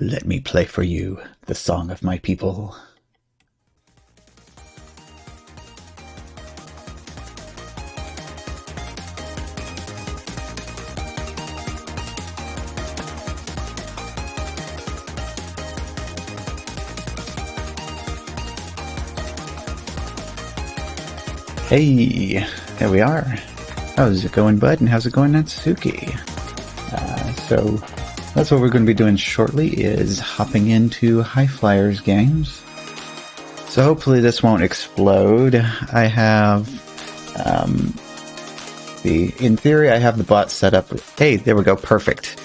Let me play for you the song of my people. Hey, there we are. How's it going, bud? And how's it going, Natsuki? So that's what we're going to be doing shortly, is hopping into High Flyers games. So hopefully this won't explode. I have, in theory, I have the bot set up. Hey, there we go, perfect.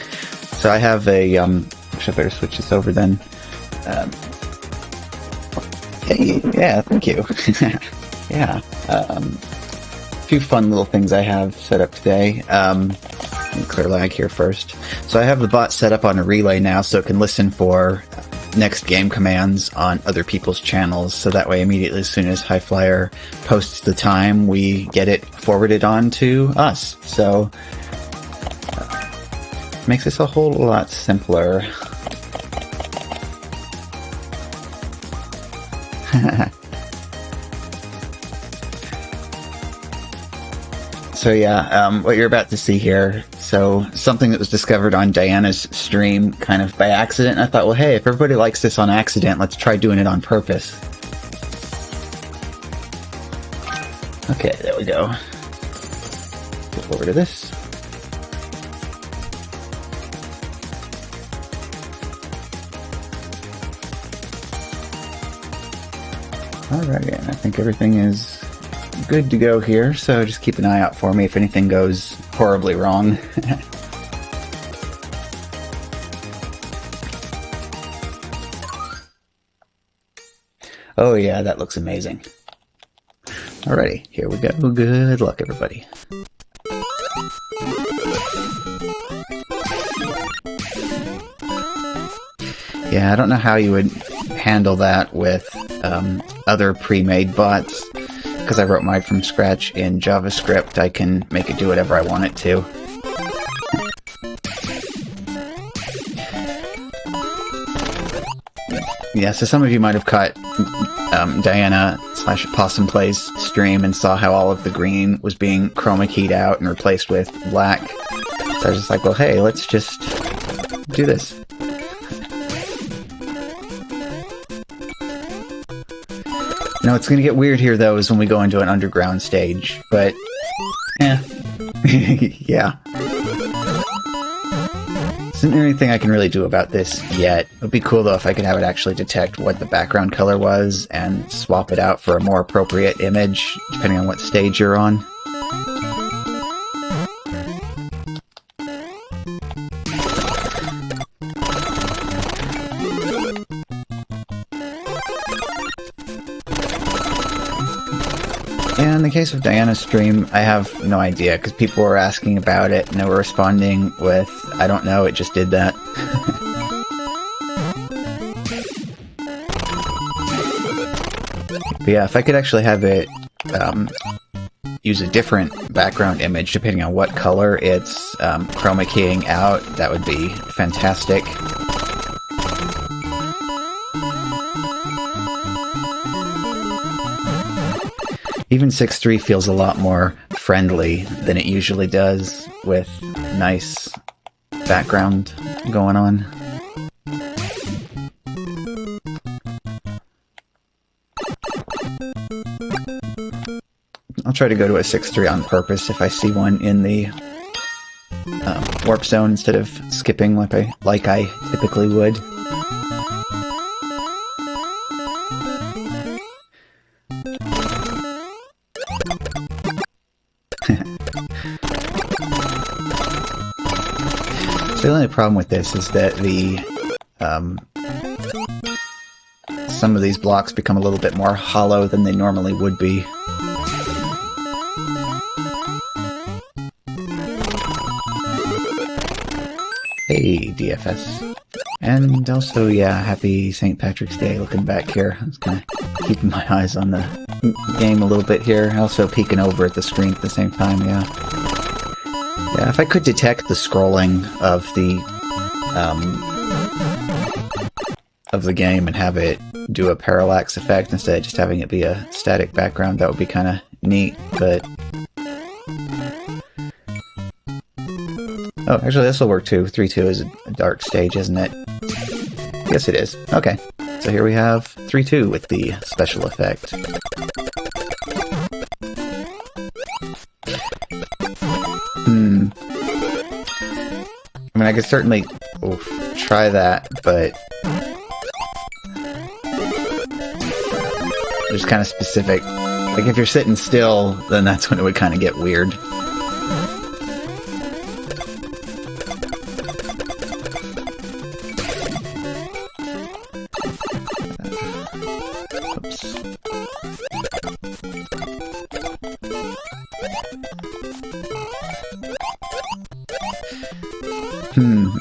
So I have a, actually I better switch this over then. Hey, yeah, thank you. Yeah, a few fun little things I have set up today. Let me clear lag here first. So I have the bot set up on a relay now, so it can listen for next game commands on other people's channels, so that way immediately as soon as High Flyer posts the time, we get it forwarded on to us. So makes this a whole lot simpler. So yeah, what you're about to see here, so something that was discovered on Diana's stream kind of by accident. I thought, well, hey, if everybody likes this on accident, let's try doing it on purpose. Okay, there we go. Flip over to this. Alright, and I think everything is good to go here, so just keep an eye out for me if anything goes horribly wrong. Oh yeah, that looks amazing. Alrighty, here we go. Good luck, everybody. Yeah, I don't know how you would handle that with other pre-made bots. Because I wrote mine from scratch in JavaScript, I can make it do whatever I want it to. Yeah, so some of you might have caught Diana/Possum Plays stream and saw how all of the green was being chroma keyed out and replaced with black. So I was just like, well, hey, let's just do this. You know, it's gonna get weird here, though, is when we go into an underground stage, but... yeah. Isn't there anything I can really do about this yet? It would be cool, though, if I could have it actually detect what the background color was and swap it out for a more appropriate image, depending on what stage you're on. In the case of Diana's stream, I have no idea, because people were asking about it, and they were responding with, I don't know, it just did that. But yeah, if I could actually have it use a different background image, depending on what color it's chroma keying out, that would be fantastic. Even 6.3 feels a lot more friendly than it usually does, with nice background going on. I'll try to go to a 6.3 on purpose if I see one in the warp zone instead of skipping like I typically would. The only problem with this is that some of these blocks become a little bit more hollow than they normally would be. Hey, DFS. And also, yeah, happy St. Patrick's Day looking back here. I was kind of keeping my eyes on the game a little bit here. Also peeking over at the screen at the same time, yeah. Yeah, if I could detect the scrolling of the game and have it do a parallax effect instead of just having it be a static background, that would be kind of neat, but... Oh, actually this will work too. 3.2 is a dark stage, isn't it? Yes, it is. Okay, so here we have 3.2 with the special effect. I mean, I could certainly try that, but there's kind of specific. Like, if you're sitting still, then that's when it would kind of get weird. Oops.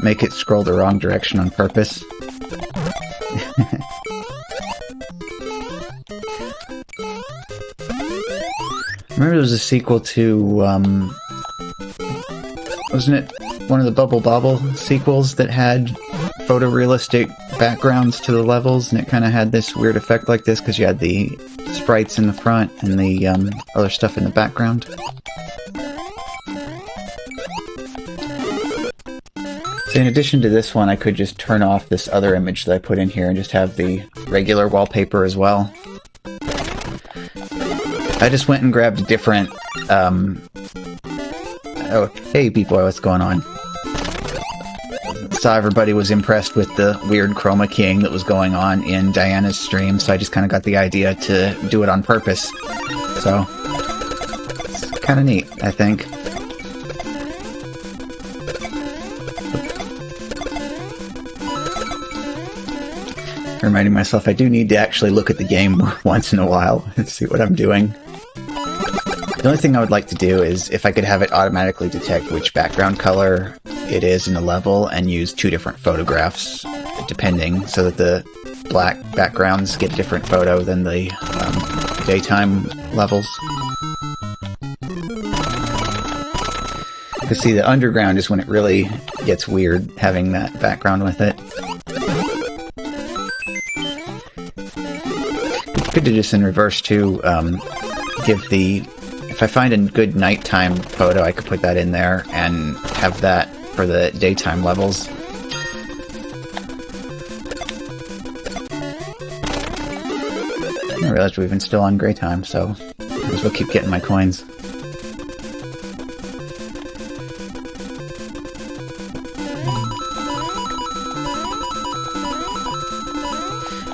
Make it scroll the wrong direction on purpose. Remember there was a sequel to, wasn't it one of the Bubble Bobble sequels that had photorealistic backgrounds to the levels, and it kind of had this weird effect like this because you had the sprites in the front and the other stuff in the background? So in addition to this one, I could just turn off this other image that I put in here and just have the regular wallpaper as well. I just went and grabbed a different, oh, hey B-Boy, what's going on? Saw everybody was impressed with the weird chroma keying that was going on in Diana's stream, so I just kind of got the idea to do it on purpose. So, it's kind of neat, I think. Reminding myself I do need to actually look at the game once in a while and see what I'm doing. The only thing I would like to do is if I could have it automatically detect which background color it is in a level and use two different photographs depending, so that the black backgrounds get a different photo than the daytime levels. Because see, the underground is when it really gets weird, having that background with it. Could do this in reverse too, if I find a good nighttime photo, I could put that in there and have that for the daytime levels. I realized we've been still on gray time, so I guess we'll keep getting my coins.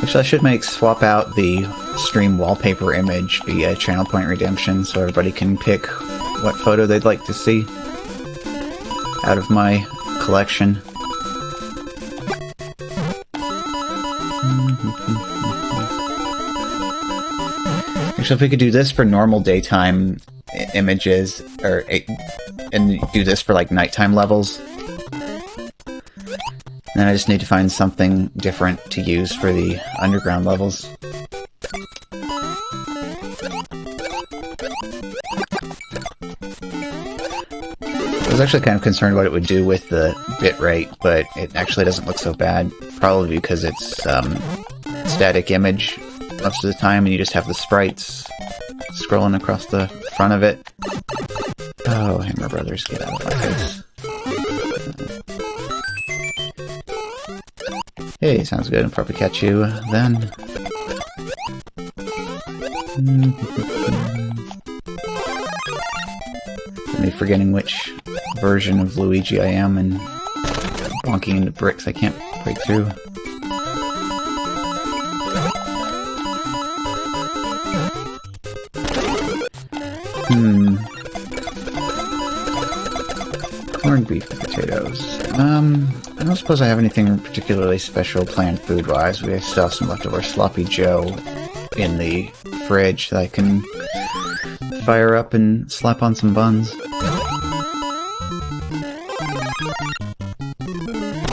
Actually, I should swap out the stream wallpaper image via Channel Point Redemption so everybody can pick what photo they'd like to see out of my collection. Actually, if we could do this for normal daytime images, and do this for like nighttime levels, then I just need to find something different to use for the underground levels. I was actually kind of concerned what it would do with the bitrate, but it actually doesn't look so bad. Probably because it's static image most of the time, and you just have the sprites scrolling across the front of it. Oh, Hammer Brothers, get out of my face. Hey, sounds good. I'll probably catch you then. Me forgetting which version of Luigi I am and bonking into bricks I can't break through. Corned beef and potatoes. I don't suppose I have anything particularly special planned food-wise. We still have some leftover Sloppy Joe in the fridge that I can fire up and slap on some buns.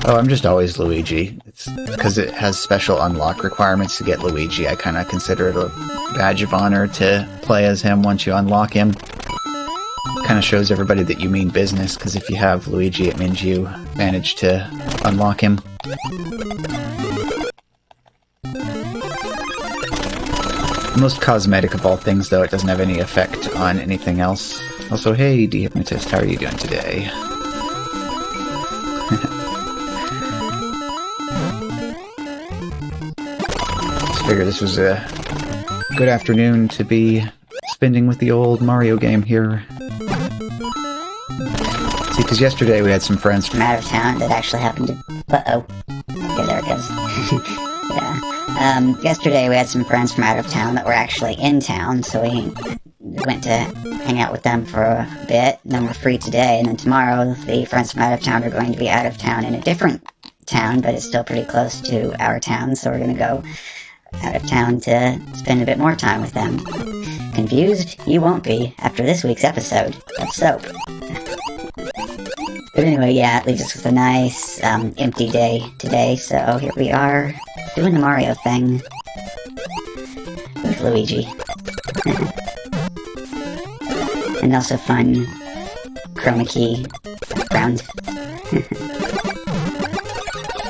Oh, I'm just always Luigi. It's because it has special unlock requirements to get Luigi. I kind of consider it a badge of honor to play as him once you unlock him. Kind of shows everybody that you mean business, because if you have Luigi, it means you managed to unlock him. The most cosmetic of all things, though, it doesn't have any effect on anything else. Also, hey, D-Hypnotist, how are you doing today? Just figured this was a good afternoon to be spending with the old Mario game here. See, because yesterday we had some friends from out of town that actually happened to... Uh-oh. Okay, there it goes. Yeah. Yesterday we had some friends from out of town that were actually in town, so we went to hang out with them for a bit, and then we're free today, and then tomorrow the friends from out of town are going to be out of town in a different town, but it's still pretty close to our town, so we're going to go out of town to spend a bit more time with them. Confused? You won't be after this week's episode of Soap. But anyway, yeah, it leaves us with a nice, empty day today, so here we are, doing the Mario thing with Luigi. And also fun chroma key background.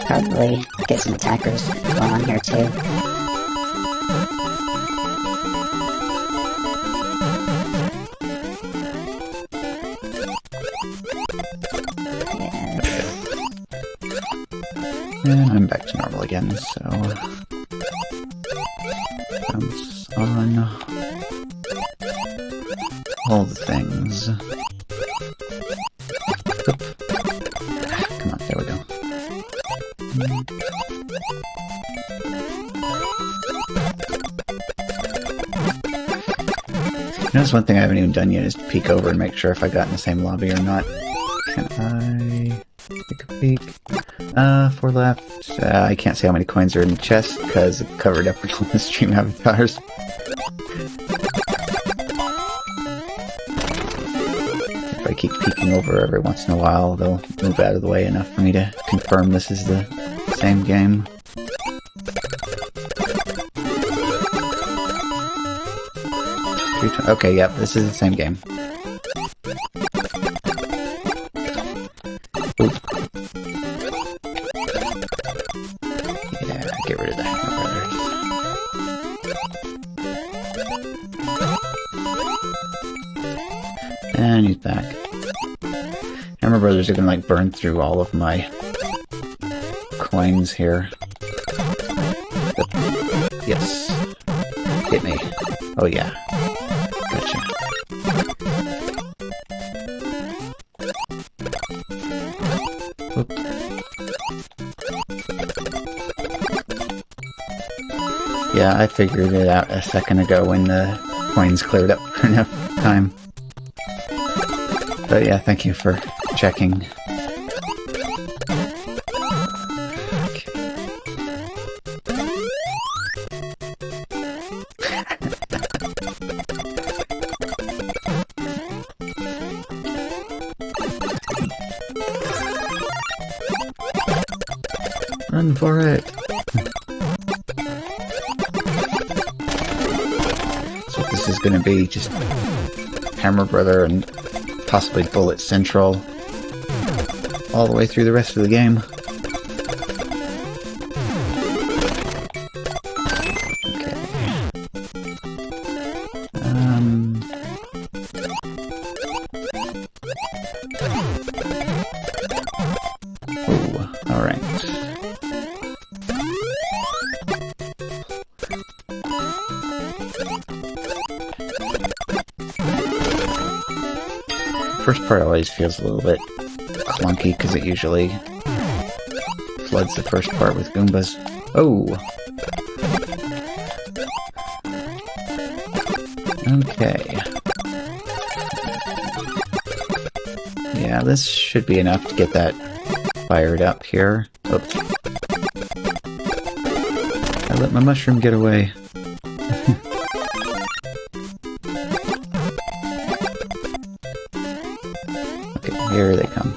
Probably get some attackers going on here too. And I'm back to normal again, so... bounce on... all the things. Oop. Come on, there we go. Notice one thing I haven't even done yet is peek over and make sure if I got in the same lobby or not. Can I take a peek? 4 left. I can't see how many coins are in the chest because it's covered up with all the stream avatars. If I keep peeking over every once in a while, they'll move out of the way enough for me to confirm this is the same game. Okay, yep, this is the same game. Oop. Yeah, get rid of the Hammer Brothers. And he's back. Hammer Brothers are gonna like burn through all of my coins here. Yes. Hit me. Oh yeah. Gotcha. Whoop. Yeah, I figured it out a second ago when the coins cleared up for enough time. But yeah, thank you for checking. Run for it! So this is gonna be just Hammer Brother and possibly Bullet Central all the way through the rest of the game. Oh, alright. First part always feels a little bit clunky because it usually floods the first part with Goombas. Oh! Okay. Yeah, this should be enough to get that fired up here. Oops. I let my mushroom get away. Okay, here they come.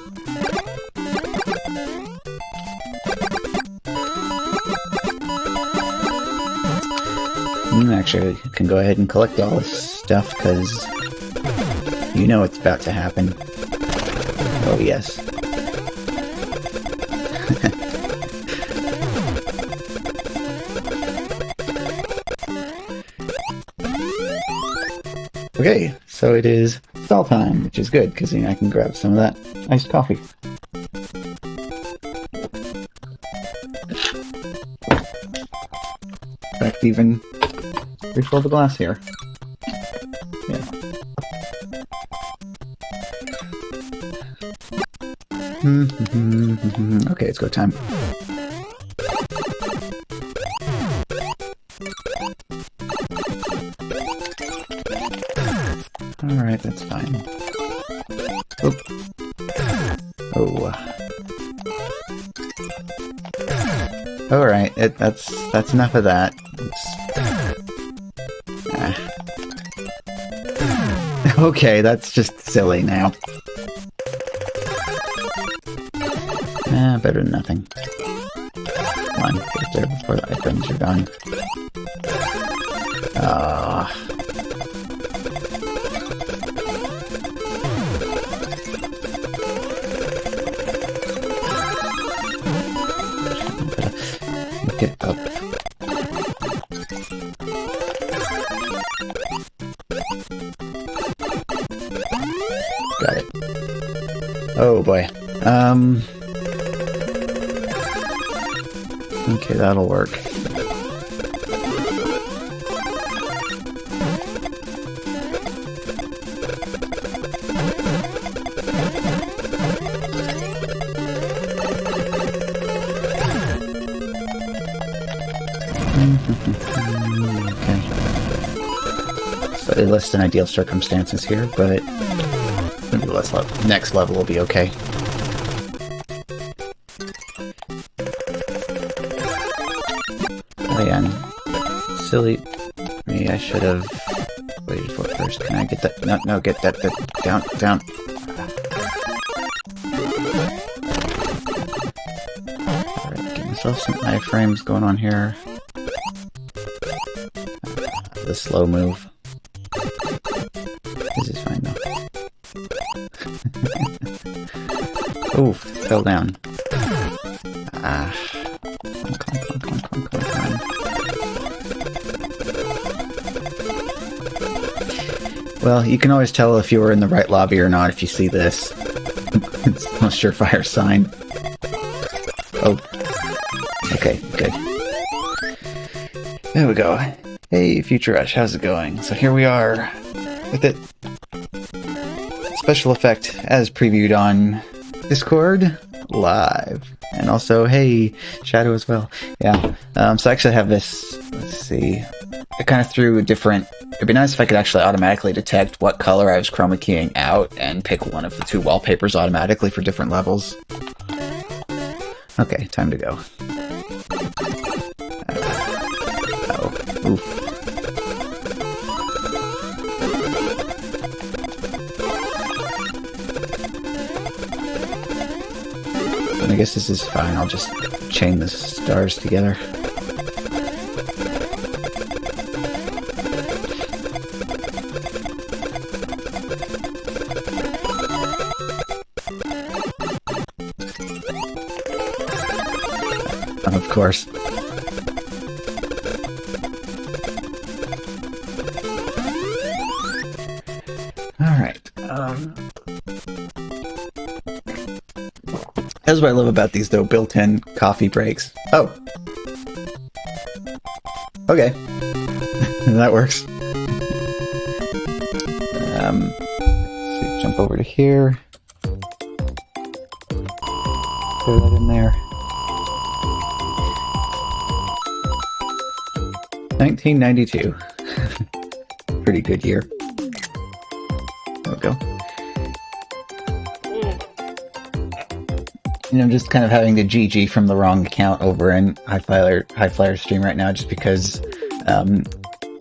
Actually, I can go ahead and collect all this stuff, because you know what's about to happen. Oh, yes. Okay, so it is stall time, which is good, because I can grab some of that iced coffee. In fact, even refill the glass here. Yeah. Okay, it's go time. Alright, that's fine. Oop. Oh. Alright, that's enough of that. Okay, that's just silly now. Better than nothing. Come on, get there before the items are gone. Get up. Got it. Oh boy. Okay, that'll work. Okay. Slightly less than ideal circumstances here, but maybe the next level will be okay. And silly me, I should have waited for it first. Can I get that? No, get that down. Alright, give me also some iframes going on here. The slow move. This is fine though. Oof, fell down. Ah. Come on. Well, you can always tell if you were in the right lobby or not if you see this. It's a surefire sign. Oh. Okay, good. There we go. Hey, Future Rush, how's it going? So here we are with it. Special effect as previewed on Discord live. And also, hey, Shadow as well. Yeah. So I actually have this, let's see. I kind of threw a different... It'd be nice if I could actually automatically detect what color I was chroma keying out and pick one of the two wallpapers automatically for different levels. Okay, time to go. Oh, oof. I guess this is fine, I'll just chain the stars together. Of course. Alright, that's what I love about these, though, built-in coffee breaks. Oh! Okay. That works. Let's see, jump over to here. Throw that in there. 1992. Pretty good year. There we go. You know, I'm just kind of having to GG from the wrong account over in Highflyer stream right now, just because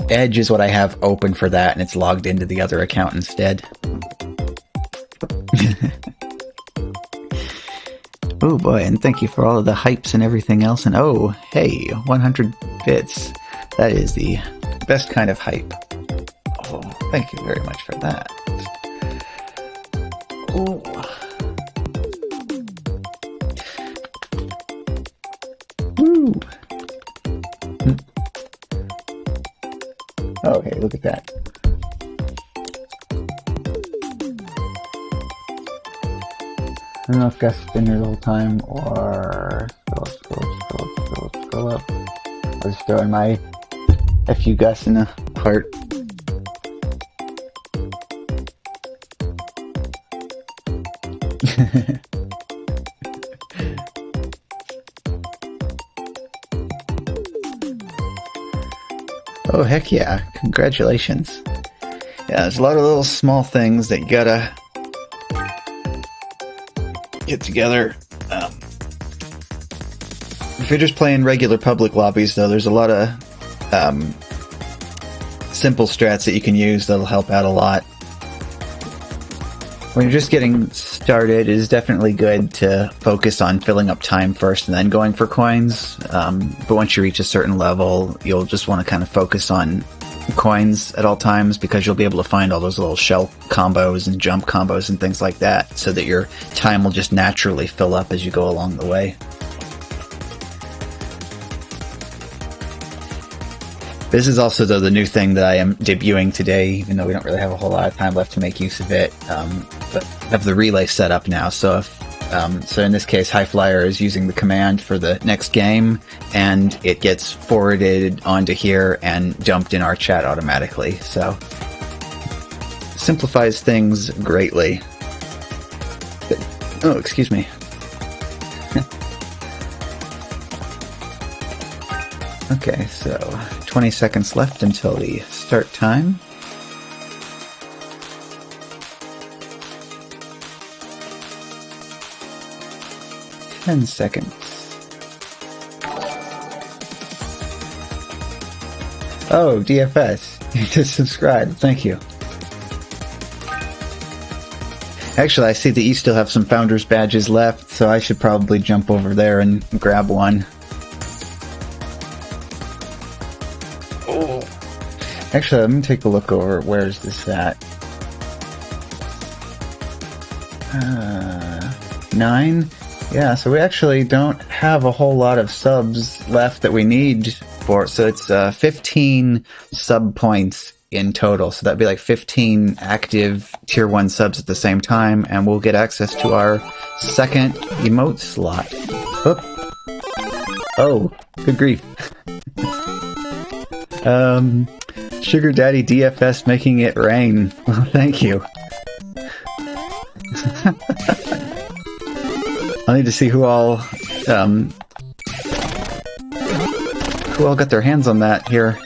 Edge is what I have open for that, and it's logged into the other account instead. Oh boy, and thank you for all of the hypes and everything else, and oh, hey, 100 bits. That is the best kind of hype. Oh, thank you very much for that. Oh. Woo. Okay, look at that. I don't know if Gus has been here the whole time, or scroll up. I'll just throw in my FU Gus in a part. Oh, heck yeah. Congratulations. Yeah, there's a lot of little small things that you gotta get together. If you're just playing regular public lobbies, though, there's a lot of simple strats that you can use that'll help out a lot. When you're just getting started, it is definitely good to focus on filling up time first and then going for coins. But once you reach a certain level, you'll just want to kind of focus on coins at all times, because you'll be able to find all those little shell combos and jump combos and things like that, so that your time will just naturally fill up as you go along the way. This is also, though, the new thing that I am debuting today, even though we don't really have a whole lot of time left to make use of it. But I have the relay set up now, so if, so in this case, Highflyer is using the command for the next game, and it gets forwarded onto here and dumped in our chat automatically. So, simplifies things greatly. Oh, excuse me. Okay, so 20 seconds left until the start time. Ten seconds. Oh, DFS. You just subscribed. Thank you. Actually, I see that you still have some Founders badges left, so I should probably jump over there and grab one. Oh. Actually, let me take a look over. Where is this at? 9? Yeah, so we actually don't have a whole lot of subs left that we need for it. So it's 15 sub points in total. So that'd be like 15 active tier 1 subs at the same time, and we'll get access to our second emote slot. Oh, good grief. Sugar Daddy DFS making it rain. Well, thank you. I need to see who all got their hands on that here.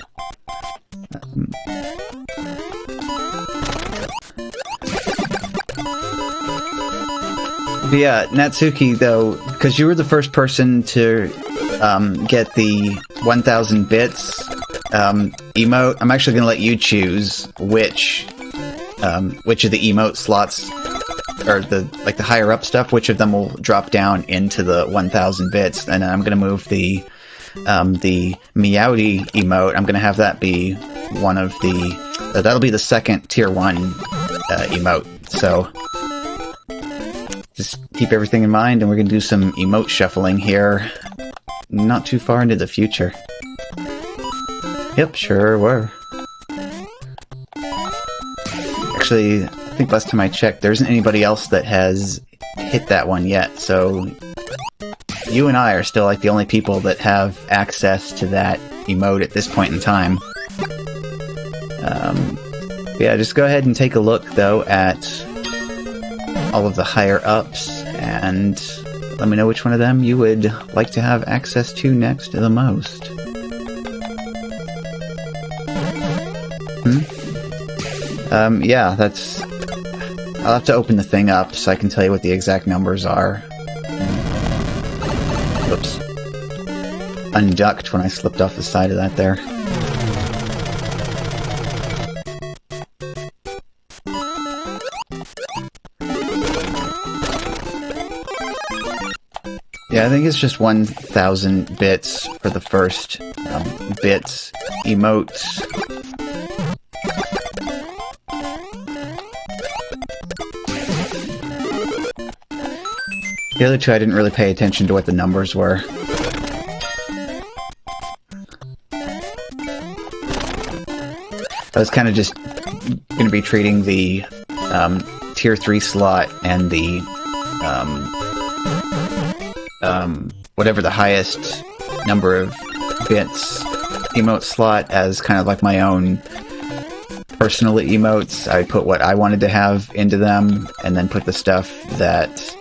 But yeah, Natsuki, though, because you were the first person to get the 1000 bits emote, I'm actually going to let you choose which of the emote slots, or the higher up stuff, which of them will drop down into the 1000 bits, and I'm going to move the Meowdy emote. I'm going to have that be one of the that'll be the second tier 1 emote. So just keep everything in mind, and we're going to do some emote shuffling here not too far into the future. Yep, sure were. Actually, I think last time I checked, there isn't anybody else that has hit that one yet, so you and I are still like the only people that have access to that emote at this point in time. Yeah, just go ahead and take a look, though, at all of the higher ups, and let me know which one of them you would like to have access to next the most. Yeah, that's... I'll have to open the thing up so I can tell you what the exact numbers are. Whoops. Unducked when I slipped off the side of that there. Yeah, I think it's just 1000 bits for the first bits emotes. The other two, I didn't really pay attention to what the numbers were. I was kind of just going to be treating the tier 3 slot and the whatever the highest number of bits emote slot as kind of like my own personal emotes. I put what I wanted to have into them, and then put the stuff that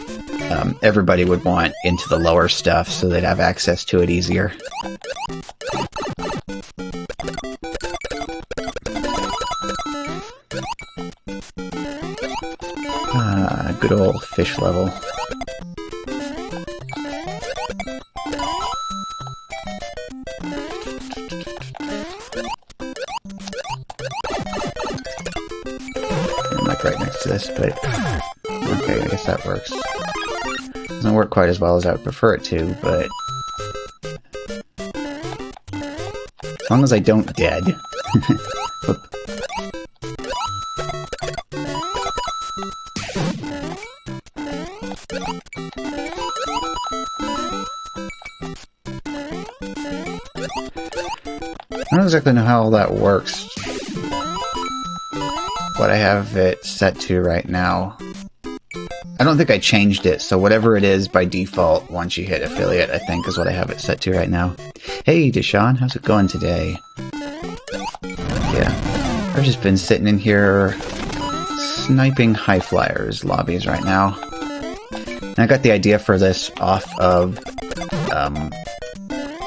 everybody would want into the lower stuff so they'd have access to it easier. Good old fish level. I'm like right next to this, but okay, I guess that works. Doesn't work quite as well as I would prefer it to, but as long as I don't dead. I don't exactly know how all that works. What I have it set to right now. I don't think I changed it, so whatever it is by default once you hit affiliate, I think is what I have it set to right now. Hey, Deshaun, how's it going today? Yeah, I've just been sitting in here sniping high flyers lobbies right now. And I got the idea for this off of,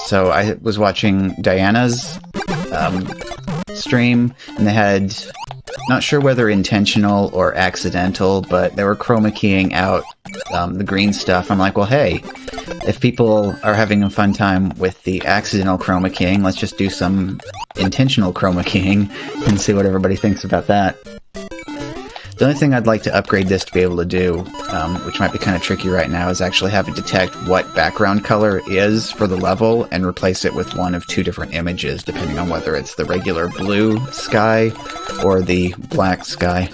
so I was watching Diana's stream, and they had, not sure whether intentional or accidental, but they were chroma keying out the green stuff. I'm like, well, hey, if people are having a fun time with the accidental chroma keying, let's just do some intentional chroma keying and see what everybody thinks about that. The only thing I'd like to upgrade this to be able to do, which might be kind of tricky right now, is actually have it detect what background color is for the level and replace it with one of two different images, depending on whether it's the regular blue sky or the black sky.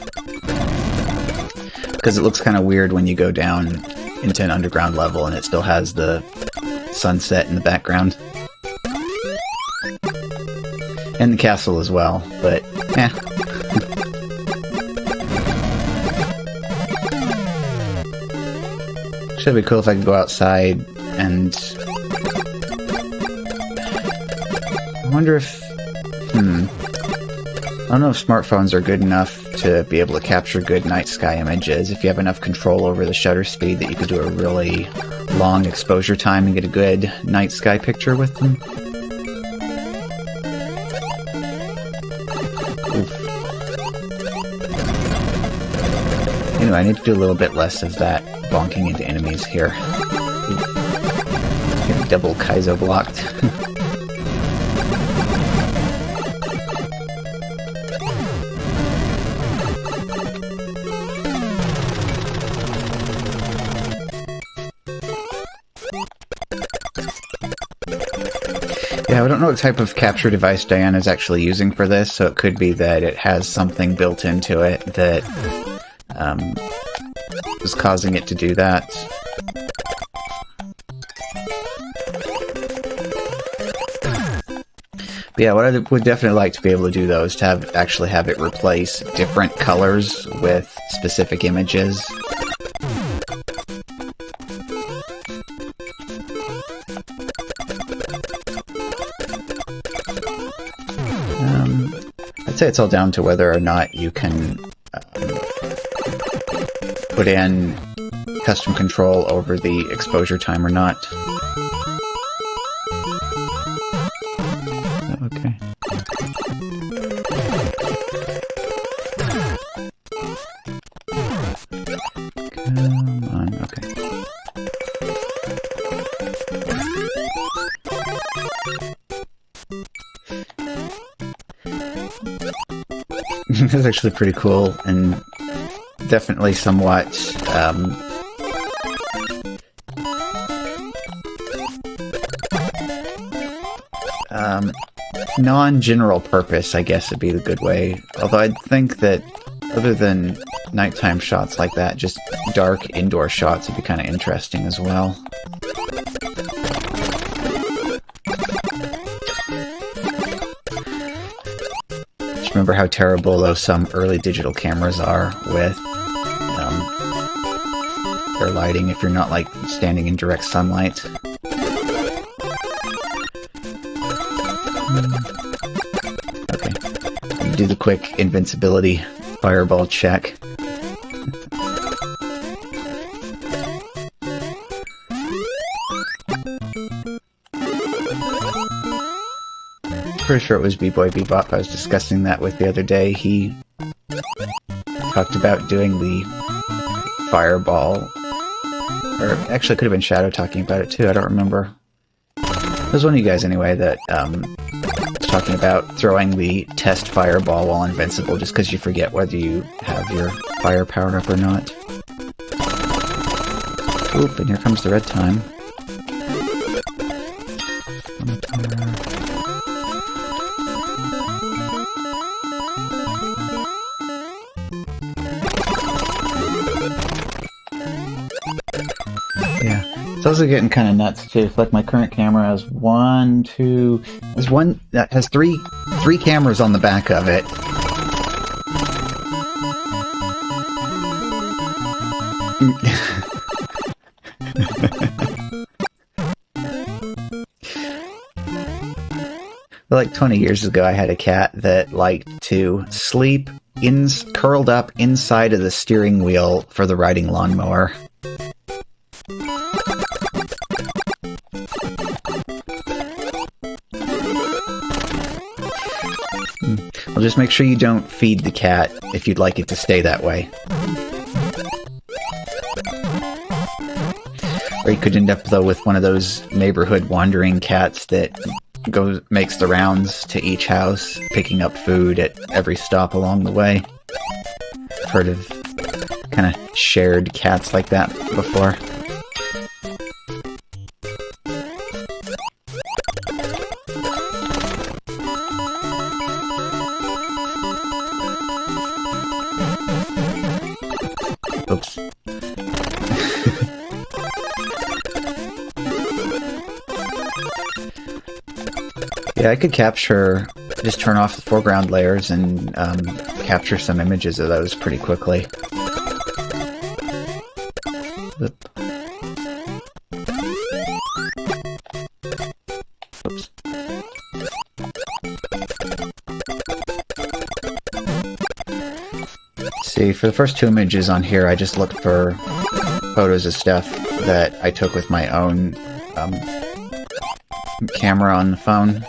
Because it looks kind of weird when you go down into an underground level and it still has the sunset in the background. And the castle as well, but Should be cool if I could go outside and... I wonder if... I don't know if smartphones are good enough to be able to capture good night sky images. If you have enough control over the shutter speed that you could do a really long exposure time and get a good night sky picture with them. Anyway, I need to do a little bit less of that bonking into enemies here. Getting double Kaizo blocked. Yeah, I don't know what type of capture device Diana's actually using for this, so it could be that it has something built into it that is causing it to do that. But yeah, what I would definitely like to be able to do, though, is to actually have it replace different colors with specific images. I'd say it's all down to whether or not you can put in custom control over the exposure time or not. Okay. Come on, okay. This is actually pretty cool and definitely somewhat non-general purpose, I guess would be the good way. Although I'd think that other than nighttime shots like that, just dark indoor shots would be kind of interesting as well. Just remember how terrible though some early digital cameras are with their lighting if you're not like standing in direct sunlight. Okay, do the quick invincibility fireball check. Pretty sure it was B-Boy Bebop I was discussing that with the other day. He talked about doing the fireball, or actually it could have been Shadow talking about it too, I don't remember. It was one of you guys anyway that was talking about throwing the test fireball while invincible just because you forget whether you have your fire powered up or not. Oop, and here comes the red time. Yeah, it's also getting kind of nuts too. It's like my current camera has three cameras on the back of it. Like 20 years ago, I had a cat that liked to sleep curled up inside of the steering wheel for the riding lawnmower. Well, just make sure you don't feed the cat if you'd like it to stay that way. Or you could end up, though, with one of those neighborhood wandering cats that makes the rounds to each house, picking up food at every stop along the way. I've heard of kind of shared cats like that before. Oops. Yeah, I could just turn off the foreground layers and capture some images of those pretty quickly. Oop. Oops. See, for the first two images on here, I just looked for photos of stuff that I took with my own camera on the phone.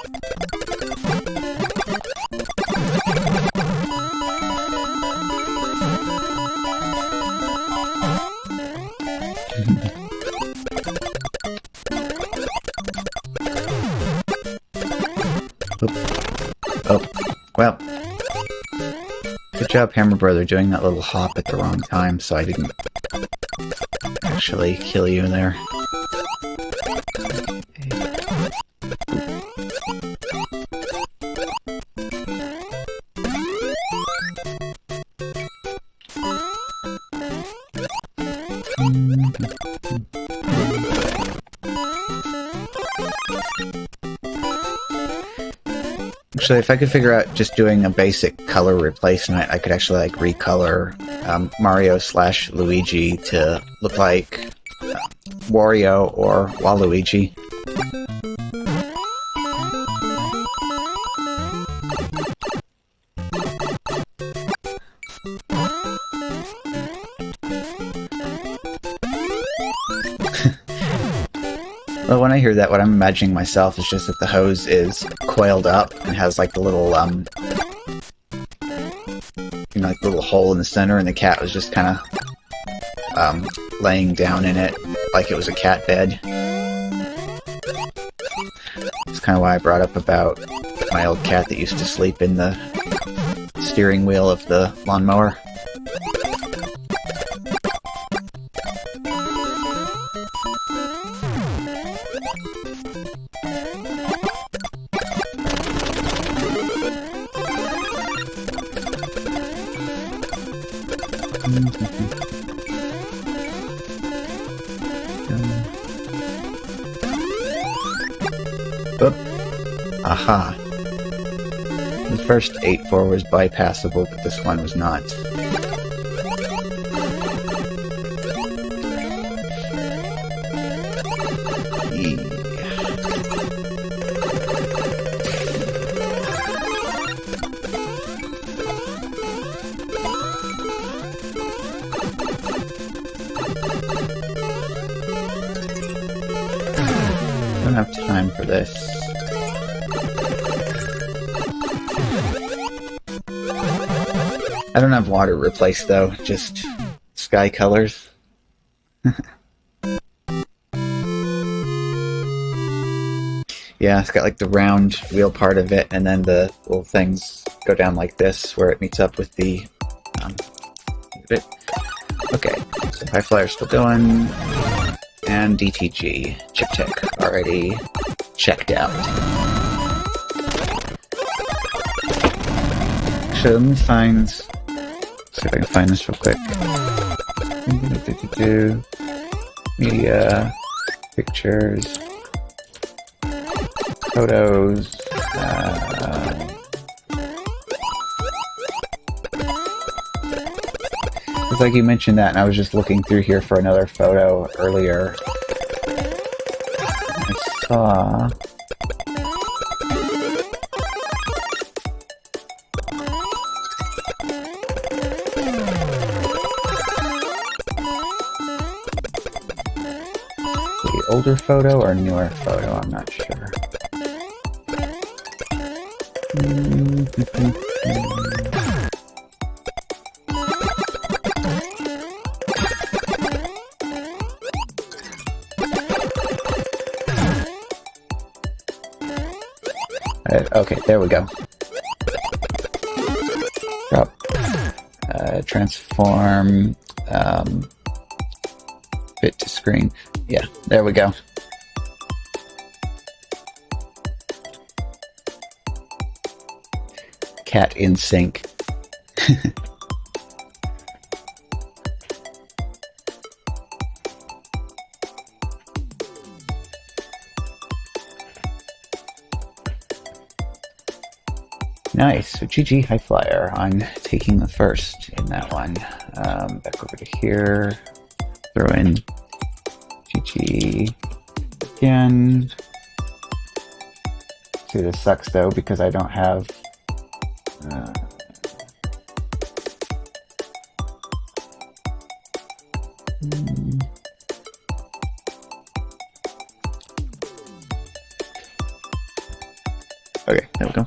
Oh, well. Good job, Hammer Brother, doing that little hop at the wrong time, so I didn't actually kill you there. Actually, if I could figure out just doing a basic color replacement, I could actually like recolor Mario / Luigi to look like Wario or Waluigi. Well, when I hear that, what I'm imagining myself is just that the hose is coiled up and has like the little, like the little hole in the center, and the cat was just kind of laying down in it like it was a cat bed. That's kind of why I brought up about my old cat that used to sleep in the steering wheel of the lawnmower. Oop. Aha. The first 8-4 was bypassable, but this one was not. Don't have time for this. I don't have water replaced though, just sky colors. Yeah, it's got like the round wheel part of it, and then the little things go down like this where it meets up with the bit. Okay, so High Flyer's still going. And DTG, Chip Tech, already checked out. Actually, let me find... see if I can find this real quick. Media, pictures, photos, it's like you mentioned that, and I was just looking through here for another photo earlier. I saw... the older photo or newer photo, I'm not sure. Okay, there we go. Drop. transform fit to screen. Yeah, there we go. Cat in sync. Nice. So GG High Flyer on taking the first in that one. Back over to here. Throw in GG again. See, this sucks though because I don't have. Okay, there we go.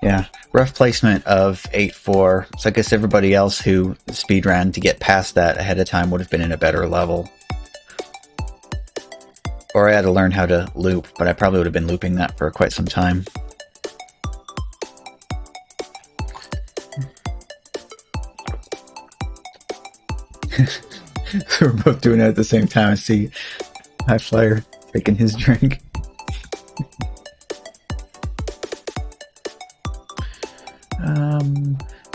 Yeah, rough placement of 8-4. So I guess everybody else who speedran to get past that ahead of time would have been in a better level. Or I had to learn how to loop, but I probably would have been looping that for quite some time. So we're both doing it at the same time. I see High Flyer taking his drink.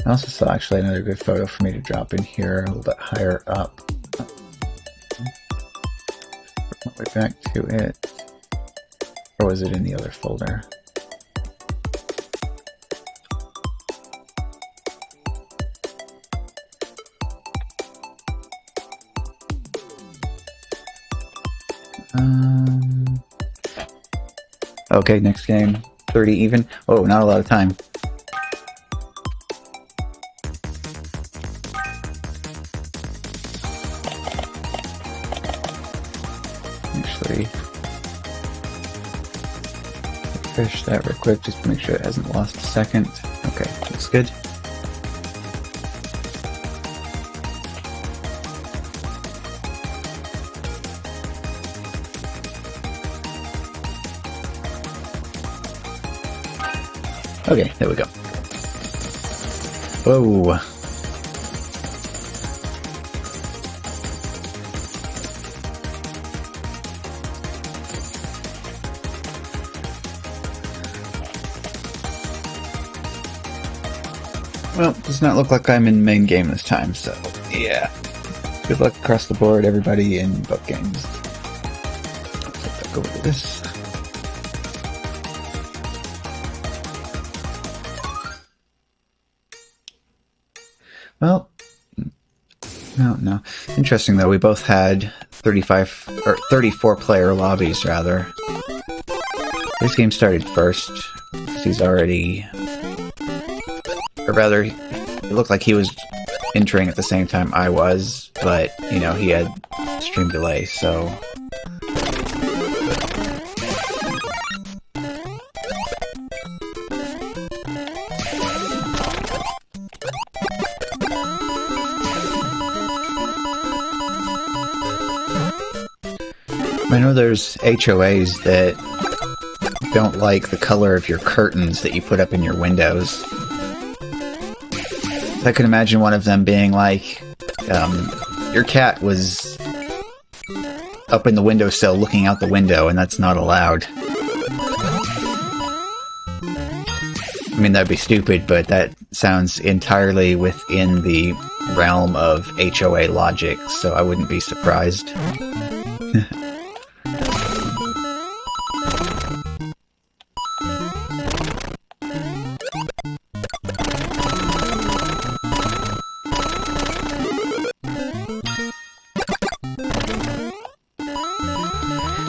I also saw actually another good photo for me to drop in here a little bit higher up. Work my way back to it. Or was it in the other folder? Okay, next game. 30 even. Oh, not a lot of time. Actually, refresh that real quick just to make sure it hasn't lost a second. Okay, looks good. Okay, there we go. Whoa. Well, does not look like I'm in main game this time, so yeah. Good luck across the board, everybody in both games. Let's back over to this. Well, no. Interesting though, we both had 35 or 34 player lobbies rather. This game started first. He's already, or rather, it looked like he was entering at the same time I was, but you know, he had stream delay, so. I know there's HOAs that don't like the color of your curtains that you put up in your windows. I can imagine one of them being like, your cat was up in the windowsill looking out the window and that's not allowed. I mean, that'd be stupid, but that sounds entirely within the realm of HOA logic, so I wouldn't be surprised.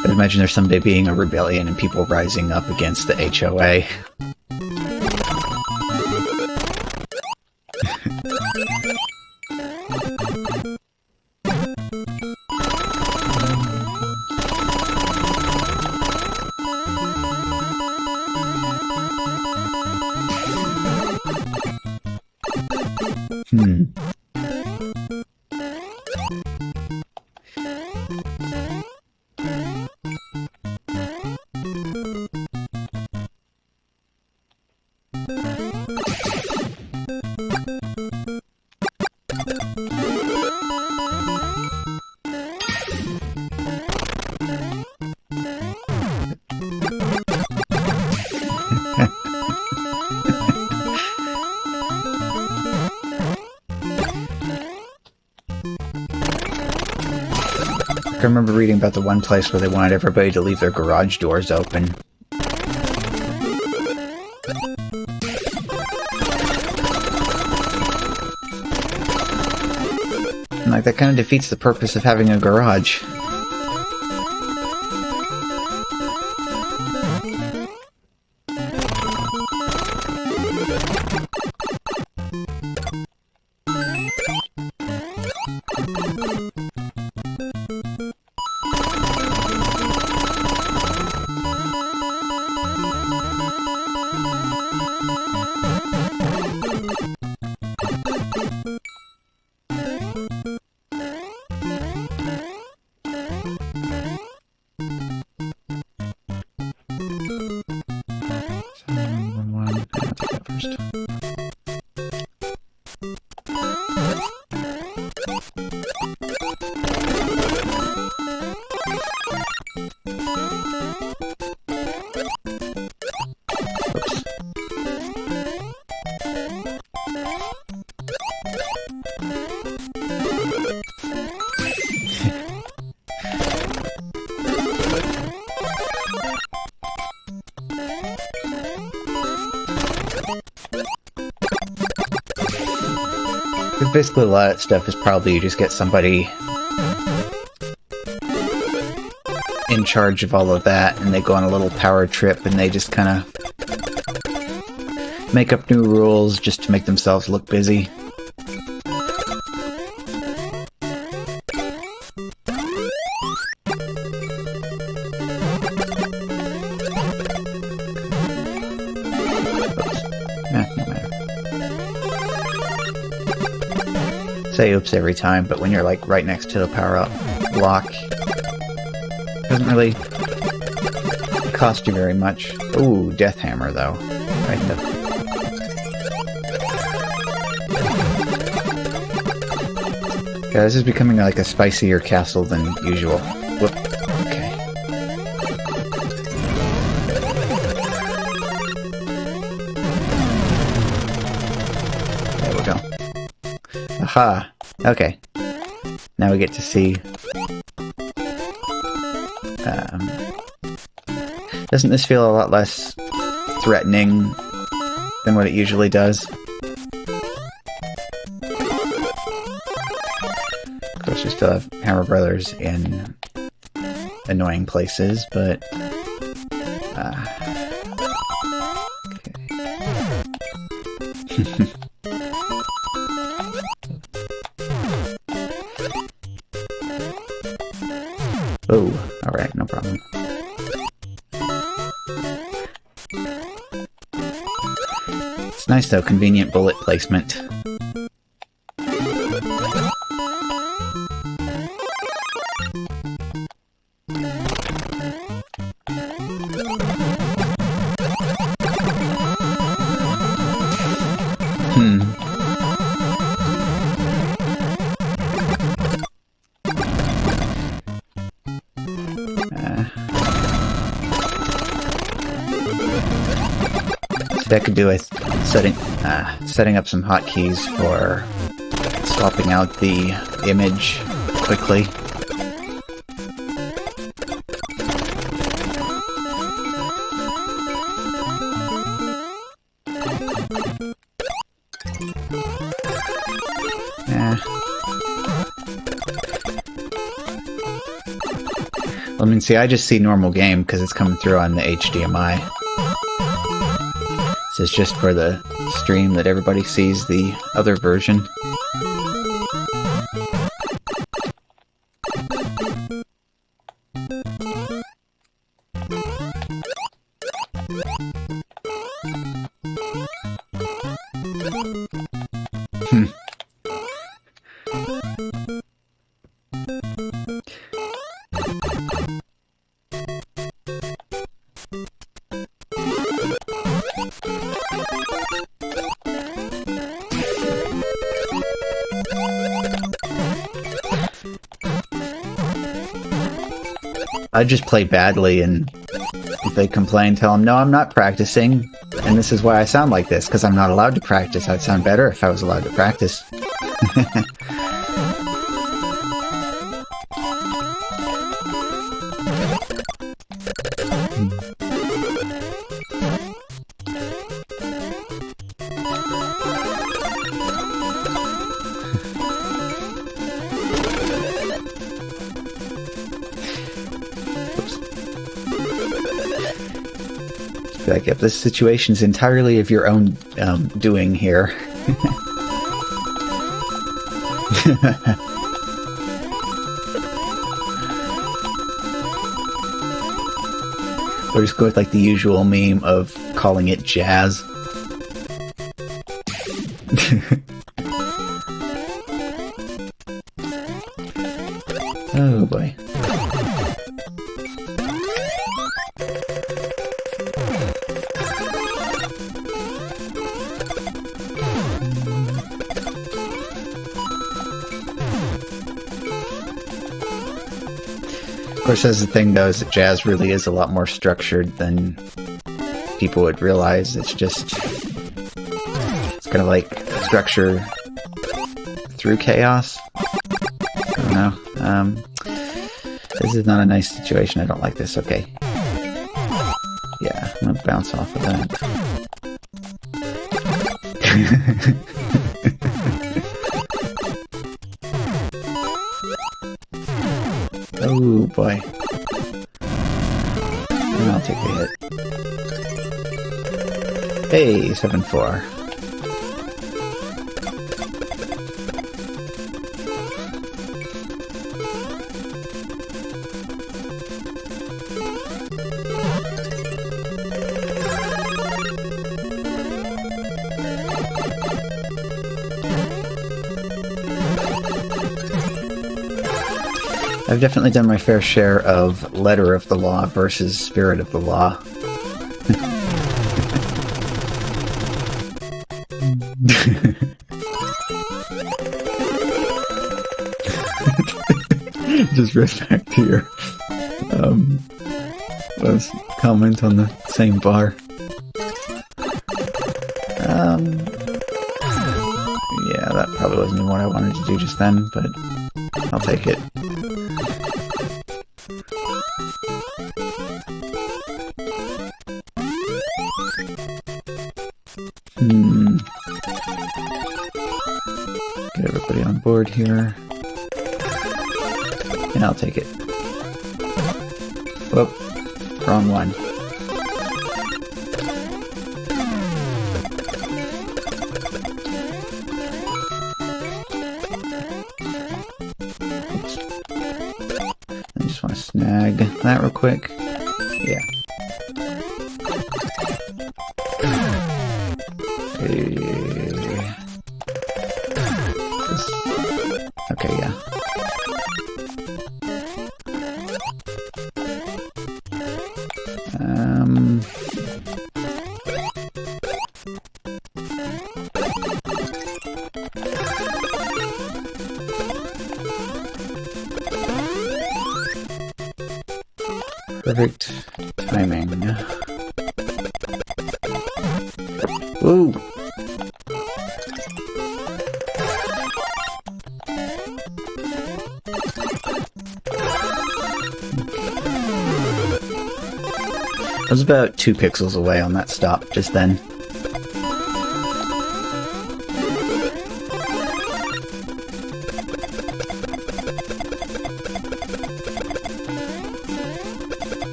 I imagine there's someday being a rebellion and people rising up against the HOA. I remember reading about the one place where they wanted everybody to leave their garage doors open. And, like, that kind of defeats the purpose of having a garage. Basically, a lot of stuff is probably you just get somebody in charge of all of that, and they go on a little power trip, and they just kind of make up new rules just to make themselves look busy. Say oops every time, but when you're like right next to the power-up block, it doesn't really cost you very much. Ooh, Death Hammer though. Right in the... Yeah, this is becoming like a spicier castle than usual. Whoop. Okay. There we go. Aha! Okay. Now we get to see... doesn't this feel a lot less threatening than what it usually does? Of course, we still have Hammer Brothers in annoying places, but... okay. Oh, alright, no problem. It's nice though, convenient bullet placement. That could do with setting up some hotkeys for swapping out the image quickly. I mean, see, I just see normal game because it's coming through on the HDMI. It's just for the stream that everybody sees the other version. I just play badly, and if they complain, tell them, no, I'm not practicing, and this is why I sound like this, because I'm not allowed to practice. I'd sound better if I was allowed to practice. Like, if this situation's entirely of your own doing here. Or just go with like the usual meme of calling it jazz. Oh boy. Of course, as the thing goes, that jazz really is a lot more structured than people would realize. It's kind of like structure through chaos. I don't know. This is not a nice situation. I don't like this. Okay. Yeah, I'm gonna bounce off of that. Oh boy. And I'll take the hit. Hey, 7-4. I've definitely done my fair share of letter of the law versus spirit of the law. Just right back to your comment on the same bar. Yeah, that probably wasn't what I wanted to do just then, but I'll take it. Get everybody on board here. And I'll take it. Whoop. Wrong one. Oops. I just want to snag that real quick. Yeah. Okay, yeah. Perfect timing. Ooh! I was about 2 pixels away on that stop just then.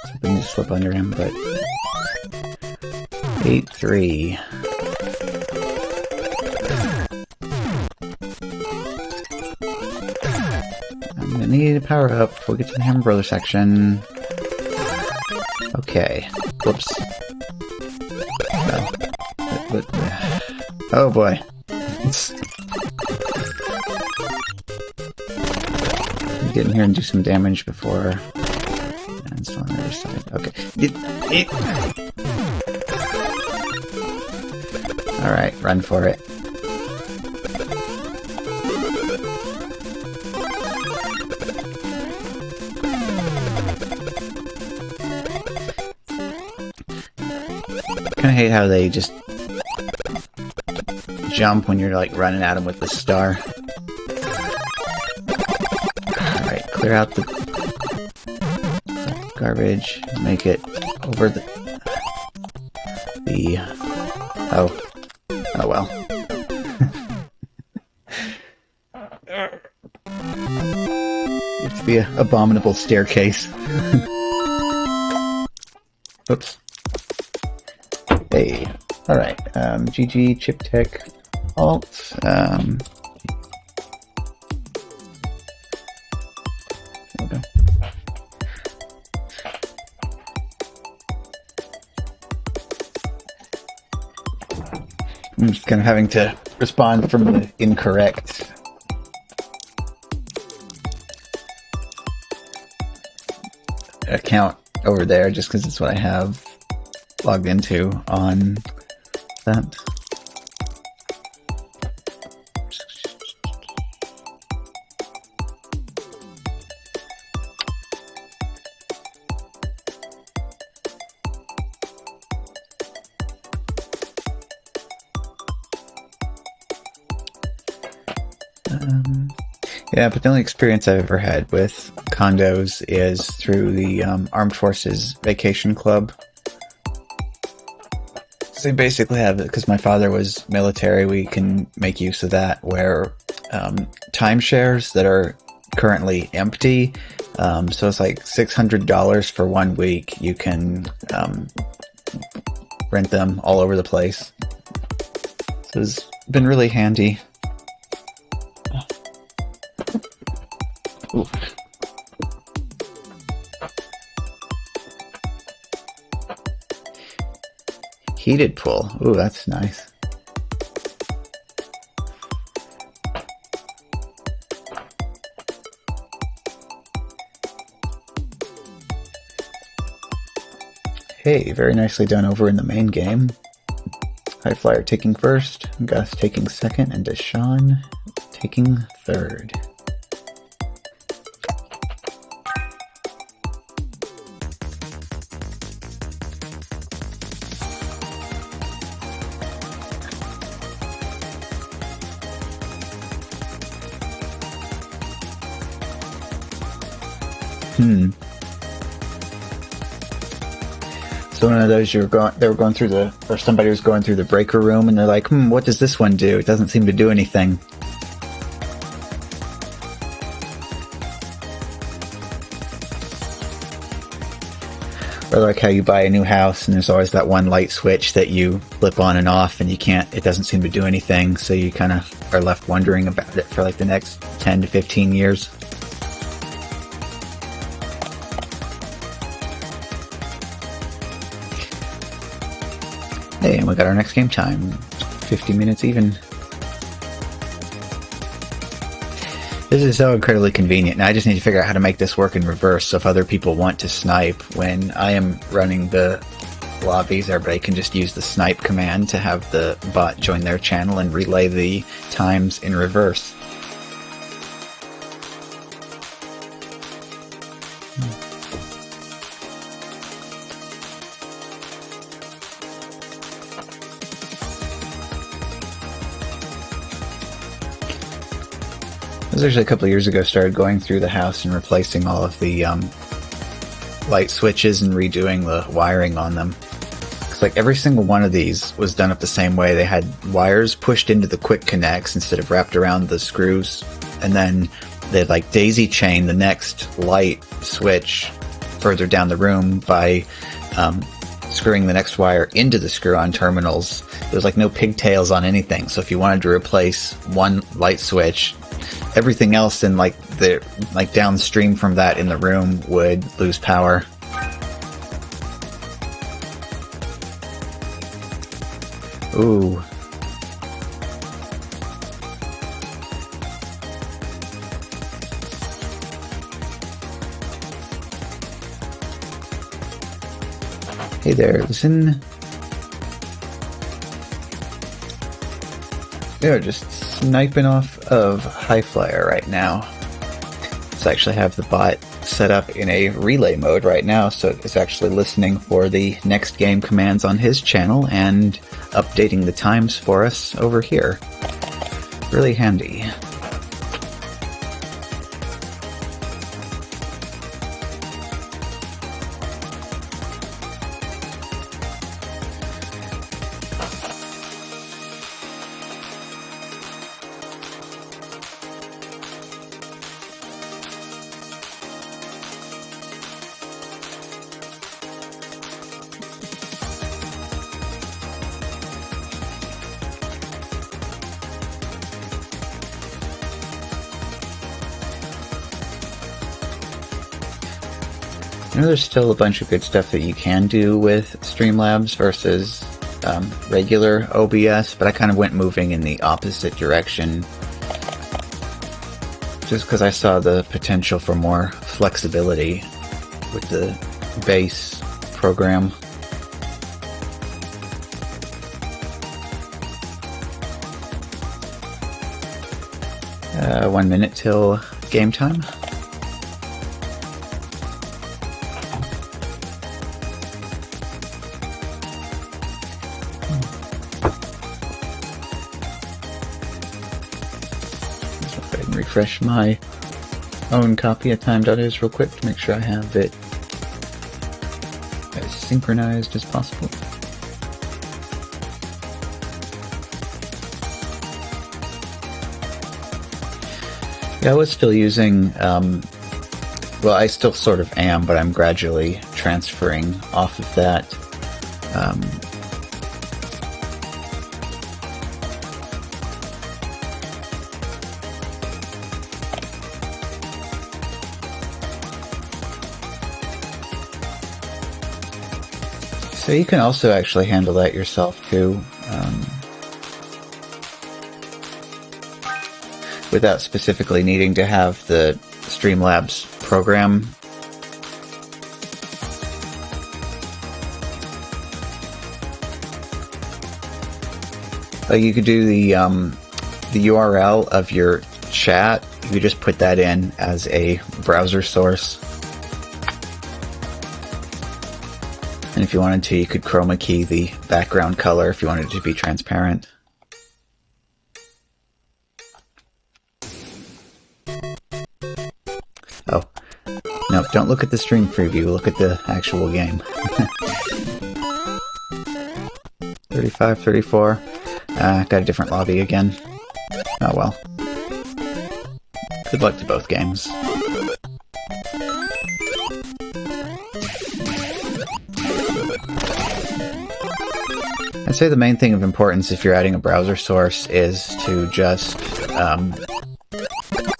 Something to slip under him, but 8-3. I'm gonna need a power up before we get to the Hammer Brother section. Okay. Whoops. Oh boy. Get in here and do some damage before. And it's on the other side. Okay. Alright, run for it. I hate how they just jump when you're like running at them with the star. Alright, clear out the garbage, make it over the oh well. be an abominable staircase. Oops. Hey. Alright. GG, Chip Tech, Alt. Okay. I'm just kind of having to respond from the incorrect account over there, just because it's what I have logged into on that. Yeah, but the only experience I've ever had with condos is through the Armed Forces Vacation Club. So they basically have, because my father was military, we can make use of that, where timeshares that are currently empty, so it's like $600 for 1 week, you can rent them all over the place. So it's been really handy. Ooh. Heated pool. Ooh, that's nice. Hey, very nicely done over in the main game. High Flyer taking first, Gus taking second, and Deshawn taking third. So one of those they were going through or somebody was going through the breaker room and they're like, what does this one do? It doesn't seem to do anything. Or like how you buy a new house and there's always that one light switch that you flip on and off and it doesn't seem to do anything. So you kind of are left wondering about it for like the next 10 to 15 years. Hey, and we got our next game time. 50 minutes even. This is so incredibly convenient. Now I just need to figure out how to make this work in reverse, so if other people want to snipe when I am running the lobbies, everybody can just use the snipe command to have the bot join their channel and relay the times in reverse. I was actually a couple of years ago started going through the house and replacing all of the light switches and redoing the wiring on them. It's like every single one of these was done up the same way. They had wires pushed into the quick connects instead of wrapped around the screws, and then they'd like daisy chain the next light switch further down the room by screwing the next wire into the screw-on terminals. There was like no pigtails on anything, so if you wanted to replace one light switch, everything else in like downstream from that in the room would lose power. Ooh. Hey there, listen. They're just sniping off of High Flyer right now. So I actually have the bot set up in a relay mode right now, so it's actually listening for the next game commands on his channel and updating the times for us over here. Really handy. I know there's still a bunch of good stuff that you can do with Streamlabs versus regular OBS, but I kind of went moving in the opposite direction just because I saw the potential for more flexibility with the base program. One minute till game time. Let's go ahead and refresh my own copy of Time.is real quick to make sure I have it as synchronized as possible. Yeah, I was still using, well, I still sort of am, but I'm gradually transferring off of that. So you can also actually handle that yourself too. Without specifically needing to have the Streamlabs program. You could do the URL of your chat. You could just put that in as a browser source. And if you wanted to, you could chroma key the background color if you wanted it to be transparent. Oh, no, don't look at the stream preview, look at the actual game. 35, 34. Got a different lobby again. Oh well. Good luck to both games. I'd say the main thing of importance if you're adding a browser source is to just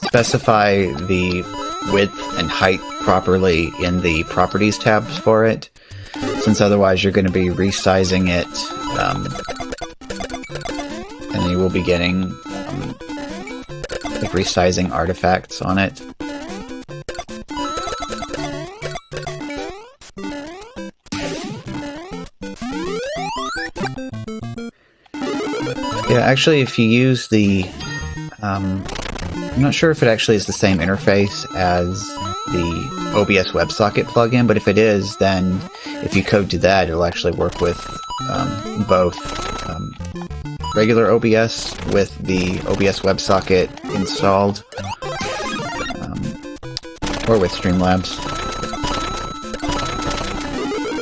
specify the width and height properly in the properties tabs for it, since otherwise you're going to be resizing it, and you will be getting like resizing artifacts on it. Yeah, actually, if you use the I'm not sure if it actually is the same interface as the OBS WebSocket plugin, but if it is, then if you code to that, it'll actually work with both regular OBS with the OBS WebSocket installed, or with Streamlabs.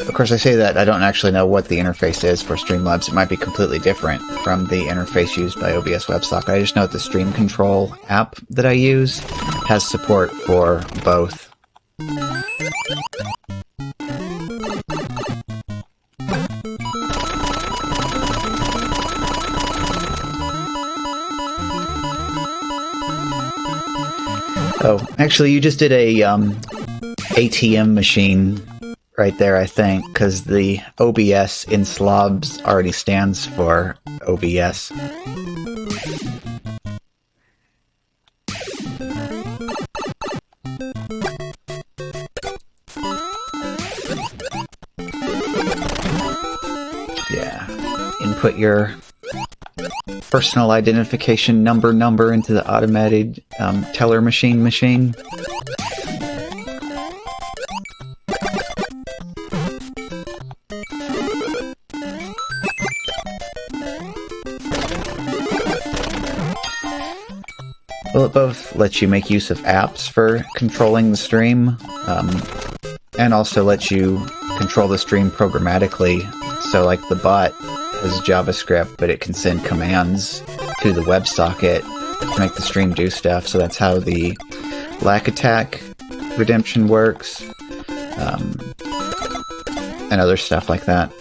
Of course, I say that I don't actually know what the interface is for Streamlabs. It might be completely different from the interface used by OBS WebSocket. I just know that the Stream Control app that I use has support for both. Oh, actually, you just did a ATM machine right there, I think, because the OBS in slobs already stands for OBS. Yeah, input your personal identification number into the automated teller machine. Well, it both lets you make use of apps for controlling the stream, and also lets you control the stream programmatically. So, like, the bot has JavaScript, but it can send commands to the WebSocket to make the stream do stuff. So that's how the Lack Attack redemption works, and other stuff like that.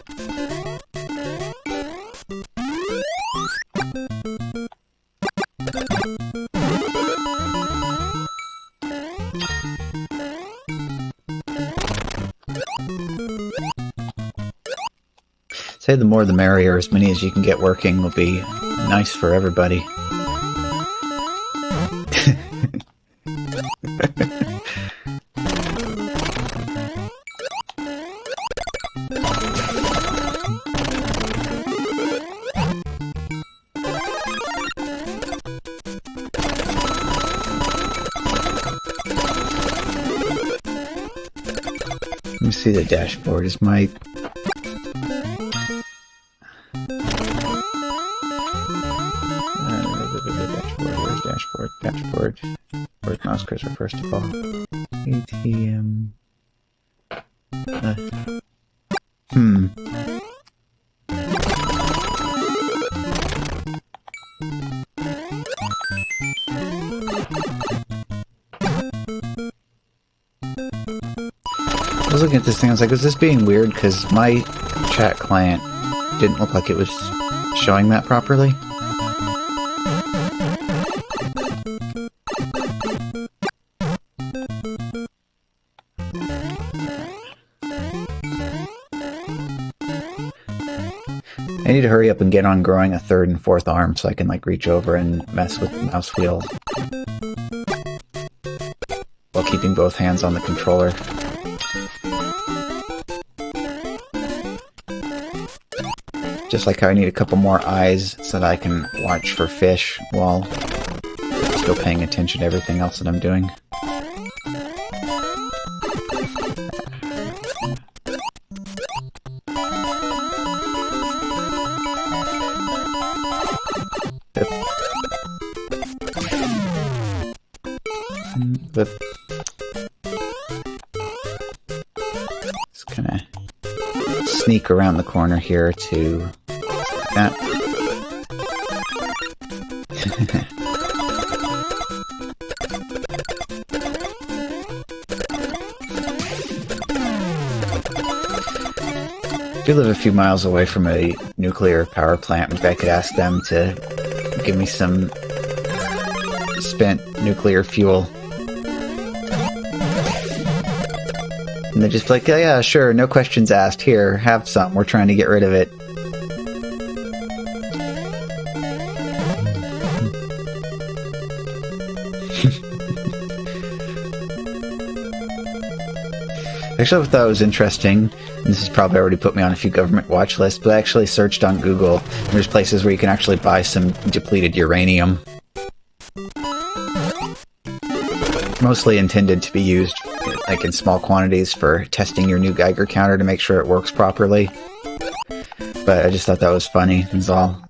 Say the more the merrier. As many as you can get working will be nice for everybody. Let me see the dashboard. Is my... Where's dashboard? Dashboard. Where's mouse cursor first of all? ATM... I was looking at this thing, I was like, is this being weird? Because my chat client didn't look like it was showing that properly. I need to hurry up and get on growing a third and fourth arm so I can like reach over and mess with the mouse wheel while keeping both hands on the controller. Just like how I need a couple more eyes so that I can watch for fish while still paying attention to everything else that I'm doing. Just kind of sneak around the corner here to that. I do live a few miles away from a nuclear power plant. Maybe I could ask them to give me some spent nuclear fuel. And they're just like, oh, yeah, sure, no questions asked. Here, have some. We're trying to get rid of it. Actually, I thought it was interesting, and this has probably already put me on a few government watch lists, but I actually searched on Google, and there's places where you can actually buy some depleted uranium. Mostly intended to be used like in small quantities for testing your new Geiger counter to make sure it works properly. But I just thought that was funny, is all.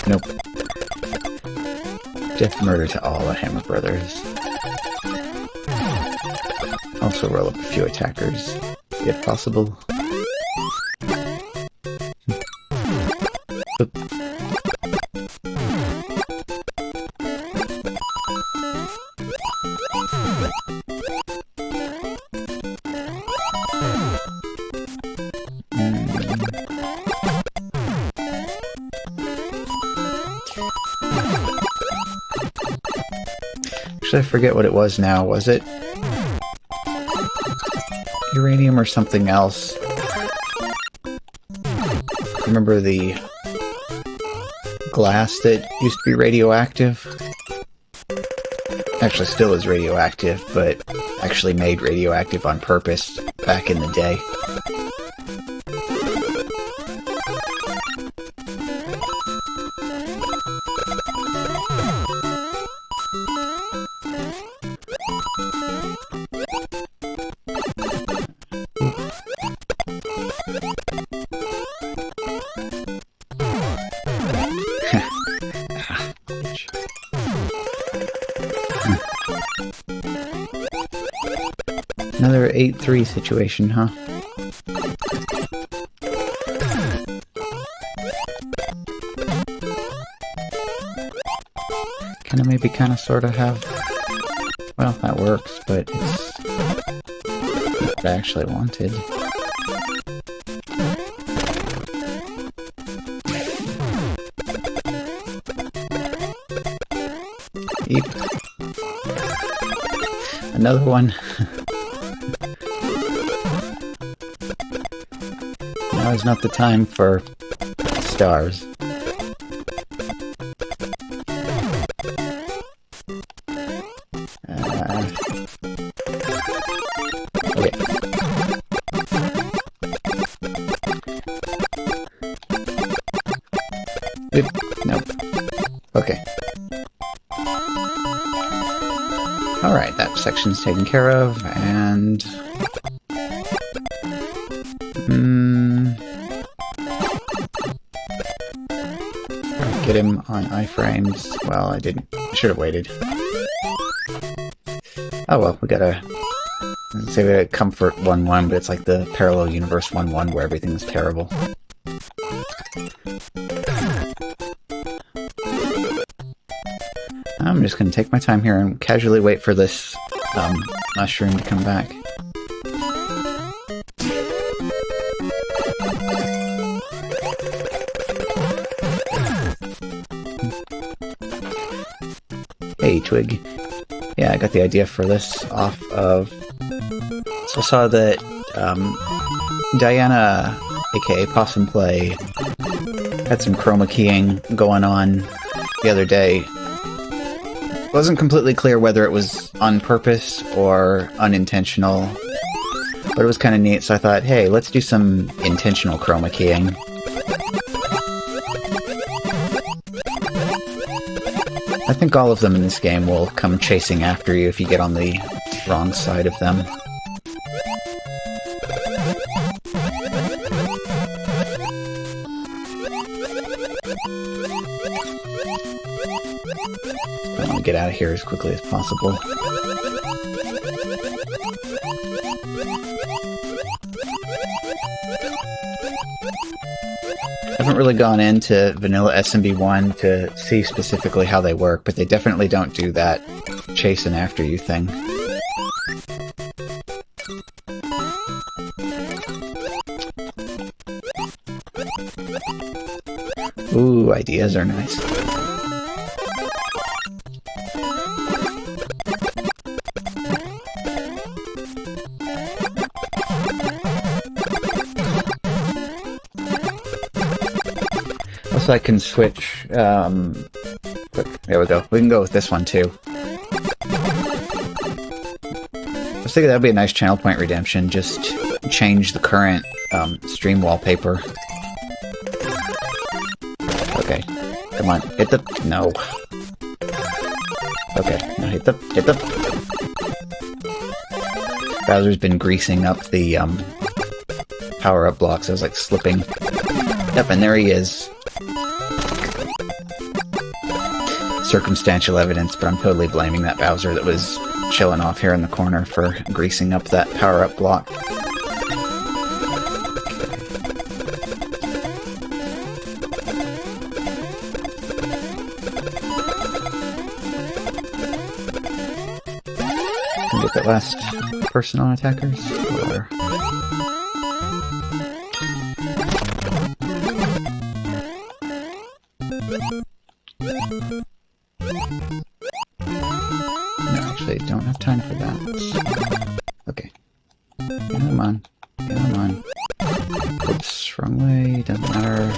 Nope. Death murder to all the Hammer Brothers. Also roll up a few attackers, if possible. Actually, I forget what it was now. Was it uranium or something else? Remember the glass that used to be radioactive? Actually still is radioactive, but actually made radioactive on purpose back in the day. Another 8-3 situation, huh? gonna maybe kind of sort of have... Well, that works, but it's not what I actually wanted. Eep. Another one. Now is not the time for stars. Okay. Oop. Nope. Okay. Alright, that section's taken care of, and... Get him on iframes. Well, I didn't. I should have waited. Oh well, we gotta... Say we gotta comfort 1-1, but it's like the parallel universe 1-1 where everything's terrible. I'm just gonna take my time here and casually wait for this mushroom to come back. Hey, Twig. Yeah, I got the idea for this off of... So I saw that Diana, aka Possum Play, had some chroma keying going on the other day. It wasn't completely clear whether it was on purpose or unintentional, but it was kind of neat, so I thought, hey, let's do some intentional chroma keying. I think all of them in this game will come chasing after you if you get on the wrong side of them. I want to get out of here as quickly as possible. I haven't really gone into vanilla SMB1 to see specifically how they work, but they definitely don't do that chasing after you thing. Ooh, ideas are nice. Also, I can switch, quick, there we go. We can go with this one, too. I was thinking that'd be a nice channel point redemption, just change the current, stream wallpaper. Okay, come on, hit the... no. Okay, now hit the... Bowser's been greasing up the, power-up blocks. I was, like, slipping. Yep, and there he is. Circumstantial evidence, but I'm totally blaming that Bowser that was chilling off here in the corner for greasing up that power-up block. Can we get that last person on attackers? Or... don't have time for that. Okay. Come on. Come on. Oops, wrong way. Doesn't matter.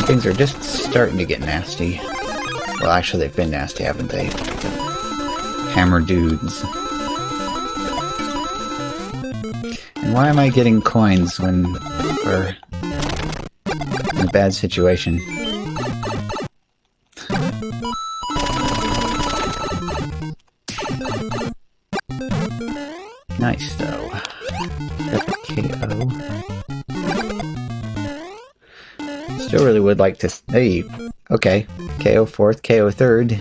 Things are just starting to get nasty. Well, actually, they've been nasty, haven't they? Hammer dudes. And why am I getting coins when we're in a bad situation? Nice, though. Got the KO. Still really would like to... Hey, okay. KO 4th, KO 3rd.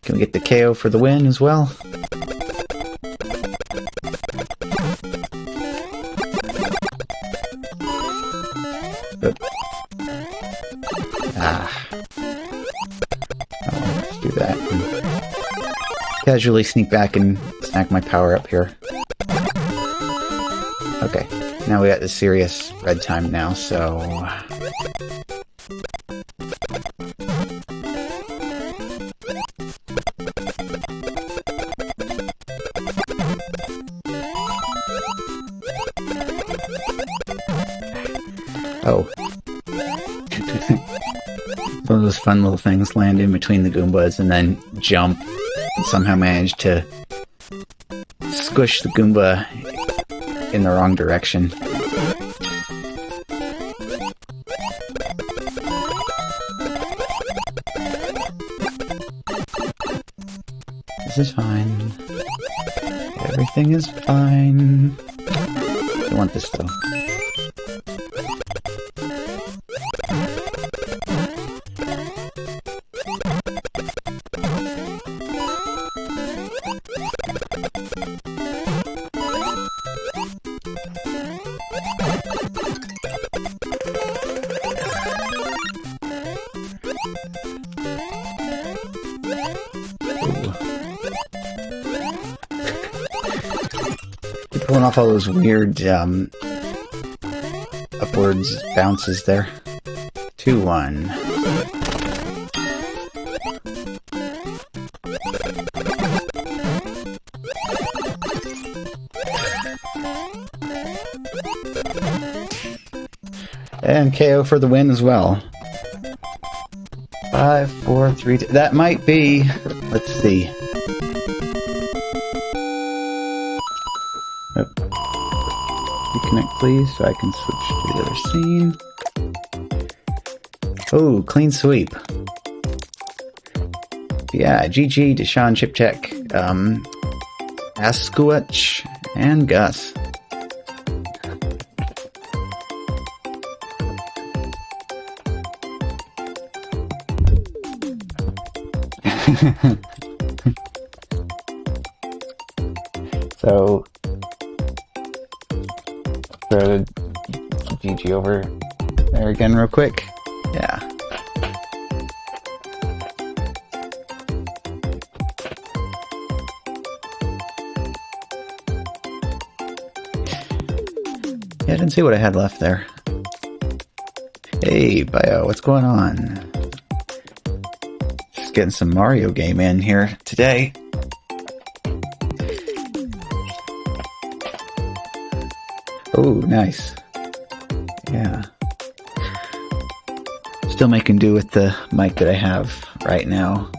Can we get the KO for the win as well? casually sneak back and snack my power up here. Okay, now we got the serious red time now, so... Oh. One of those fun little things, land in between the Goombas and then jump and somehow manage to squish the Goomba in the wrong direction. This is fine. Everything is fine. I don't want this though. Pulling off all those weird upwards bounces there. 2-1. And KO for the win as well. 5, 4, 3, 2. That might be. Let's see. Reconnect, please, so I can switch to the other scene. Oh, clean sweep. Yeah, GG, Deshaun, Chipcheck, Asquatch, and Gus. So, throw the GG over there again real quick. Yeah. Yeah, I didn't see what I had left there. Hey, Bio, what's going on? Just getting some Mario game in here today. Oh, nice. Yeah. Still making do with the mic that I have right now.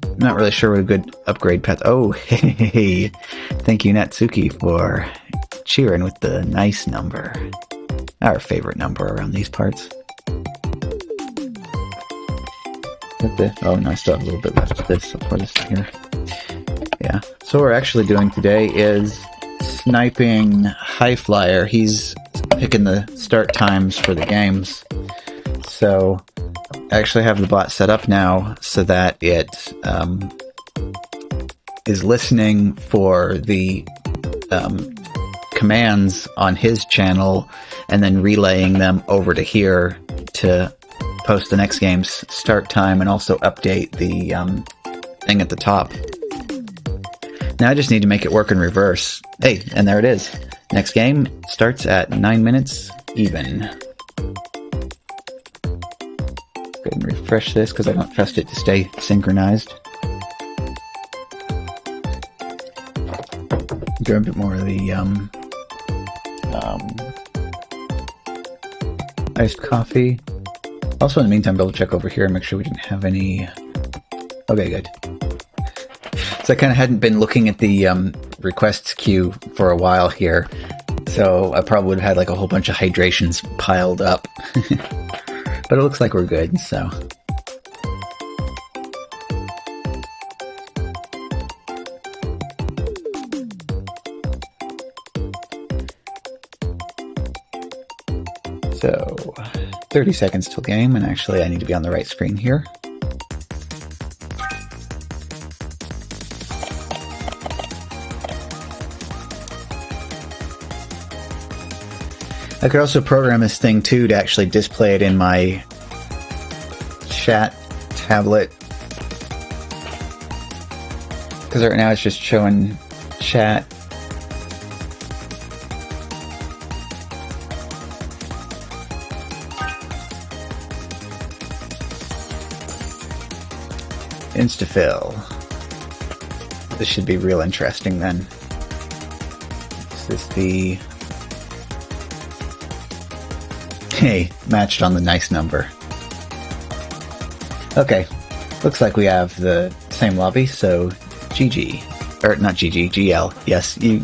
I'm not really sure what a good upgrade path... Oh, hey. Thank you, Natsuki, for cheering with the nice number. Our favorite number around these parts. Oh, no, I still have a little bit left of this. I'll put this here. Yeah. So what we're actually doing today is sniping Highflyer. He's picking the start times for the games. So I actually have the bot set up now so that it is listening for the commands on his channel and then relaying them over to here to post the next game's start time and also update the thing at the top. Now I just need to make it work in reverse. Hey, and there it is. Next game starts at 9 minutes even. Go ahead and refresh this because I don't trust it to stay synchronized. Grab a bit more of the iced coffee. Also, in the meantime, double check over here and make sure we didn't have any... Okay, good. So I kind of hadn't been looking at the requests queue for a while here, so I probably would have had like a whole bunch of hydrations piled up. But it looks like we're good, so... So, 30 seconds till game, and actually I need to be on the right screen here. I could also program this thing too to actually display it in my chat tablet. because right now it's just showing chat. Instafill. This should be real interesting then. Is this the... Hey, matched on the nice number. Okay, looks like we have the same lobby, so GG. Or not GG, GL. Yes, you.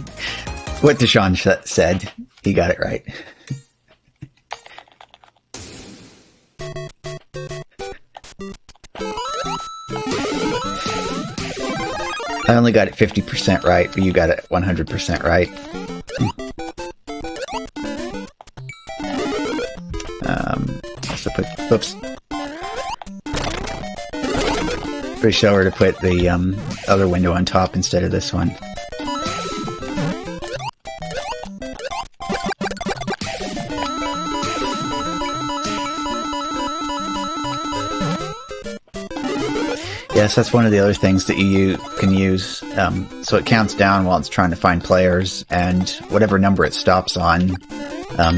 What Deshaun said, he got it right. I only got it 50% right, but you got it 100% right. Also put, oops. Pretty sure to put the other window on top instead of this one. Yes, that's one of the other things that you can use. So it counts down while it's trying to find players, and whatever number it stops on,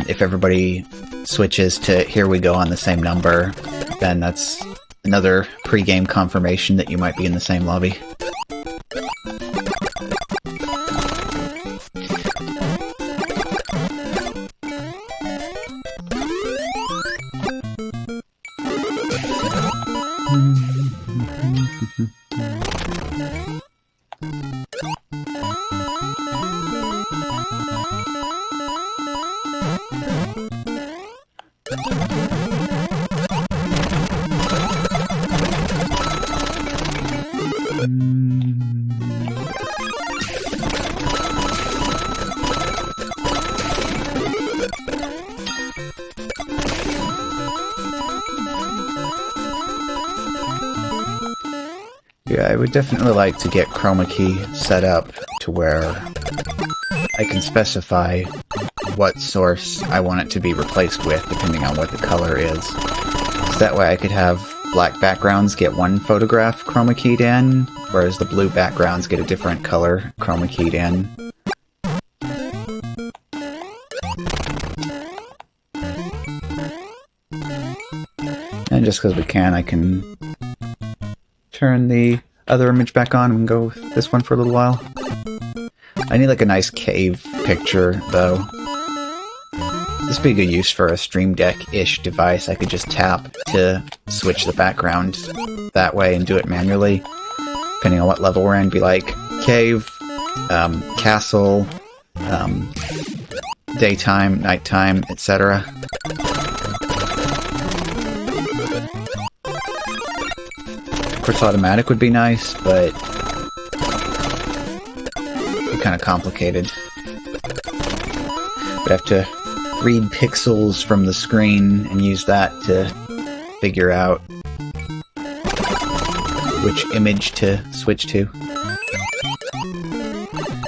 if everybody switches to here we go on the same number, then that's another pre-game confirmation that you might be in the same lobby. Yeah, I would definitely like to get chroma key set up to where I can specify what source I want it to be replaced with, depending on what the color is. So that way I could have black backgrounds get one photograph chroma keyed in, whereas the blue backgrounds get a different color chroma keyed in. And just because we can, I can turn the other image back on and go with this one for a little while. I need like a nice cave picture, though. This would be a good use for a Stream Deck-ish device. I could just tap to switch the background that way and do it manually, depending on what level we're in. Be like cave, castle, daytime, nighttime, etc. Of course, automatic would be nice, but it'd be kind of complicated. We'd have to read pixels from the screen and use that to figure out which image to switch to.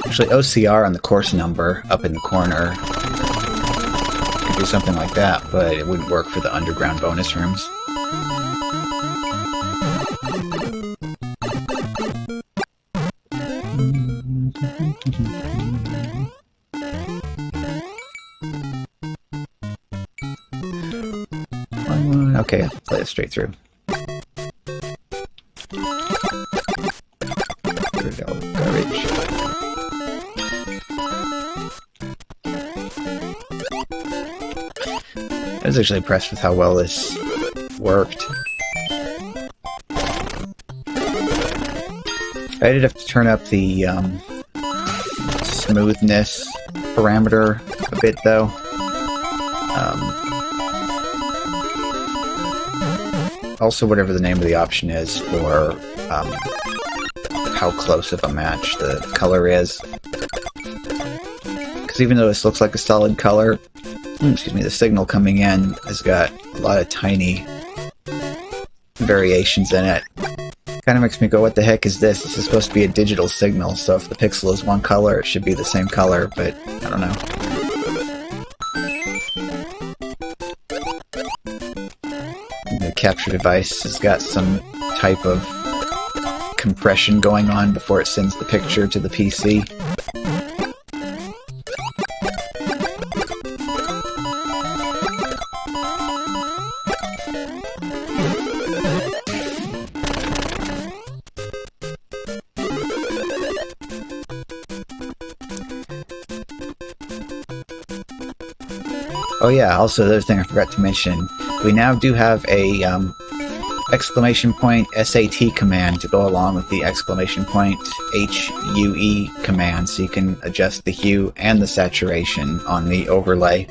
Actually, OCR on the course number up in the corner could do something like that, but it wouldn't work for the underground bonus rooms. Okay, play it straight through. Garbage. I was actually impressed with how well this worked. I did have to turn up the smoothness parameter a bit, though. Also, whatever the name of the option is for how close of a match the color is. Because even though this looks like a solid color, excuse me, the signal coming in has got a lot of tiny variations in it. Kind of makes me go, what the heck is this? This is supposed to be a digital signal, so if the pixel is one color, it should be the same color, but I don't know. The capture device has got some type of compression going on before it sends the picture to the PC. Oh yeah, also the other thing I forgot to mention, we now do have a exclamation point SAT command to go along with the exclamation point HUE command, so you can adjust the hue and the saturation on the overlay.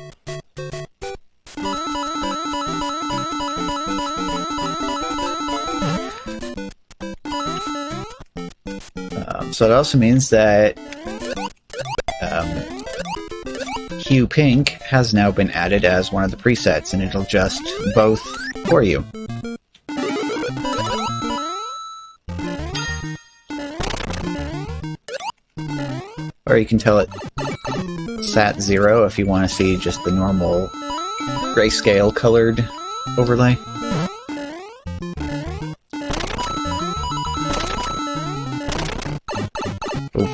So it also means that Hue Pink has now been added as one of the presets, and it'll adjust both for you. Or you can tell it Sat 0 if you want to see just the normal grayscale colored overlay. Oof.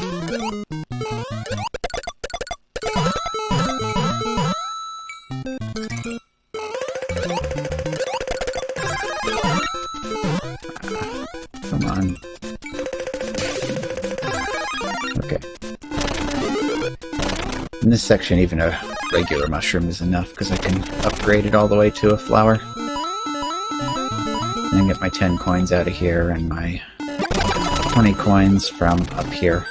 Come on. Okay. In this section, even a regular mushroom is enough, because I can upgrade it all the way to a flower. And then get my 10 coins out of here, and my 20 coins from up here.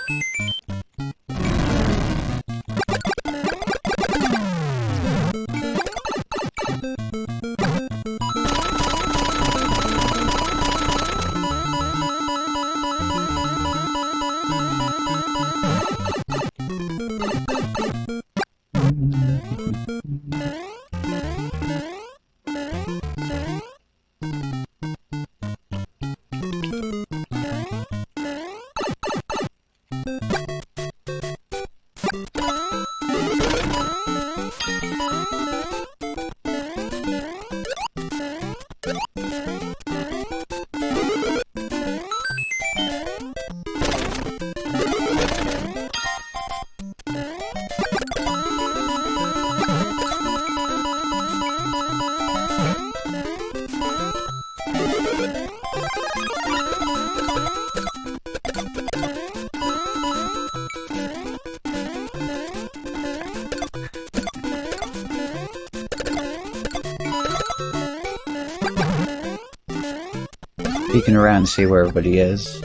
Peeking around to see where everybody is.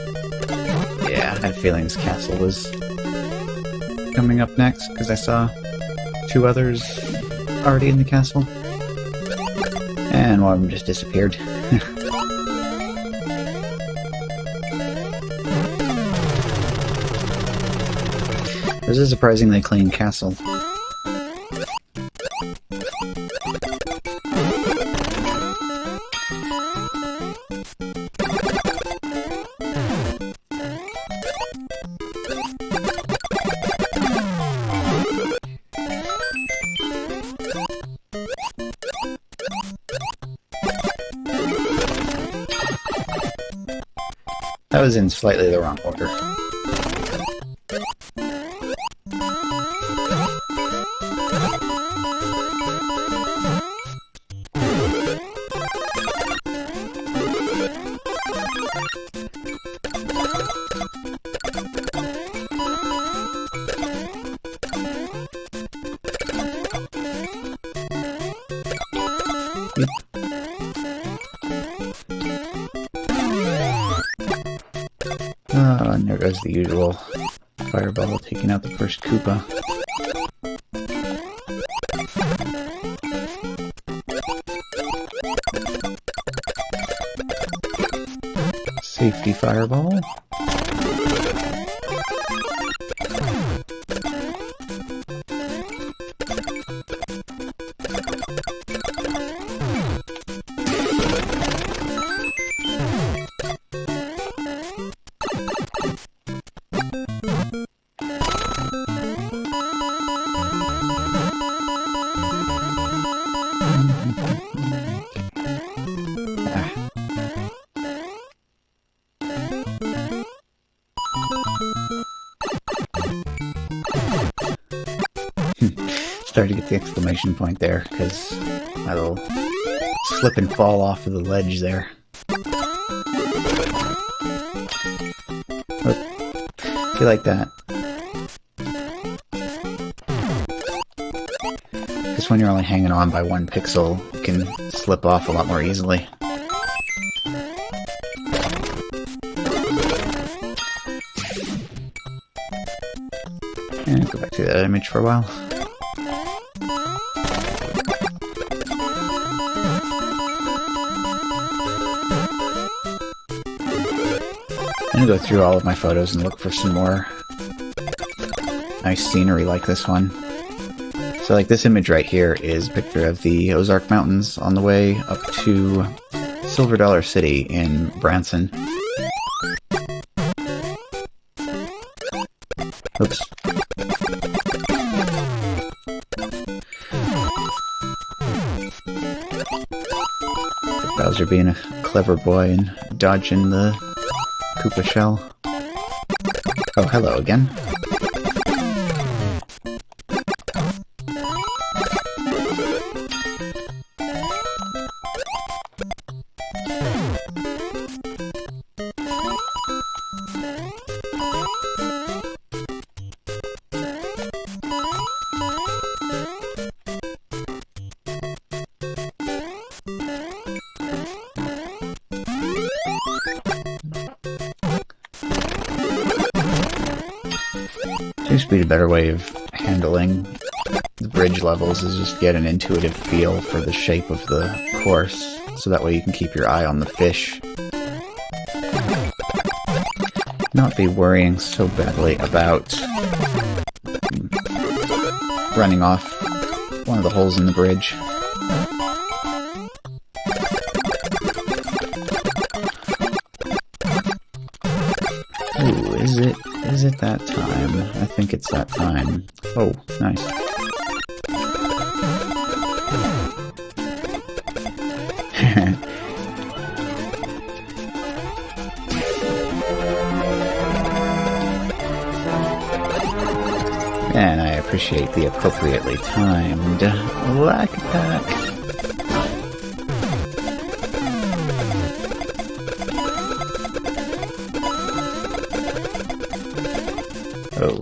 Yeah, I had a feeling this castle was coming up next, because I saw 2 others already in the castle. And one of them just disappeared. This is a surprisingly clean castle. That was in slightly the wrong order. Oh, and there goes the usual fireball taking out the first Koopa. Safety fireball. Started to get the exclamation point there, because my little slip and fall off of the ledge there. Look, if you like that. Because when you're only hanging on by 1 pixel, you can slip off a lot more easily. And go back to that image for a while. I'm gonna go through all of my photos and look for some more nice scenery like this one. So like this image right here is a picture of the Ozark Mountains on the way up to Silver Dollar City in Branson. Oops. Bowser being a clever boy and dodging the Koopa shell. Oh, hello again. Seems to be a better way of handling the bridge levels, is just get an intuitive feel for the shape of the course, so that way you can keep your eye on the fish. Not be worrying so badly about running off one of the holes in the bridge. Ooh, is it that time? I think it's that time. Oh, nice. And I appreciate the appropriately timed whack attack. Oh.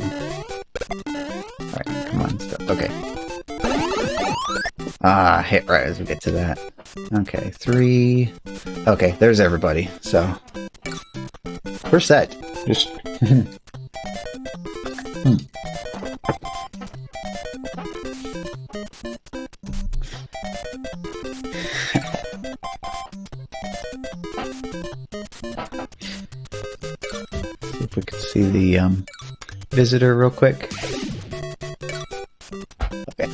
Alright, come on, stop. Okay. Ah, hit right as we get to that. Okay, 3... Okay, there's everybody, so... We're set. Just... See if we can see the, visitor real quick. Okay.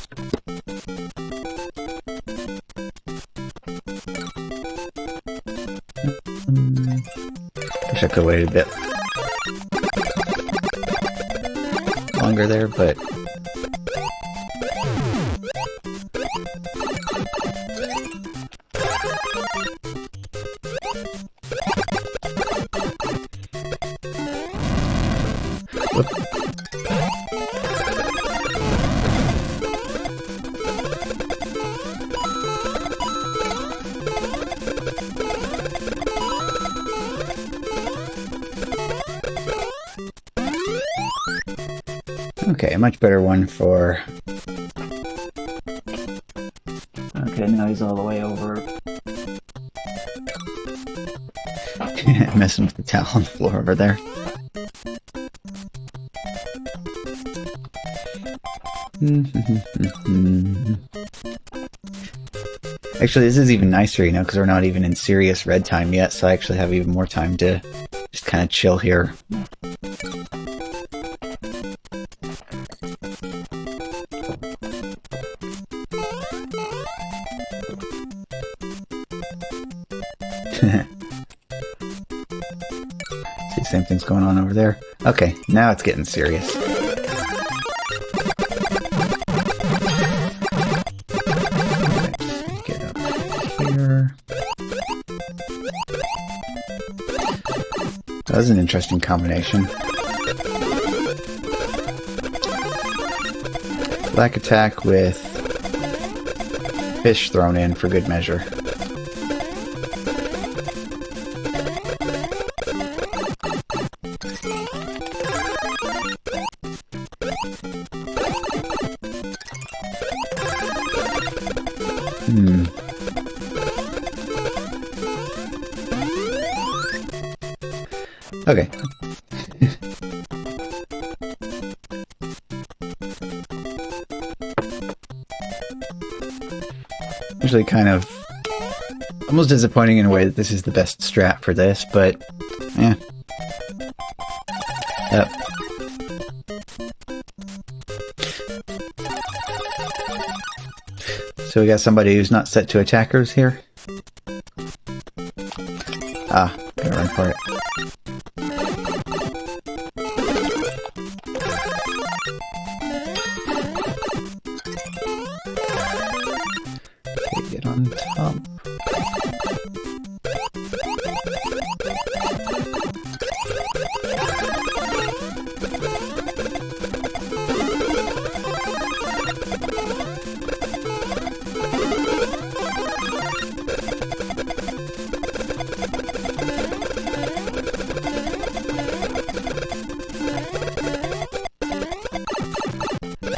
Wish I could have waited a bit longer there, but... Whoop. Okay, a much better one for... Okay, now he's all the way over. Messing with the towel on the floor over there. Actually, this is even nicer, you know, because we're not even in serious red time yet, so I actually have even more time to just kind of chill here. See, same thing's going on over there. Okay, now it's getting serious. Get up here. That was an interesting combination. Black attack with fish thrown in for good measure. Okay. Actually kind of almost disappointing in a way that this is the best strat for this, but yeah. Yep. So we got somebody who's not set to attackers here. Ah, gotta run for it. Okay, get on top.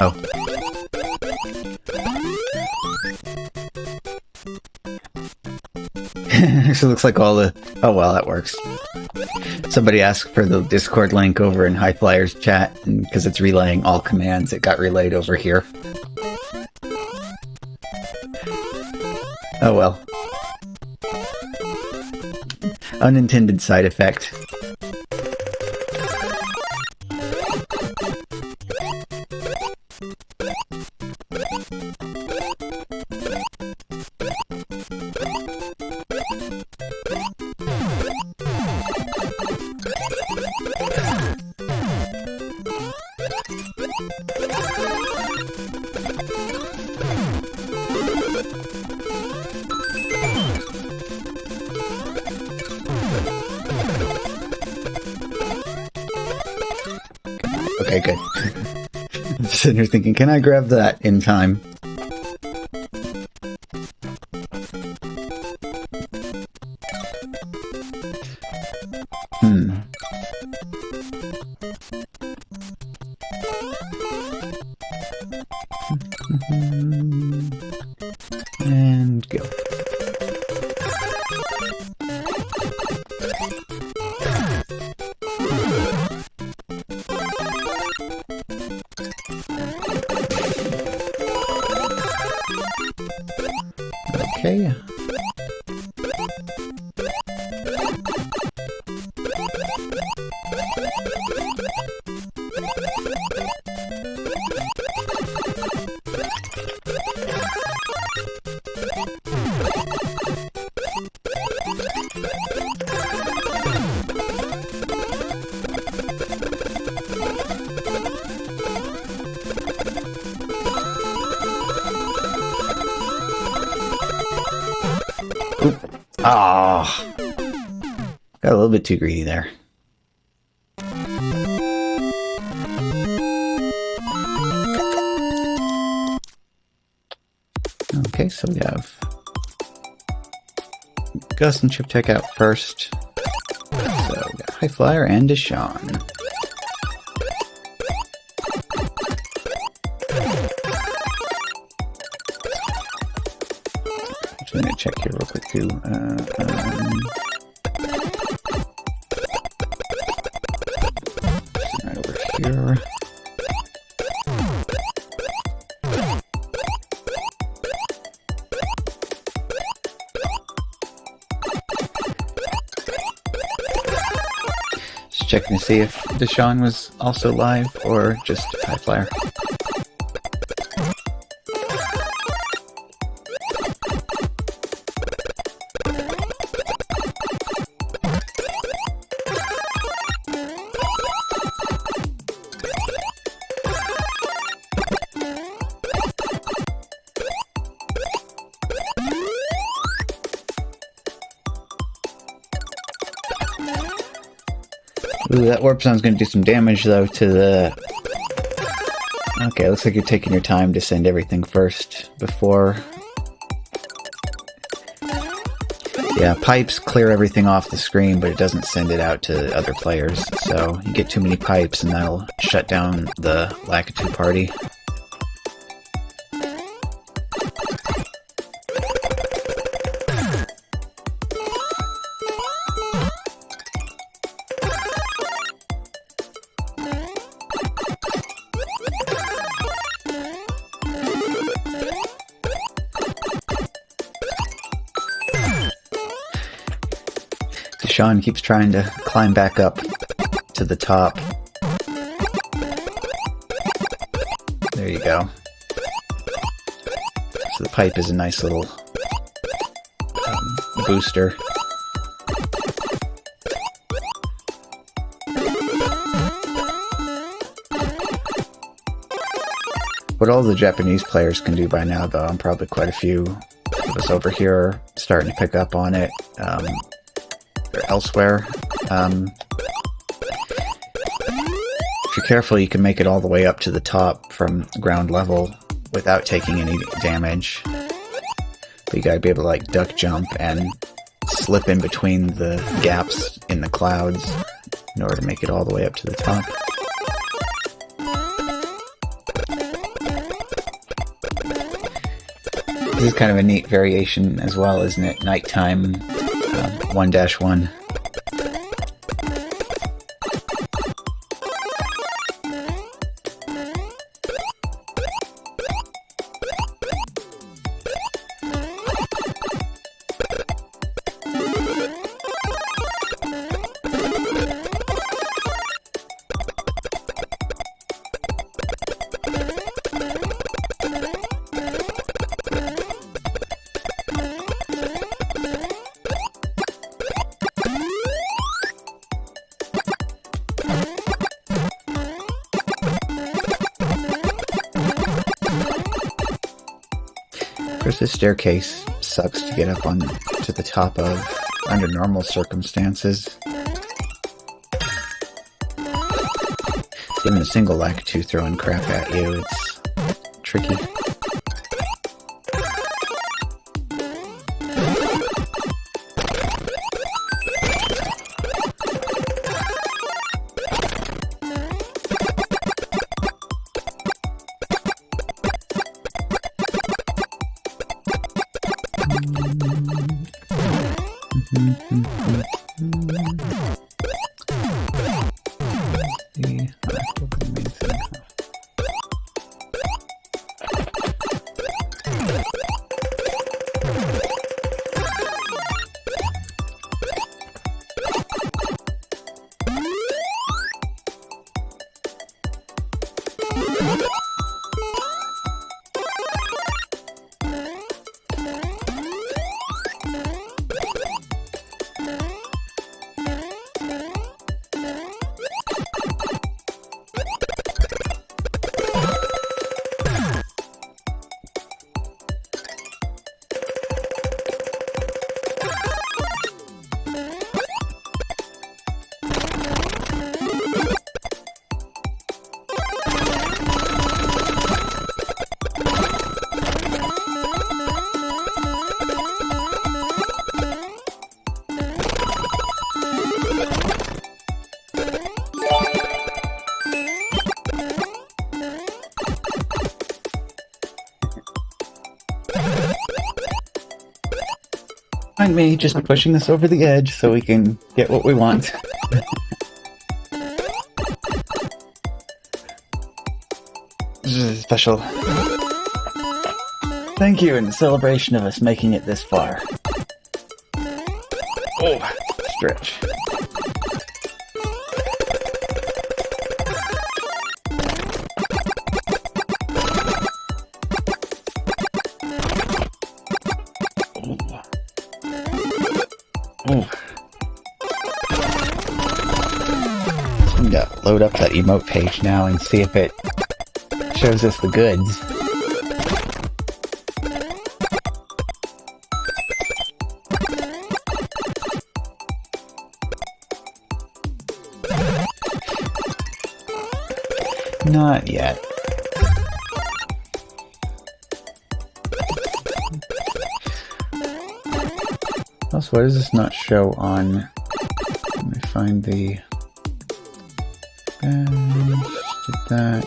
Oh. Actually looks like all the... Oh well, that works. Somebody asked for the Discord link over in High Flyers chat, and because it's relaying all commands, it got relayed over here. Oh well. Unintended side effect. Okay, good. I'm sitting here thinking, can I grab that in time? And go. Okay. Ah, got a little bit too greedy there. Okay, so we have Gus and Chip Tech out first. So we got High Flyer and Deshawn. I'm gonna check here real quick too. Right over here. Just checking to see if Deshawn was also live or just High Flyer. Ooh, that warp zone's going to do some damage, though, to the Okay, looks like you're taking your time to send everything first before... Yeah, pipes clear everything off the screen, but it doesn't send it out to other players. So you get too many pipes and that'll shut down the Lakitu party. Sean keeps trying to climb back up to the top. There you go. So the pipe is a nice little booster. What all the Japanese players can do by now, though, and probably quite a few of us over here are starting to pick up on it. Or elsewhere. If you're careful, you can make it all the way up to the top from ground level without taking any damage. But you gotta be able to like duck jump and slip in between the gaps in the clouds in order to make it all the way up to the top. This is kind of a neat variation as well, isn't it? Nighttime 1-1. Of course, this staircase sucks to get up on to the top of under normal circumstances. Even a single Lakitu throwing crap at you, it's tricky. Mind me just pushing this over the edge so we can get what we want. This is a special thank you in celebration of us making it this far. Oh, stretch. I'm gonna load up that emote page now and see if it shows us the goods. Not yet. Also, why does this not show on... Let me find the... Did that.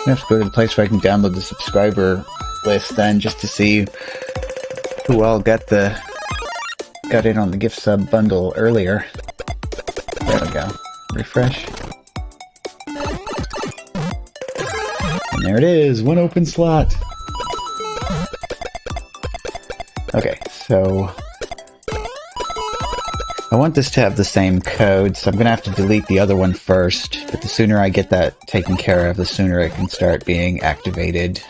I have to go to the place where I can download the subscriber list then, just to see who all got in on the gift sub bundle earlier. There we go. Refresh. And there it is, one open slot. Okay, so I want this to have the same code, so I'm gonna have to delete the other one first, but the sooner I get that taken care of, the sooner it can start being activated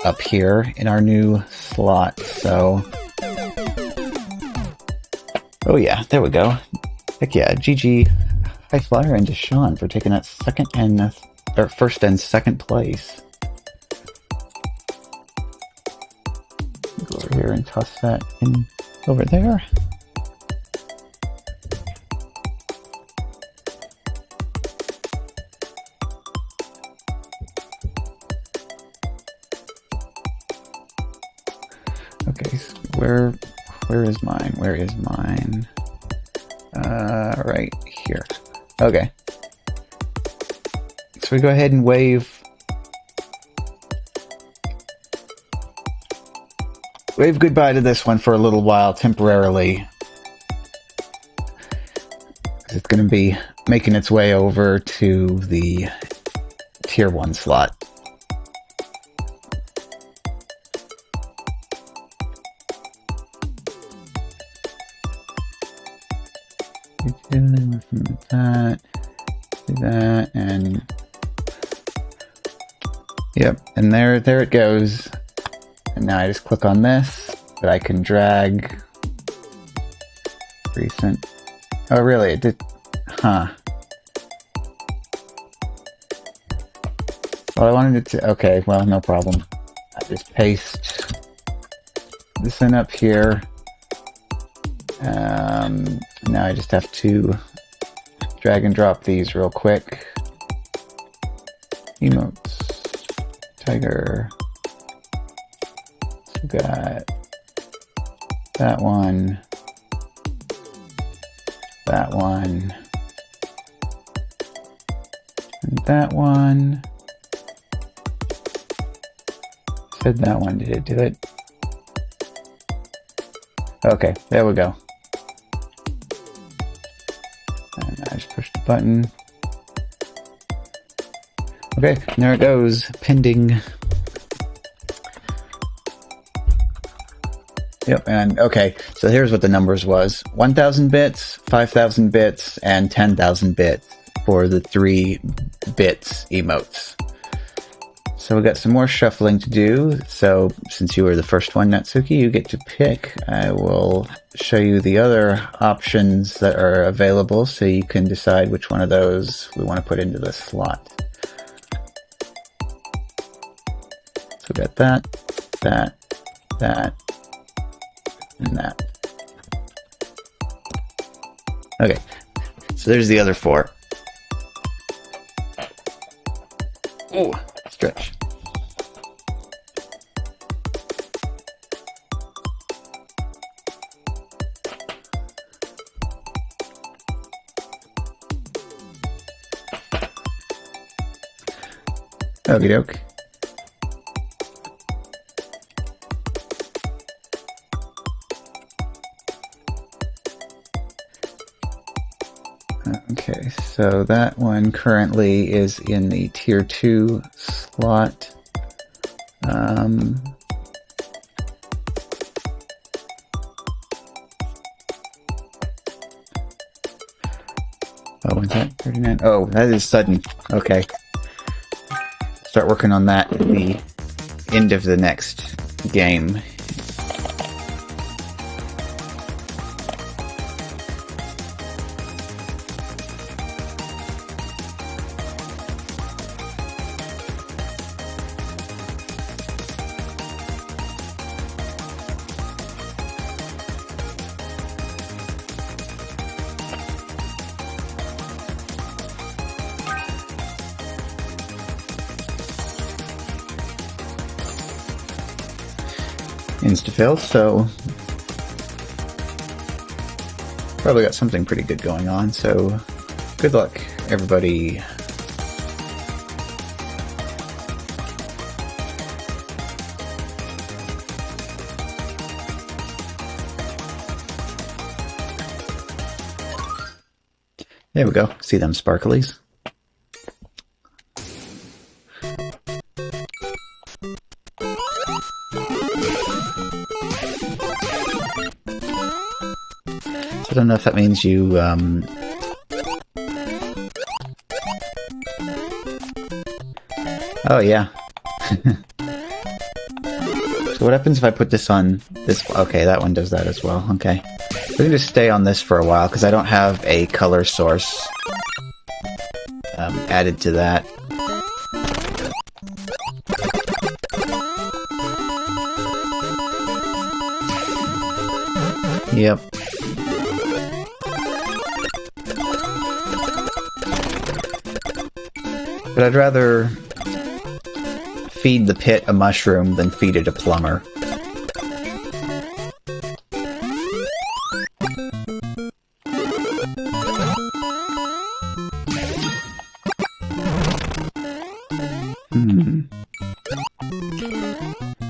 up here in our new slot, so... Oh yeah, there we go. Heck yeah, GG High Flyer and Deshawn for taking that first and second place. Go over here and toss that in over there. Okay, so where is mine? Where is mine? Right here. Okay. So we go ahead and wave goodbye to this one for a little while, temporarily. It's going to be making its way over to the Tier 1 slot. That, and yep, and there it goes. And now I just click on this, but I can drag recent. Oh, really? It did, huh? Well, I wanted it to. Okay, well, no problem. I just paste this in up here. Now I just have to drag and drop these real quick. Emotes. Tiger. So we got that one. That one. And that one. Said that one. Did it do it? Okay, there we go. And I just push the button. Okay, and there it goes. Pending. Yep, and okay, so here's what the numbers was. 1,000 bits, 5,000 bits, and 10,000 bits for the 3 bits emotes. So we got some more shuffling to do. So since you were the first one, Natsuki, you get to pick. I will show you the other options that are available so you can decide which one of those we want to put into the slot. So we got that, and that. Okay, so there's the other 4. Oh, stretch. Okie doke. Okay, so that one currently is in the Tier 2 slot. Oh, is that 39? Oh, that is sudden. Okay. Start working on that at the end of the next game. insta-fill, so probably got something pretty good going on, so good luck, everybody. There we go. See them sparklies? I don't know if that means you, Oh, yeah. So what happens if I put this on this? Okay, that one does that as well. Okay. We're going to stay on this for a while, because I don't have a color source added to that. Yep. But I'd rather feed the pit a mushroom than feed it a plumber.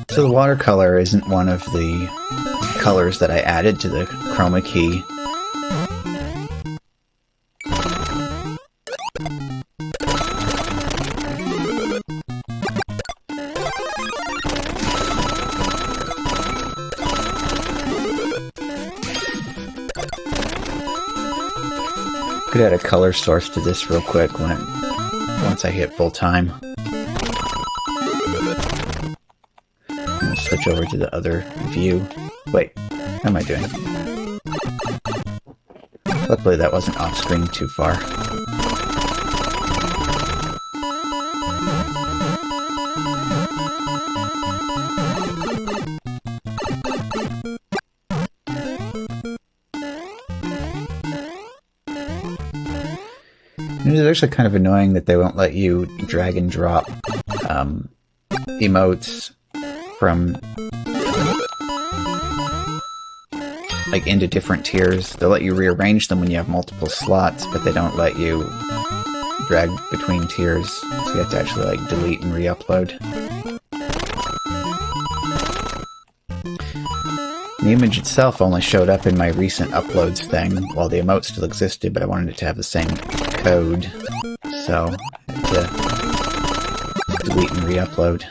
So the watercolor isn't one of the colors that I added to the chroma key. Could add a color source to this real quick once I hit full time. We'll switch over to the other view. Wait, what am I doing? Luckily that wasn't off screen too far. It's actually kind of annoying that they won't let you drag and drop emotes from like into different tiers. They'll let you rearrange them when you have multiple slots, but they don't let you drag between tiers, so you have to actually like delete and re-upload. The image itself only showed up in my recent uploads thing, while the emote still existed, but I wanted it to have the same code, so I had to delete and re-upload.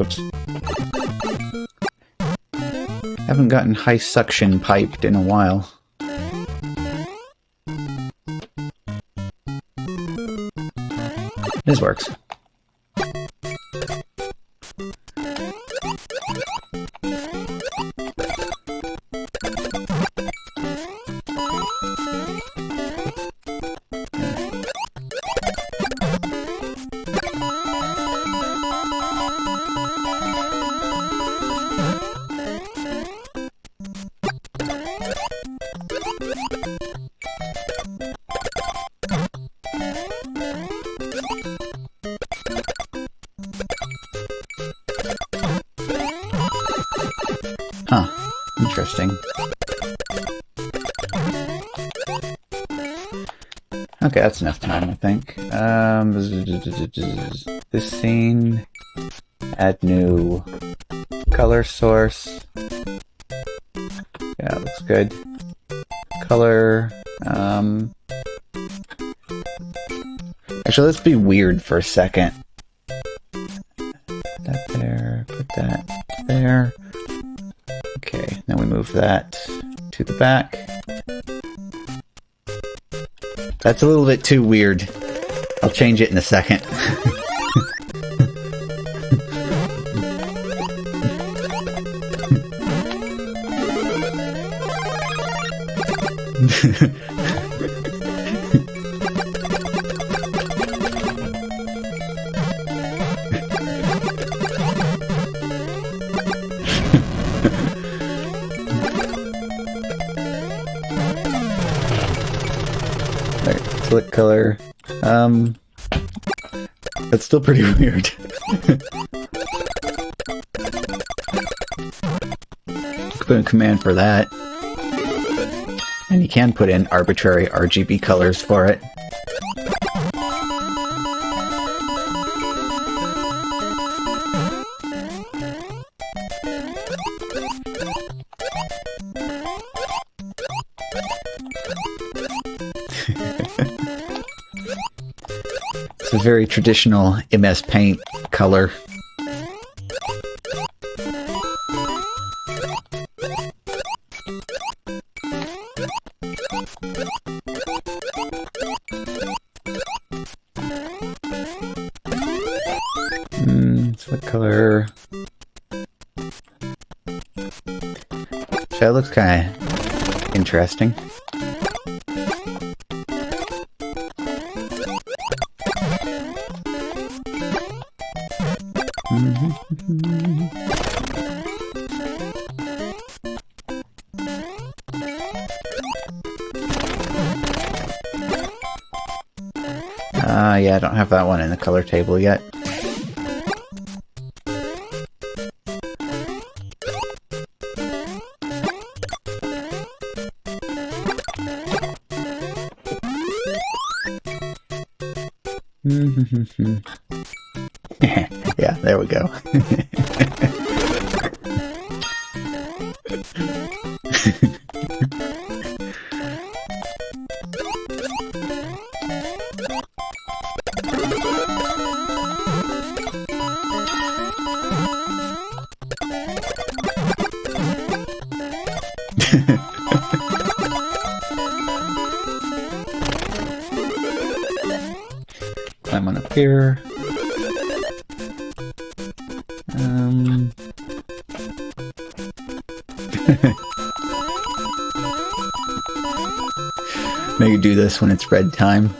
Oops. Haven't gotten high suction piped in a while. This works. Huh. Interesting. Okay, that's enough time, I think. This scene. Add new color source. Yeah, looks good. Color. Actually, let's be weird for a second. Put that there. Put that there. Okay, then we move that to the back. That's a little bit too weird. I'll change it in a second. What color? That's still pretty weird. Put a command for that. And you can put in arbitrary RGB colors for it. It's a very traditional MS Paint color. So what color? So that looks kind of interesting. Yeah, I don't have that one in the color table yet. Yeah, there we go. Climb on up here. Maybe do this when it's red time.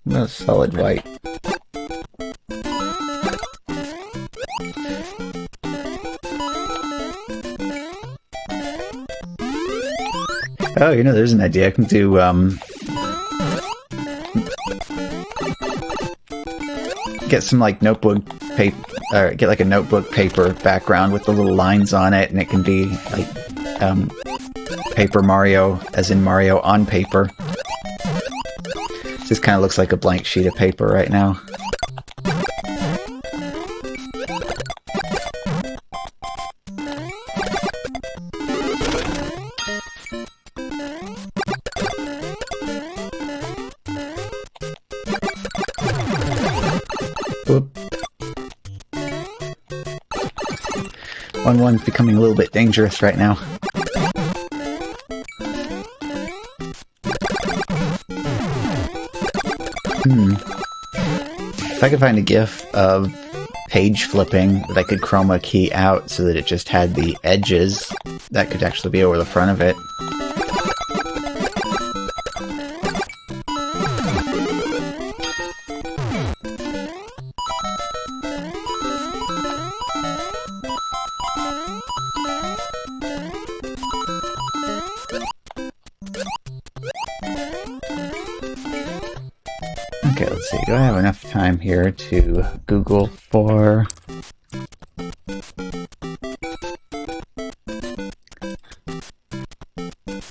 No, solid white. Oh, you know, there's an idea. I can do, get some, like, notebook paper, or get, like, a notebook paper background with the little lines on it, and it can be, like, Paper Mario, as in Mario on paper. Just kind of looks like a blank sheet of paper right now. Whoop. 1-1's becoming a little bit dangerous right now. If I could find a GIF of page flipping that I could chroma key out so that it just had the edges, that could actually be over the front of it. Okay, let's see. Do I have enough time here to Google for...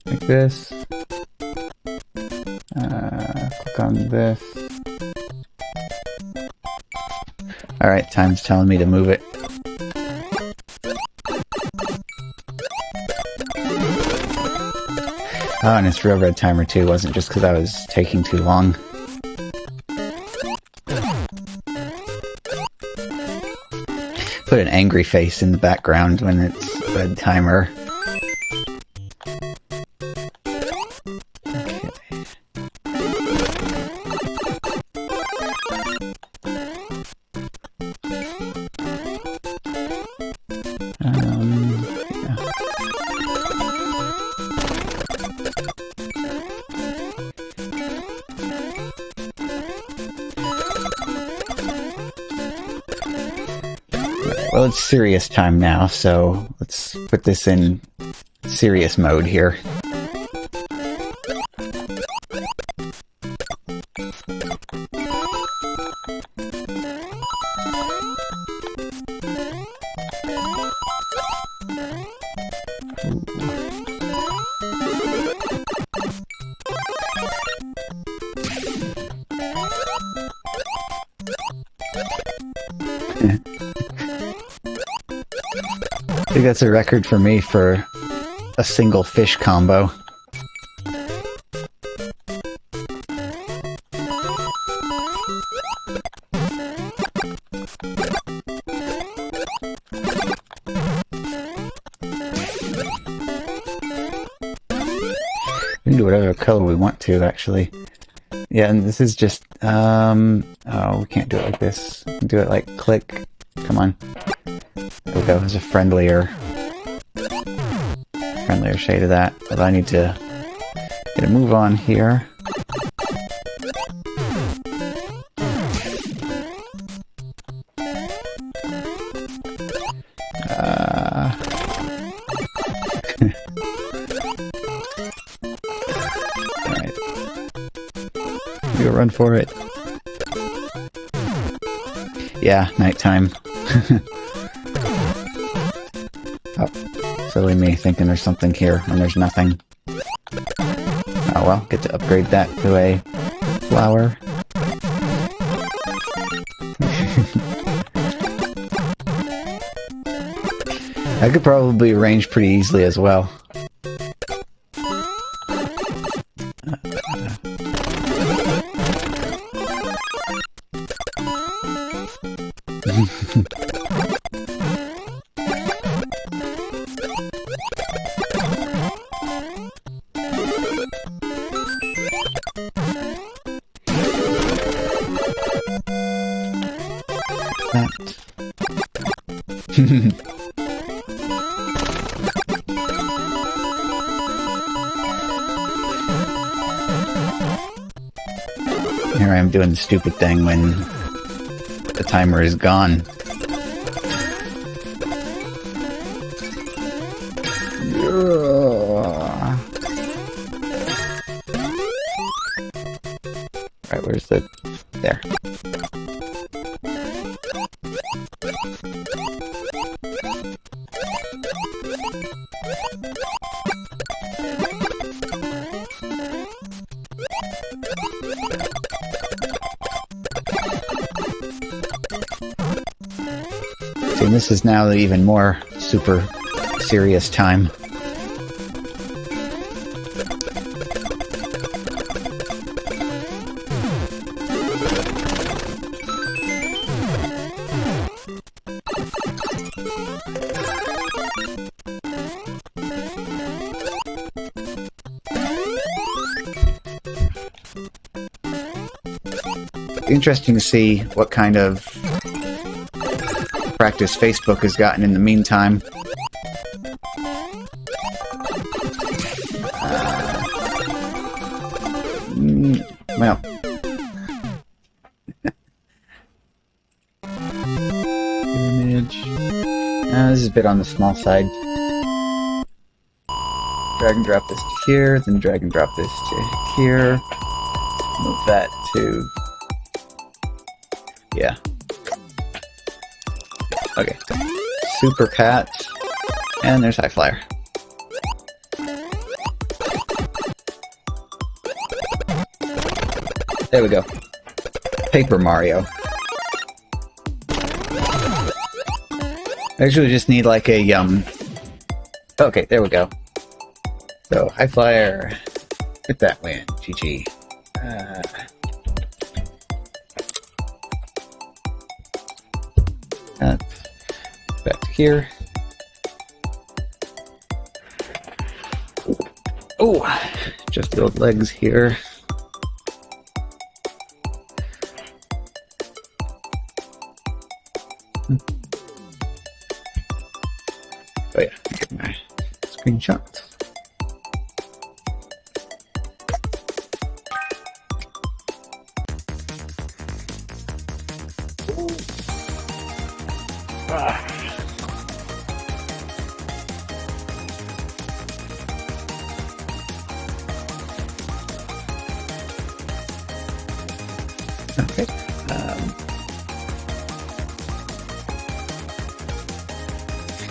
like this. Click on this. Alright, time's telling me to move it. Oh, and it's real red timer too. It wasn't just because I was taking too long. Put an angry face in the background when it's red timer. Okay. Yeah. Well, it's serious time now, so let's put this in serious mode here. I think that's a record for me for a single fish combo. We can do whatever color we want to, actually. Yeah, and this is just, oh, we can't do it like this. We can do it like click. Come on. There we go. There's a friendlier shade of that. But I need to get a move on here. Alright. Go run for it. Yeah, nighttime. Oh, silly me thinking there's something here when there's nothing. Oh well, get to upgrade that to a flower. I could probably arrange pretty easily as well. Here I am doing the stupid thing when the timer is gone. Right, where's the... there. See, this is now even more super serious time. Interesting to see what kind of practice Facebook has gotten in the meantime. Well. Image. This is a bit on the small side. Drag and drop this to here, then drag and drop this to here. Move that to... yeah. Okay. Super Pat. And there's High Flyer. There we go. Paper Mario. Actually, we just need like a, okay, there we go. So, High Flyer. Get that win. GG. Back to here. Oh, just the old legs here. Oh yeah, get my screenshots. Okay.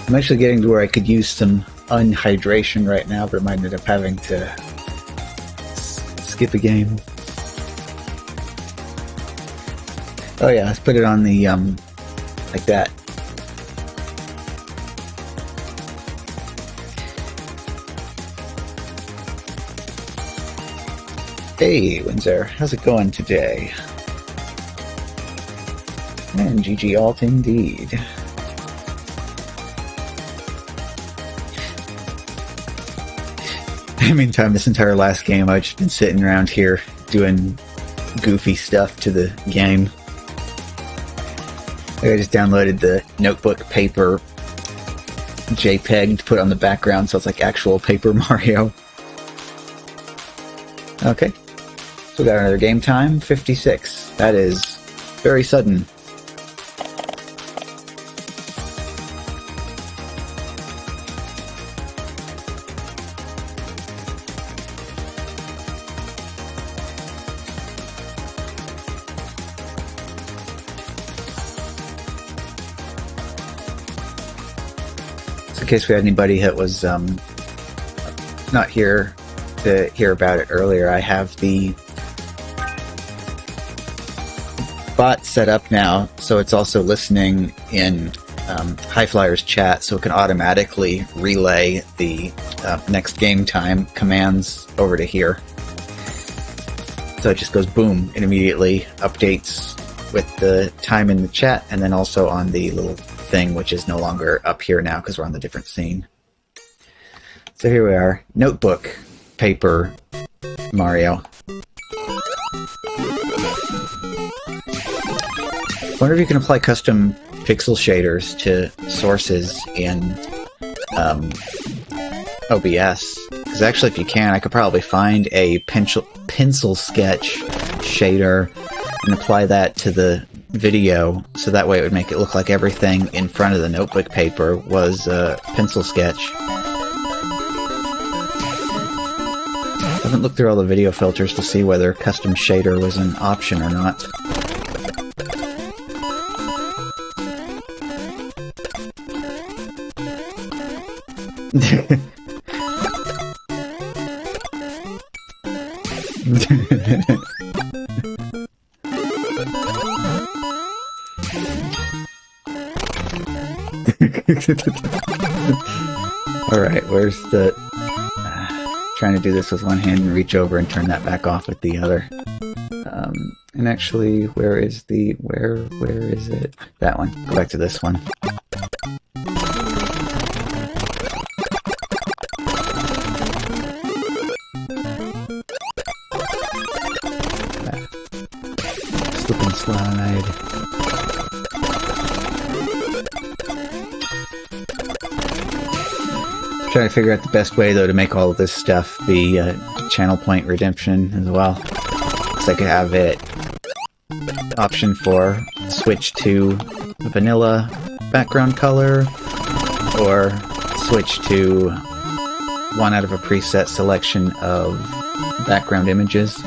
I'm actually getting to where I could use some unhydration right now, but I might end up having to skip a game. Oh yeah, let's put it on the, like that. Hey, Windsor, how's it going today? And GG Alt indeed. Meantime, this entire last game, I've just been sitting around here doing goofy stuff to the game. I just downloaded the Notebook Paper JPEG to put on the background so it's like actual Paper Mario. Okay. So we got another game time, 56. That is very sudden. In case we had anybody that was not here to hear about it earlier, I have the bot set up now, so it's also listening in Highflyer's chat, so it can automatically relay the next game time commands over to here. So it just goes boom and immediately updates with the time in the chat, and then also on the little thing, which is no longer up here now because we're on the different scene. So here we are, Notebook Paper Mario. I wonder if you can apply custom pixel shaders to sources in OBS. Because actually, if you can, I could probably find a pencil sketch shader and apply that to the video, so that way it would make it look like everything in front of the notebook paper was a pencil sketch. I haven't looked through all the video filters to see whether custom shader was an option or not. Alright, where's the... trying to do this with one hand and reach over and turn that back off with the other. And actually, where is the... where is it? That one. Go back to this one. Slip and slide. Trying to figure out the best way, though, to make all of this stuff be channel point redemption as well. So I could have it option for switch to vanilla background color, or switch to one out of a preset selection of background images.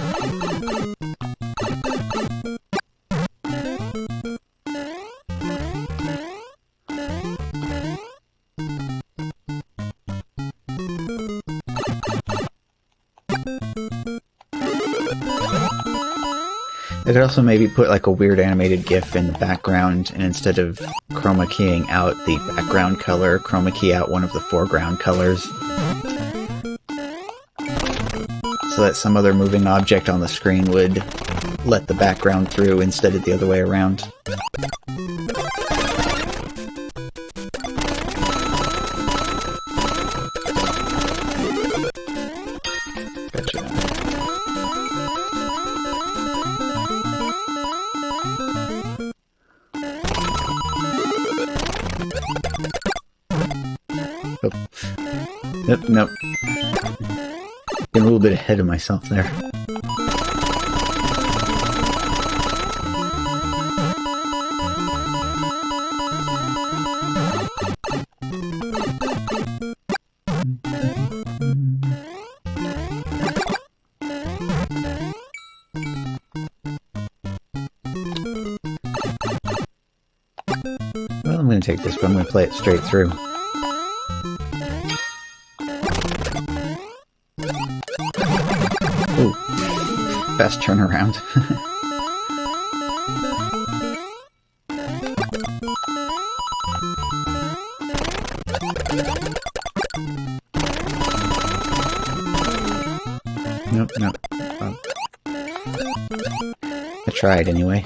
I could also maybe put like a weird animated GIF in the background, and instead of chroma keying out the background color, chroma key out one of the foreground colors. So that some other moving object on the screen would let the background through instead of the other way around. Nope. Getting a little bit ahead of myself there. take this, but I'm gonna play it straight through. Ooh. Fast turnaround. Nope, nope. Oh. I tried anyway.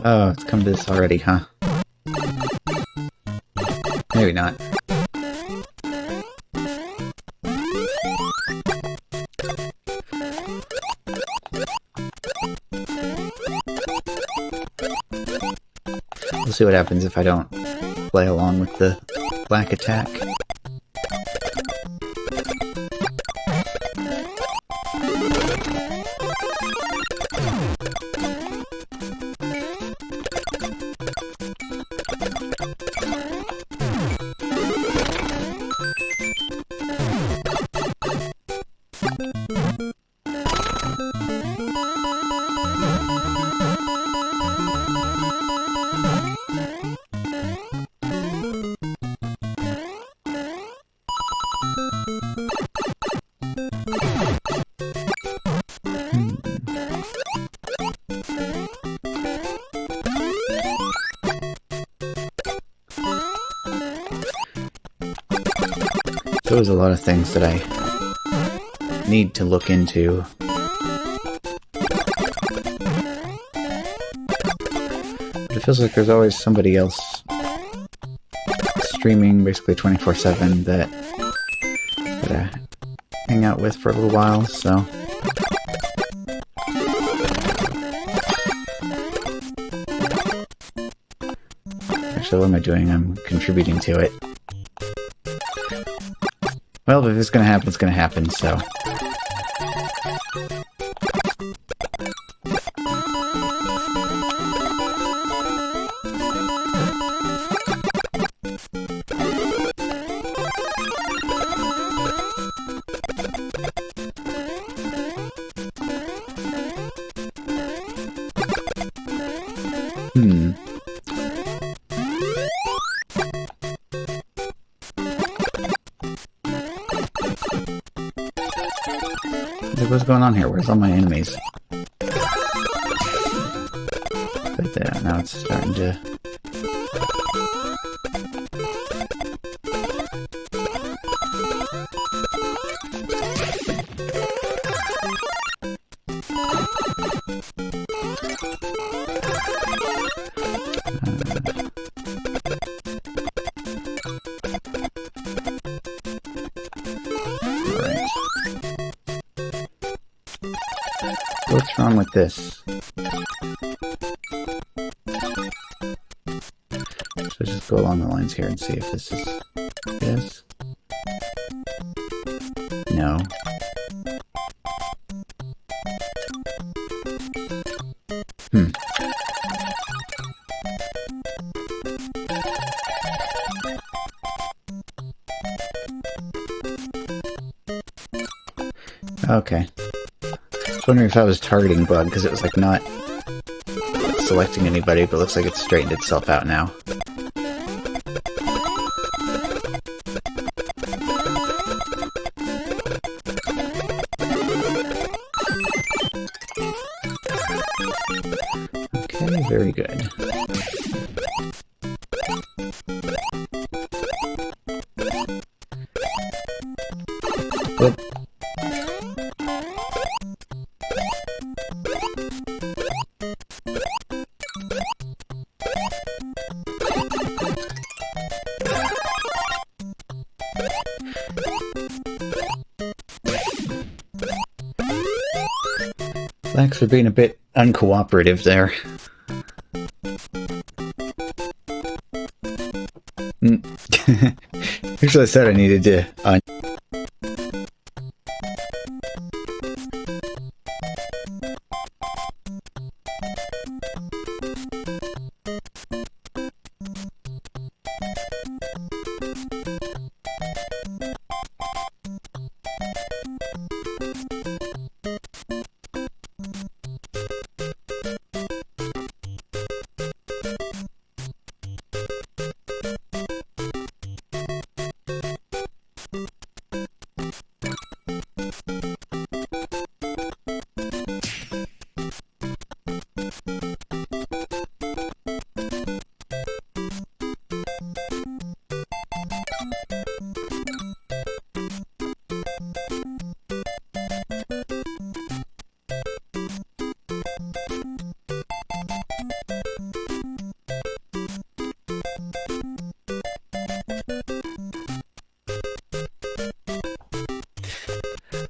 Oh, it's come to this already, huh? Maybe not. We'll see what happens if I don't play along with the black attack. So there's a lot of things that I need to look into. But it feels like there's always somebody else streaming basically 24/7 that I hang out with for a little while, so... Actually, what am I doing? I'm contributing to it. Well, if it's gonna happen, it's gonna happen, so... What's going on here? Where's all my enemies? But now it's starting to... What's wrong with this? So just go along the lines here and see if this is... Yes? No. Okay. I was wondering if I was targeting bug, because it was like not selecting anybody, but it looks like it's straightened itself out now. Okay, very good. Whoop. Thanks for being a bit uncooperative there. Usually I said I needed to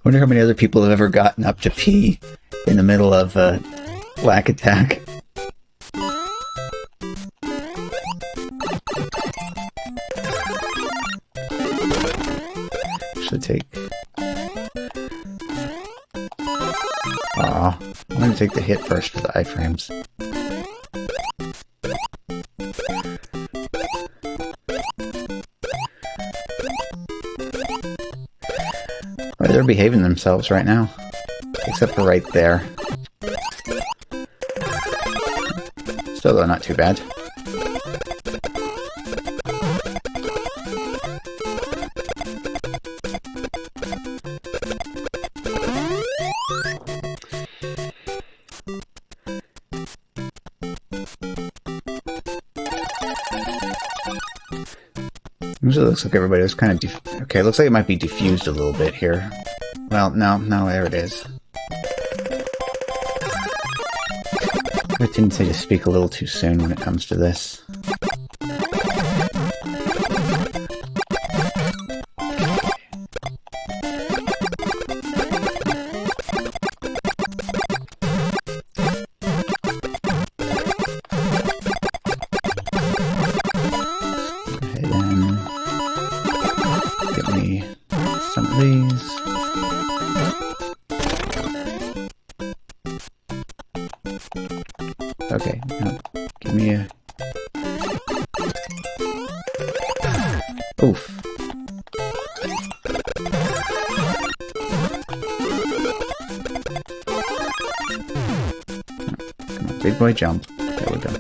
wonder how many other people have ever gotten up to pee in the middle of a lack attack. Should take. Aw, I'm gonna take the hit first for the iframes. Well, they're behaving themselves right now, except for right there. Still, though, not too bad. Usually it looks like everybody was kind of okay, it looks like it might be diffused a little bit here. Well, no, there it is. I tend to speak a little too soon when it comes to this. Okay, now give me a... Oof. Come on, big boy jump. There we go.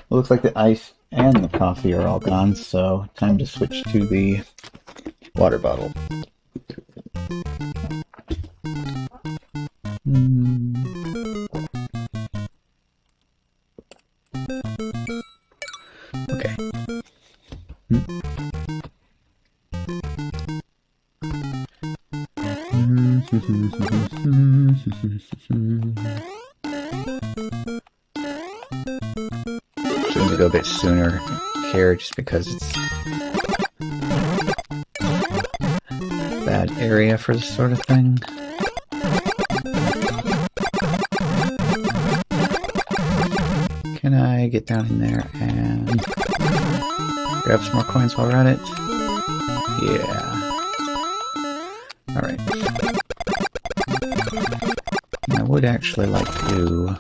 It looks like the ice and the coffee are all gone, so time to switch to the water bottle. Okay. Should go a bit sooner here just because it's a bad area for this sort of thing. Can I get down in there and grab some more coins while we're at it? Yeah. Alright. I would actually like to...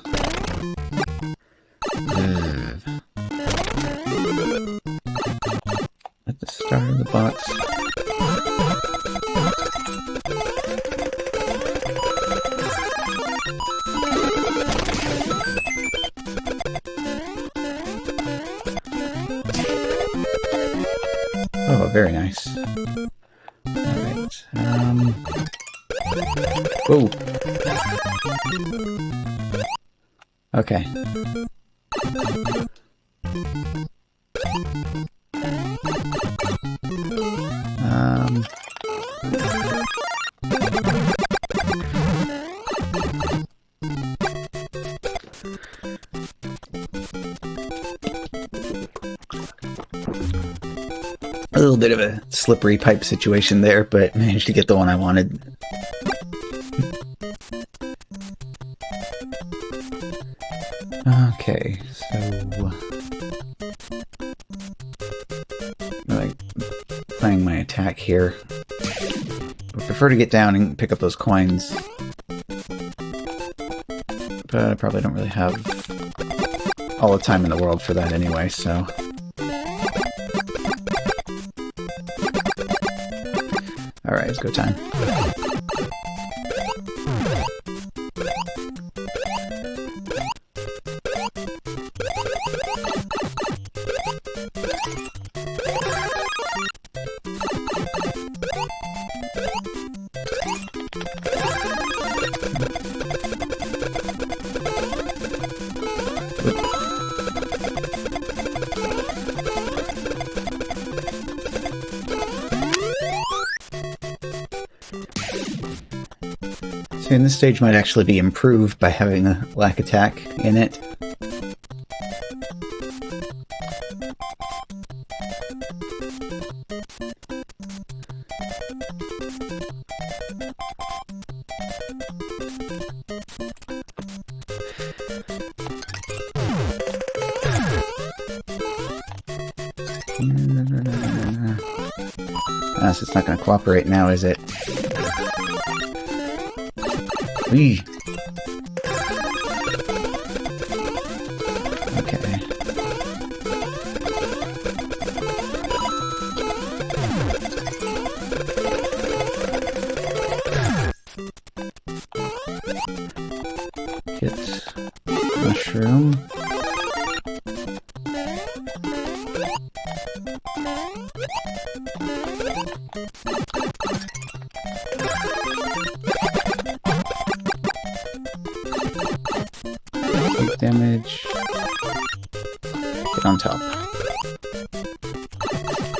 at the start of the box. Oh, very nice. Alright, whoa! Okay. A little bit of a slippery pipe situation there, but managed to get the one I wanted. Okay, so like playing my attack here. I prefer to get down and pick up those coins, but I probably don't really have all the time in the world for that anyway, so. Alright, it's go time. And this stage might actually be improved by having a lack attack in it. So it's not going to cooperate now, is it? Whee. Okay. Get mushroom. Damage. Get on top.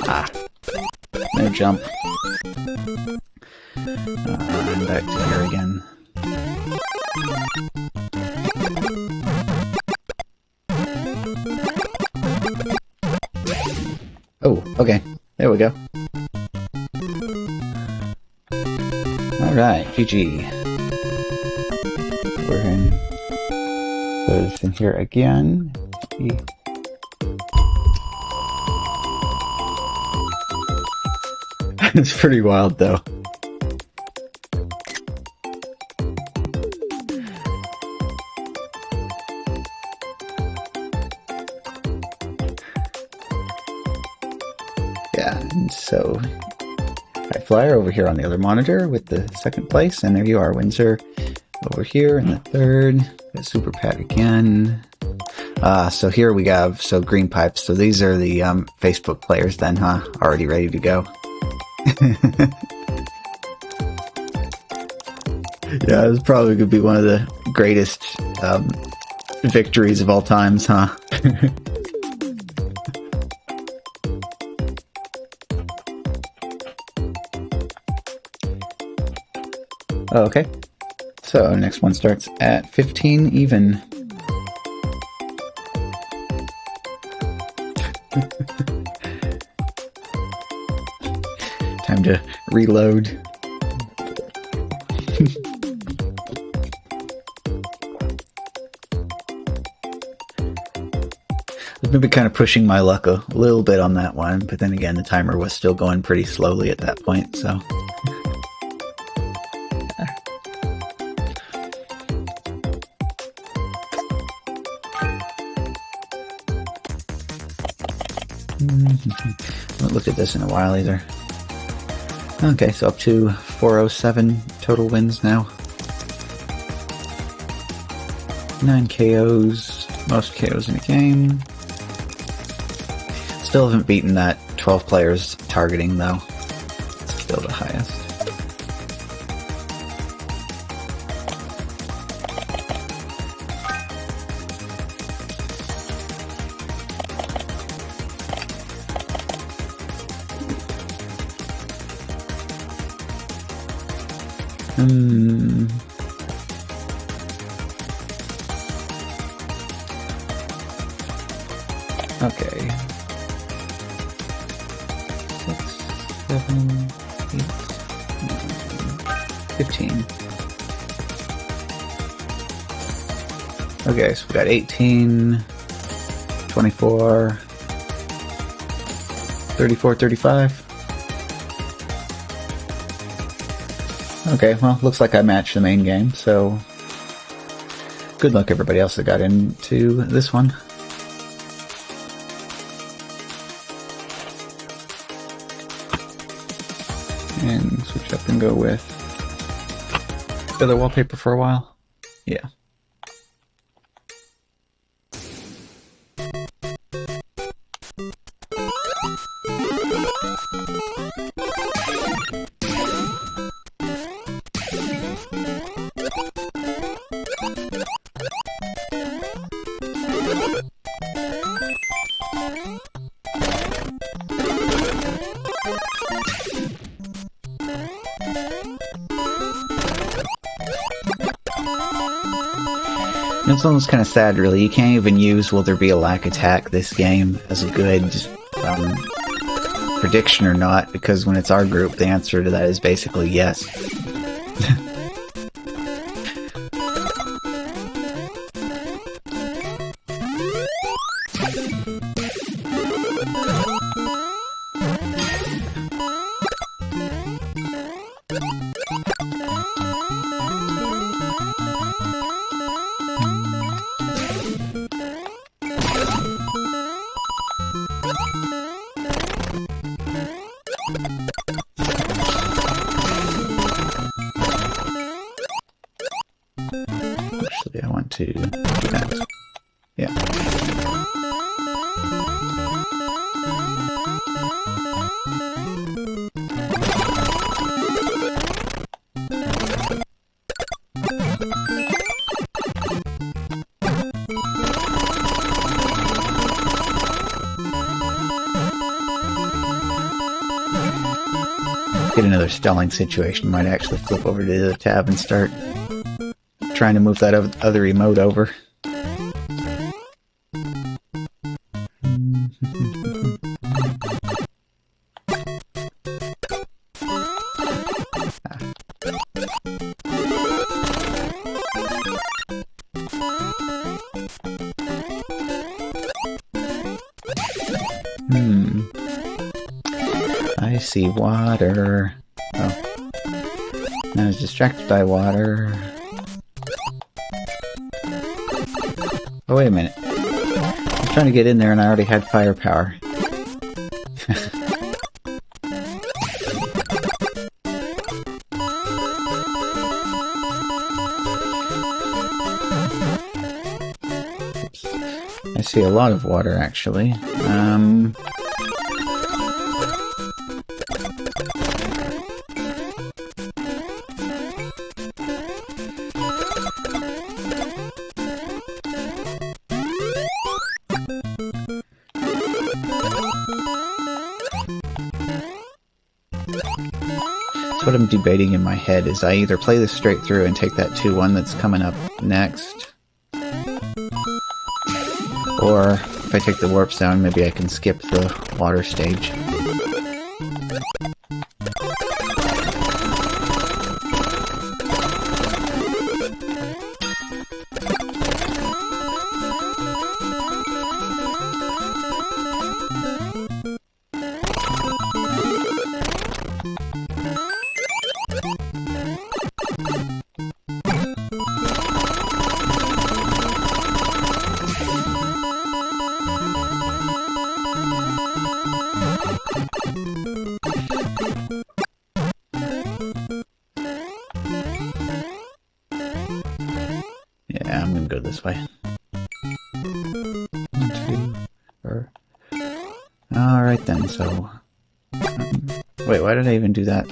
Ah. No jump. I'm back to here again. Oh, okay. There we go. Alright, GG. We're in. Goes in here again. It's pretty wild, though. Yeah, and so High Flyer over here on the other monitor with the second place, and there you are, Windsor over here in the third. Super Pat again. So here we have, Green Pipes. So these are the Facebook players then, huh? Already ready to go. Yeah, this probably could be one of the greatest victories of all times, huh? Okay. So next one starts at 15 even. Time to reload. I've been kind of pushing my luck a little bit on that one, but then again the timer was still going pretty slowly at that point, so... I haven't looked at this in a while either. Okay, so up to 407 total wins now. 9 KOs, most KOs in a game. Still haven't beaten that 12 players targeting though. Still the highest. Hmm. Okay. 6, 7, 8, 9, 15. Okay, so we got 18, 24, 34, 35. Okay, well, looks like I matched the main game, so good luck everybody else that got into this one. And switch up and go with the other wallpaper for a while. Yeah. It's almost kind of sad, really. You can't even use "Will there be a lack attack" this game as a good prediction or not, because when it's our group, the answer to that is basically yes. Actually, I want to do that. Yeah. Get another stalling situation, might actually flip over to the other tab and start trying to move that other remote over. I see water. Oh. I was distracted by water. Oh, wait a minute. I was trying to get in there and I already had firepower. Oops. I see a lot of water, actually. What I'm debating in my head is I either play this straight through and take that 2-1 that's coming up next, or if I take the warp sound, maybe I can skip the water stage. Yeah, I'm gonna go this way. 1, 2, or... Alright then, so... wait, why did I even do that?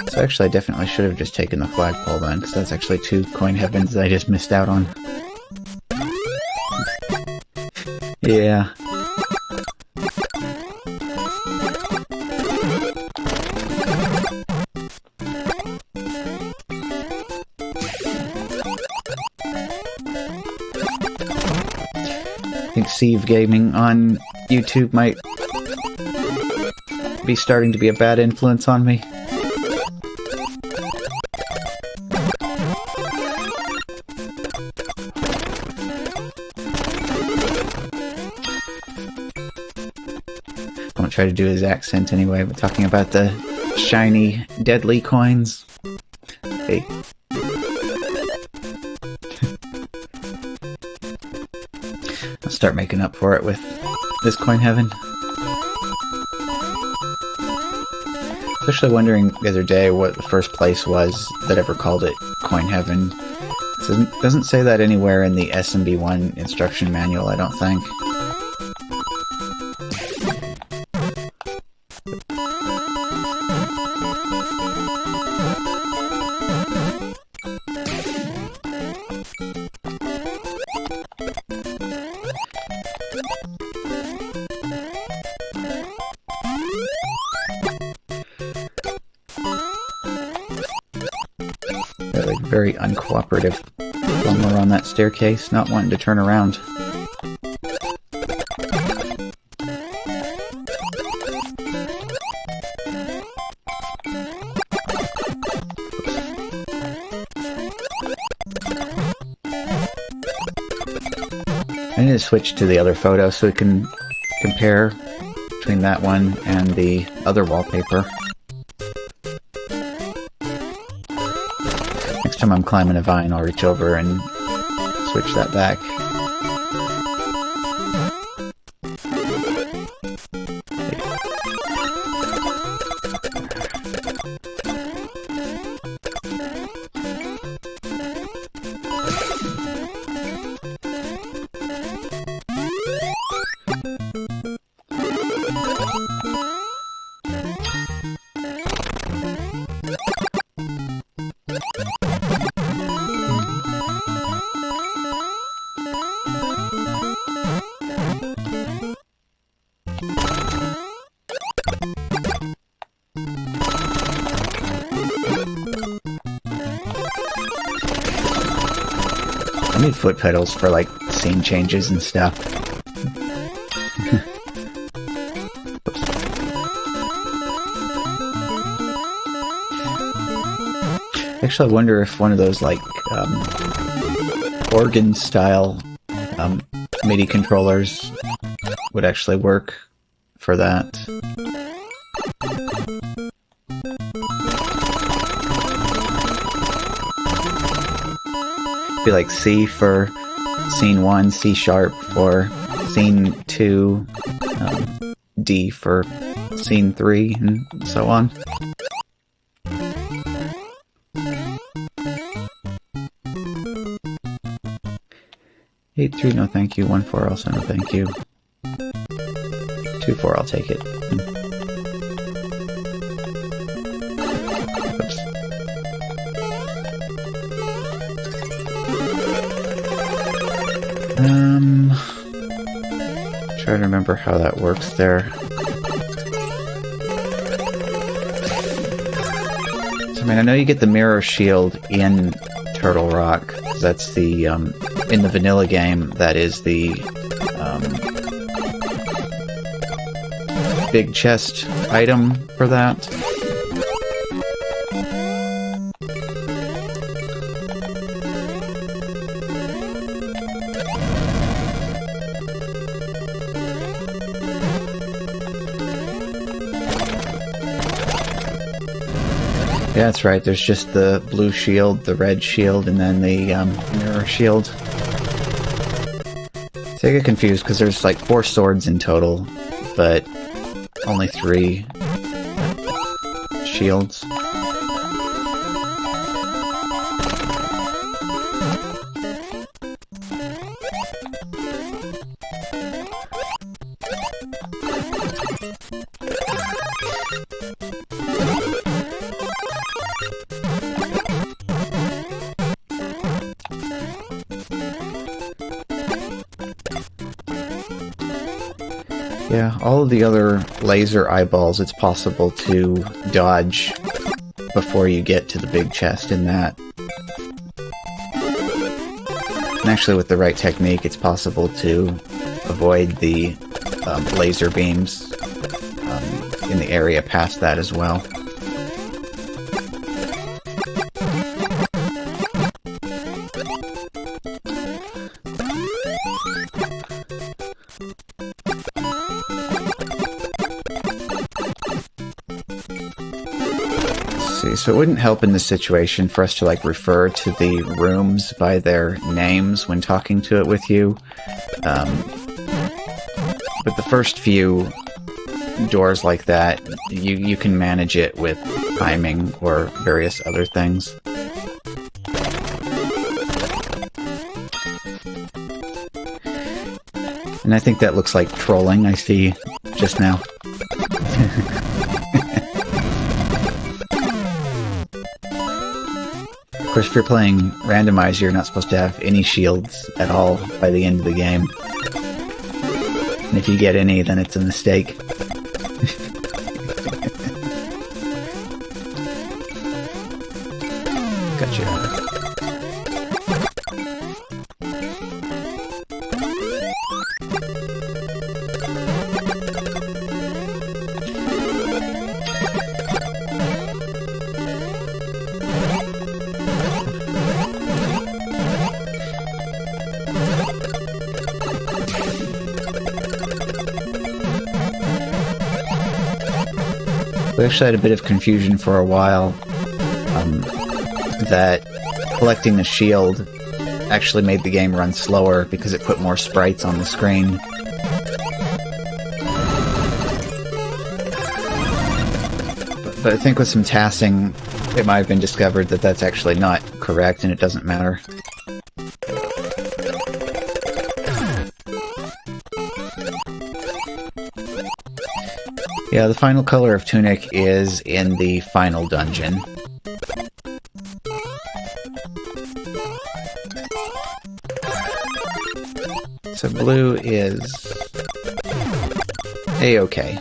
So actually I definitely should have just taken the flagpole then, because that's actually 2 coin heavens that I just missed out on. Yeah. I think Sieve Gaming on YouTube might be starting to be a bad influence on me. I won't try to do his accent anyway, but talking about the shiny, deadly coins. Hey. I'll start making up for it with this coin heaven. Especially wondering the other day what the first place was that ever called it coin heaven. It doesn't say that anywhere in the SMB1 instruction manual, I don't think. They're like very uncooperative when we're on that staircase, not wanting to turn around. I need to switch to the other photo so we can compare between that one and the other wallpaper. Next time I'm climbing a vine, I'll reach over and switch that back. I need foot pedals for, like, scene changes and stuff. Actually, I wonder if one of those, like, organ-style MIDI controllers would actually work for that. Be like C for scene 1, C sharp for scene 2, D for scene 3, and so on. 8-3, no thank you. 1-4, also no thank you. 2-4, I'll take it. Oops. Try to remember how that works there. So, I mean, I know you get the mirror shield in Turtle Rock, because that's the, in the vanilla game, that is the, big chest item for that. Yeah, that's right. There's just the blue shield, the red shield, and then the mirror shield. So I get confused because there's like 4 swords in total, but only 3 shields. all of the other laser eyeballs, it's possible to dodge before you get to the big chest in that. And actually, with the right technique, it's possible to avoid the laser beams in the area past that as well. So it wouldn't help in this situation for us to like refer to the rooms by their names when talking to it with you. But the first few doors like that, you can manage it with timing or various other things. And I think that looks like trolling I see just now. Of course, if you're playing randomizer, you're not supposed to have any shields at all by the end of the game. And if you get any, then it's a mistake. Gotcha. We actually had a bit of confusion for a while, that collecting the shield actually made the game run slower because it put more sprites on the screen. But I think with some tasking, it might have been discovered that that's actually not correct and it doesn't matter. Yeah, the final color of Tunic is in the final dungeon. So blue is A-okay.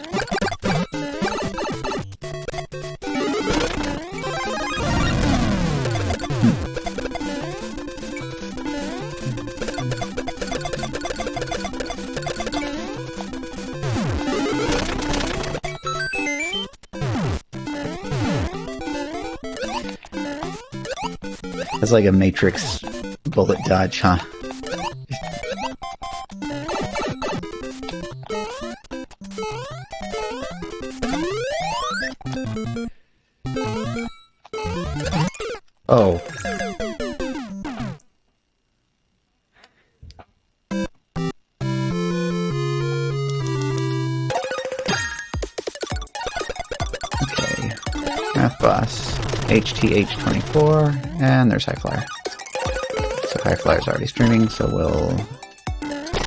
It's like a Matrix bullet dodge, huh? Oh. Okay. Math boss. HTH24, and there's Highflyer. So Highflyer's already streaming, so we'll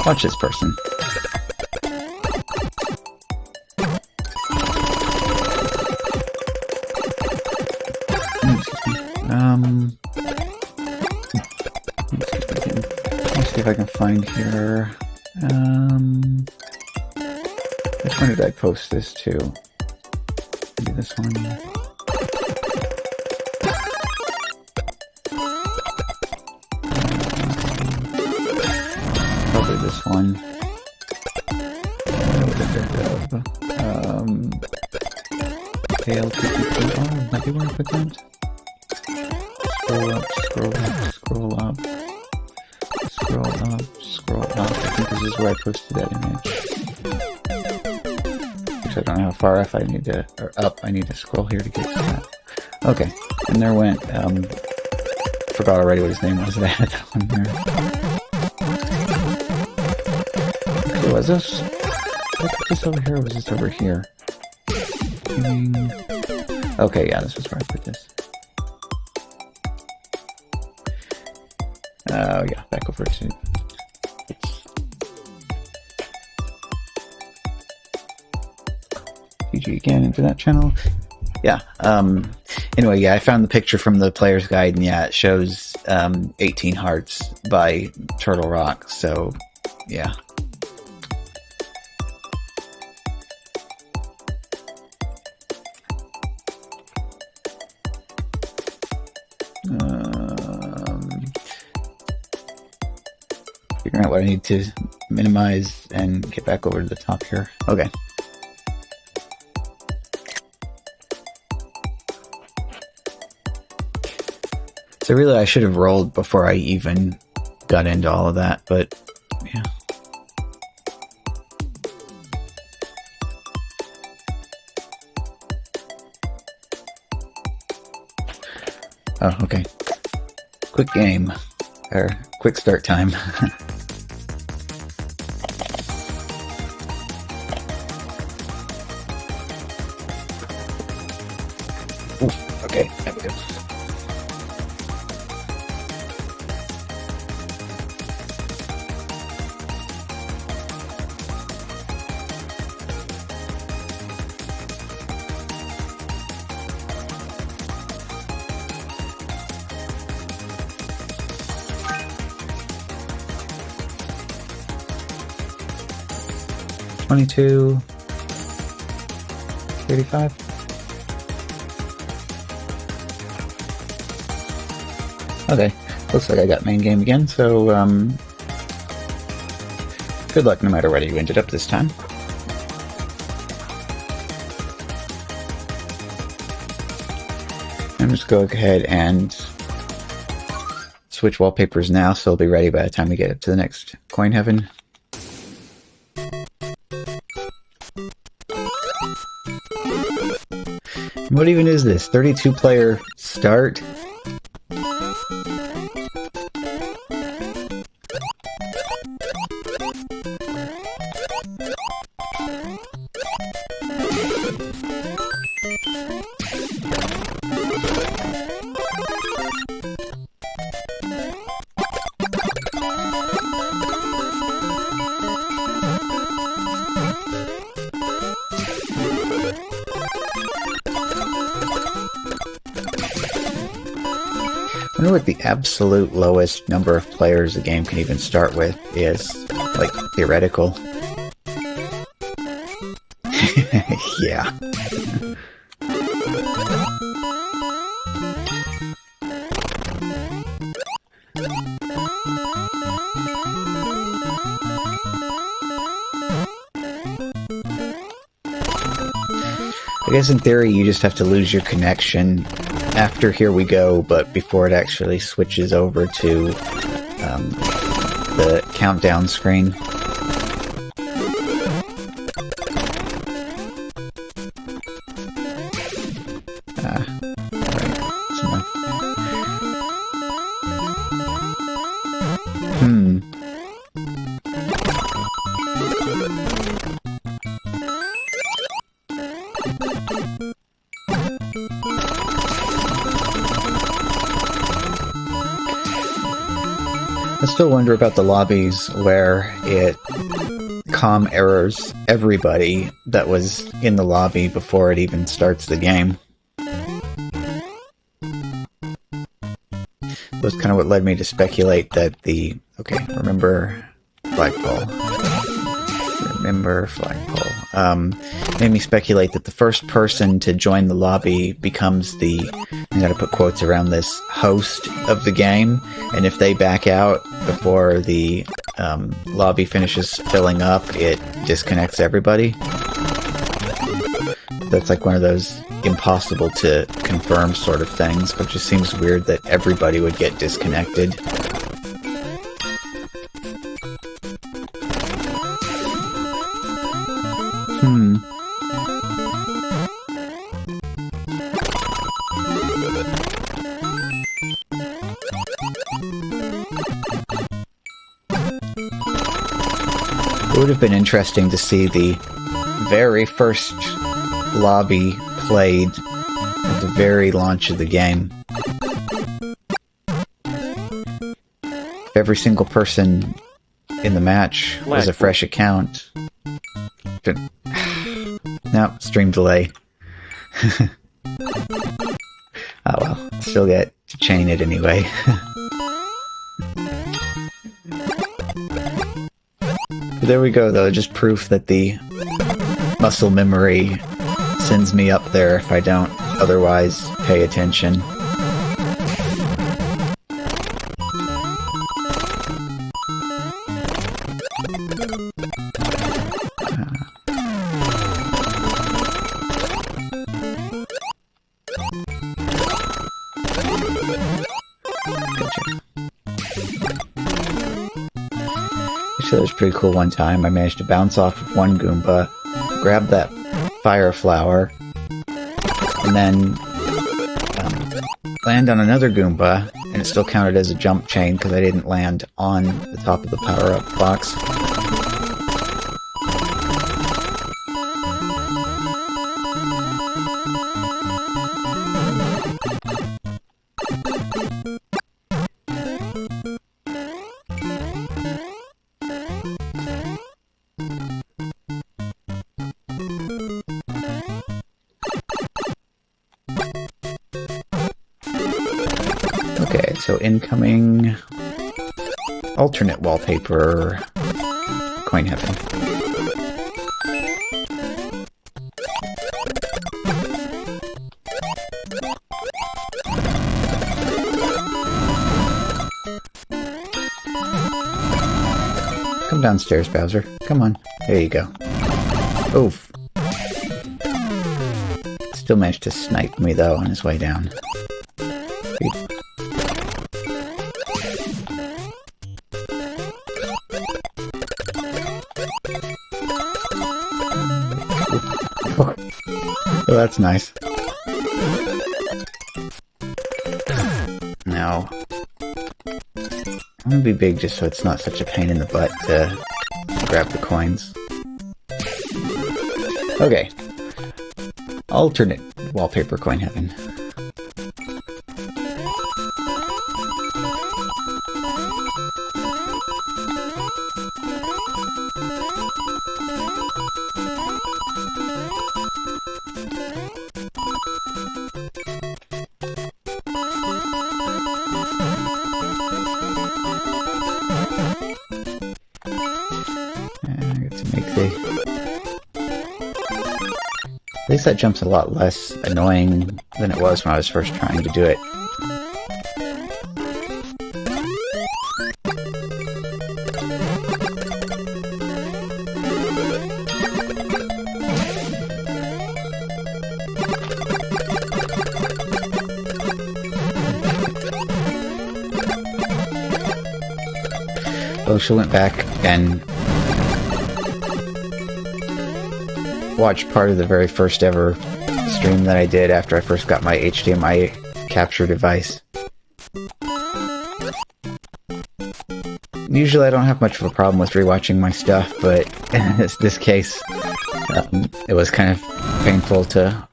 watch this person. Let's see if I can find here. Which one did I post this to? Maybe this one. Probably this one. KL222. Might be where I put that. Scroll up, scroll up, scroll up. Scroll up, scroll up. I think this is where I posted that image. Actually, I don't know how far up I need to, or up I need to scroll here to get to that. Okay, and there went, forgot already what his name was. I had that one there. So was this over here or was this over here? Okay, yeah, this was where I put this. Oh yeah, back over to... GG again into that channel. Yeah, anyway, yeah, I found the picture from the player's guide, and yeah, it shows 18 hearts by Turtle Rock, so yeah. out what I need to minimize and get back over to the top here. Okay. So really I should have rolled before I even got into all of that, but yeah. Oh, okay. Quick game. Or quick start time. Oof, okay, there we go. $22, $35. Okay, looks like I got main game again, so good luck no matter where you ended up this time. I'm just go ahead and switch wallpapers now, so I'll be ready by the time we get up to the next Coin Heaven. What even is this? 32-player start? I wonder what the absolute lowest number of players a game can even start with is. Like, theoretical. Yeah. I guess in theory you just have to lose your connection after Here We Go, but before it actually switches over to the countdown screen. Alright, that's enough. I still wonder about the lobbies where it comm errors everybody that was in the lobby before it even starts the game. That's kind of what led me to speculate that the... Okay, remember flagpole. Remember flagpole. Made me speculate that the first person to join the lobby becomes the... I gotta put quotes around this, host of the game, and if they back out before the lobby finishes filling up, it disconnects everybody. That's like one of those impossible to confirm sort of things, but it just seems weird that everybody would get disconnected. It would have been interesting to see the very first lobby played at the very launch of the game. Every single person in the match was a fresh account. No, stream delay. Oh well, still get to chain it anyway. But there we go, though, just proof that the muscle memory sends me up there if I don't otherwise pay attention. Gotcha. Actually, that was pretty cool one time. I managed to bounce off of one Goomba, grab that fire flower, and then land on another Goomba, and it still counted as a jump chain because I didn't land on the top of the power-up box. Okay, so incoming alternate wallpaper coin heaven. Come downstairs, Bowser. Come on. There you go. Oof. Still managed to snipe me, though, on his way down. Oh, that's nice. Now, I'm gonna be big just so it's not such a pain in the butt to grab the coins. Okay. Alternate wallpaper coin heaven. At least that jump's a lot less annoying than it was when I was first trying to do it. Osha went back and watched part of the very first ever stream that I did after I first got my HDMI capture device. Usually I don't have much of a problem with rewatching my stuff, but in this case, it was kind of painful to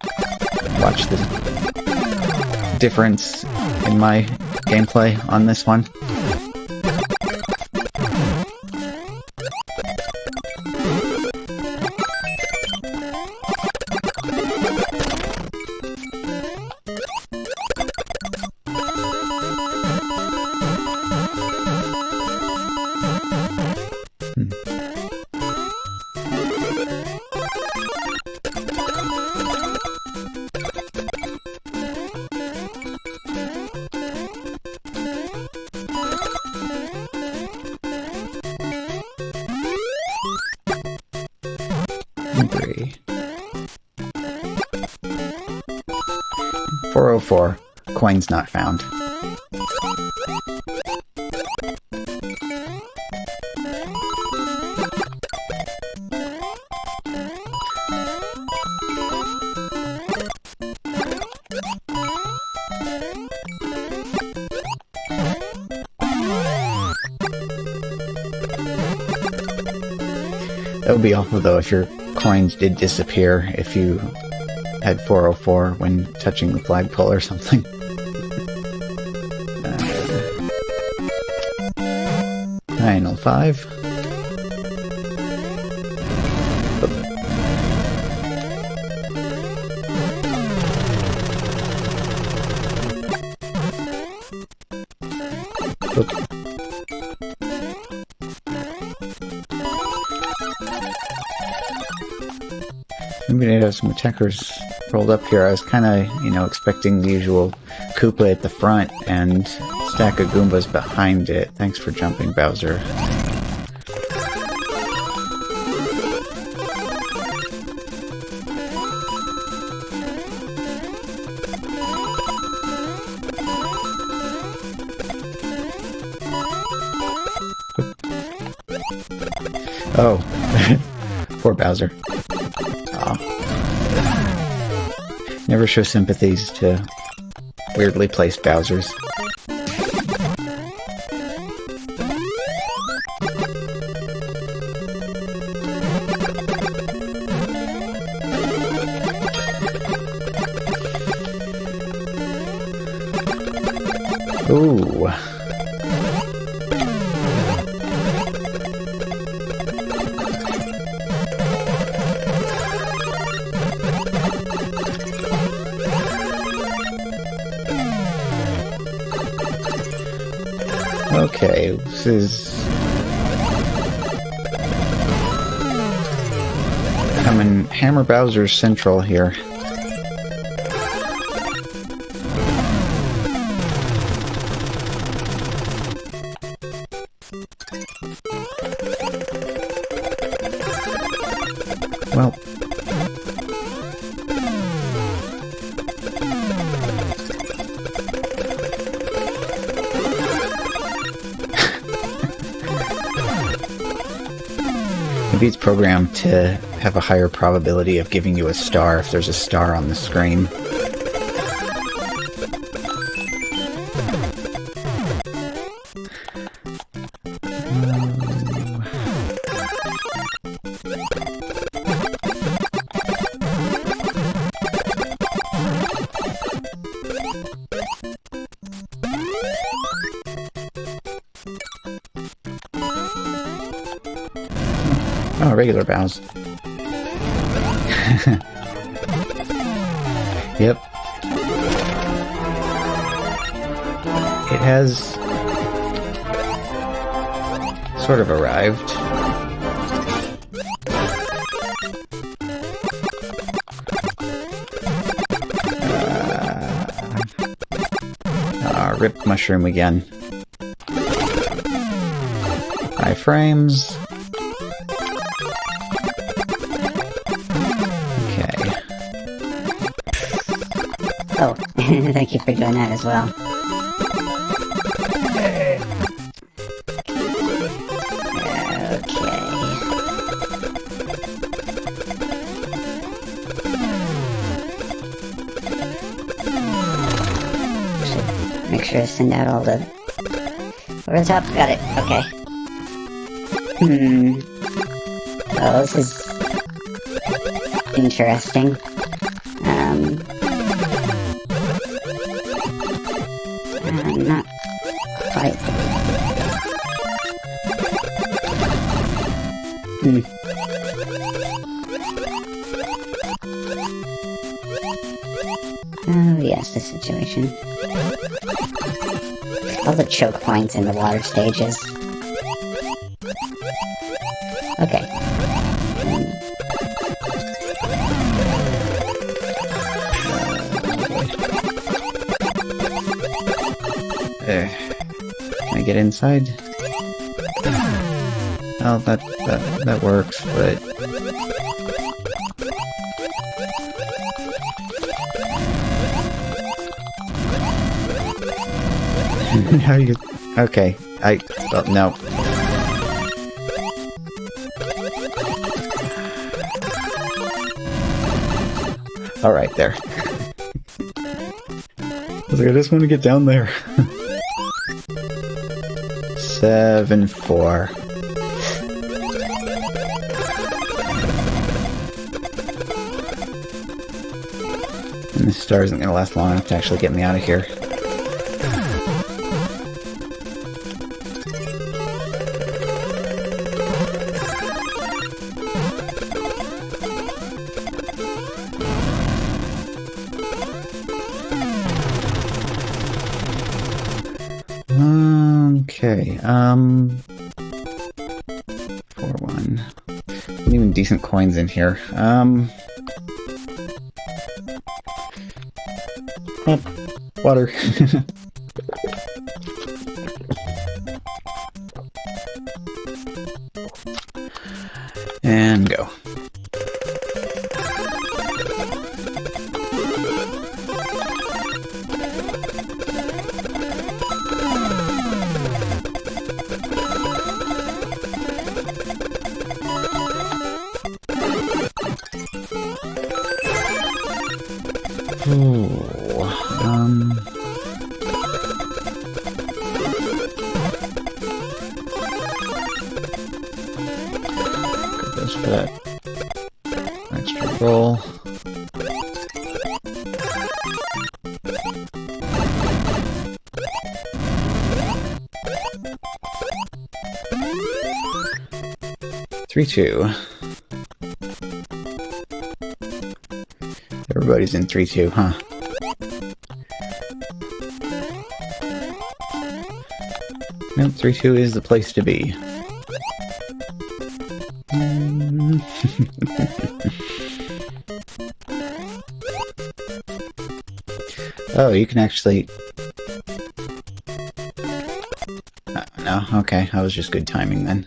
watch the difference in my gameplay on this one. Three. 404. Coins not found. That would be awful though if your coins did disappear if you had 404 when touching the flagpole or something. 905. Okay. Maybe they'd have some attackers rolled up here. I was kind of, expecting the usual Koopa at the front and stack of Goombas behind it. Thanks for jumping, Bowser. Oh. Poor Bowser. Aw. Never show sympathies to weirdly placed Bowsers. Ooh. Okay, this is coming Hammer Bowser Central here. Well, maybe it's programmed to have a higher probability of giving you a star if there's a star on the screen. Oh, regular Bowser. Yep. It has sort of arrived. Rip Mushroom again. 5 frames. Oh, thank you for doing that as well. Should make sure to send out all the... Over the top, got it, okay. Oh, this is... interesting. Not quite. Oh yes, this situation. All the choke points in the water stages. Okay. Can I get inside? Oh, that works, but... How you... Okay, oh, no. Alright, there. I was like, I just want to get down there. 7-4. And this star isn't going to last long enough to actually get me out of here. Okay, 4-1. Not even decent coins in here. Oh, water. And go. Ooh, goes for that extra roll. Three, two. Everybody's in 3-2, huh? Nope, 3-2 is the place to be. Oh, you can actually... no, okay, that was just good timing then.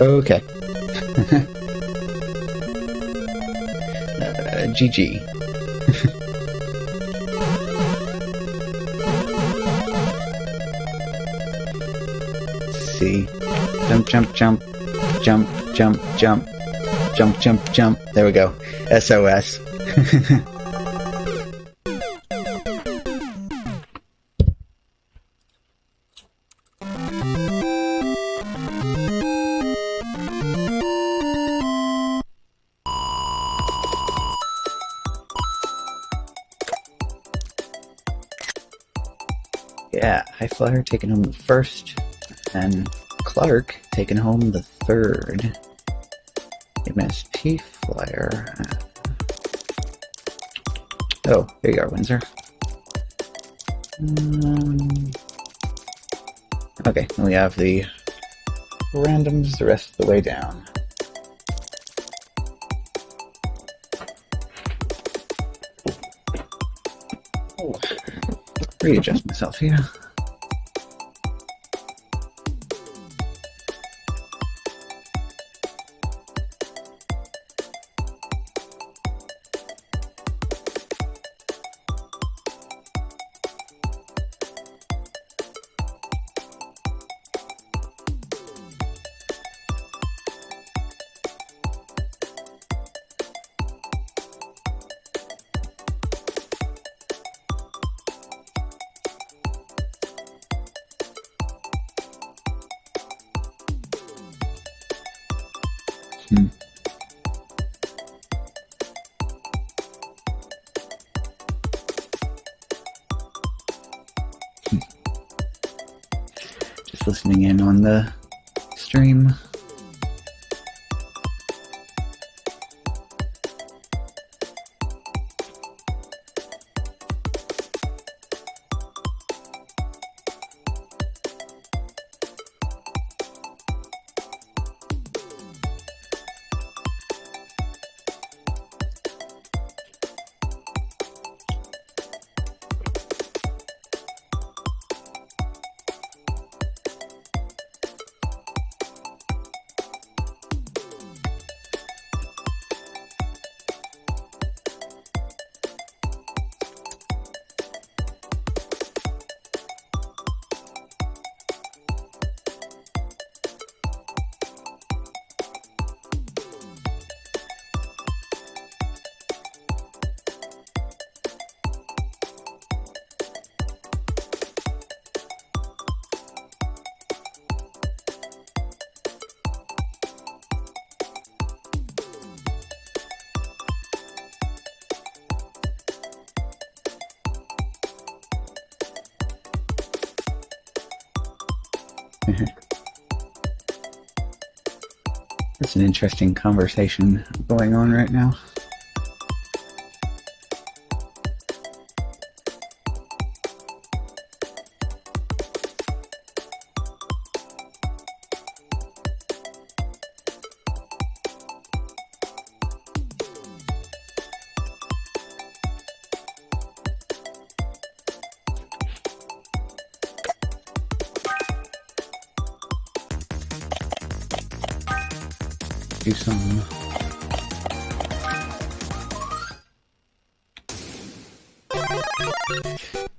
Okay. GG. See. Jump, jump, jump. Jump, jump, jump. Jump, jump, jump. There we go. SOS. Yeah, High Flyer taking home the first, and Clark taking home the third. MSP Flyer. Oh, there you are, Windsor. Okay, then we have the randoms the rest of the way down. Oh, readjust myself here. Just listening in on the stream. It's an interesting conversation going on right now. do some.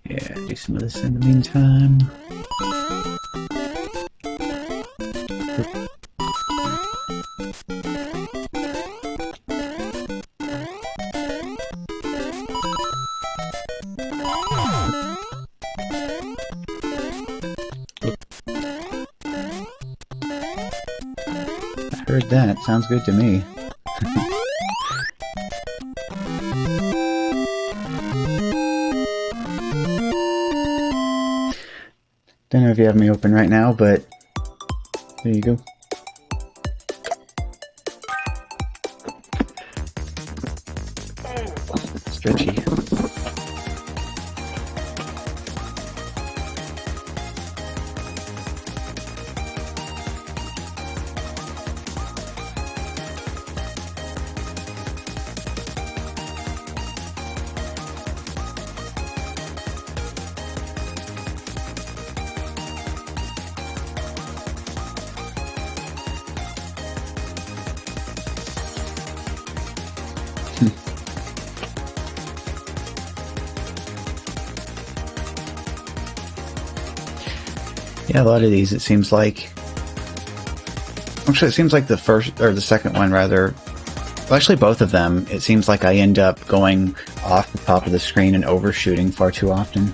Yeah, do some of this in the meantime. I heard that. Sounds good to me. Don't know if you have me open right now, but there you go. Stretchy. Yeah, a lot of these, it seems like... Actually, it seems like the first, or the second one, rather... Well, actually, both of them, it seems like I end up going off the top of the screen and overshooting far too often.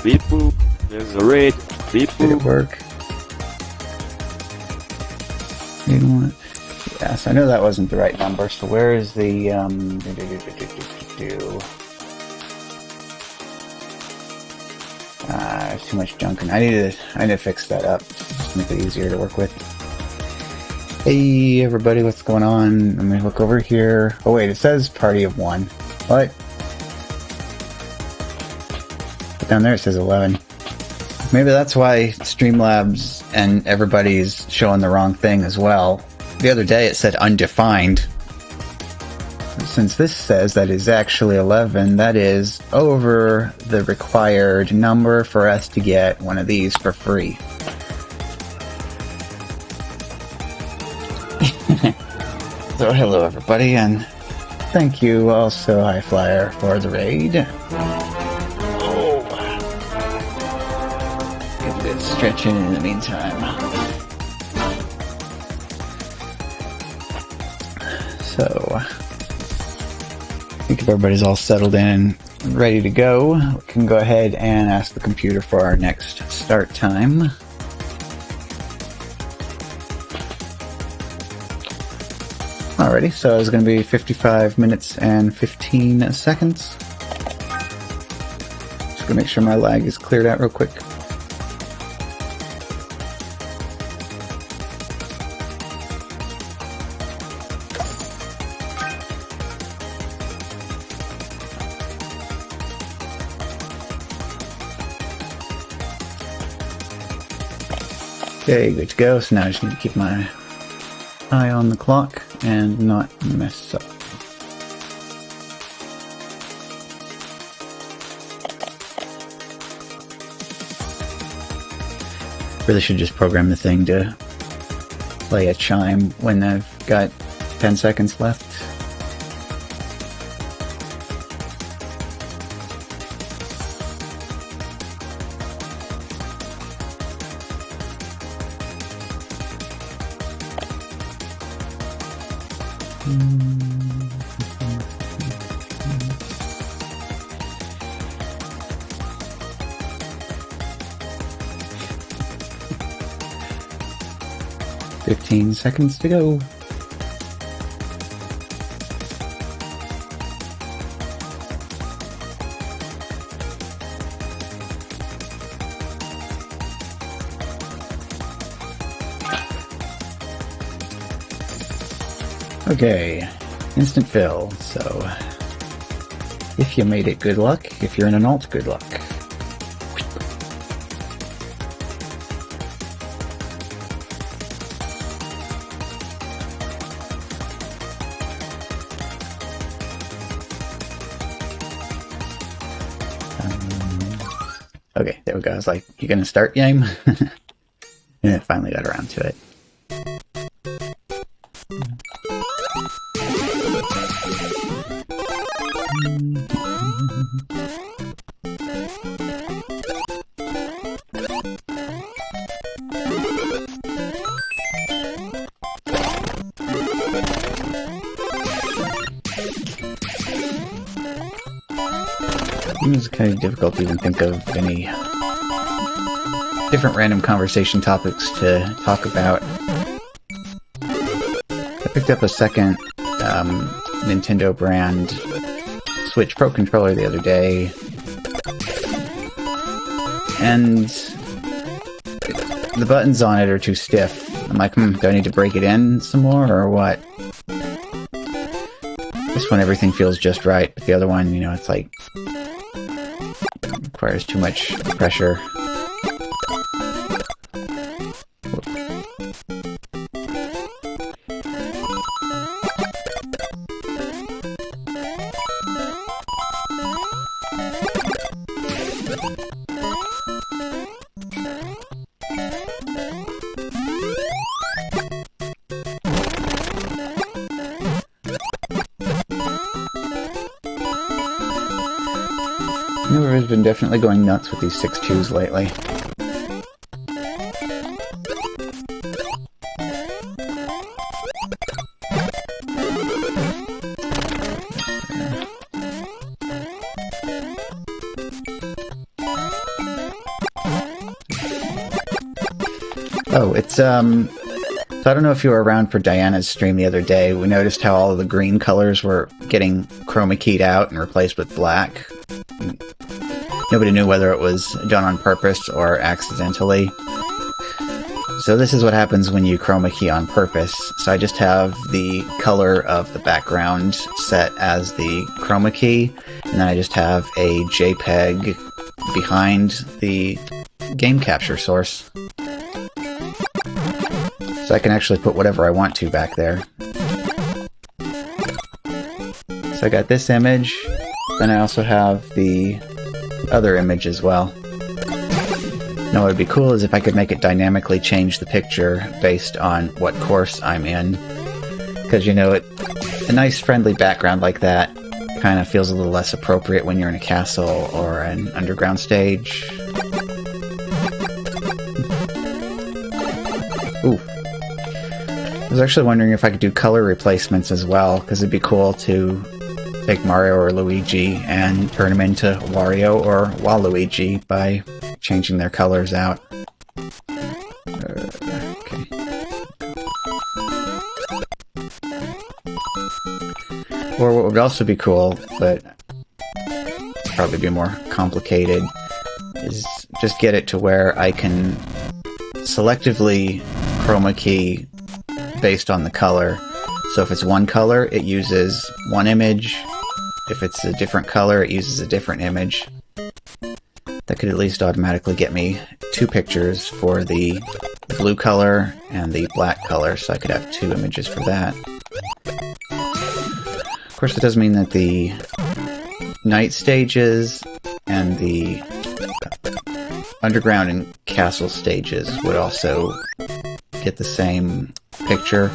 Beep boop, there's a raid. Beep boop. Did it work? You don't want... Yes, I know that wasn't the right number, so where is the, there's too much junk, and I need to fix that up, just to make it easier to work with. Hey, everybody, what's going on? Let me look over here. Oh wait, it says party of 1. What? But down there it says 11. Maybe that's why Streamlabs and everybody's showing the wrong thing as well. The other day it said undefined. Since this says that is actually 11, that is over the required number for us to get one of these for free. So hello everybody, and thank you also Highflyer for the raid. Get a bit stretching in the meantime. So, I think if everybody's all settled in and ready to go, we can go ahead and ask the computer for our next start time. Alrighty, so it's going to be 55 minutes and 15 seconds. Just going to make sure my lag is cleared out real quick. Okay, good to go. So now I just need to keep my eye on the clock and not mess up. Really should just program the thing to play a chime when I've got 10 seconds left. Fifteen seconds to go. Okay, instant fill, so if you made it, good luck. If you're in an alt, good luck. Okay, there we go. I was like, you gonna start game? And it finally got around to it. It's kind of difficult to even think of any different random conversation topics to talk about. I picked up a second Nintendo brand Switch Pro controller the other day, and the buttons on it are too stiff. I'm like, do I need to break it in some more or what? This one, everything feels just right, but the other one, you know, it's like requires too much pressure. Has been definitely going nuts with these 6.2s lately. Oh, it's so I don't know if you were around for Diana's stream the other day. We noticed how all of the green colors were getting chroma keyed out and replaced with black. Nobody knew whether it was done on purpose or accidentally. So this is what happens when you chroma key on purpose. So I just have the color of the background set as the chroma key, and then I just have a JPEG behind the game capture source. So I can actually put whatever I want to back there. So I got this image, then I also have the other image as well. Now what would be cool is if I could make it dynamically change the picture based on what course I'm in. Because, you know, a nice friendly background like that kind of feels a little less appropriate when you're in a castle or an underground stage. Ooh. I was actually wondering if I could do color replacements as well, because it'd be cool to take Mario or Luigi and turn them into Wario or Waluigi by changing their colors out. Okay. Or what would also be cool, but probably be more complicated, is just get it to where I can selectively chroma key based on the color. So if it's one color, it uses one image. If it's a different color, it uses a different image. That could at least automatically get me two pictures for the blue color and the black color, so I could have two images for that. Of course, it does mean that the night stages and the underground and castle stages would also get the same picture.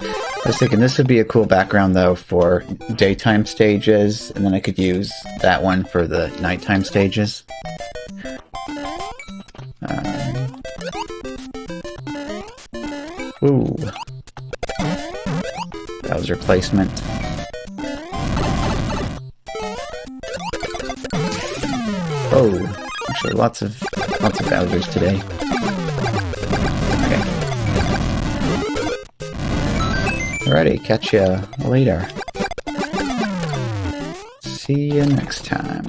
I was thinking this would be a cool background though for daytime stages, and then I could use that one for the nighttime stages. Ooh. Bowser placement. Oh, actually lots of Bowsers today. Alrighty, catch ya later. See you next time.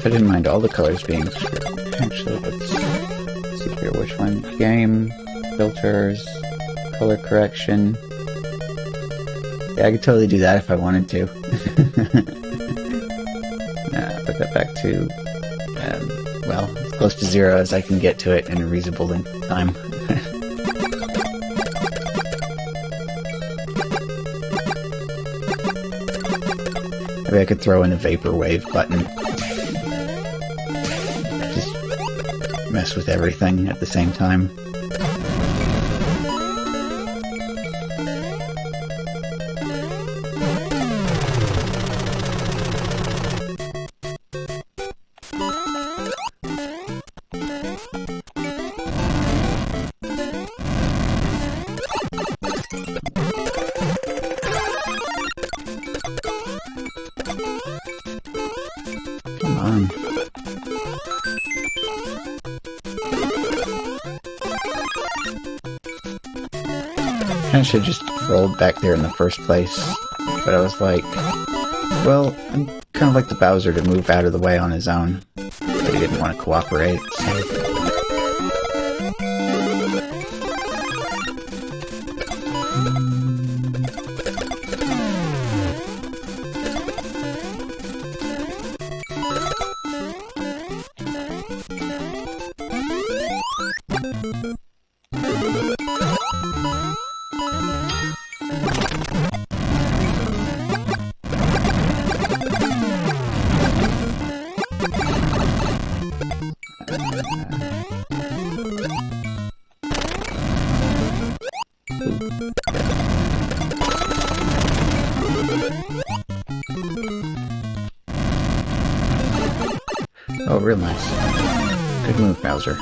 I didn't mind all the colors being screwed. Actually, let's see here which one. Game, filters, color correction. Yeah, I could totally do that if I wanted to. Put that back to, well, as close to 0 as I can get to it in a reasonable length of time. Maybe I could throw in a vaporwave button. Just mess with everything at the same time. Come on. I should have just rolled back there in the first place, but I was like, well, I'm kind of like the Bowser to move out of the way on his own, but he didn't want to cooperate, so... Oh, real nice. Good move, Bowser. Okay.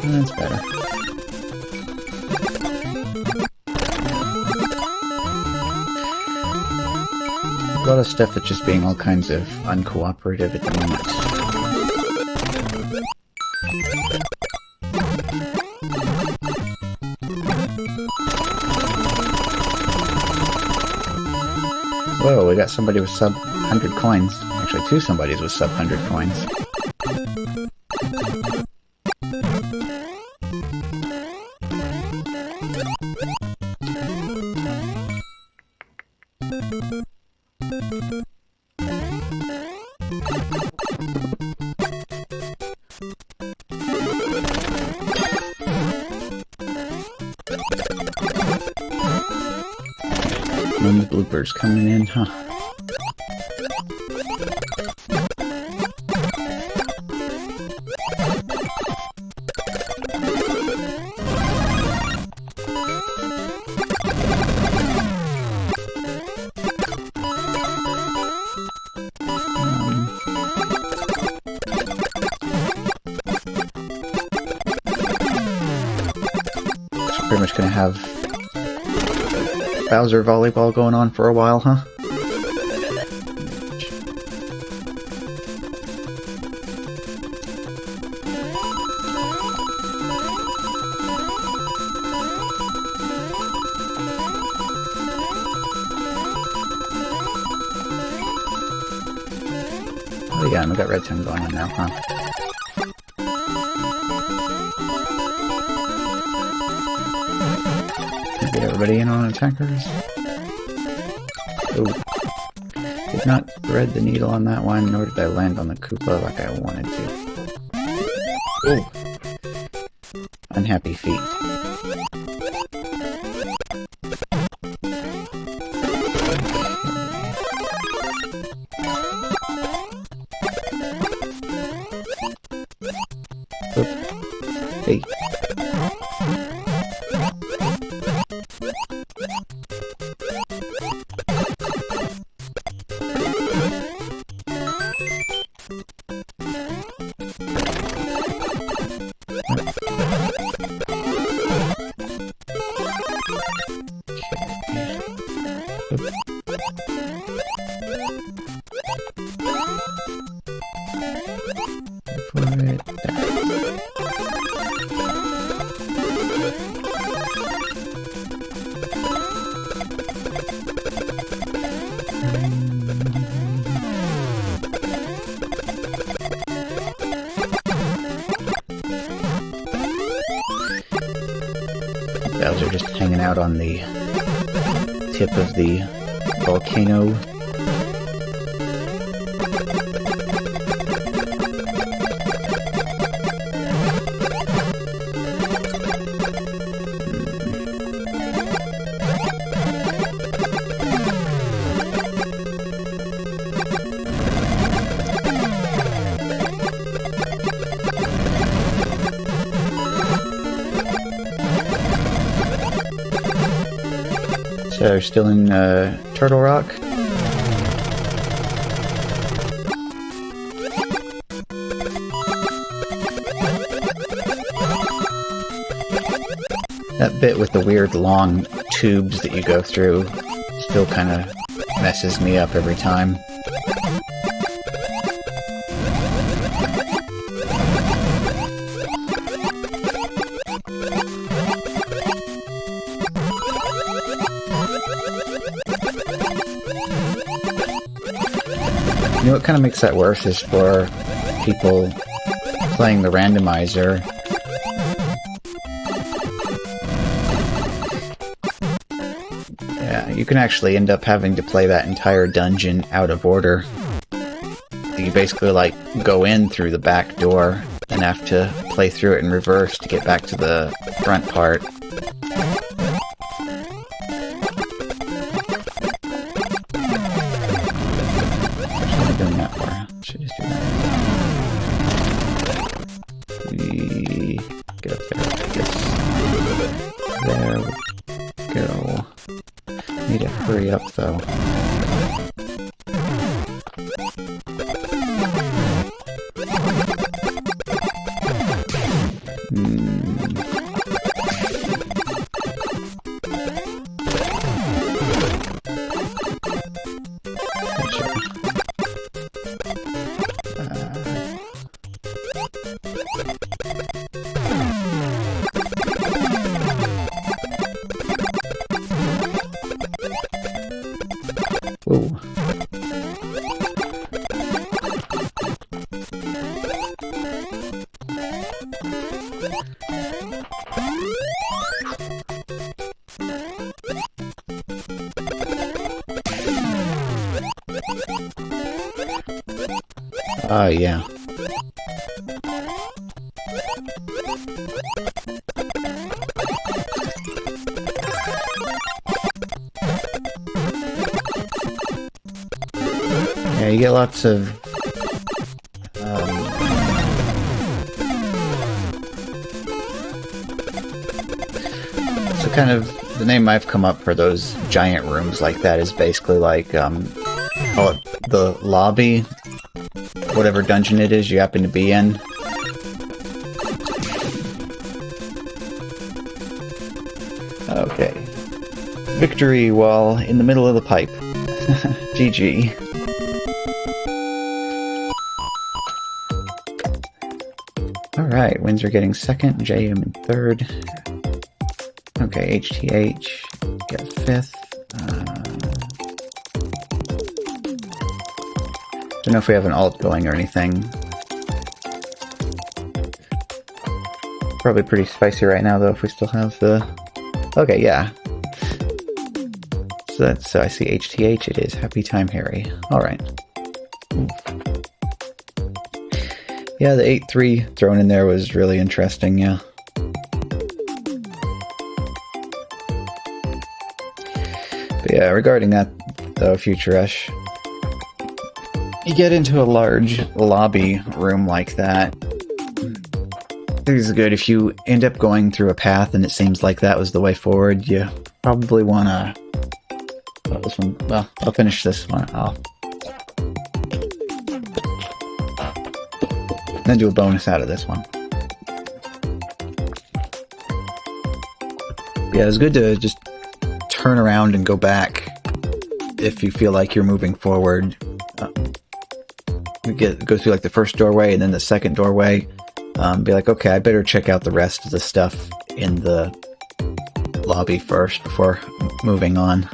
That's better. A lot of stuff that's just being all kinds of uncooperative at the moment. Whoa, we got somebody with sub 100 coins. Actually, two somebodies with sub 100 coins. And the bloopers coming in, huh? So pretty much gonna have Bowser volleyball going on for a while, huh? Oh yeah, and we got Red Tongue going on now, huh? Get everybody in on attackers. Oh. Did not thread the needle on that one, nor did I land on the Koopa like I wanted to. Oh. Unhappy feet. Oop. Hey. shadows are just hanging out on the tip of the volcano. So, still in Turtle Rock. That bit with the weird long tubes that you go through still kind of messes me up every time. You know what kind of makes that worse is for people playing the randomizer. Yeah, you can actually end up having to play that entire dungeon out of order. You basically, like, go in through the back door and have to play through it in reverse to get back to the front part. Get up there, I guess. There we go. Need to hurry up, though. Whoa. Yeah. Yeah, you get lots of so kind of the name I've come up for those giant rooms like that is basically like call it the lobby, whatever dungeon it is you happen to be in. Okay. Victory while in the middle of the pipe. GG. Alright, Windsor getting second, JM in third. Okay, HTH get fifth. Don't know if we have an alt going or anything. Probably pretty spicy right now, though, if we still have the... Okay, yeah. So that's, I see HTH, it is Happy Time Harry. Alright. Yeah, the 8-3 thrown in there was really interesting, yeah. But yeah, regarding that, though, Future Rush, you get into a large lobby room like that. This is good. If you end up going through a path and it seems like that was the way forward, you probably want to... Oh, this one... Well, I'll finish this one. I'll then do a bonus out of this one. Yeah, it's good to just turn around and go back if you feel like you're moving forward. Go through like the first doorway and then the second doorway. Be like, okay, I better check out the rest of the stuff in the lobby first before moving on.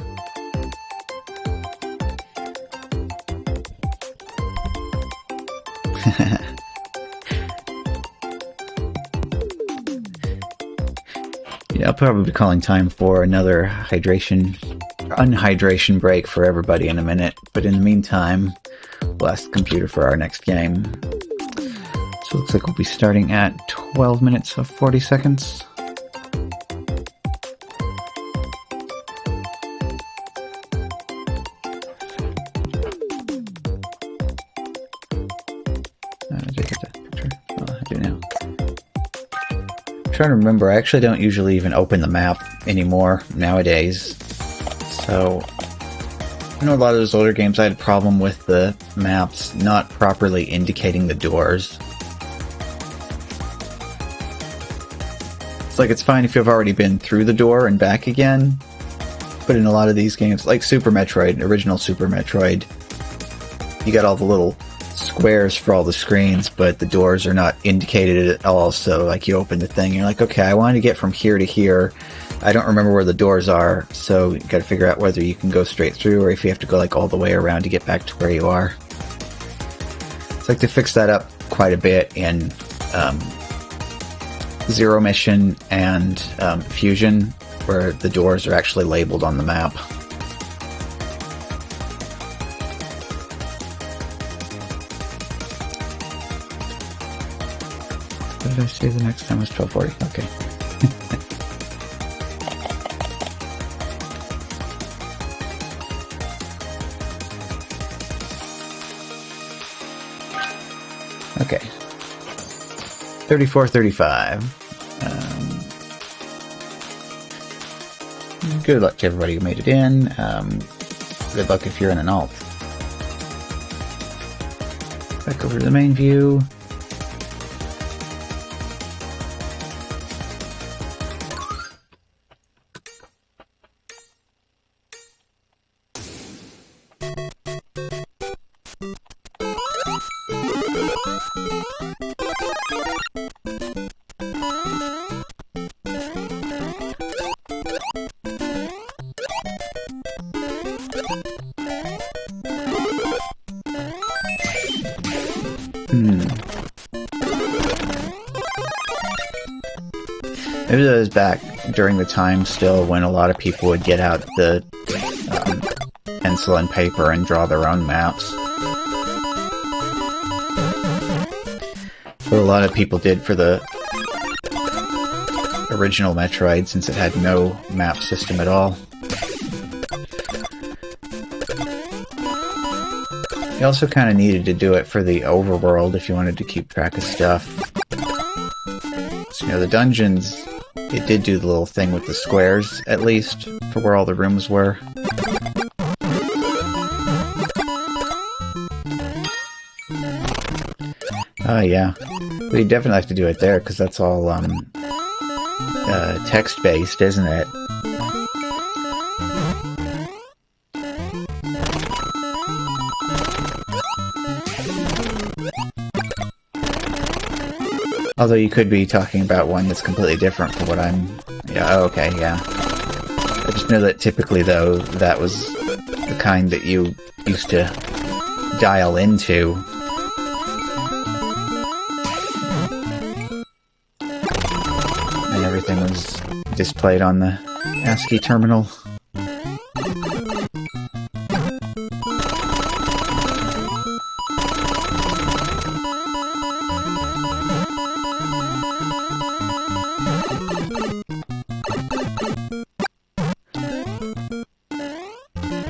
I'll probably be calling time for another unhydration break for everybody in a minute, but in the meantime, we'll ask the computer for our next game. So it looks like we'll be starting at 12 minutes of 40 seconds. Did I get that picture? Oh, I do now. I'm trying to remember, I actually don't usually even open the map anymore nowadays. So, I know a lot of those older games I had a problem with the maps not properly indicating the doors. It's like it's fine if you've already been through the door and back again, but in a lot of these games, like Super Metroid, original Super Metroid, you got all the little squares for all the screens, but the doors are not indicated at all, so like you open the thing, you're like, okay, I wanted to get from here to here, I don't remember where the doors are, so you gotta figure out whether you can go straight through or if you have to go like all the way around to get back to where you are. It's like they fixed that up quite a bit in Zero Mission and Fusion, where the doors are actually labeled on the map. What did I say the next time was 12:40? Okay. Okay. 34:35. Good luck to everybody who made it in. Good luck if you're in an alt. Back over to the main view. Maybe that was back during the time still when a lot of people would get out the pencil and paper and draw their own maps. What a lot of people did for the original Metroid, since it had no map system at all. You also kind of needed to do it for the overworld if you wanted to keep track of stuff. So, you know, the dungeons, it did do the little thing with the squares, at least, for where all the rooms were. Oh yeah, we definitely have to do it there, because that's all, text-based, isn't it? Although you could be talking about one that's completely different from what I'm... Yeah, okay, yeah. I just know that typically, though, that was the kind that you used to dial into. And everything was displayed on the ASCII terminal.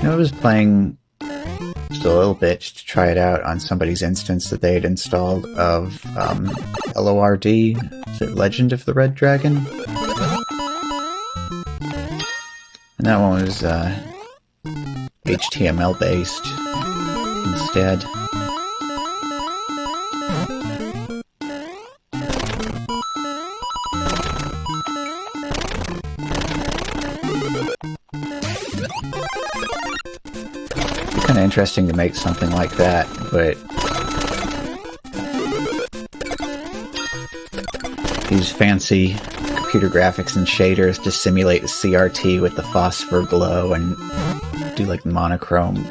I was playing just a little bit just to try it out on somebody's instance that they had installed of LORD, is it Legend of the Red Dragon? And that one was HTML based instead. Kind of interesting to make something like that, but use fancy computer graphics and shaders to simulate the CRT with the phosphor glow and do like monochrome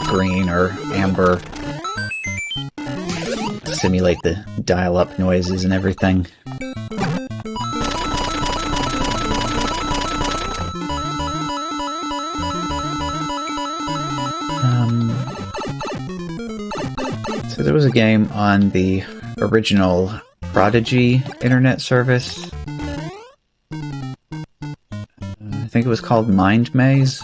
green or amber, simulate the dial-up noises and everything. was a game on the original Prodigy internet service. I think it was called Mind Maze.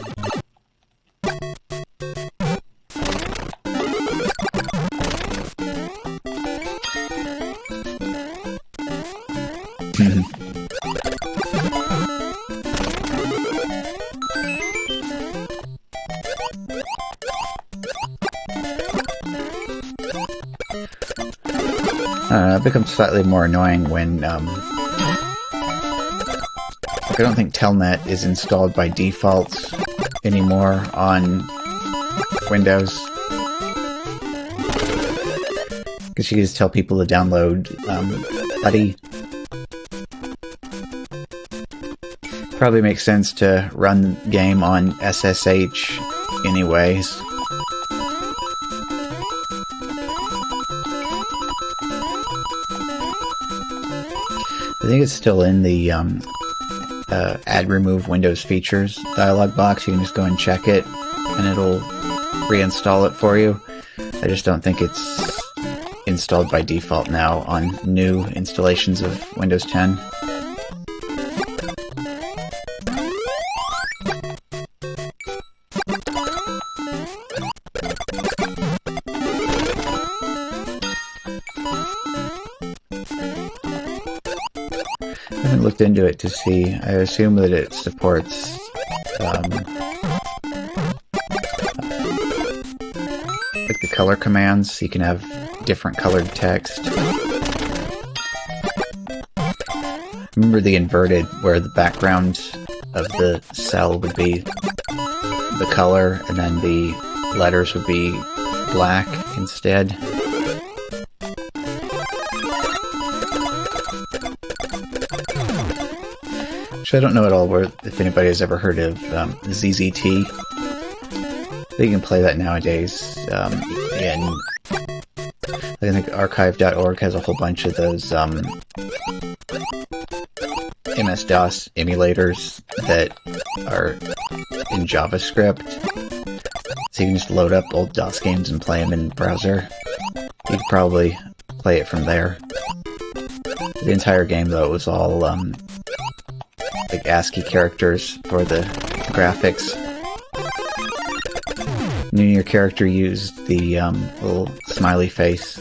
It becomes slightly more annoying when, like, I don't think Telnet is installed by default anymore on Windows. Because you can just tell people to download, PuTTY. Probably makes sense to run the game on SSH anyways. I think it's still in the add remove Windows features dialog box. You can just go and check it and it'll reinstall it for you. I just don't think it's installed by default now on new installations of Windows 10. I haven't looked into it to see. I assume that it supports like the color commands, so you can have different colored text. Remember the inverted, where the background of the cell would be the color, and then the letters would be black instead? I don't know at all if anybody has ever heard of ZZT. But you can play that nowadays. I think archive.org has a whole bunch of those MS-DOS emulators that are in JavaScript. So you can just load up old DOS games and play them in the browser. You could probably play it from there. The entire game, though, was all like ASCII characters for the graphics. And then your character used the little smiley face.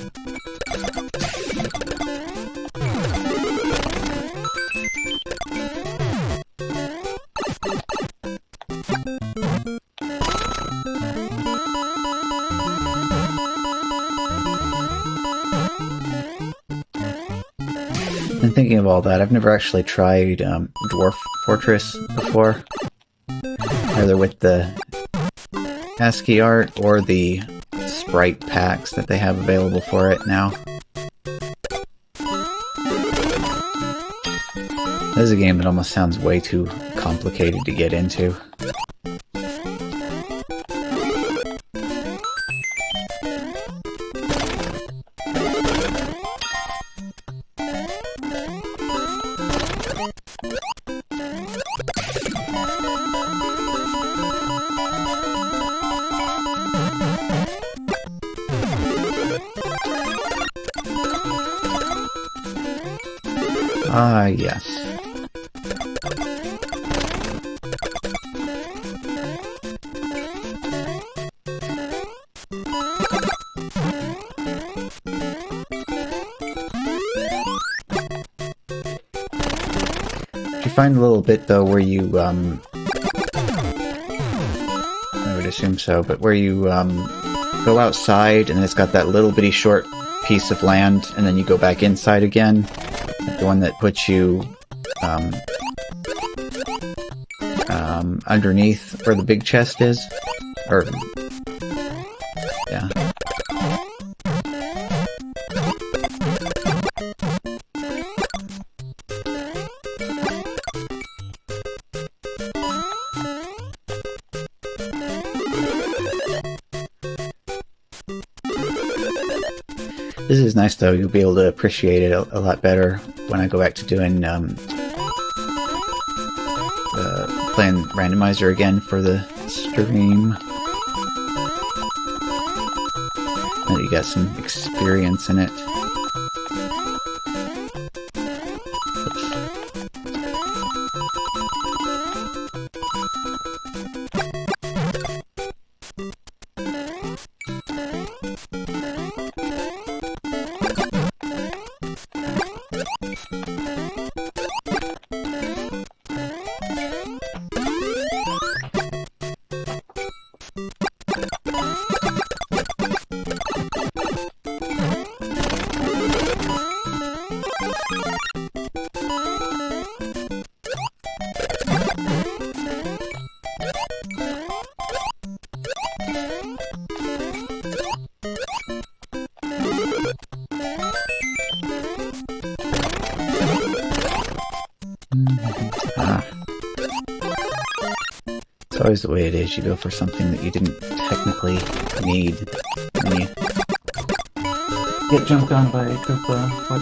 And thinking of all that, I've never actually tried Dwarf Fortress before, either with the ASCII art or the sprite packs that they have available for it now. This is a game that almost sounds way too complicated to get into. Ah, yes. Did you find a little bit, though, where you, I would assume so, but where you, go outside and it's got that little bitty short piece of land, and then you go back inside again? The one that puts you underneath where the big chest is? Or, yeah. This is nice, though. You'll be able to appreciate it a lot better when I go back to doing playing randomizer again for the stream. Now that you got some experience in it. It's always the way it is. You go for something that you didn't technically need, and you get jumped on by a Koopa. What?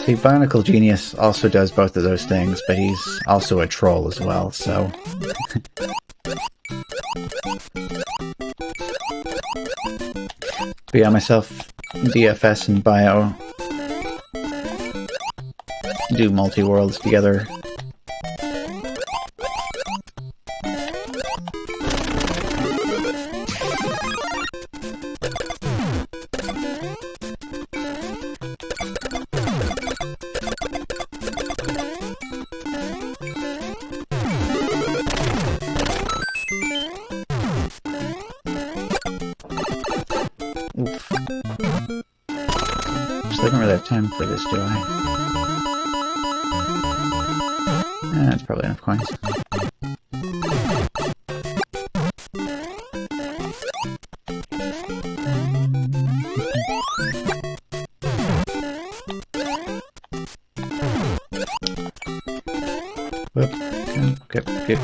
See, Bionicle Genius also does both of those things, but he's also a troll as well, so... But yeah, myself, DFS and Bio do multi-worlds together. Oof. Just don't really have time for this, do I? That's probably enough coins. Whoop. Good.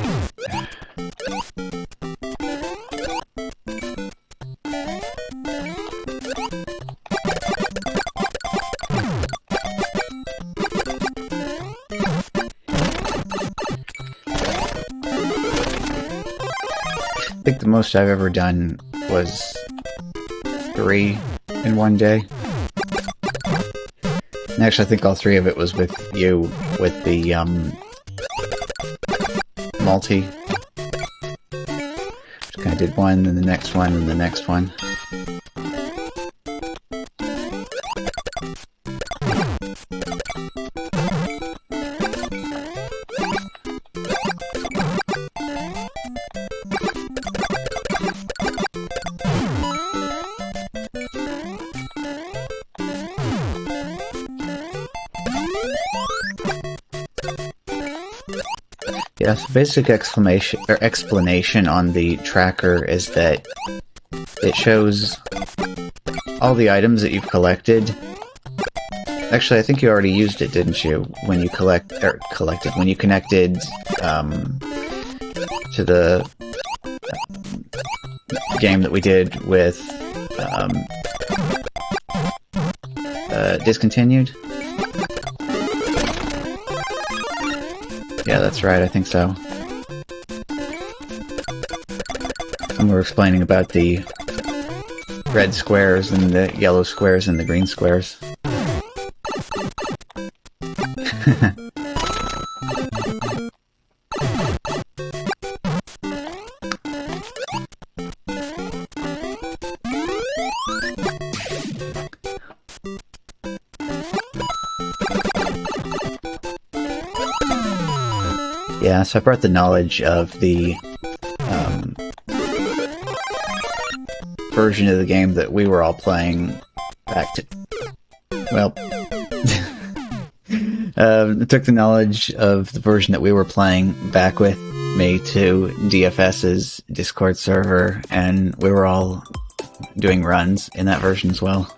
I think the most I've ever done was 3 in one day. And actually, I think all 3 of it was with you, with the, multi. Just kinda did one, then the next one, and the next one. Yeah, so basic explanation on the tracker is that it shows all the items that you've collected. Actually, I think you already used it, didn't you? When you when you connected to the game that we did with Discontinued. Yeah, that's right, I think so. And we're explaining about the red squares and the yellow squares and the green squares. Yeah, so I brought the knowledge of the version of the game that we were all playing back to... Well... I took the knowledge of the version that we were playing back with me to DFS's Discord server, and we were all doing runs in that version as well.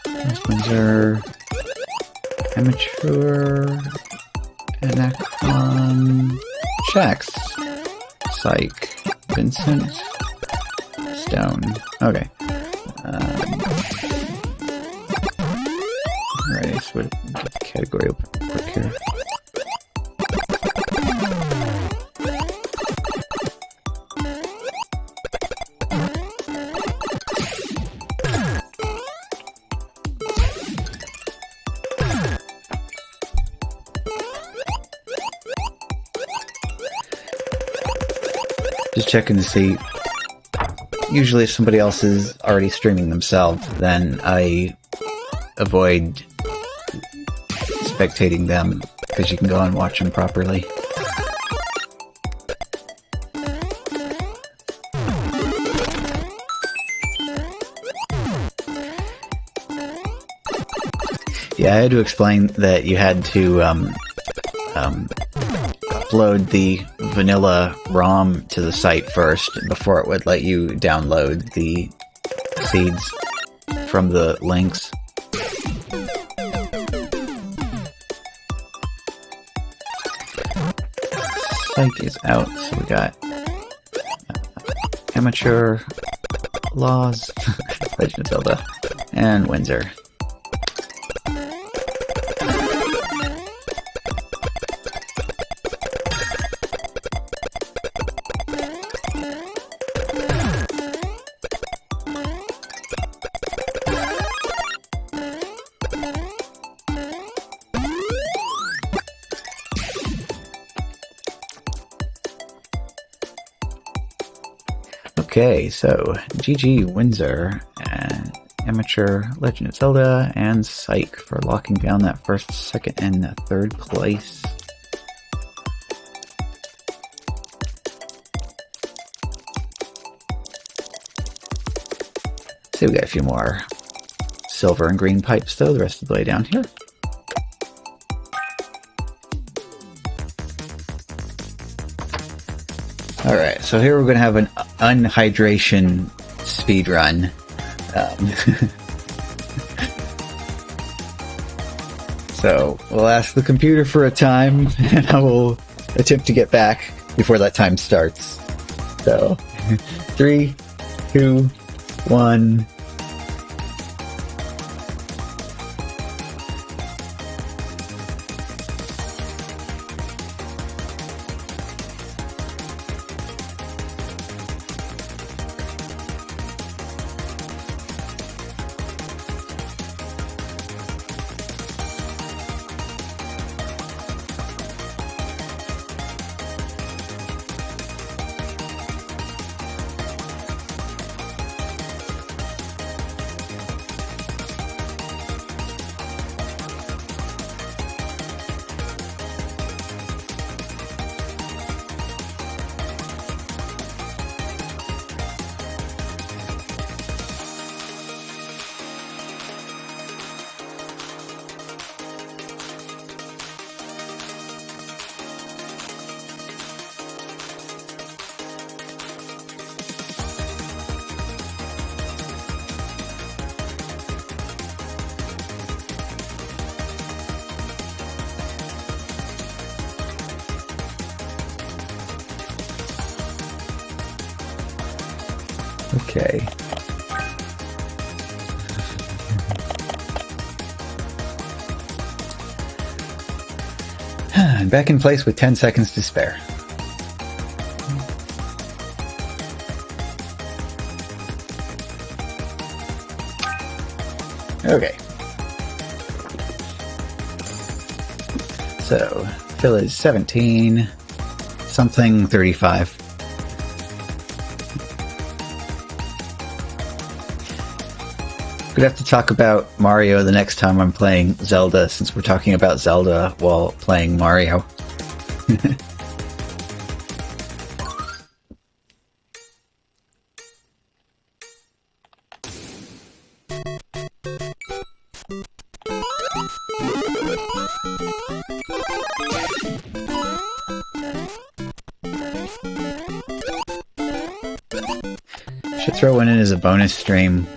These ones are... Amateur, Anacron, Shax, Psych, Vincent, stone. Okay. Alright, so what get the category open quick here. Just checking to see. Usually if somebody else is already streaming themselves, then I avoid spectating them, because you can go and watch them properly. Yeah, I had to explain that you had to upload the vanilla ROM to the site first before it would let you download the seeds from the links. Site is out, so we got Amateur, Laws, Legend of Zelda, and Windsor. Okay, so GG, Windsor, and Amateur, Legend of Zelda, and Psych for locking down that first, second, and third place. So we got a few more silver and green pipes though, the rest of the way down here. Alright, so here we're going to have an unhydration speed run. So we'll ask the computer for a time, and I will attempt to get back before that time starts. So, 3, 2, 1... Okay. I'm back in place with 10 seconds to spare. Okay. So, Phil is 17, something 35. We'd have to talk about Mario the next time I'm playing Zelda, since we're talking about Zelda while playing Mario. Should throw one in as a bonus stream.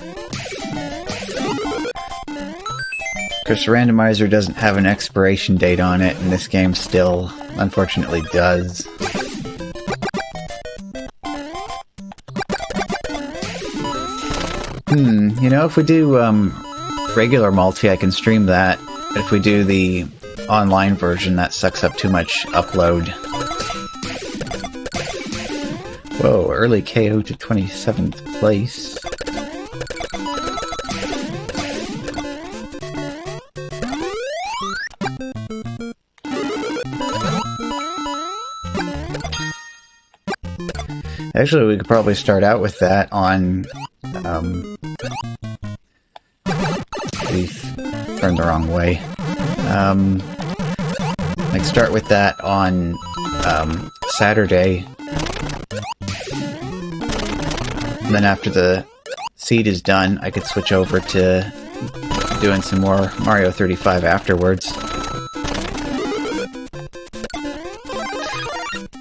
Because the randomizer doesn't have an expiration date on it, and this game still, unfortunately, does. You know, if we do regular multi, I can stream that. But if we do the online version, that sucks up too much upload. Whoa, early KO to 27th place. Actually, we could probably start out with that on, we've turned the wrong way. Like, start with that on, Saturday. And then after the seed is done, I could switch over to doing some more Mario 35 afterwards.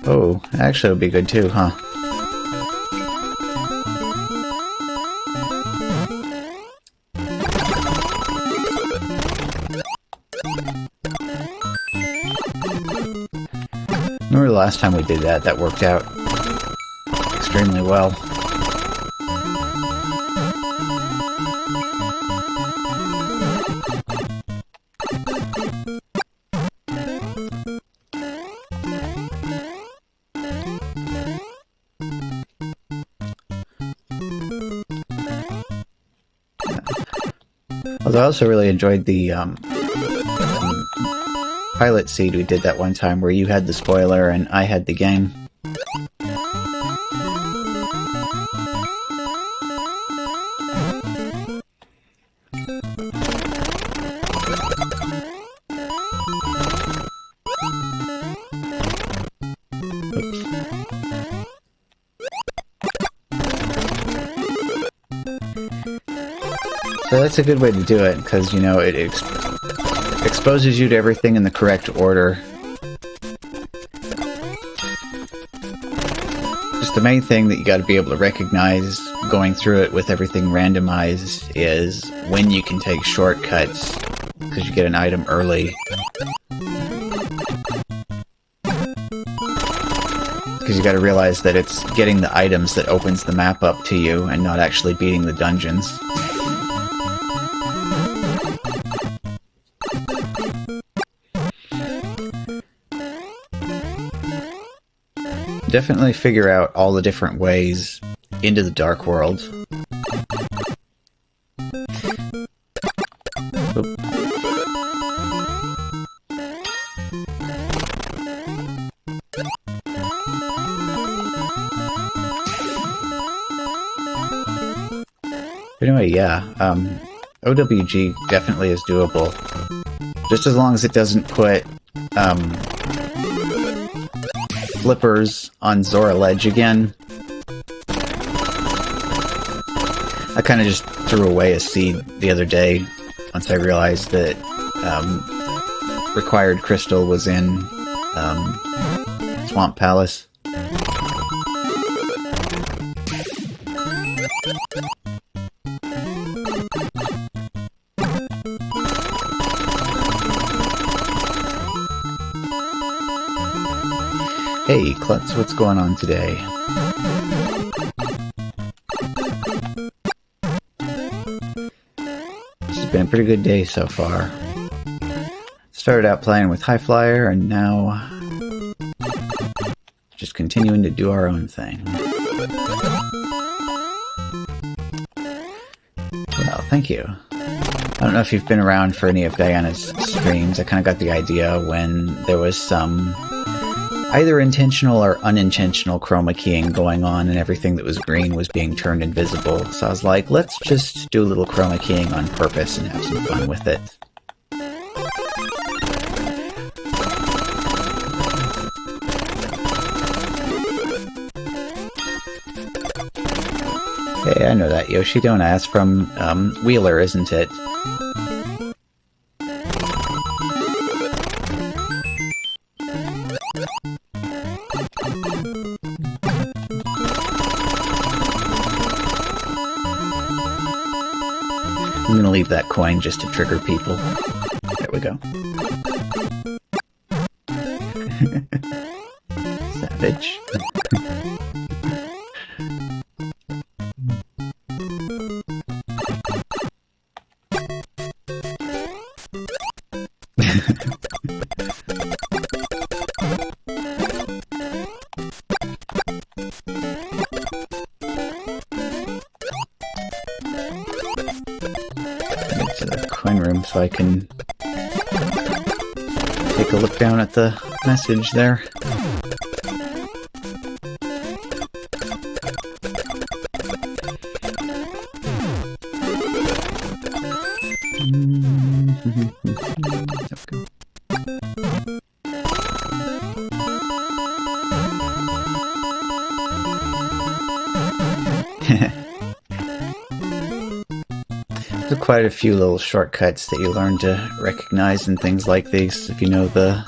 Oh, actually it would be good too, huh? Remember the last time we did that, that worked out extremely well. Although I also really enjoyed the pilot seed we did that one time where you had the spoiler and I had the game. So that's a good way to do it, because, you know, it exposes you to everything in the correct order. Just the main thing that you gotta be able to recognize going through it with everything randomized is when you can take shortcuts, because you get an item early. Because you gotta realize that it's getting the items that opens the map up to you, and not actually beating the dungeons. Definitely figure out all the different ways into the Dark World. Oop. Anyway, yeah, OWG definitely is doable. Just as long as it doesn't put, flippers on Zora Ledge again. I kind of just threw away a seed the other day once I realized that required crystal was in Swamp Palace. Hey, Klutz, what's going on today? This has been a pretty good day so far. Started out playing with High Flyer, and now just continuing to do our own thing. Well, thank you. I don't know if you've been around for any of Diana's streams. I kind of got the idea when there was some either intentional or unintentional chroma keying going on, and everything that was green was being turned invisible. So I was like, let's just do a little chroma keying on purpose and have some fun with it. Hey, I know that, Yoshi. Don't ask. From Wheeler, isn't it? I'm gonna leave that coin just to trigger people. There we go. Savage. Get to the coin room so I can take a look down at the message there. There's quite a few little shortcuts that you learn to recognize and things like these if you know the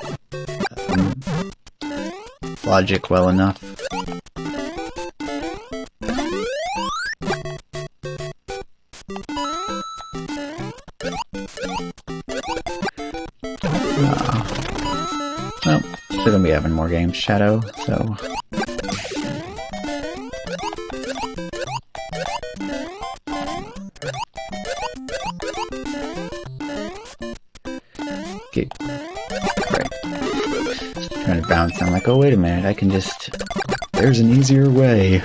logic well enough. Well, still gonna be having more games, Shadow, so... Okay. Right. Trying to bounce, I'm like, oh wait a minute, I can just... There's an easier way.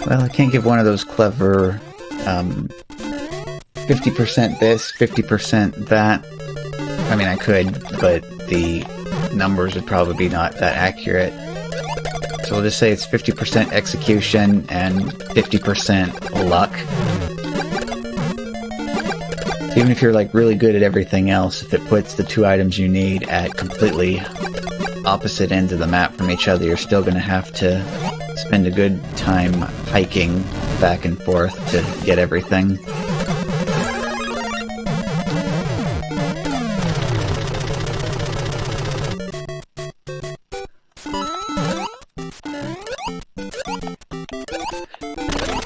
Well, I can't give one of those clever 50% this, 50% that. I mean, I could, but the numbers would probably be not that accurate. So we'll just say it's 50% execution and 50% luck. Even if you're like really good at everything else, if it puts the two items you need at completely opposite ends of the map from each other, you're still going to have to spend a good time hiking back and forth to get everything.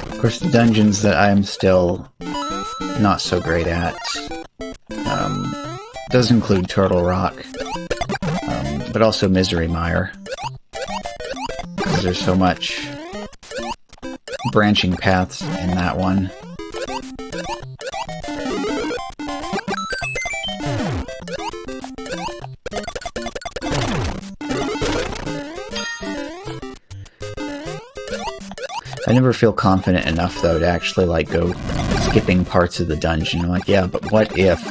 Of course, the dungeons that I'm still not so great at does include Turtle Rock, but also Misery Mire. Because there's so much branching paths in that one. I never feel confident enough, though, to actually, like, go skipping parts of the dungeon. I'm like, yeah, but what if...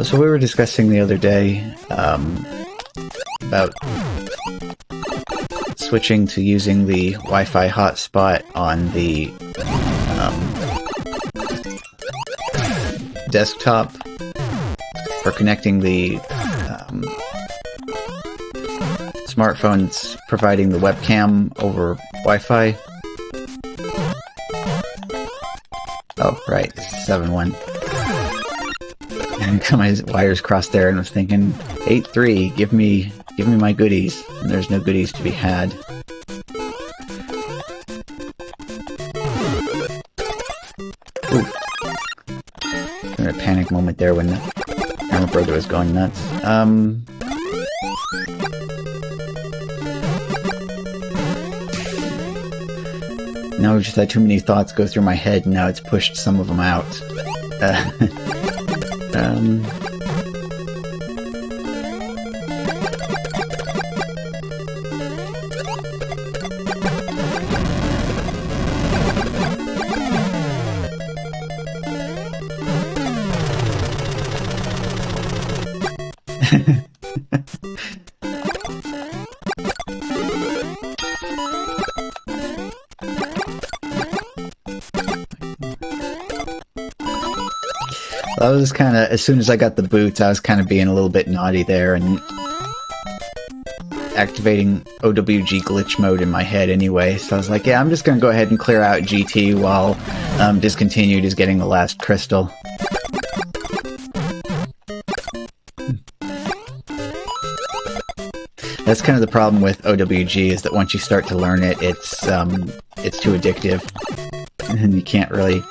So we were discussing the other day about switching to using the Wi-Fi hotspot on the desktop for connecting the smartphones providing the webcam over Wi-Fi. Oh, right, 7-1. And got my wires crossed there and was thinking, 8-3, give me my goodies. And there's no goodies to be had. Ooh. In a panic moment there when the camera brother was going nuts. Now I've just had too many thoughts go through my head and now it's pushed some of them out. I was kind of, as soon as I got the boots, I was kind of being a little bit naughty there and activating OWG glitch mode in my head anyway. So I was like, yeah, I'm just going to go ahead and clear out GT while Discontinued is getting the last crystal. That's kind of the problem with OWG, is that once you start to learn it, it's too addictive, and you can't really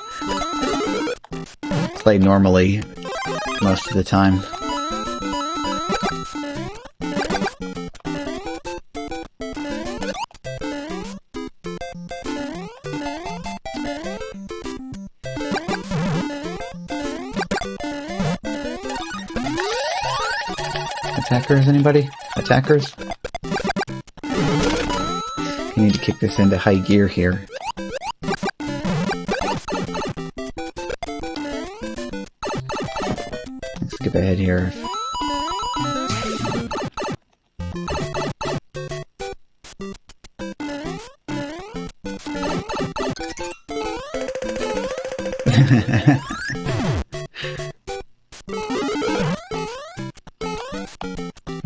play normally most of the time. Attackers, anybody? Attackers? You need to kick this into high gear here. Let's skip ahead here.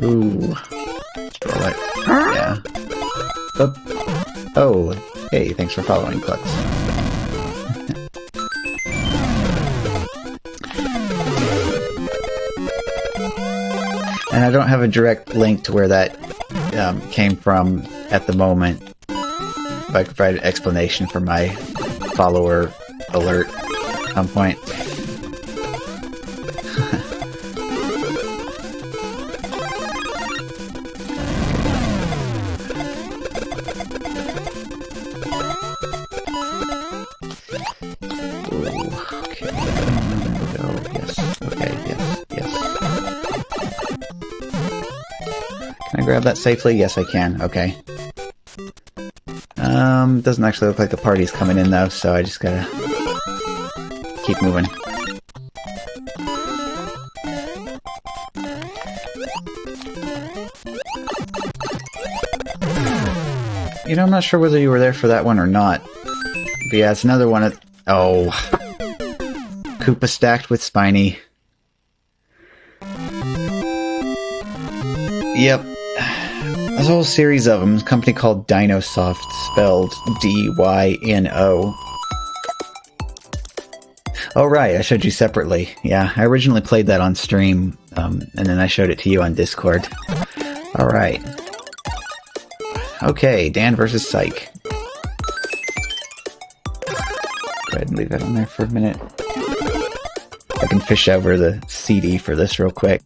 Ooh. Roll it. Yeah. Oop. Oh. Hey, thanks for following, Klux. And I don't have a direct link to where that came from at the moment, but I could provide an explanation for my follower alert at some point. Grab that safely? Yes, I can. Okay. Doesn't actually look like the party's coming in though, so I just gotta keep moving. You know, I'm not sure whether you were there for that one or not. But yeah, it's another one of... Oh. Koopa stacked with Spiny. Yep. There's a whole series of them. A company called Dinosoft, spelled D-Y-N-O. Oh right, I showed you separately. Yeah, I originally played that on stream, and then I showed it to you on Discord. Alright. Okay, Dan versus Psych. Go ahead and leave that on there for a minute. I can fish over the CD for this real quick.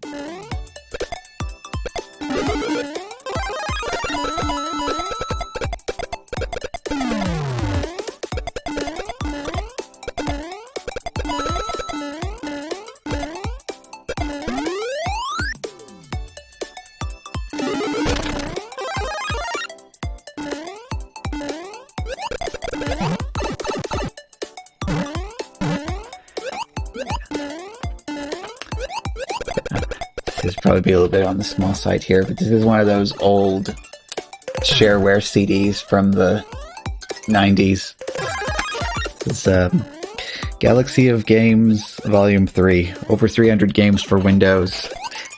Probably be a little bit on the small side here, but this is one of those old shareware CDs from the 90s. This is Galaxy of Games Volume 3. Over 300 games for Windows.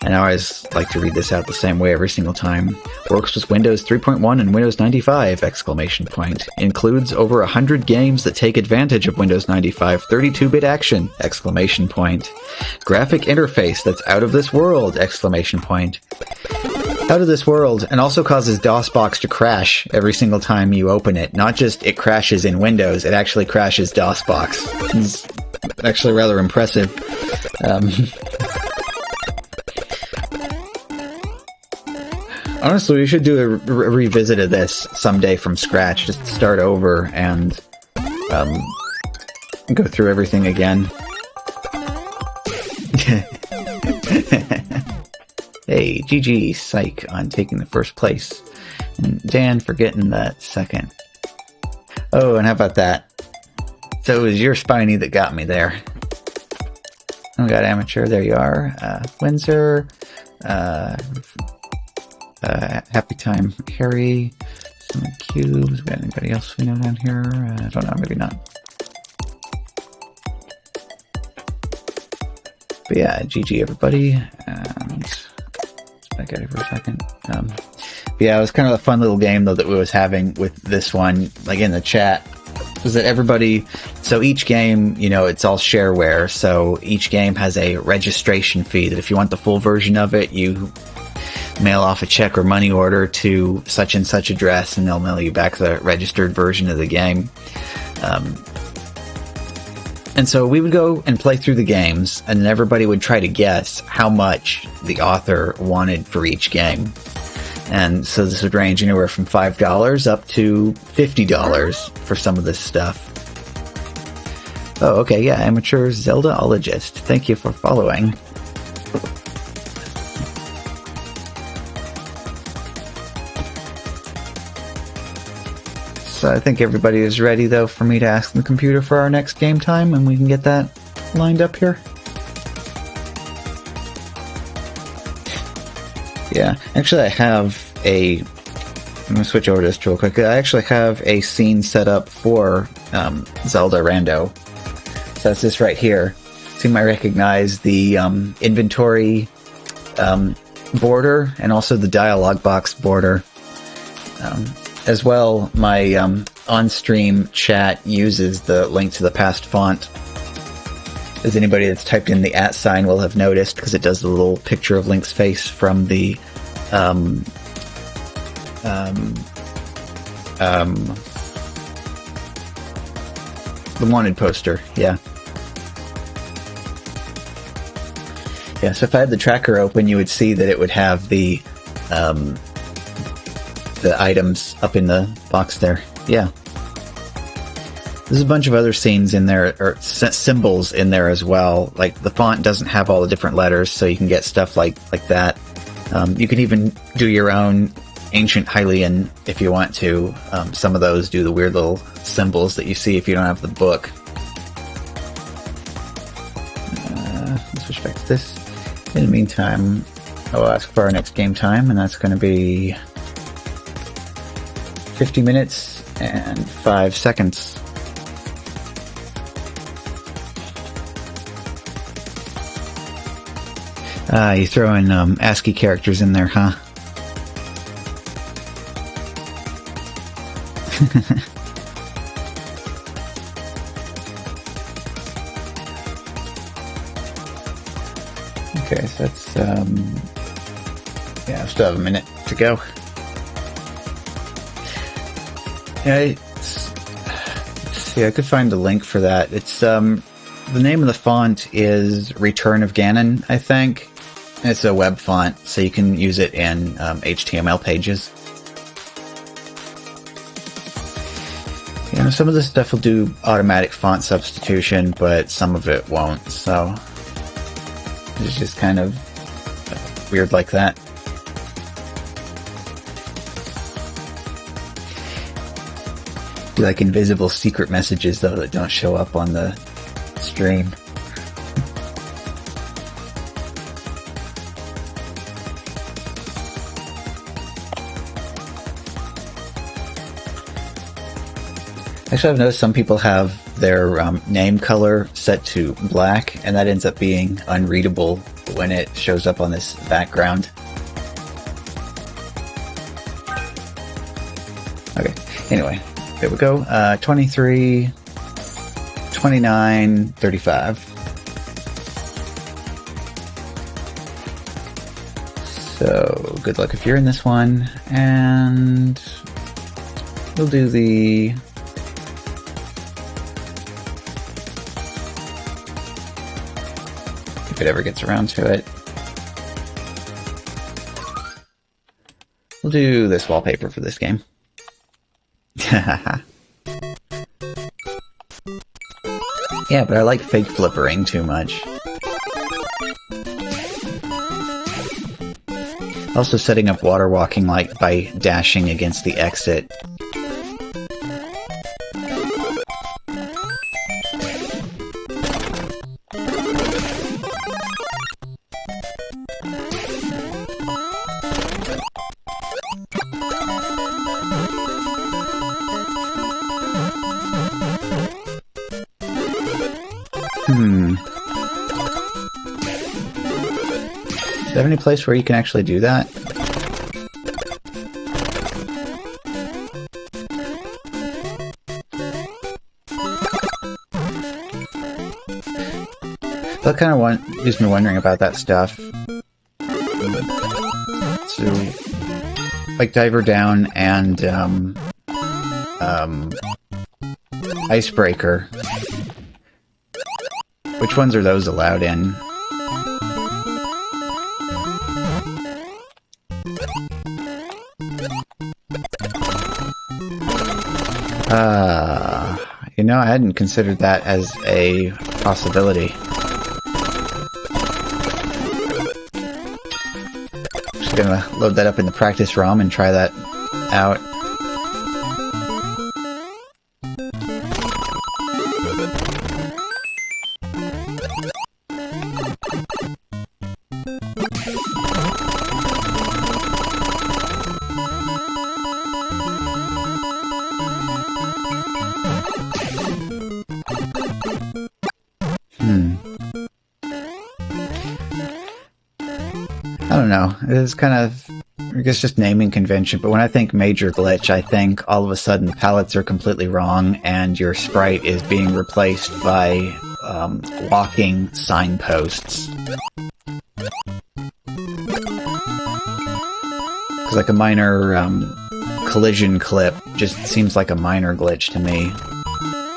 And I always like to read this out the same way every single time. Works with Windows 3.1 and Windows 95! Exclamation point. Includes over 100 games that take advantage of Windows 95 32-bit action! Exclamation point. Graphic interface that's out of this world! Exclamation point. Out of this world, and also causes DOSBox to crash every single time you open it. Not just it crashes in Windows, it actually crashes DOSBox. It's actually rather impressive. Honestly, we should do a revisit of this someday from scratch. Just start over and go through everything again. Hey, GG, Psych, on taking the first place. And Dan for getting that second. Oh, and how about that? So it was your Spiny that got me there. I got Amateur, there you are. Windsor, Happy Time Harry, some cubes. We got anybody else we know down here? I don't know, maybe not. But yeah, GG everybody, and back at it for a second. But yeah, it was kind of a fun little game though that we was having with this one, like in the chat, was that everybody, so each game, you know, it's all shareware, so each game has a registration fee that if you want the full version of it, you mail off a check or money order to such and such address and they'll mail you back the registered version of the game. And so we would go and play through the games, and then everybody would try to guess how much the author wanted for each game. And so this would range anywhere from $5 up to $50 for some of this stuff. Oh, okay, yeah, amateur Zeldaologist. Thank you for following. So I think everybody is ready, though, for me to ask the computer for our next game time, and we can get that lined up here. Yeah, actually I have I'm going to switch over to this real quick. I actually have a scene set up for Zelda Rando. So that's this right here. So you might recognize the inventory border and also the dialog box border. As well, my on-stream chat uses the link to the past font. As anybody that's typed in the @ will have noticed, because it does the little picture of Link's face from the wanted poster. Yeah. Yeah, so if I had the tracker open, you would see that it would have the items up in the box there. Yeah. There's a bunch of other scenes in there, or symbols in there as well. Like, the font doesn't have all the different letters, so you can get stuff like that. You can even do your own ancient Hylian if you want to. Some of those do the weird little symbols that you see if you don't have the book. Let's switch back to this. In the meantime, I'll ask for our next game time, and that's going to be 50 minutes and 5 seconds. You throw in ASCII characters in there, huh? Okay, so that's yeah, I still have a minute to go. Yeah, let's see, I could find a link for that. It's the name of the font is Return of Ganon, I think. It's a web font, so you can use it in HTML pages. You know, some of this stuff will do automatic font substitution, but some of it won't, so it's just kind of weird like that. Do like invisible secret messages, though, that don't show up on the stream. Actually, I've noticed some people have their name color set to black, and that ends up being unreadable when it shows up on this background. Okay, anyway, here we go. 23, 29, 35. So, good luck if you're in this one, and we'll do the... if it ever gets around to it. We'll do this wallpaper for this game. Yeah, but I like fake flippering too much. Also setting up water walking like by dashing against the exit. they have any place where you can actually do that? That kind of leaves me wondering about that stuff. So, like Diver Down and Icebreaker. Which ones are those allowed in? You know, I hadn't considered that as a possibility. Just gonna load that up in the practice ROM and try that out. I don't know. It's kind of, I guess, just naming convention, but when I think major glitch, I think all of a sudden the palettes are completely wrong and your sprite is being replaced by walking signposts. Because like a minor collision clip just seems like a minor glitch to me.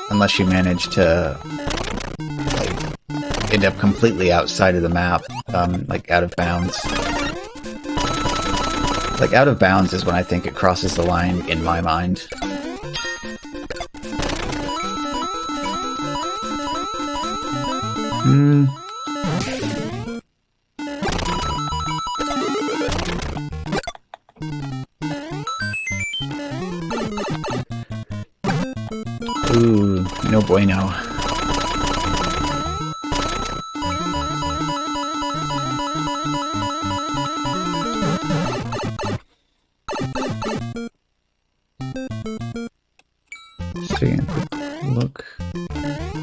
Unless you manage to like end up completely outside of the map, like out of bounds. Like, out of bounds is when I think it crosses the line in my mind. Ooh, no bueno. Taking a quick look. I'm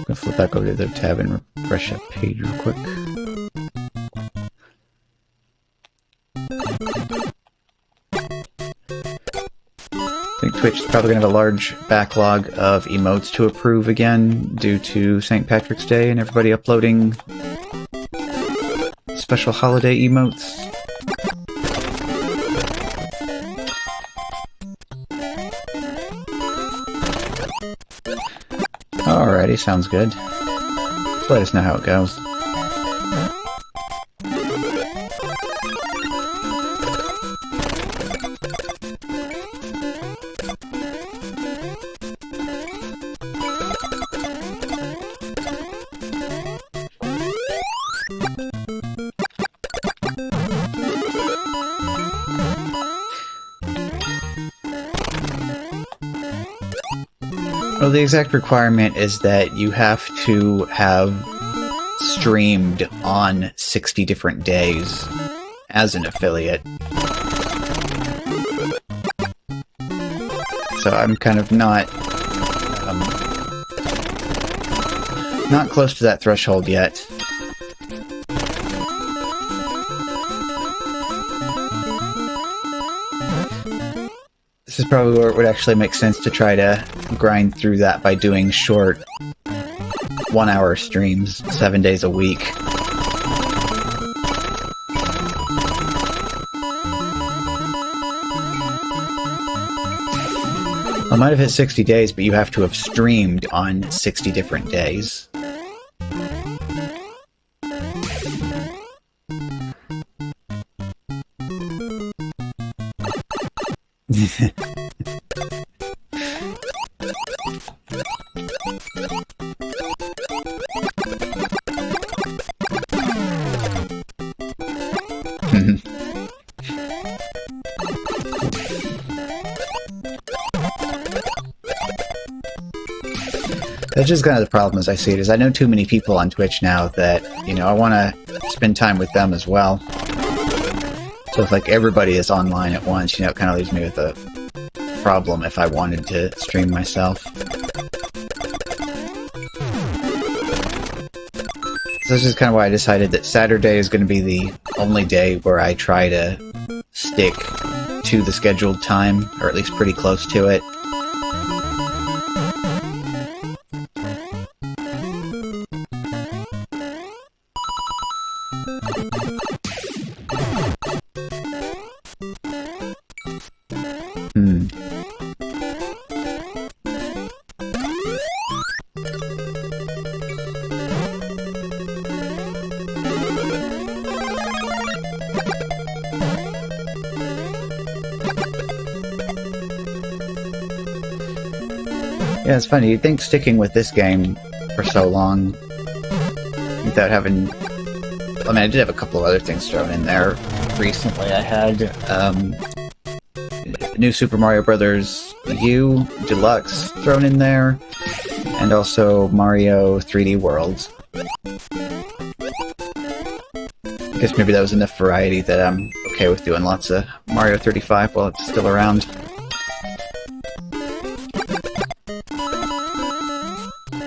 gonna flip back over to the tab and refresh that page real quick. I think Twitch is probably gonna have a large backlog of emotes to approve again due to St. Patrick's Day and everybody uploading special holiday emotes. Alrighty, sounds good. Just let us know how it goes. Well, the exact requirement is that you have to have streamed on 60 different days as an affiliate. So I'm kind of not close to that threshold yet. This is probably where it would actually make sense to try to grind through that by doing short 1-hour streams 7 days a week. I might have hit 60 days, but you have to have streamed on 60 different days. That's just kind of the problem as I see it, is I know too many people on Twitch now that, you know, I want to spend time with them as well. So if, like, everybody is online at once, you know, it kind of leaves me with a problem if I wanted to stream myself. So this is kind of why I decided that Saturday is going to be the only day where I try to stick to the scheduled time, or at least pretty close to it. Yeah, it's funny. You'd think sticking with this game for so long without having... I mean, I did have a couple of other things thrown in there. Recently I had New Super Mario Bros. U Deluxe thrown in there, and also Mario 3D World. I guess maybe that was enough variety that I'm okay with doing lots of Mario 35 while it's still around.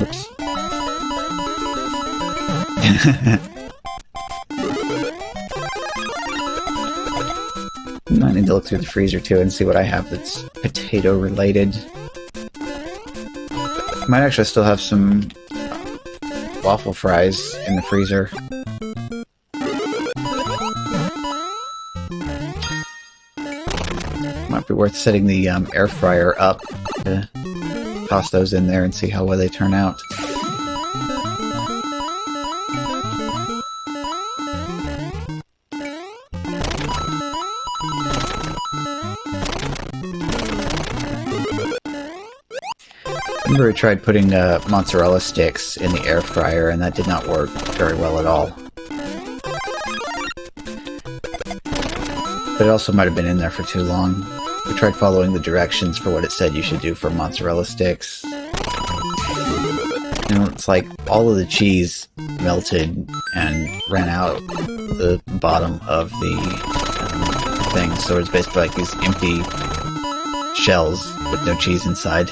Oops. I need to look through the freezer too and see what I have that's potato related. Might actually still have some waffle fries in the freezer. Might be worth setting the air fryer up to toss those in there and see how well they turn out. I remember I tried putting mozzarella sticks in the air fryer, and that did not work very well at all. But it also might have been in there for too long. I tried following the directions for what it said you should do for mozzarella sticks. You know, it's like all of the cheese melted and ran out the bottom of the thing, so it's basically like these empty shells with no cheese inside.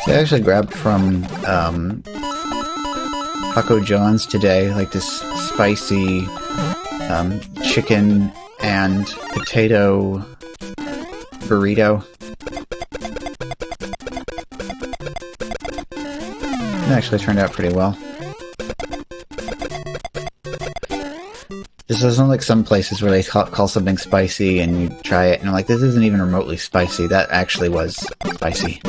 I actually grabbed from Taco John's today, like this spicy chicken and potato burrito. It actually turned out pretty well. This isn't like some places where they call something spicy and you try it and I'm like, this isn't even remotely spicy. That actually was spicy.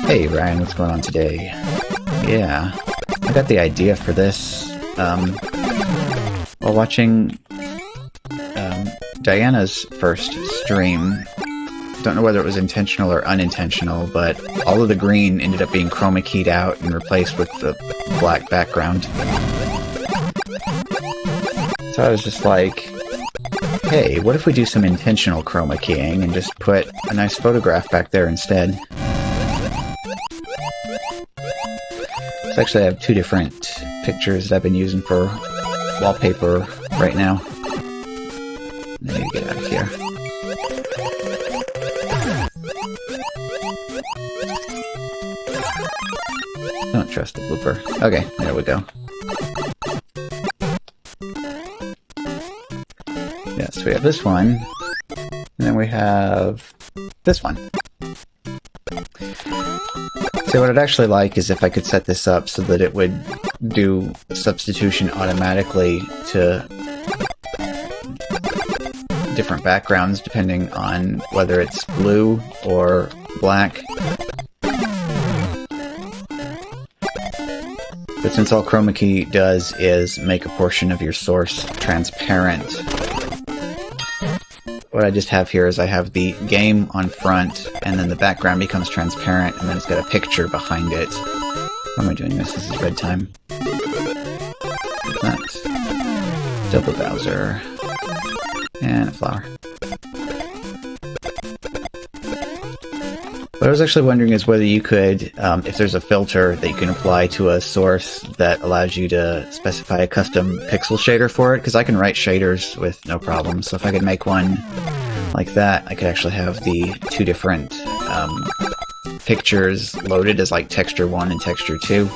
Hey Ryan, what's going on today? Yeah, I got the idea for this while watching Diana's first stream. Don't know whether it was intentional or unintentional, but all of the green ended up being chroma keyed out and replaced with the black background. So I was just like, hey, what if we do some intentional chroma keying and just put a nice photograph back there instead? So actually I have two different pictures that I've been using for wallpaper right now. I need to get out of here. Don't trust the blooper. Okay, there we go. Yes, we have this one, and then we have this one. So what I'd actually like is if I could set this up so that it would do substitution automatically to different backgrounds depending on whether it's blue or black. But since all chroma key does is make a portion of your source transparent, what I just have here is I have the game on front, and then the background becomes transparent, and then it's got a picture behind it. Why am I doing this? This is red time. That's double Bowser. And a flower. What I was actually wondering is whether you could, if there's a filter that you can apply to a source that allows you to specify a custom pixel shader for it, because I can write shaders with no problem. So if I could make one like that, I could actually have the two different pictures loaded as like texture 1 and texture 2,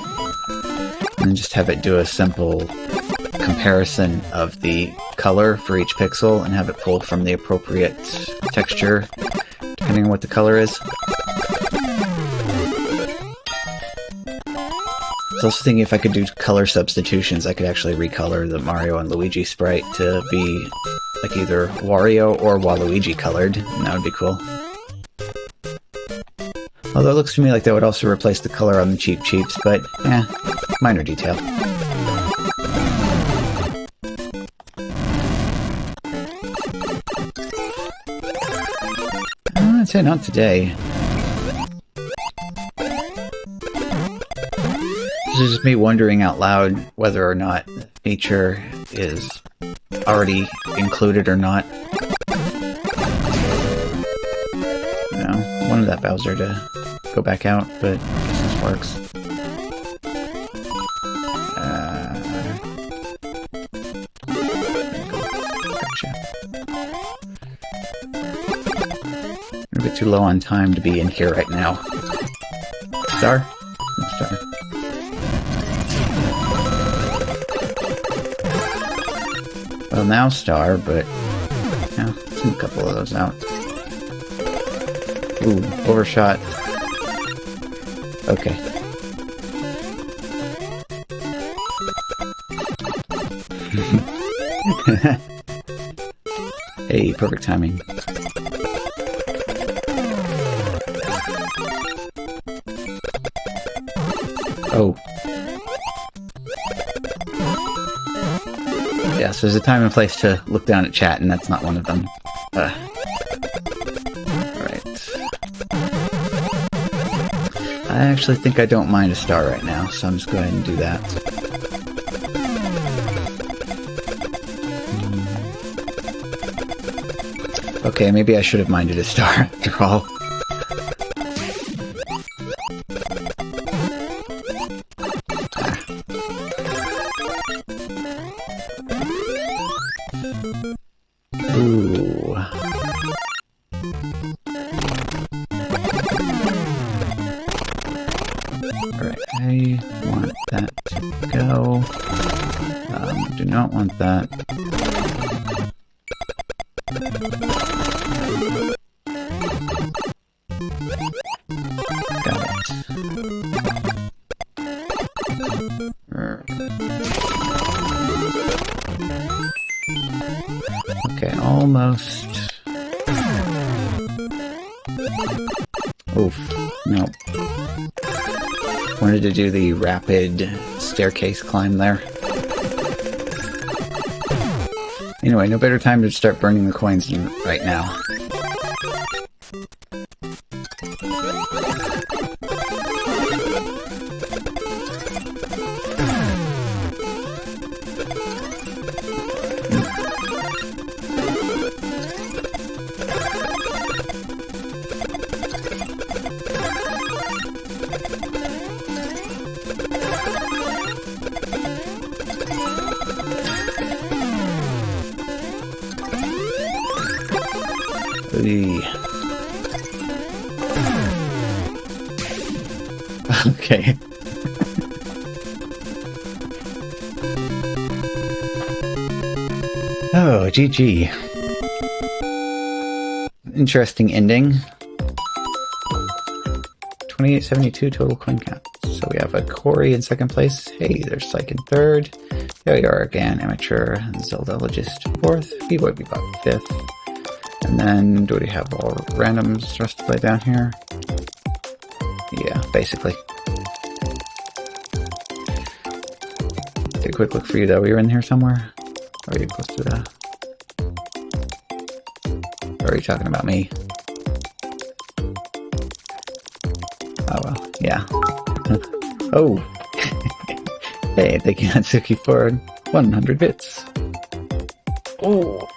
and then just have it do a simple comparison of the color for each pixel and have it pulled from the appropriate texture depending on what the color is. I was also thinking if I could do color substitutions, I could actually recolor the Mario and Luigi sprite to be like either Wario or Waluigi colored, and that would be cool. Although it looks to me like that would also replace the color on the Cheep Cheeps, but minor detail. I'd say not today. This is just me wondering out loud whether or not the feature is already included or not. You know, I wanted that Bowser to go back out, but I guess this works. Gotcha. I'm a bit too low on time to be in here right now. Star? No star. Well, now star, but yeah, send a couple of those out. Ooh, overshot. Okay. Hey, perfect timing. Oh. Yes, there's a time and place to look down at chat, and that's not one of them. Alright. I actually think I don't mind a star right now, so I'm just going ahead and do that. Okay, maybe I should have minded a star after all. Ooh. Alright, I want that to go. Do not want that. Got it. Okay, almost. Oof, no. Wanted to do the rapid staircase climb there. Anyway, no better time to start burning the coins than right now. Okay. Oh, GG. Interesting ending. 2872 total coin count. So we have a Corey in second place. Hey, there's Psych in third. There we are again. Amateur Zelda-logist fourth. B-Boy Bebop fifth. And then, do we have all randoms justified down here? Yeah, basically. Take a quick look for you though. You're in here somewhere? Or are you close to the... Or are you talking about me? Oh well, yeah. Oh! Hey, thank you Natsuki for 100 bits. Oh.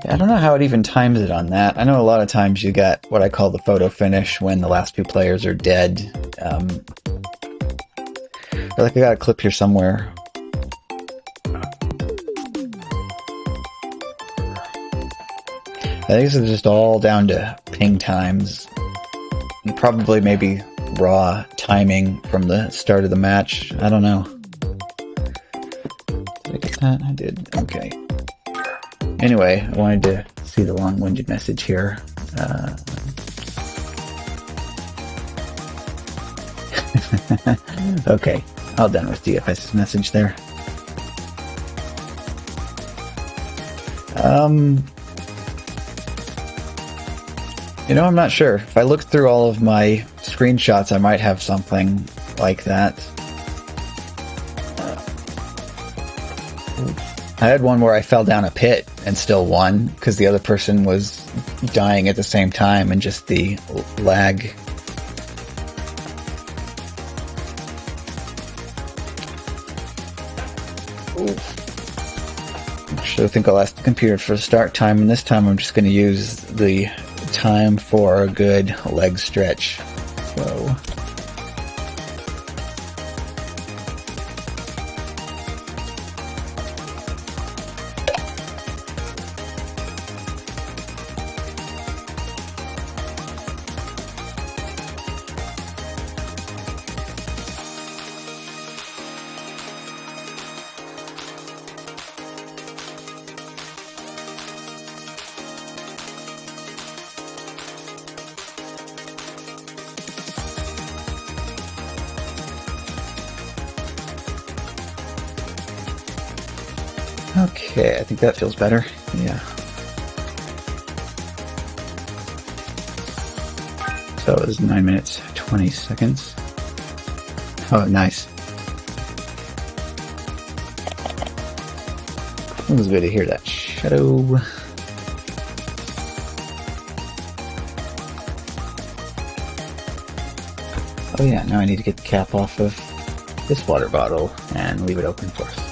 Yeah, I don't know how it even times it on that. I know a lot of times you get what I call the photo finish when the last two players are dead. I feel like I got a clip here somewhere. I think this is just all down to ping times. And probably maybe raw timing from the start of the match. I don't know. Did I get that? I did. Okay. Anyway, I wanted to see the long-winded message here. Okay, all done with DFS's message there. You know, I'm not sure. If I look through all of my screenshots, I might have something like that. I had one where I fell down a pit and still won, because the other person was dying at the same time and just the lag. Actually, I think I'll ask the computer for a start time, and this time I'm just going to use the time for a good leg stretch. Whoa. Okay, I think that feels better. Yeah. So it was 9 minutes, 20 seconds. Oh, nice. It was good to hear that shadow. Oh yeah, now I need to get the cap off of this water bottle and leave it open for us.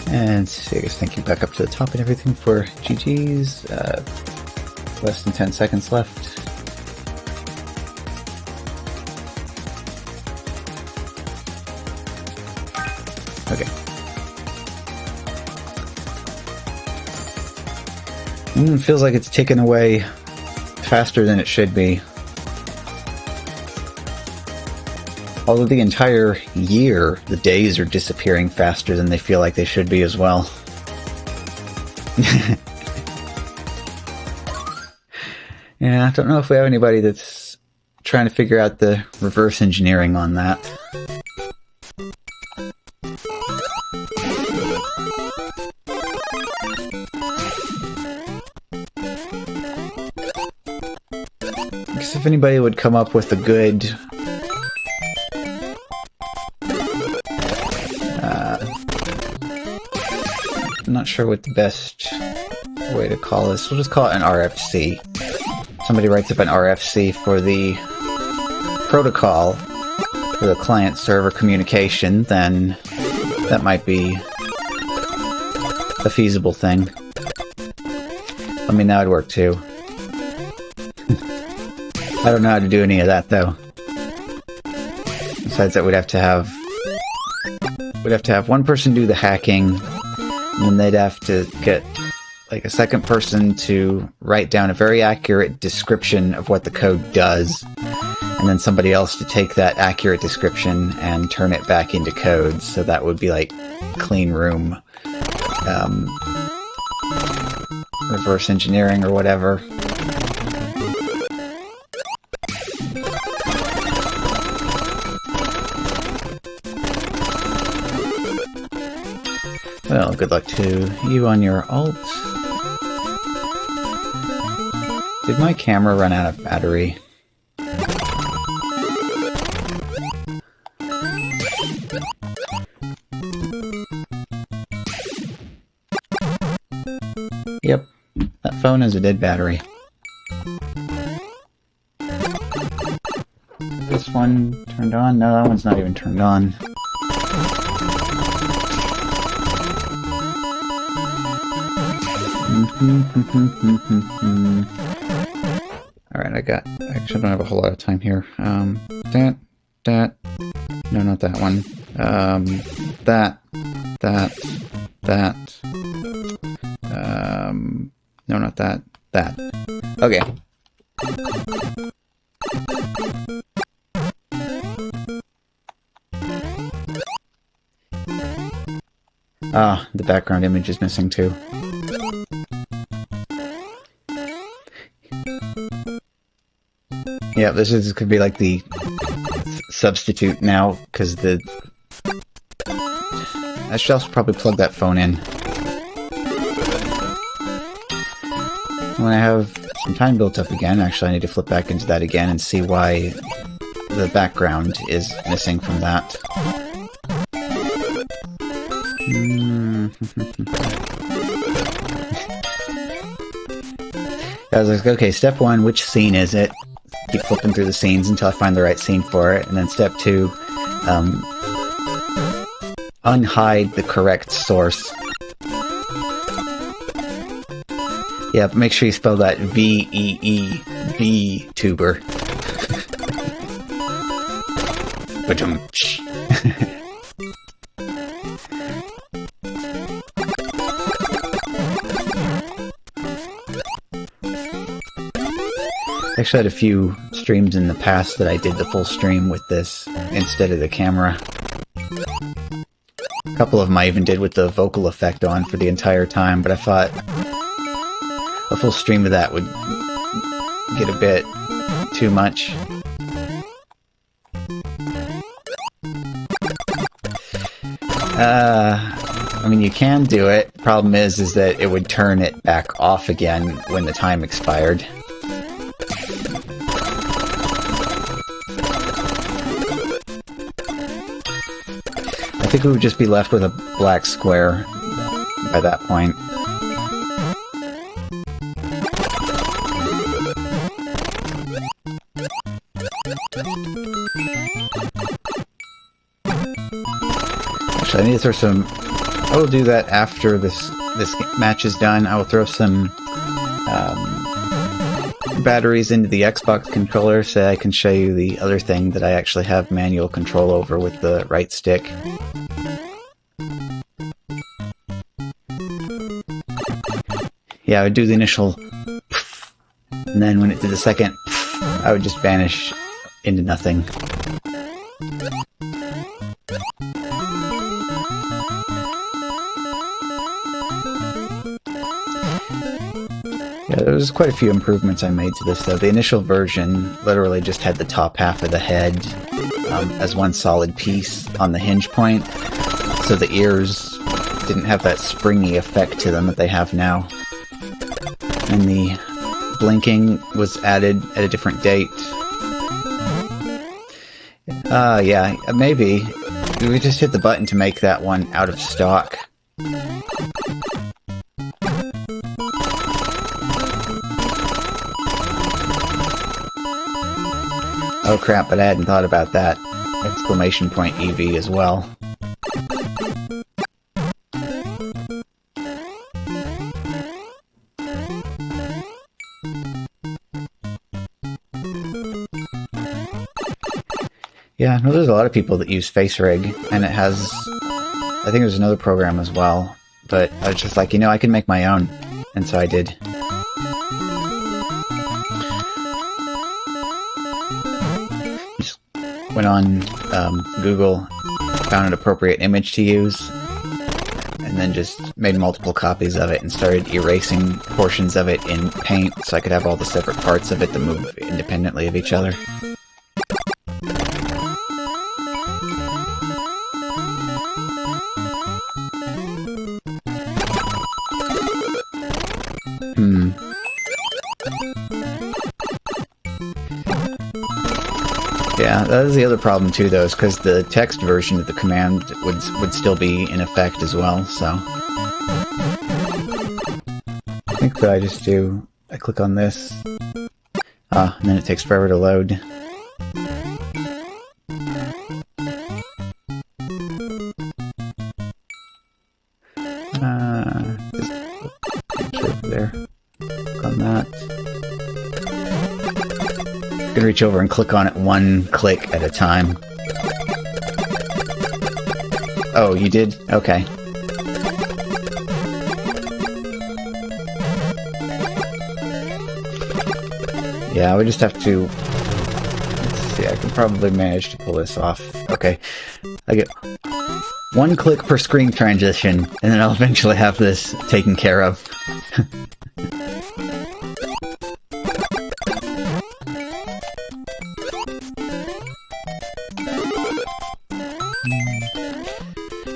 And I guess thank you back up to the top and everything for GG's. Less than 10 seconds left. Okay. Feels like it's taken away faster than it should be. Although the entire year, the days are disappearing faster than they feel like they should be as well. Yeah, I don't know if we have anybody that's trying to figure out the reverse engineering on that. Because if anybody would come up with a good... I'm not sure what the best way to call this. We'll just call it an RFC. Somebody writes up an RFC for the protocol for the client-server communication, then that might be a feasible thing. I mean, that would work too. I don't know how to do any of that though. Besides that, we'd have to have one person do the hacking. And they'd have to get like a second person to write down a very accurate description of what the code does, and then somebody else to take that accurate description and turn it back into code. So that would be like clean room, reverse engineering or whatever. Well, Well, good luck to you on your alt. Did my camera run out of battery? Yep, that phone has a dead battery. This one turned on? No, that one's not even turned on. Alright, I actually don't have a whole lot of time here. No, not that one. No, not that. Okay. Ah, the background image is missing too. Yeah, this could be like the substitute now, because I should also probably plug that phone in. When I have some time built up again, actually I need to flip back into that again and see why the background is missing from that. I was like, okay, step one, which scene is it? Keep flipping through the scenes until I find the right scene for it, and then step two, unhide the correct source. Yeah, make sure you spell that V-E-E-V tuber. I actually had a few streams in the past that I did the full stream with this instead of the camera. A couple of them I even did with the vocal effect on for the entire time, but I thought a full stream of that would get a bit too much. I mean, you can do it. Problem is that it would turn it back off again when the time expired. I think we would just be left with a black square by that point. Actually, I need to throw some... I will do that after this match is done. I will throw some batteries into the Xbox controller so I can show you the other thing that I actually have manual control over with the right stick. Yeah, I would do the initial and then when it did the second I would just vanish into nothing. Yeah, there was quite a few improvements I made to this though. The initial version literally just had the top half of the head as one solid piece on the hinge point, so the ears didn't have that springy effect to them that they have now. And the blinking was added at a different date. Yeah, maybe. We just hit the button to make that one out of stock. Oh crap, but I hadn't thought about that. Exclamation point EV as well. Yeah, no, there's a lot of people that use FaceRig, and it has... I think there's another program as well, but I was just like, you know, I can make my own, and so I did. Just went on Google, found an appropriate image to use, and then just made multiple copies of it and started erasing portions of it in Paint so I could have all the separate parts of it that move independently of each other. Hmm. Yeah, that is the other problem too, though, is because the text version of the command would still be in effect as well, so... I think that I click on this, and then it takes forever to load. Just over there. Click on that. I'm gonna reach over and click on it one click at a time. Oh, you did? Okay. Yeah, we just have to... Let's see, I can probably manage to pull this off. Okay. I get one click per screen transition, and then I'll eventually have this taken care of.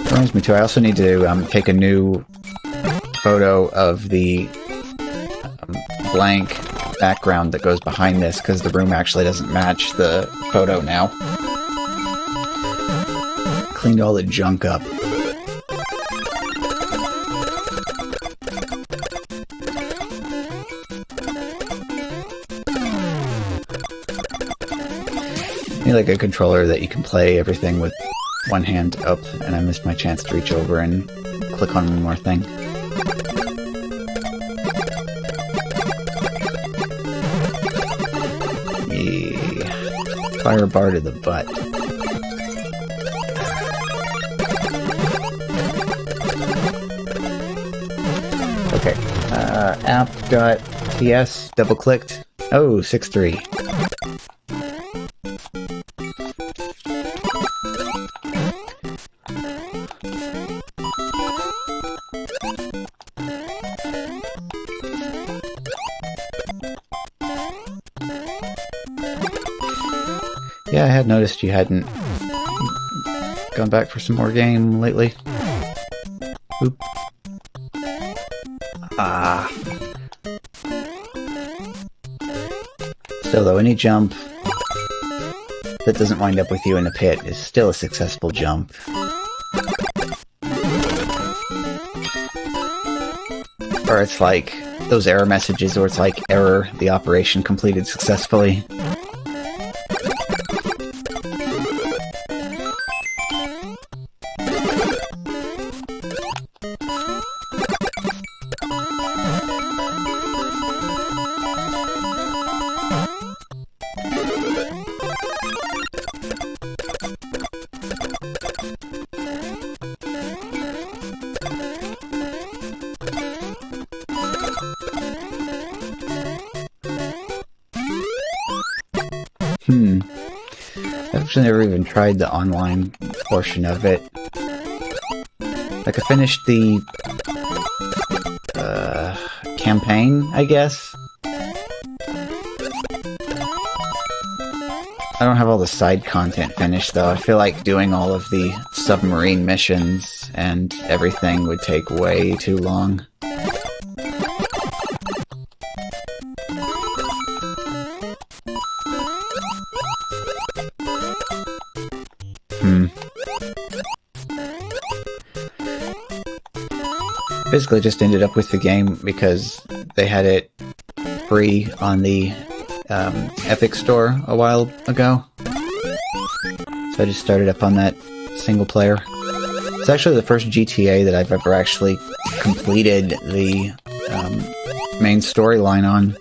Reminds me too, I also need to take a new photo of the blank background that goes behind this, because the room actually doesn't match the photo now. Cleaned all the junk up. I need like a controller that you can play everything with one hand up, and I missed my chance to reach over and click on one more thing. Fire bar to the butt. Okay. App.ts, double clicked. Oh, 6.3. Yeah, I had noticed you hadn't gone back for some more game lately. Oop. Ah. Still though, any jump that doesn't wind up with you in a pit is still a successful jump. Or it's like those error messages where it's like, error, the operation completed successfully. I've actually never even tried the online portion of it. Like, I finished the campaign, I guess. I don't have all the side content finished, though. I feel like doing all of the submarine missions and everything would take way too long. Basically just ended up with the game because they had it free on the Epic Store a while ago. So I just started up on that single player. It's actually the first GTA that I've ever actually completed the main storyline on.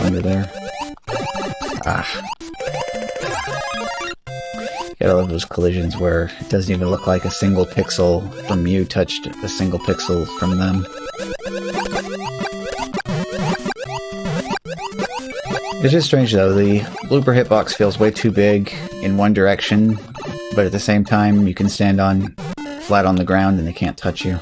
Under there. Ah. Gotta love those collisions where it doesn't even look like a single pixel from you touched a single pixel from them. It's just strange though, the blooper hitbox feels way too big in one direction, but at the same time you can stand on flat on the ground and they can't touch you.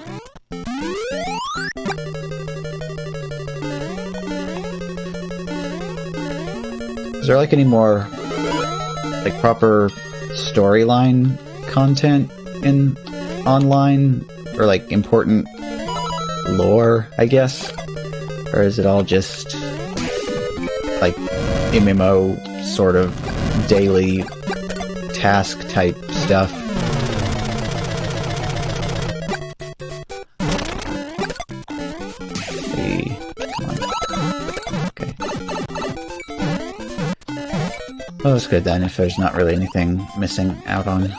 Is there like any more like proper storyline content in online, or like important lore, I guess? Or is it all just like MMO sort of daily task type stuff? Hey, come on. Okay. Well, that's good then, if there's not really anything missing out on.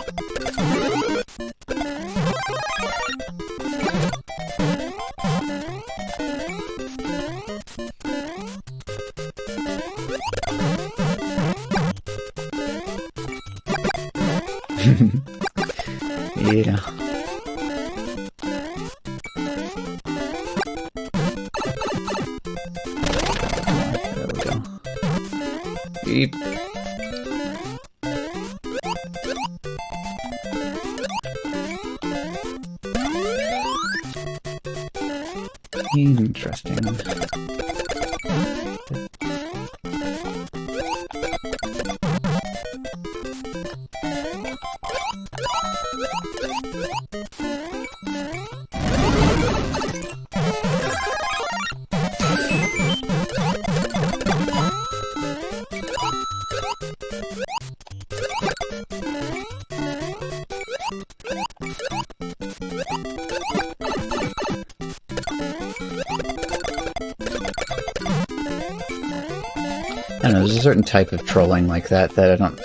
Yeah. There we go. Beep. Interesting. I don't know, there's a certain type of trolling like that that I don't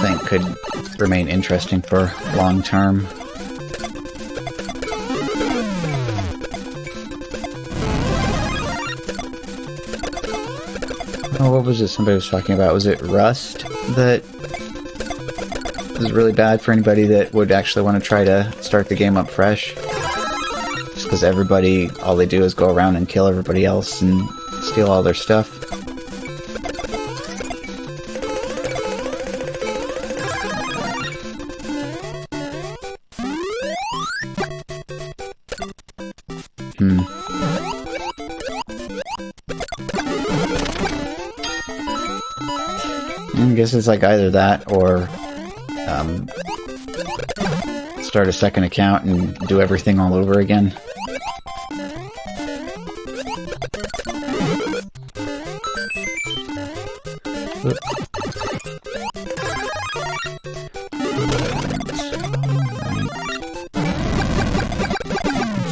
think could remain interesting for long term. Oh, what was it somebody was talking about? Was it Rust that was really bad for anybody that would actually want to try to start the game up fresh? Just because everybody, all they do is go around and kill everybody else and steal all their stuff. I guess it's like either that or start a second account and do everything all over again. Oop.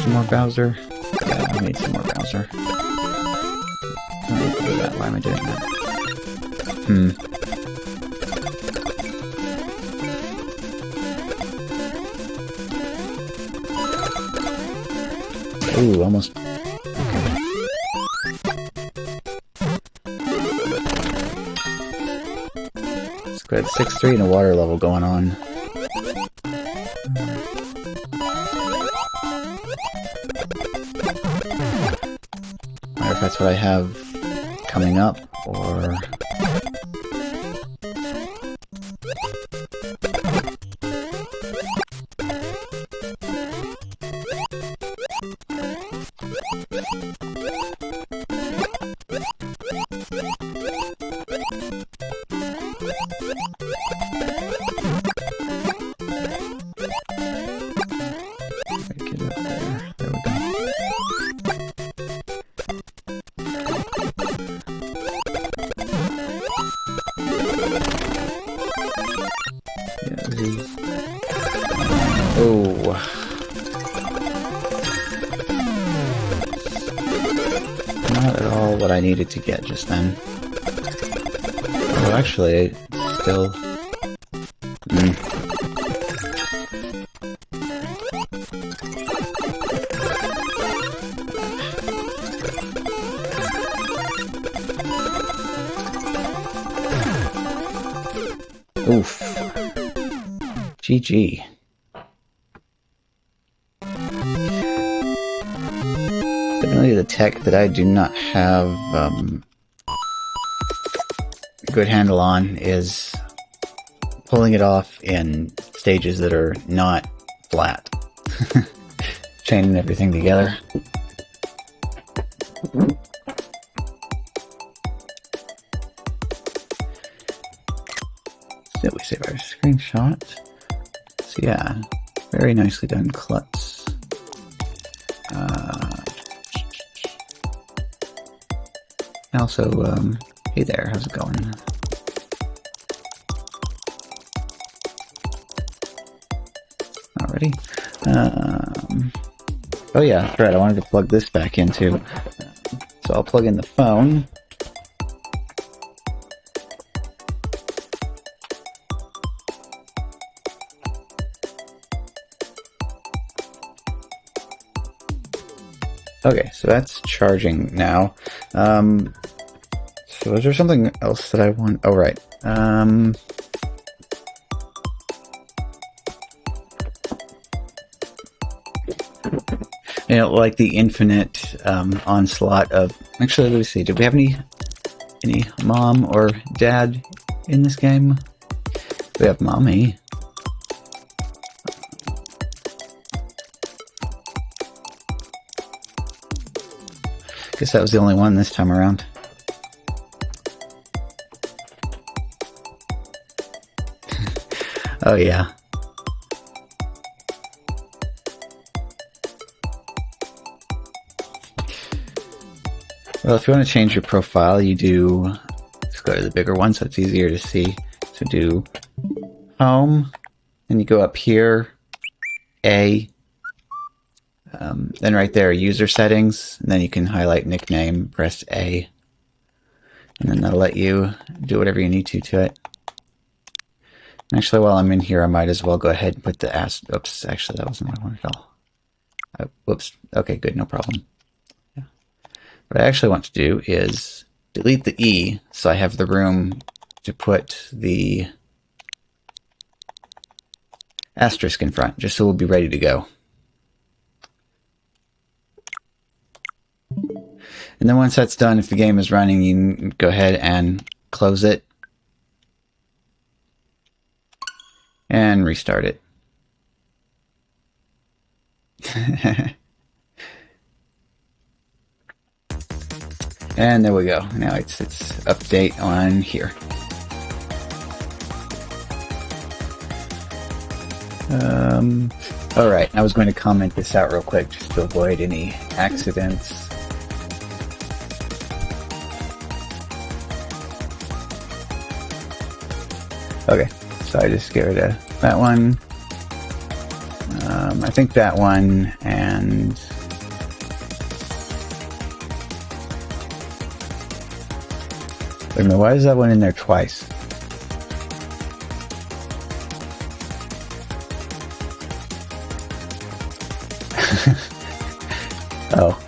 Some more Bowser. Yeah, I need some more Bowser. Why am I doing that? Ooh, almost. Okay. It's got 6-3 and a water level going on. I wonder if that's what I have coming up, or... Get up there. There we go. Yeah, this is... Oh. Not at all what I needed to get just then. Oh, actually, still... Oof. GG. Definitely the tech that I do not have a good handle on is pulling it off in stages that are not flat. Chaining everything together. So we save our screenshot. So yeah, very nicely done, Klutz. Also, hey there, how's it going? Alrighty. Oh yeah, that's right, I wanted to plug this back in too. So I'll plug in the phone. Okay, so that's charging now. So is there something else that I want? Oh, right. You know, like the infinite onslaught of... Actually, let me see. Did we have any mom or dad in this game? We have mommy. Guess that was the only one this time around. Oh yeah. Well, if you want to change your profile, you do... Let's go to the bigger one so it's easier to see. So do home, and you go up here, A, then right there, user settings, and then you can highlight nickname, press A, and then that'll let you do whatever you need to it. Actually, while I'm in here, I might as well go ahead and put the oops, actually, that wasn't what I wanted at all. Whoops. Okay, good, no problem. Yeah. What I actually want to do is delete the E, so I have the room to put the asterisk in front, just so we'll be ready to go. And then once that's done, if the game is running, you can go ahead and close it and restart it. And there we go. Now it's update on here. All right, I was going to comment this out real quick just to avoid any accidents. Okay, so I just get rid of that one. I think that one, and wait a minute, why is that one in there twice? Oh,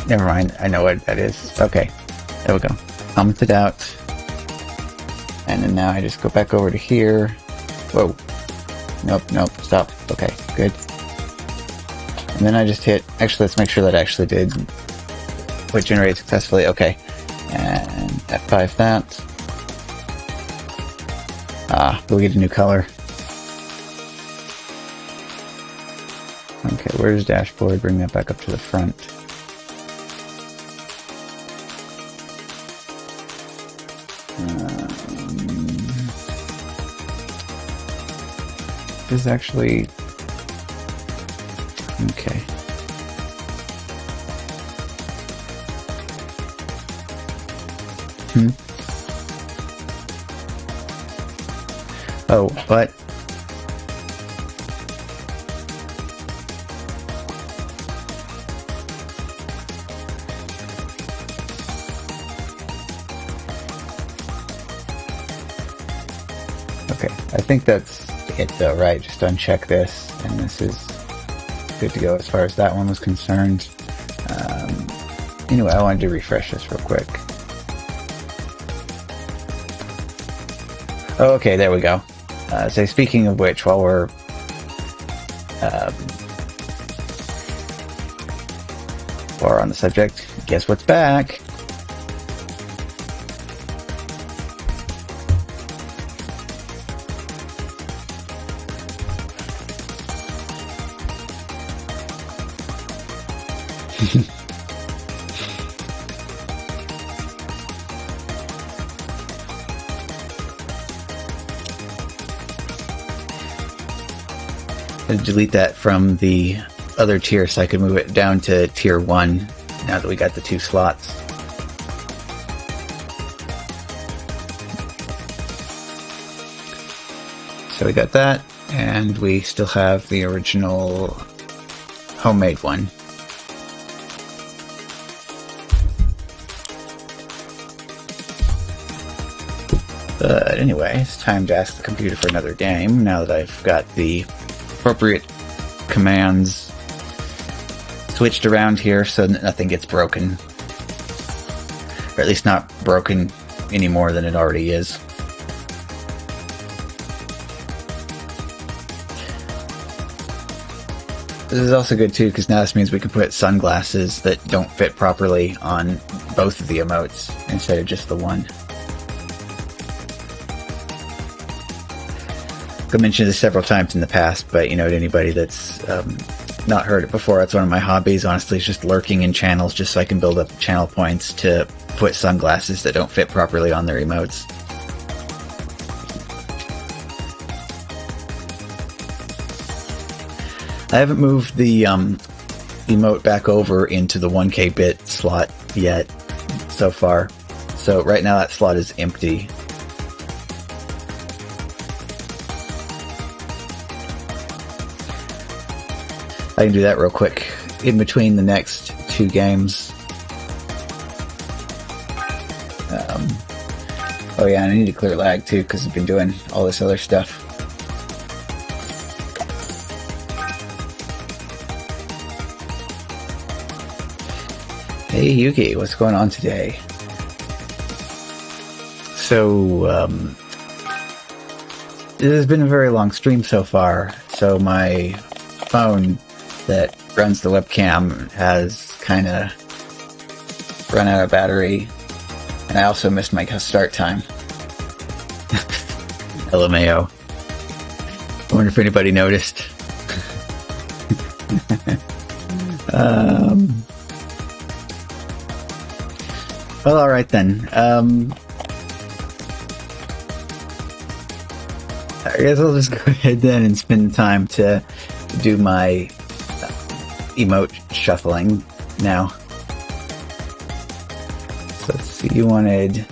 never mind. I know what that is. Okay, there we go. Comment it out. And then now I just go back over to here. Whoa. Nope, stop. Okay, good. And then I just hit, actually, let's make sure that actually did quit generate successfully. Okay. And F5 that. We'll get a new color. Okay, where's dashboard? Bring that back up to the front. This is actually... Okay. Oh, what? Okay, I think that's it though, right? Just uncheck this, and this is good to go as far as that one was concerned. Anyway, I wanted to refresh this real quick. Oh, okay, there we go. So speaking of which, while we're on the subject, guess what's back? I'm gonna delete that from the other tier so I can move it down to tier 1 now that we got the 2 slots. So we got that, and we still have the original homemade one. But anyway, it's time to ask the computer for another game now that I've got the appropriate commands switched around here so that nothing gets broken. Or at least not broken any more than it already is. This is also good too, because now this means we can put sunglasses that don't fit properly on both of the emotes instead of just the one. I've mentioned this several times in the past, but you know, to anybody that's not heard it before, that's one of my hobbies, honestly, is just lurking in channels just so I can build up channel points to put sunglasses that don't fit properly on their emotes. I haven't moved the emote back over into the 1K bit slot yet so far. So right now that slot is empty. I can do that real quick in between the next 2 games. Oh yeah, and I need to clear lag too because I've been doing all this other stuff. Hey Yuki, what's going on today? So, it has been a very long stream so far, so my phone that runs the webcam has kind of run out of battery, and I also missed my start time. LMAO. I wonder if anybody noticed. Well, alright then. I guess I'll just go ahead then and spend the time to do my emote shuffling now. So let's see, you wanted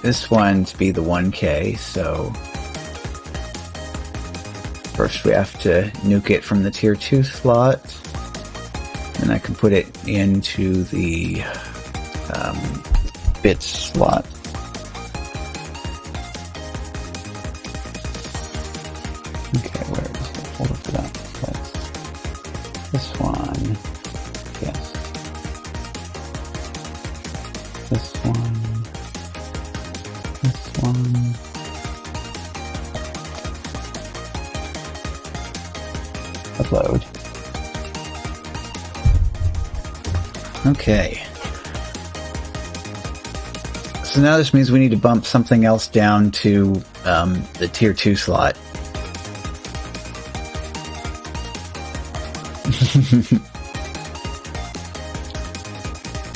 this one to be the 1K, so first we have to nuke it from the tier 2 slot, and I can put it into the bits slot. Okay, where is the folder for that? That's this one. Yes. This one. This one. Upload. Okay. So now this means we need to bump something else down to the tier 2 slot.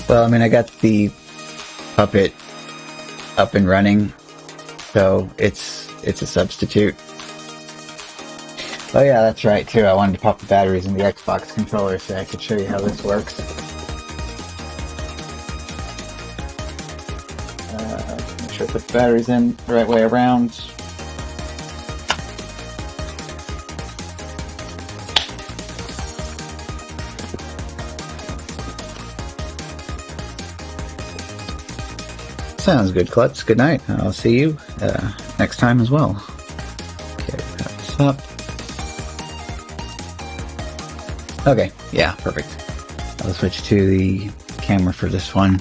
Well, I mean, I got the puppet up and running, so it's a substitute. Oh yeah, that's right too. I wanted to pop the batteries in the Xbox controller so I could show you how this works. Make sure I put the batteries in the right way around. Sounds good, Klutz. Good night. I'll see you next time as well. Okay, wrap this up. Okay, yeah, perfect. I'll switch to the camera for this one.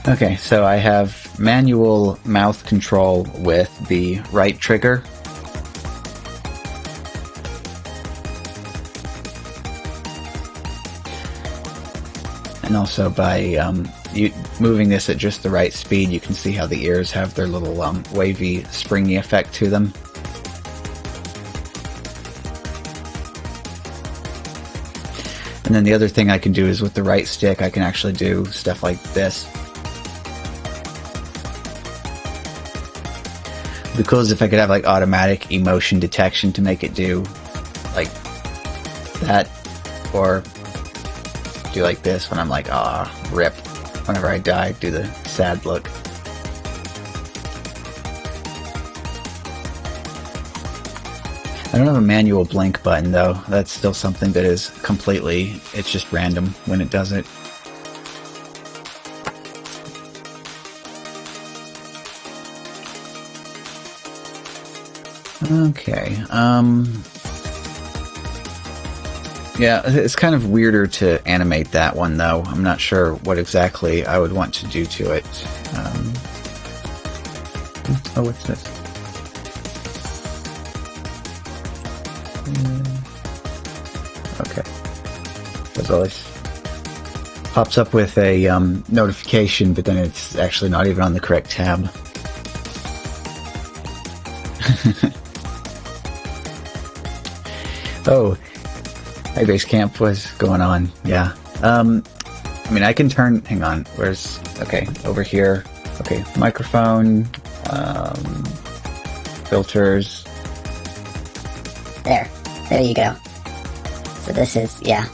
Okay, so I have manual mouth control with the right trigger. And also by moving this at just the right speed, you can see how the ears have their little wavy, springy effect to them. And then the other thing I can do is with the right stick, I can actually do stuff like this. be cool is if I could have like automatic emotion detection to make it do like that, or do like this when I'm like, ah, rip. Whenever I die, do the sad look. I don't have a manual blink button though. That's still something that is completely, it's just random when it does it. Okay, yeah, it's kind of weirder to animate that one though. I'm not sure what exactly I would want to do to it. Oh, what's this? Okay. As always, pops up with a notification, but then it's actually not even on the correct tab. Oh, hi Basecamp, what's going on? Yeah. I mean, I can turn, hang on, where's, okay, over here. Okay, microphone, filters. There you go. So this is, yeah.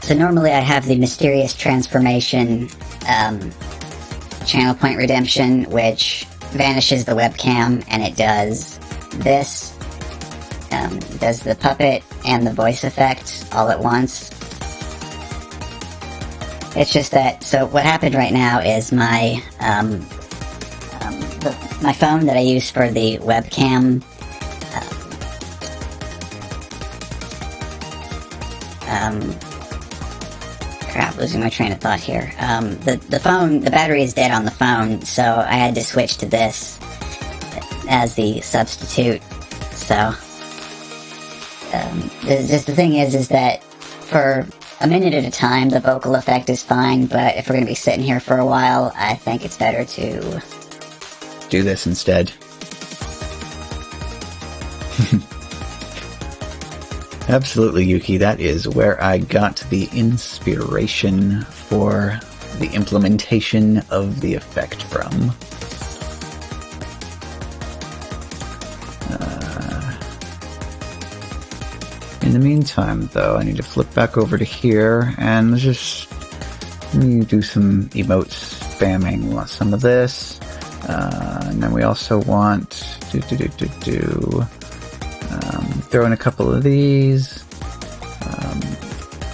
So normally I have the mysterious transformation, channel point redemption, which vanishes the webcam, and it does this. Does the puppet and the voice effect all at once. It's just that, so what happened right now is my, my phone that I use for the webcam, crap, losing my train of thought here. The phone, the battery is dead on the phone, so I had to switch to this as the substitute, so... just the thing is that for a minute at a time, the vocal effect is fine, but if we're going to be sitting here for a while, I think it's better to... do this instead. Absolutely, Yuki, that is where I got the inspiration for the implementation of the effect from. In the meantime, though, I need to flip back over to here, and let's just let me do some emote spamming. We want some of this, and then we also want throw in a couple of these,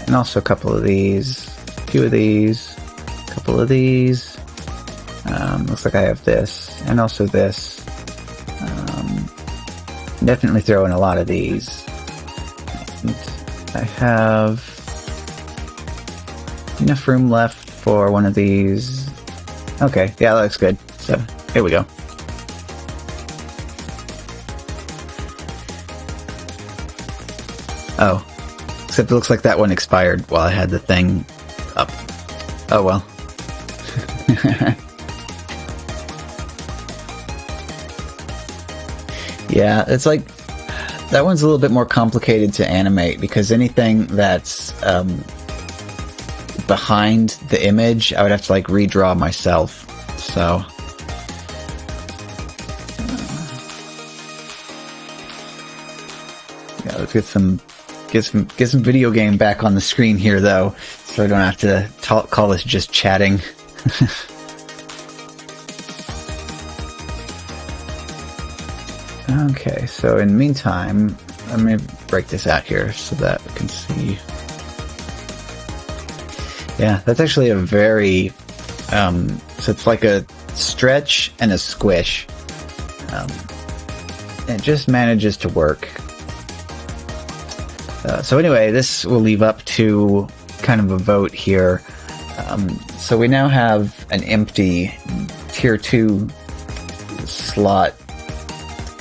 and also a couple of these, a few of these, a couple of these. Looks like I have this, and also this. Definitely throw in a lot of these. I have enough room left for one of these. Okay, yeah, that looks good. So, here we go. Oh, except it looks like that one expired while I had the thing up. Oh well. Yeah, it's like, that one's a little bit more complicated to animate because anything that's behind the image, I would have to like redraw myself. So yeah, let's get some video game back on the screen here though, so I don't have to call this just chatting. Okay, so in the meantime, let me break this out here so that we can see. Yeah, that's actually a very, so it's like a stretch and a squish. It just manages to work. So anyway, this will leave up to kind of a vote here. So we now have an empty tier 2 slot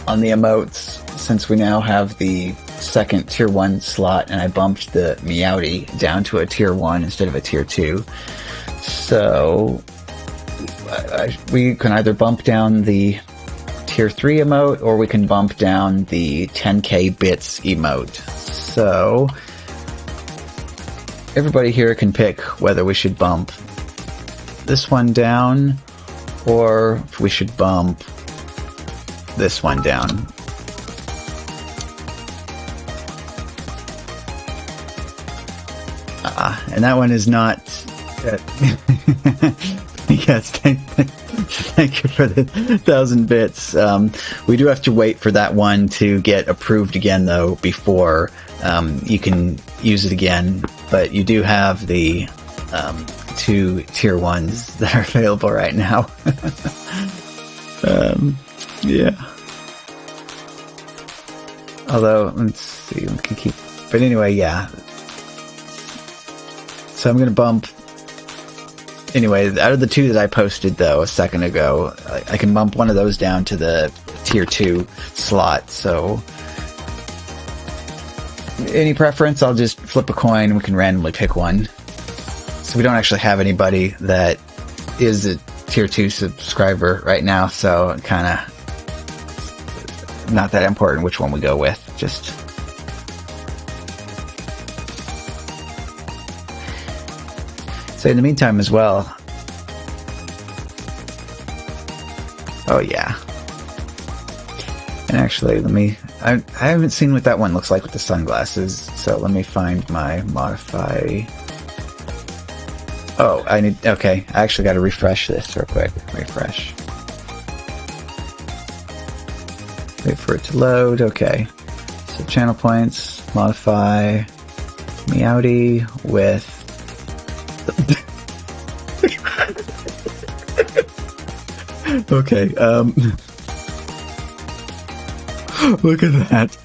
on the emotes, since we now have the second tier 1 slot, and I bumped the Meowty down to a tier 1 instead of a tier 2. So we can either bump down the tier 3 emote, or we can bump down the 10k bits emote. So everybody here can pick whether we should bump this one down, or if we should bump this one down. And that one is not... yes, thank you for the 1,000 bits. We do have to wait for that one to get approved again, though, before you can use it again. But you do have the 2 tier 1s that are available right now. Yeah. Although, let's see, we can keep... But anyway, yeah. So I'm going to bump... Anyway, out of the 2 that I posted, though, a second ago, I can bump one of those down to the tier 2 slot, so... Any preference? I'll just flip a coin and we can randomly pick one. So we don't actually have anybody that is a tier 2 subscriber right now, so kind of not that important which one we go with. Just... So in the meantime as well... Oh yeah. And actually, let me... I haven't seen what that one looks like with the sunglasses, so let me find my modify... Oh, I need... Okay, I actually got to refresh this real quick. Refresh. Wait for it to load. Okay. So channel points, modify Meowdy with... Okay, look at that.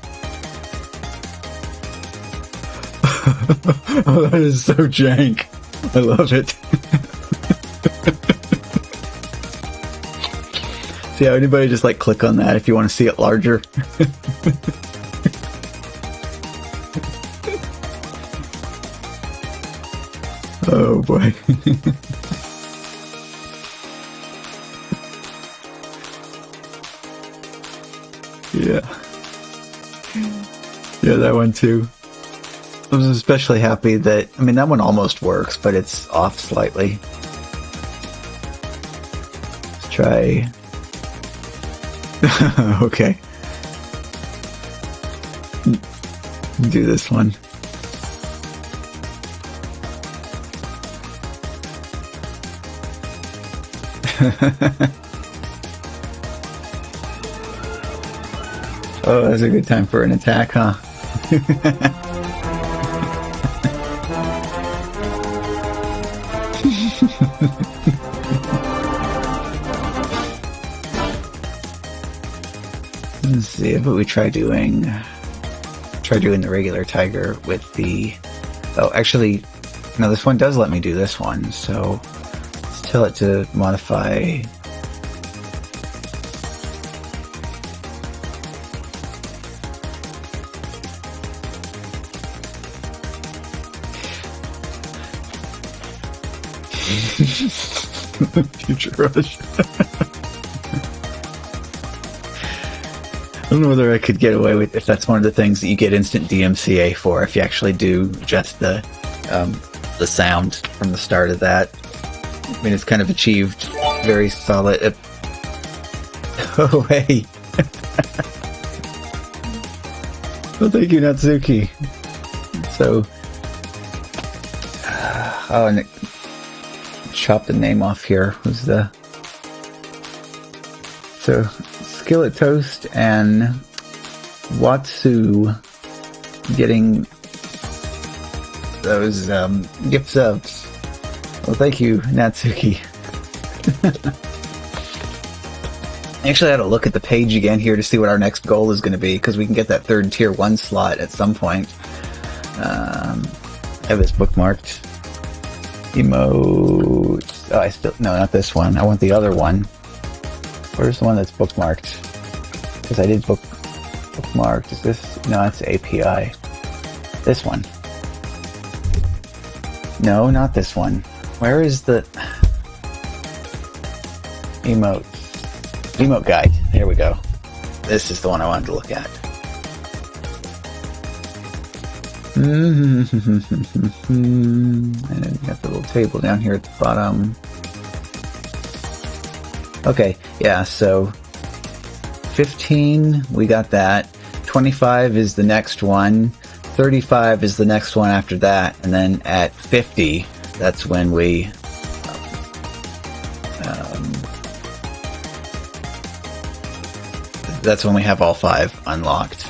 Oh, that is so jank. I love it. See how anybody just like click on that if you want to see it larger? Oh boy. Yeah. Yeah, that one too. I was especially happy that, I mean, that one almost works, but it's off slightly. Let's try... Okay. Do this one. Oh, that's a good time for an attack, huh? Let's see, but we try doing the regular tiger with the... Oh, actually, no, this one does let me do this one, so let's tell it to modify... Future Rush. I don't know whether I could get away with if that's one of the things that you get instant DMCA for if you actually do just the sound from the start of that. I mean, it's kind of achieved very solid. Oh hey. Well, thank you, Natsuki. So, oh, and chop the name off here. Who's the... So, Skillet Toast and Watsu getting those gift subs. Well, thank you, Natsuki. Actually, I had to look at the page again here to see what our next goal is going to be, because we can get that third tier 1 slot at some point. I have this bookmarked. Emotes. Oh, I still... No, not this one. I want the other one. Where's the one that's bookmarked? Because I did bookmarked. Is this... No, it's API. This one. No, not this one. Where is the... Emote. Emote guide. Here we go. This is the one I wanted to look at. And then you got the little table down here at the bottom. Okay, yeah, so 15, we got that. 25 is the next one. 35 is the next one after that. And then at 50, that's when we... that's when we have all 5 unlocked.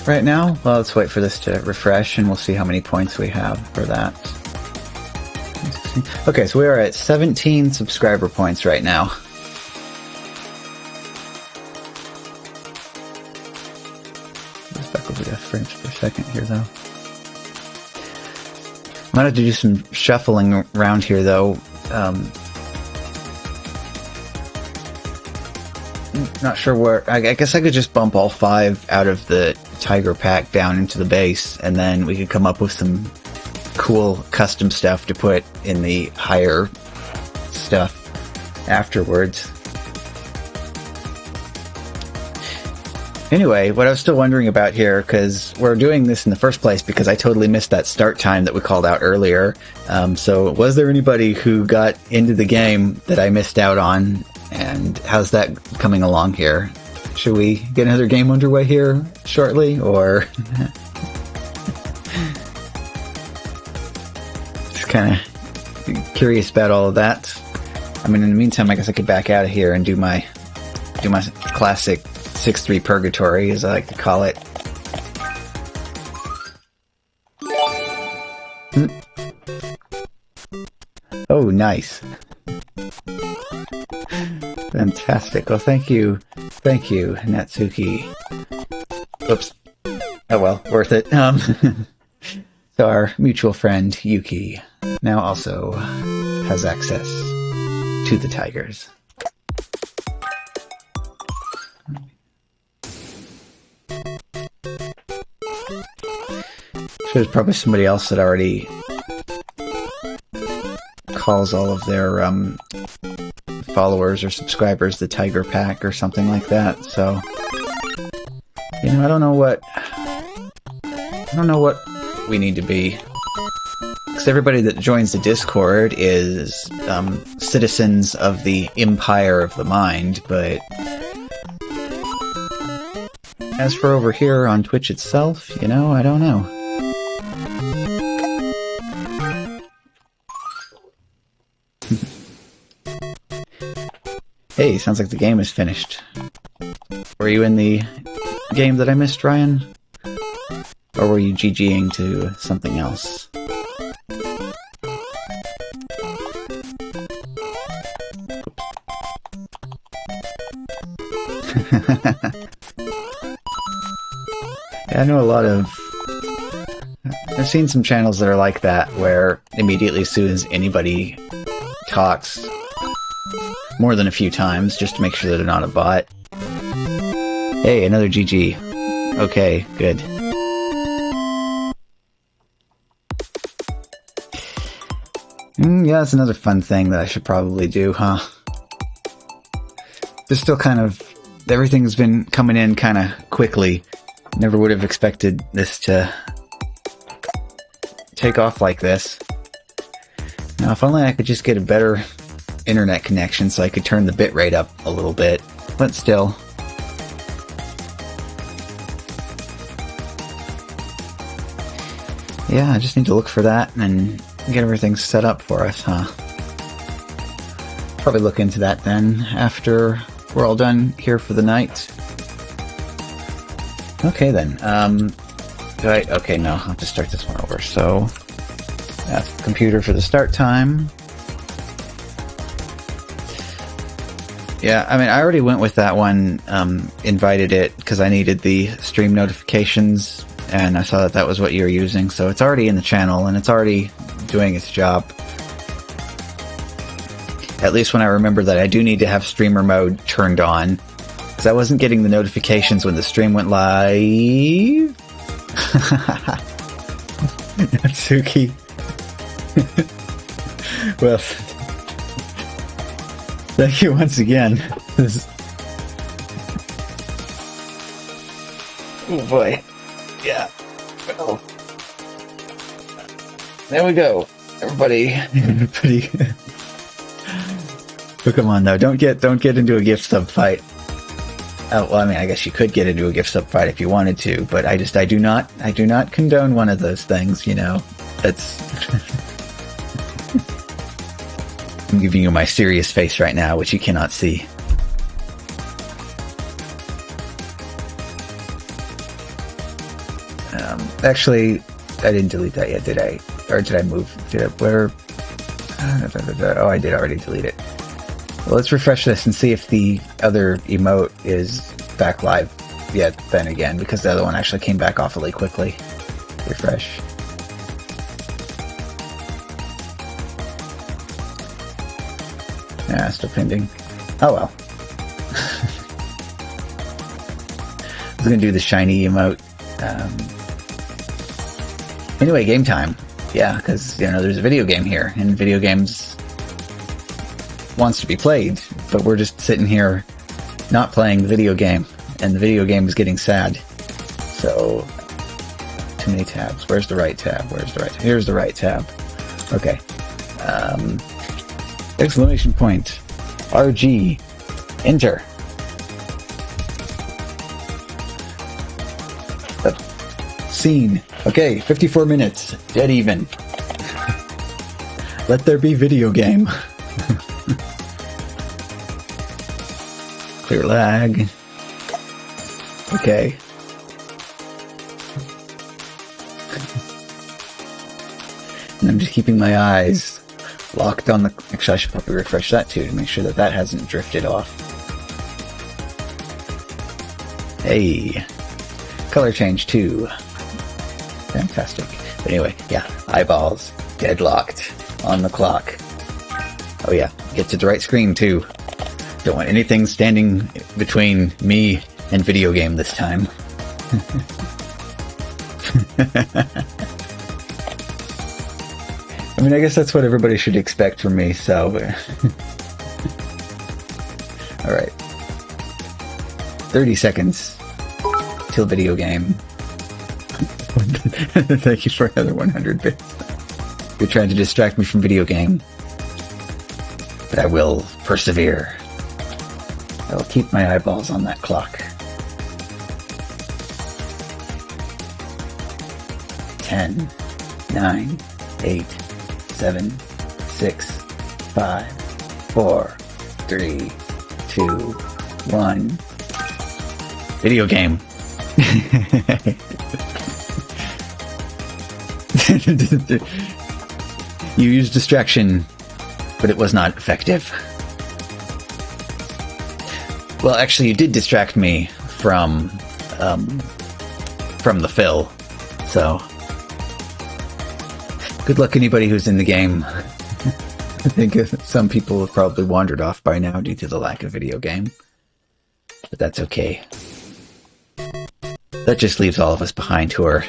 Right now, well, let's wait for this to refresh and we'll see how many points we have for that. Okay, so we are at 17 subscriber points right now. Just back over to frames for a second here, though. I might have to do some shuffling around here, though. Not sure where... I guess I could just bump all 5 out of the Tiger Pack down into the base, and then we could come up with some cool custom stuff to put in the higher stuff afterwards. Anyway, what I was still wondering about here, because we're doing this in the first place because I totally missed that start time that we called out earlier. So was there anybody who got into the game that I missed out on? And how's that coming along here? Should we get another game underway here shortly, or... Just kind of curious about all of that. I mean, in the meantime, I guess I could back out of here and do my classic 6-3 purgatory, as I like to call it. Oh, nice. Fantastic. Well, thank you, Natsuki. Oops. Oh well, worth it. So our mutual friend, Yuki, now also has access to the tigers. There's probably somebody else that already calls all of their followers or subscribers the Tiger Pack or something like that. So, you know, I don't know what we need to be, because everybody that joins the Discord is citizens of the Empire of the Mind, but as for over here on Twitch itself, you know, I don't know. Hey, sounds like the game is finished. Were you in the game that I missed, Ryan? Or were you GGing to something else? Yeah, I know a lot of... I've seen some channels that are like that, where immediately as soon as anybody talks, more than a few times, just to make sure that they're not a bot. Hey, another GG. Okay, good. Yeah, that's another fun thing that I should probably do, huh? Just still kind of... Everything's been coming in kind of quickly. Never would have expected this to take off like this. Now, if only I could just get a better internet connection so I could turn the bitrate up a little bit. But still. Yeah, I just need to look for that and get everything set up for us, huh? Probably look into that then, after we're all done here for the night. Okay then, okay, no, I'll have to start this one over. So, that's the computer for the start time. Yeah, I mean, I already went with that one, invited it, because I needed the stream notifications, and I saw that that was what you were using, so it's already in the channel, and it's already doing its job. At least when I remember that I do need to have streamer mode turned on, because I wasn't getting the notifications when the stream went live. Natsuki. Well, thank you once again. Oh boy. Yeah. Oh. There we go. Everybody. But come on, though. Don't get into a gift sub fight. Oh, well, I mean, I guess you could get into a gift sub fight if you wanted to, but I do not condone one of those things, you know. That's... I'm giving you my serious face right now, which you cannot see. Actually, I didn't delete that yet, did I? Or did I move? Where? Oh, I did already delete it. Well, let's refresh this and see if the other emote is back live yet then again, because the other one actually came back awfully quickly. Refresh. Yeah, still pending. Oh well. I was gonna do the shiny emote. Anyway, game time. Yeah, because, you know, there's a video game here, and video games wants to be played, but we're just sitting here not playing the video game, and the video game is getting sad. So, too many tabs. Where's the right tab? Here's the right tab. Okay. Exclamation point. RG. Enter. Scene. Okay, 54 minutes. Dead even. Let there be video game. Clear lag. Okay. And I'm just keeping my eyes locked on the... Actually, I should probably refresh that too to make sure that hasn't drifted off. Hey. Color change 2. Fantastic. But anyway, yeah. Eyeballs. Deadlocked. On the clock. Oh yeah. Get to the right screen too. Don't want anything standing between me and video game this time. I mean, I guess that's what everybody should expect from me, so... Alright. 30 seconds. Till video game. Thank you for another 100 bits. You're trying to distract me from video game. But I will persevere. I will keep my eyeballs on that clock. 10, 9, 8, 7, 6, 5, 4, 3, 2, 1. Video game. You used distraction, but it was not effective. Well, actually, you did distract me from the fill, so good luck anybody who's in the game. I think some people have probably wandered off by now due to the lack of video game, but that's okay. That just leaves all of us behind who are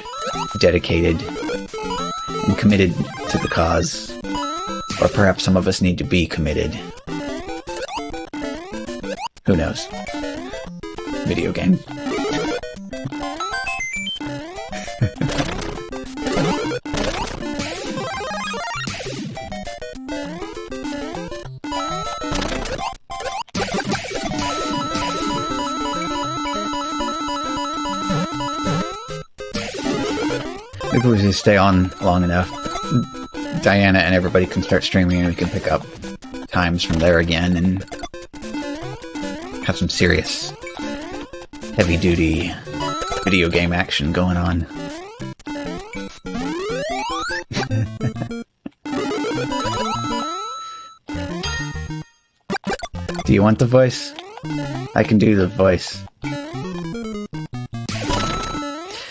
dedicated and committed to the cause, or perhaps some of us need to be committed. Who knows? Video game. Maybe we just stay on long enough. Diana and everybody can start streaming and we can pick up times from there again and have some serious, heavy-duty video game action going on. Do you want the voice? I can do the voice.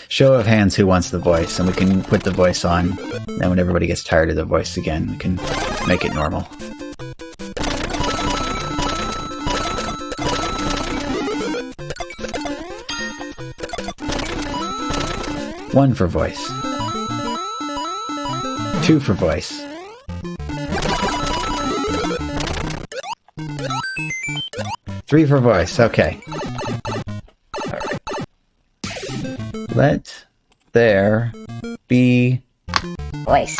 Show of hands who wants the voice, and we can put the voice on. Then when everybody gets tired of the voice again, we can make it normal. One for voice. 2 for voice. 3 for voice, okay. Alright. Let there be... Voice.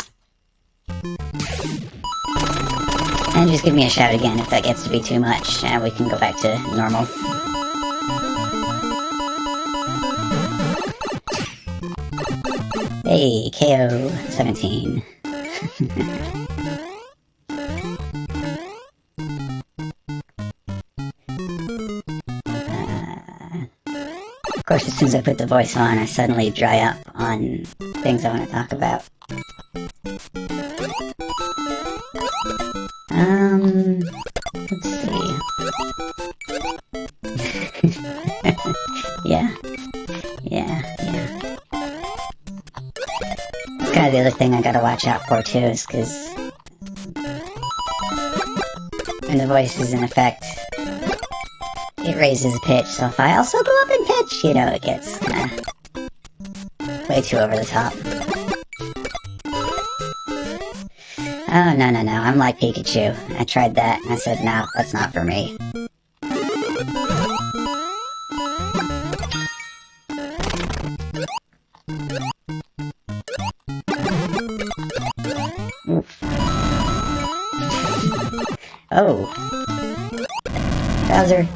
And just give me a shout again if that gets to be too much, and we can go back to normal. Hey, KO17. Of course, as soon as I put the voice on, I suddenly dry up on things I want to talk about. Let's see. Yeah. It's kind of the other thing I gotta watch out for, too, is because when the voice is in effect, it raises pitch, so if I also go up in pitch, you know, it gets way too over the top. Oh, no, I'm like Pikachu. I tried that, and I said, no, that's not for me. Oof. Oh. Bowser.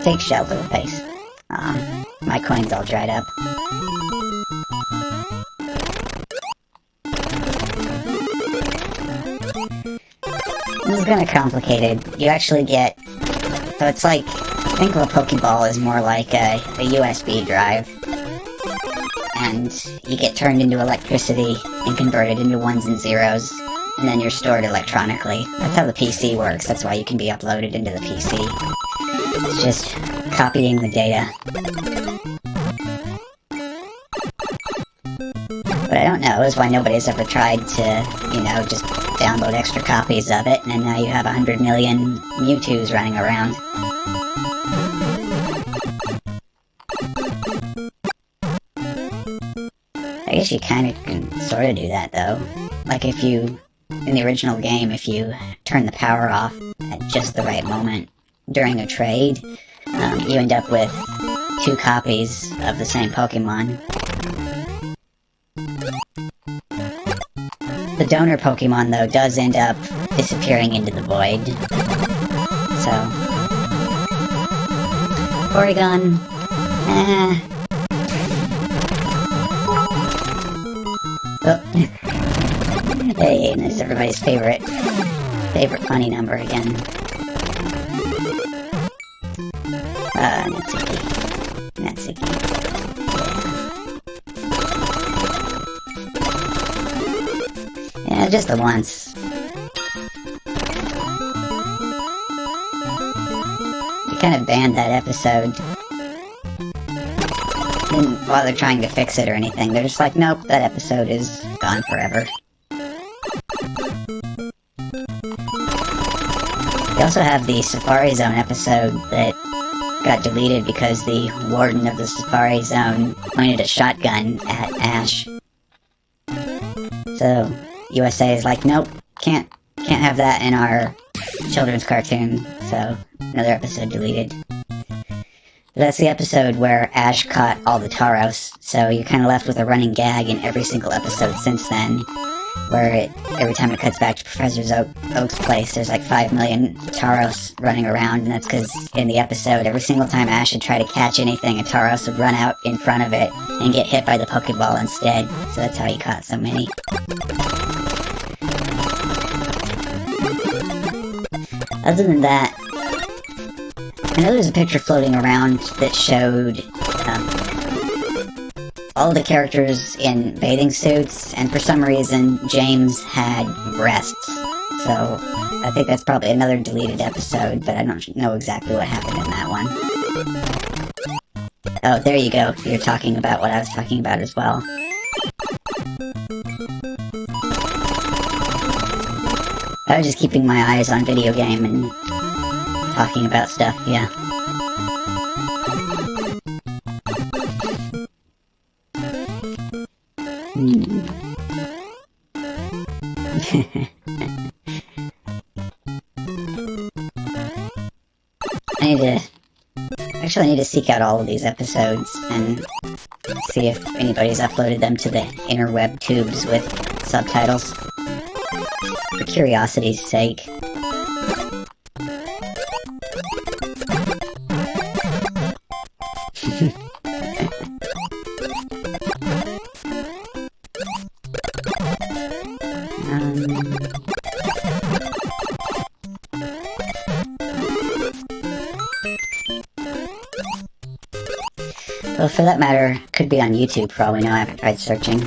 Take shell to the face. Aw, my coin's all dried up. This is kinda complicated. You actually get... So it's like... Think of a Pokeball as more like a USB drive. And you get turned into electricity and converted into ones and zeros. And then you're stored electronically. That's how the PC works. That's why you can be uploaded into the PC. It's just copying the data. What I don't know is why nobody's ever tried to, you know, just download extra copies of it, and then now you have 100 million Mewtwo's running around. I guess you kind of can sort of do that, though. Like if you, in the original game, if you turn the power off at just the right moment during a trade, you end up with 2 copies of the same Pokemon. The donor Pokemon, though, does end up disappearing into the void. So... Porygon... Oh. Hey, and there's everybody's favorite funny number again. Natsuki. Yeah, just the once. You kind of banned that episode. Didn't bother trying to fix it or anything. They're just like, nope, that episode is gone forever. They also have the Safari Zone episode that got deleted because the warden of the Safari Zone pointed a shotgun at Ash. So, USA is like, nope, can't have that in our children's cartoon, so another episode deleted. But that's the episode where Ash caught all the Tauros, so you're kind of left with a running gag in every single episode since then, where every time it cuts back to Professor Oak's place, there's like 5 million Tauros running around, and that's because in the episode, every single time Ash would try to catch anything, a Tauros would run out in front of it and get hit by the Pokeball instead, so that's how he caught so many. Other than that, I know there's a picture floating around that showed all the characters in bathing suits, and for some reason, James had breasts. So, I think that's probably another deleted episode, but I don't know exactly what happened in that one. Oh, there you go. You're talking about what I was talking about as well. I was just keeping my eyes on video game and talking about stuff, yeah. I need to seek out all of these episodes and see if anybody's uploaded them to the interweb tubes with subtitles. curiosity's sake. Well, for that matter, could be on YouTube for all we know. I haven't tried searching.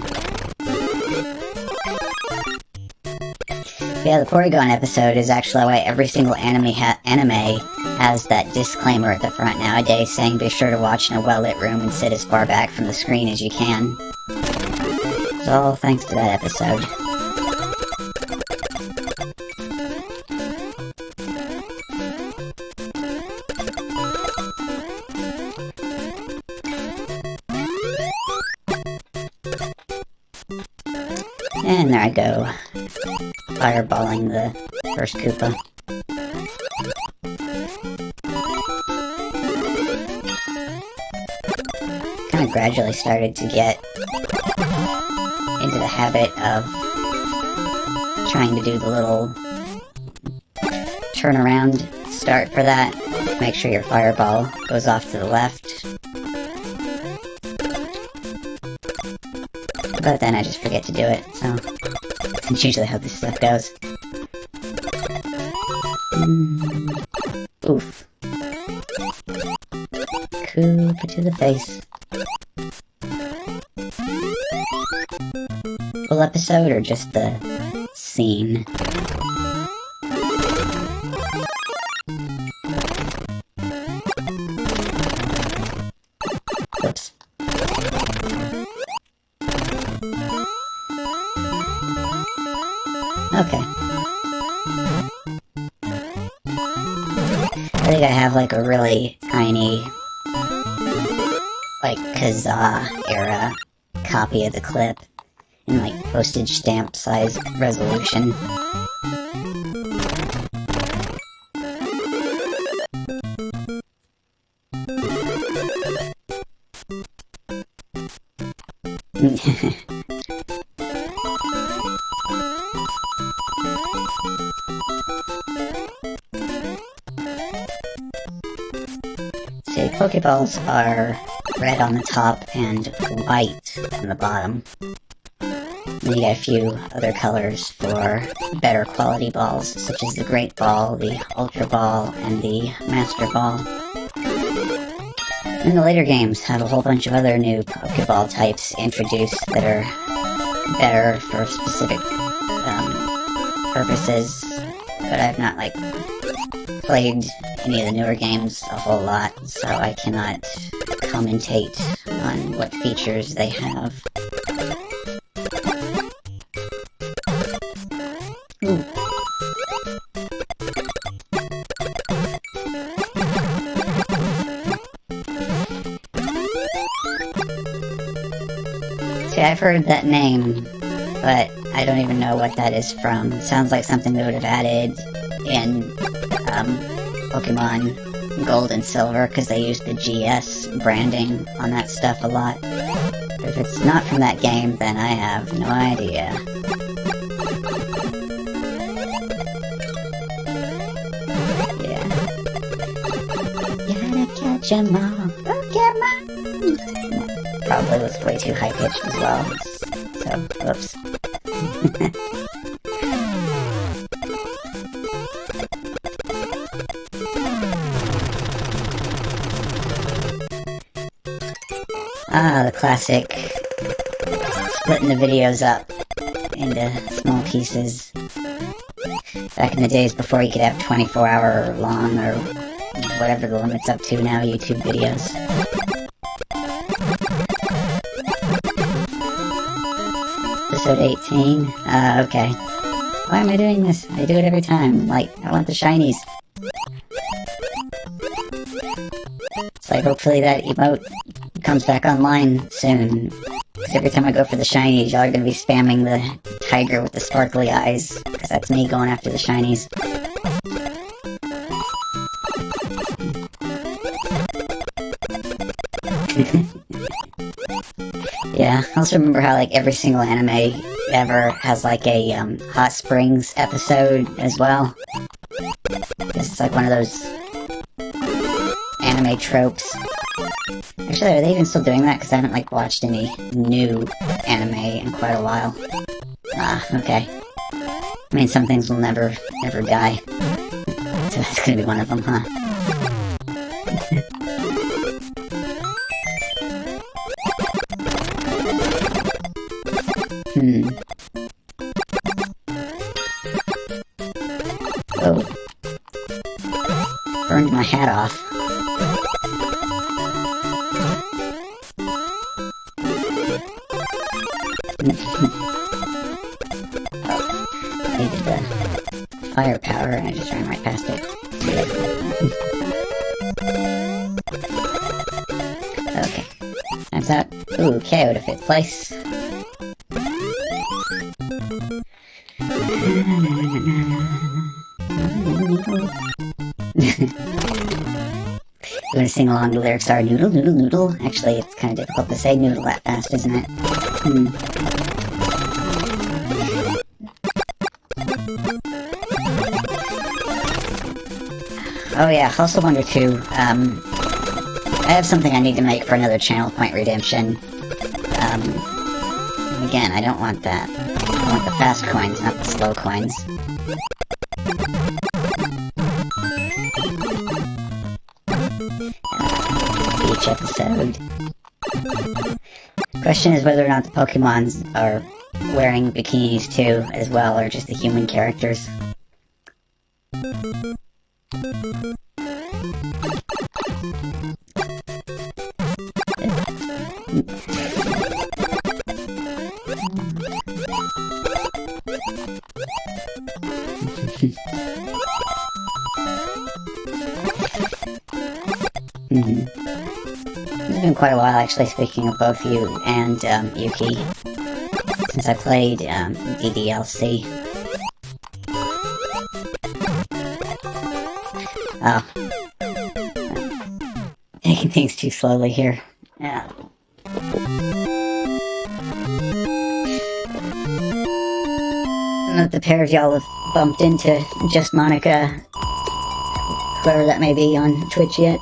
Yeah, the Porygon episode is actually why every single anime has that disclaimer at the front nowadays saying be sure to watch in a well-lit room and sit as far back from the screen as you can. It's all thanks to that episode. And there I go, fireballing the first Koopa. Kind of gradually started to get into the habit of trying to do the little turnaround start for that. Make sure your fireball goes off to the left. But then I just forget to do it, so that's usually how this stuff goes. Oof. Koopa to the face. Full episode or just the scene? Oops. Okay. I think I have like a really tiny, like Kazaa era copy of the clip in like postage stamp size resolution. See, Pokeballs are red on the top and white on the bottom. And you get a few other colors for better quality balls, such as the Great Ball, the Ultra Ball, and the Master Ball. And the later games have a whole bunch of other new Pokeball types introduced that are better for specific purposes, but I've not, like, played any of the newer games a whole lot, so I cannot commentate on what features they have. Ooh. See, I've heard that name, but I don't even know what that is from. It sounds like something they would have added in Pokemon Gold and Silver, because they used the GS branding on that stuff a lot. But if it's not from that game, then I have no idea. Yeah. Gotta catch 'em all, Pokemon! Probably was way too high-pitched as well, so, whoops. Ah, the classic splitting the videos up into small pieces. Back in the days before you could have 24-hour long or whatever the limit's up to now, YouTube videos. Episode 18? Okay. Why am I doing this? I do it every time. Like, I want the shinies. It's like, hopefully that emote comes back online soon. Because every time I go for the shinies, y'all are going to be spamming the tiger with the sparkly eyes. Because that's me going after the shinies. Yeah, I also remember how like every single anime ever has like a hot springs episode as well. It's like one of those anime tropes. Actually, are they even still doing that? Because I haven't like watched any new anime in quite a while. Ah, okay. I mean, some things will never die. So that's gonna be one of them, huh? Oh. Burned my hat off. Needed the firepower and I just ran right past it. Okay. Time's out. Ooh, KO to 5th place. You want to sing along, the lyrics are noodle, noodle, noodle. Actually, it's kind of difficult to say noodle that fast, isn't it? Oh yeah, I also wonder too, I have something I need to make for another channel point redemption. Again, I don't want that. I want the fast coins, not the slow coins. Each episode. Question is whether or not the Pokemons are wearing bikinis too, as well, or just the human characters. It's been quite a while, actually, speaking of both you and Yuki, since I played DDLC. Oh. Taking things too slowly here. Yeah. I don't know if the pair of y'all have bumped into Just Monica, whoever that may be, on Twitch yet.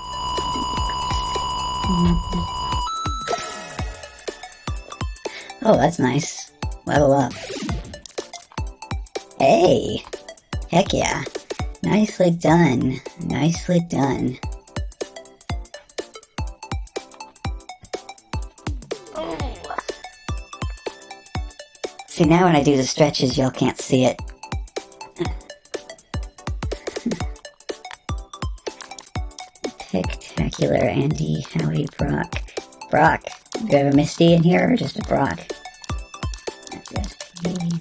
Oh, that's nice. Level up. Hey! Heck yeah. Nicely done. Nicely done. See, now when I do the stretches, y'all can't see it. Spectacular Andy, Howie, Brock. Brock. Do you have a Misty in here or just a Brock? Excuse me.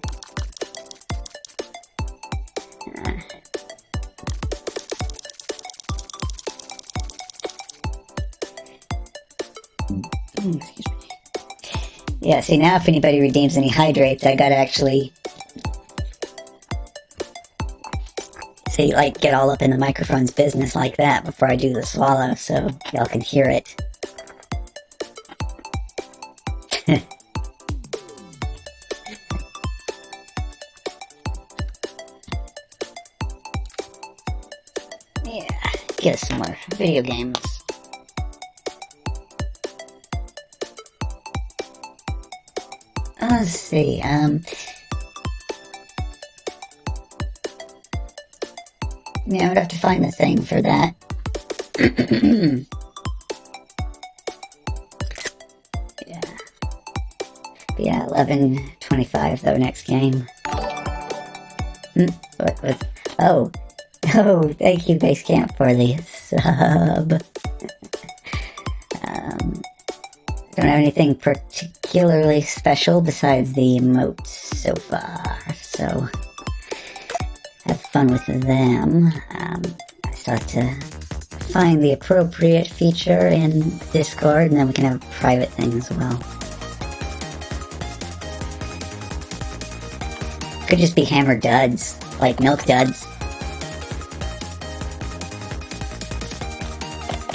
Yeah, see, now if anybody redeems any hydrates, I gotta actually see, like, get all up in the microphone's business like that before I do the swallow, so y'all can hear it. Yeah, get us some more video games. Let's see, yeah, I would have to find the thing for that. Yeah, 11:25 though, next game. Oh, thank you, Basecamp, for the sub. Don't have anything particularly special besides the emotes so far, so have fun with them. I still have to find the appropriate feature in Discord, and then we can have a private thing as well. Could just be hammered duds, like milk duds.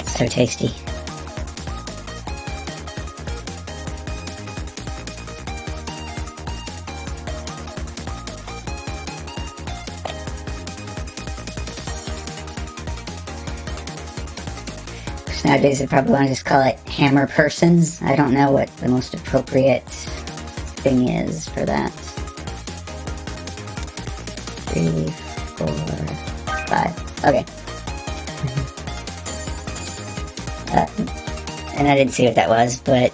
So tasty. Nowadays, they probably want to just call it Hammer Persons. I don't know what the most appropriate thing is for that. 3, 4, 5. Okay. And I didn't see what that was, but...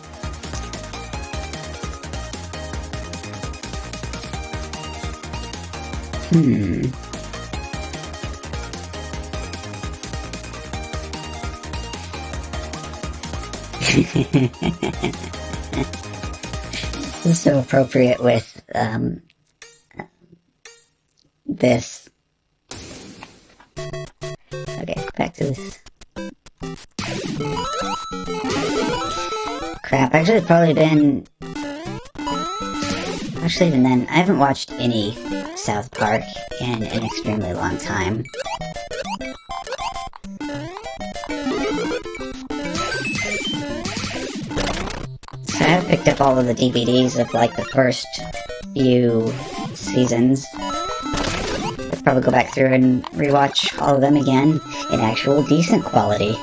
This is so appropriate with, this. Okay, back to this. Crap, actually it's probably been... Actually, even then, I haven't watched any South Park in an extremely long time. So I have picked up all of the DVDs of, like, the first few seasons. I'll probably go back through and rewatch all of them again in actual decent quality.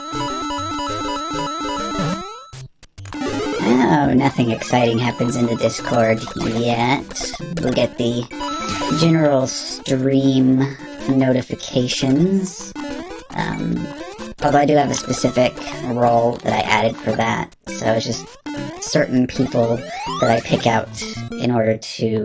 Oh, nothing exciting happens in the Discord yet. We'll get the general stream notifications. Although I do have a specific role that I added for that, so it's just certain people that I pick out in order to...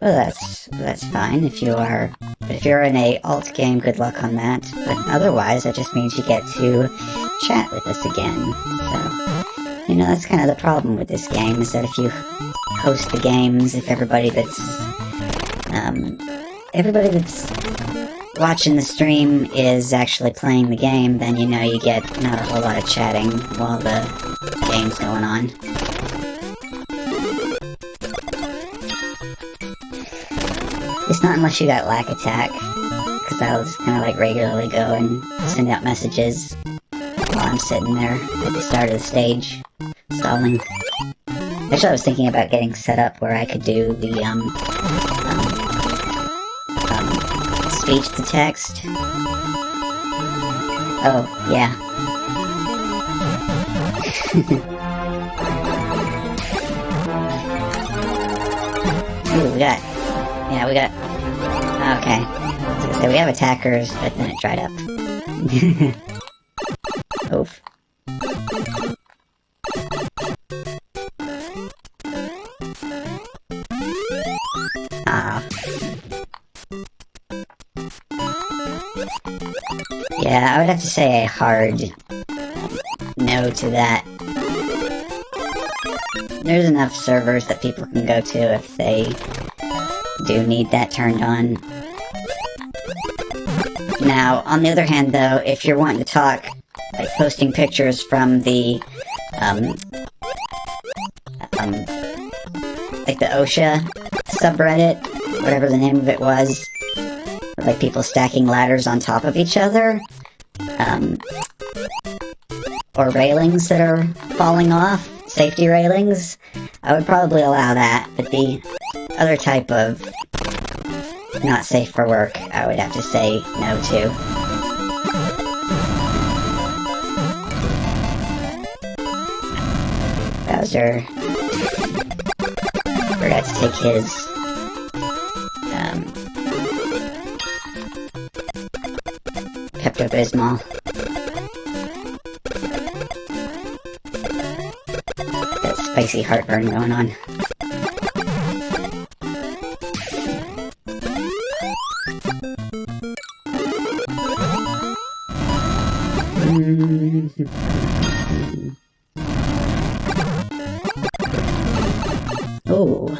Well, that's fine if you are... But if you're in a alt game, good luck on that. But otherwise, that just means you get to chat with us again. So, you know, that's kind of the problem with this game, is that if you host the games, if everybody that's watching the stream is actually playing the game, then you know you get not a whole lot of chatting while the game's going on. It's not unless you got Lack Attack, because I'll just kind of like regularly go and send out messages while I'm sitting there at the start of the stage, stalling. Actually, I was thinking about getting set up where I could do the, speech to text. Oh, yeah. Ooh, we got... Okay. So we have attackers, but then it dried up. Oof. Ah. Yeah, I would have to say a hard no to that. There's enough servers that people can go to if they do need that turned on. Now, on the other hand, though, if you're wanting to talk, like posting pictures from the, like the OSHA subreddit, whatever the name of it was, or like people stacking ladders on top of each other, or railings that are falling off, safety railings, I would probably allow that, but the other type of not safe for work, I would have to say no to. Bowser forgot to take his Pepto-Bismol. That spicy heartburn going on. Oh.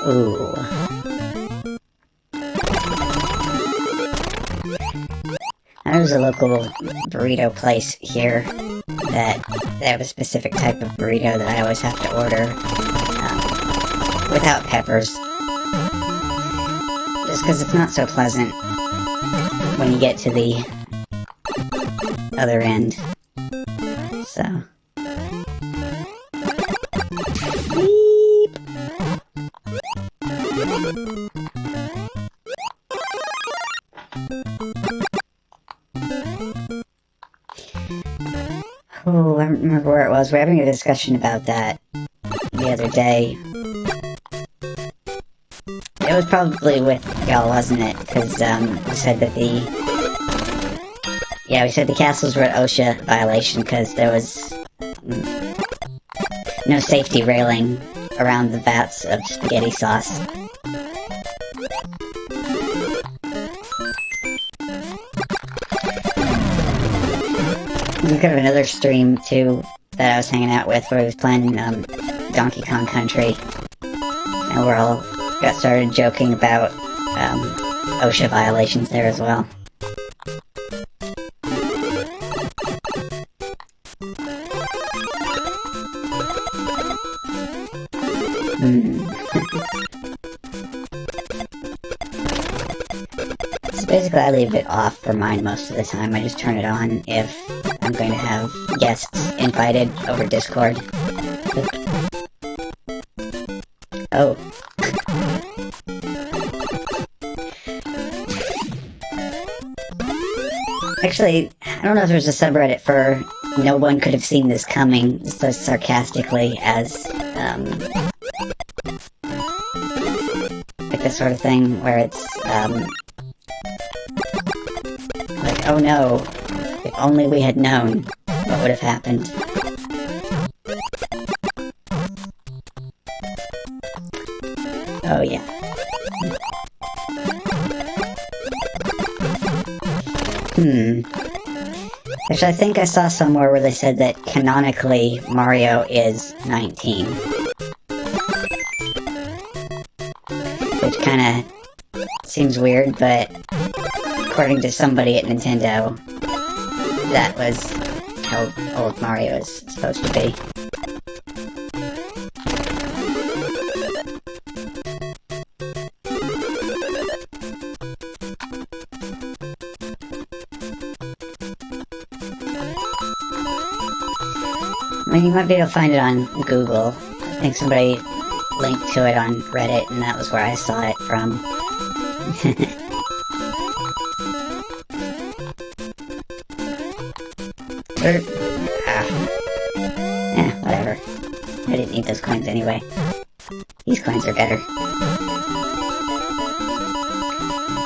Ooh. There's a local burrito place here that they have a specific type of burrito that I always have to order without peppers. Just because it's not so pleasant when you get to the other end. So. Beep. Oh, I don't remember where it was. We're having a discussion about that the other day. It was probably with y'all, wasn't it? Because we said that we said the castles were at OSHA violation because there was no safety railing around the vats of spaghetti sauce. We could have another stream, too, that I was hanging out with, where he was playing Donkey Kong Country. And we all got started joking about OSHA violations there as well. So basically I leave it off for mine most of the time. I just turn it on if I'm going to have guests invited over Discord. Oh. Actually, I don't know if there's a subreddit for no one could have seen this coming, so sarcastically as, like this sort of thing where it's, like, oh no, if only we had known what would have happened. Oh yeah. Actually, I think I saw somewhere where they said that canonically Mario is 19. Which kinda seems weird, but according to somebody at Nintendo, that was how old Mario is supposed to be. I mean, you might be able to find it on Google. I think somebody linked to it on Reddit, and that was where I saw it from. Whatever. I didn't need those coins anyway. These coins are better.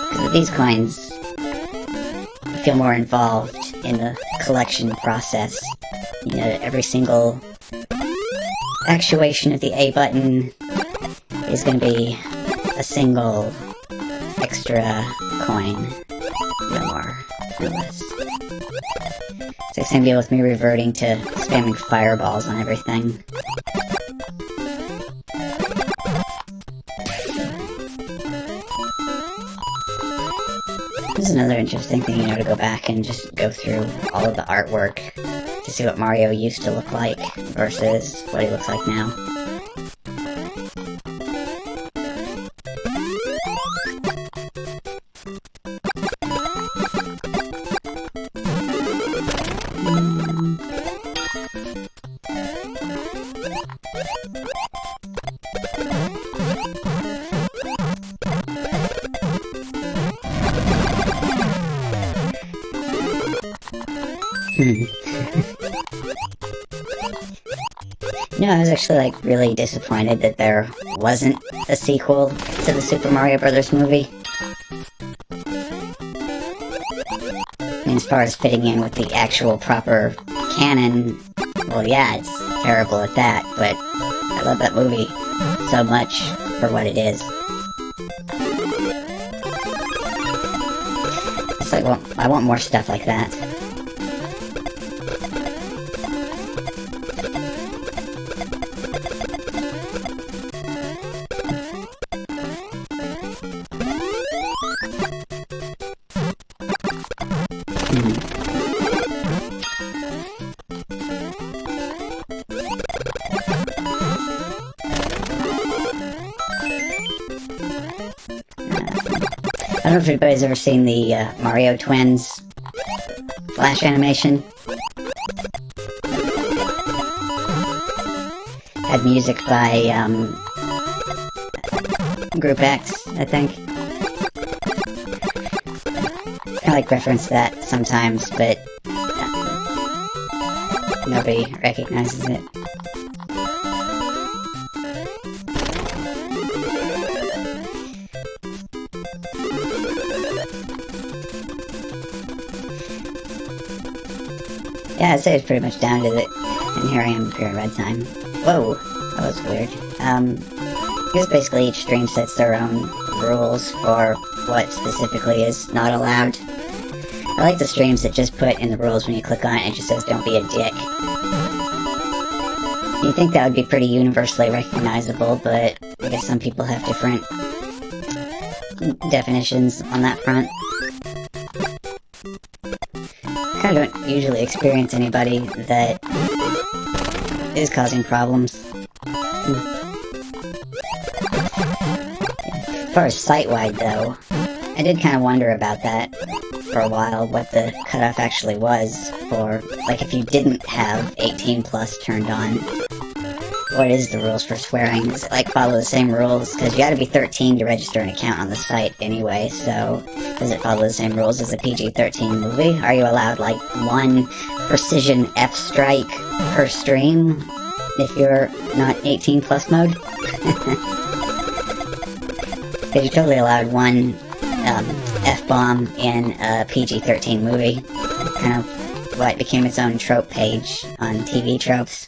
Because with these coins, you feel more involved in the collection process. You know, every single actuation of the A button is going to be a single extra coin. No more, no less. It's the same deal with me reverting to spamming fireballs on everything. This is another interesting thing, you know, to go back and just go through all of the artwork to see what Mario used to look like versus what he looks like now. You know, I was actually, like, really disappointed that there wasn't a sequel to the Super Mario Bros. Movie. I mean, as far as fitting in with the actual proper canon, well, yeah, it's terrible at that, but I love that movie so much for what it is. It's like, well, I want more stuff like that. I don't know if anybody's ever seen the Mario Twins Flash animation. Had music by Group X, I think. I like reference that sometimes, but nobody recognizes it. Yeah, I'd say it's pretty much down to the... And here I am during red time. Whoa, that was weird. I guess basically each stream sets their own rules for what specifically is not allowed. I like the streams that just put in the rules when you click on it, it just says don't be a dick. You'd think that would be pretty universally recognizable, but I guess some people have different definitions on that front. I kind of don't usually experience anybody that is causing problems. As far as site-wide, though, I did kind of wonder about that for a while, what the cutoff actually was for, like, if you didn't have 18 plus turned on, what is the rules for swearing? Does it, like, follow the same rules? Because you gotta be 13 to register an account on the site anyway, so does it follow the same rules as a PG-13 movie? Are you allowed, like, one precision F-strike per stream if you're not 18 plus mode? Because you're totally allowed one F-bomb in a PG-13 movie. Kind of what became its own trope page on TV tropes.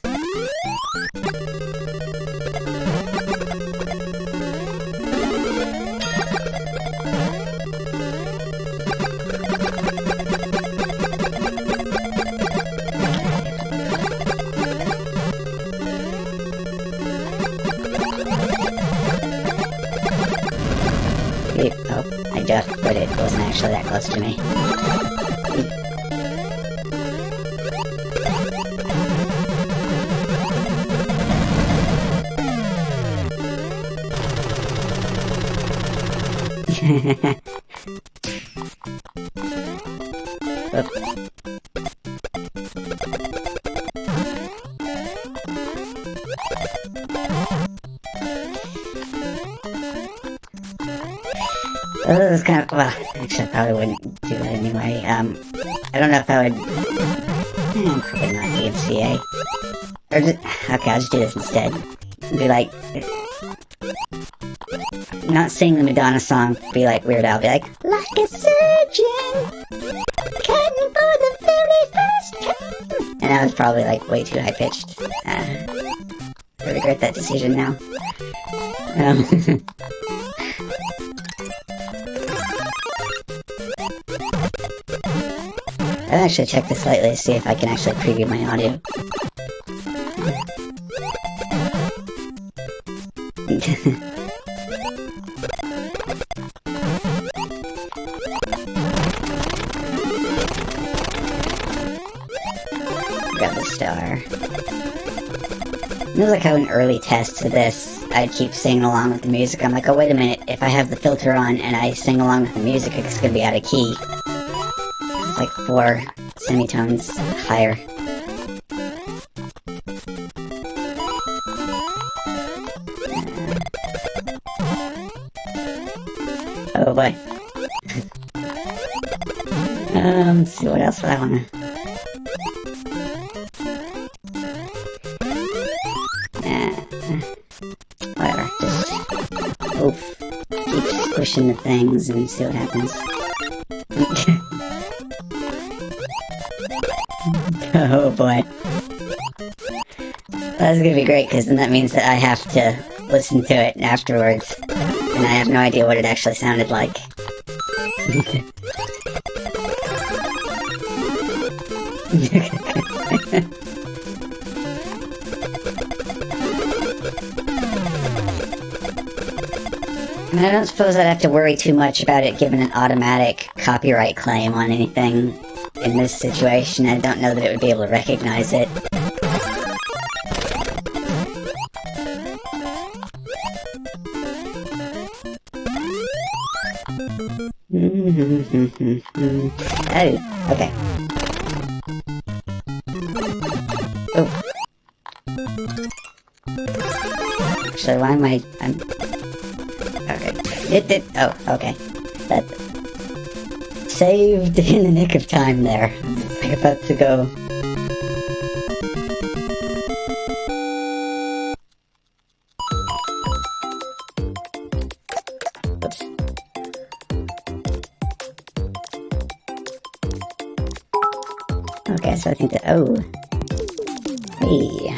Oh, I ducked, but it wasn't actually that close to me. This is kind of, well, actually I probably wouldn't do that anyway. I don't know if I would, probably not DMCA. Or just, okay, I'll just do this instead. Be like, not sing the Madonna song, be like Weird Al, be like a surgeon, cutting for the very first time. And that was probably like way too high pitched. I regret that decision now. I'll actually check this slightly to see if I can actually preview my audio. Grab the star. It was like how in early tests of this, I'd keep singing along with the music. I'm like, oh wait a minute, if I have the filter on and I sing along with the music, it's gonna be out of key. It's like 4 semitones higher. Oh boy. Let's see, what else would I wanna... whatever, just... oof. Keep squishing the things and see what happens. Oh boy. That's gonna be great, because then that means that I have to listen to it afterwards. And I have no idea what it actually sounded like. I don't suppose I'd have to worry too much about it given an automatic copyright claim on anything in this situation. I don't know that it would be able to recognize it. Oh, okay. Oh. So why am I'm... Okay. Oh, okay. That... Saved in the nick of time there. I'm about to go... Oops. Okay, so I think that... Oh. Hey.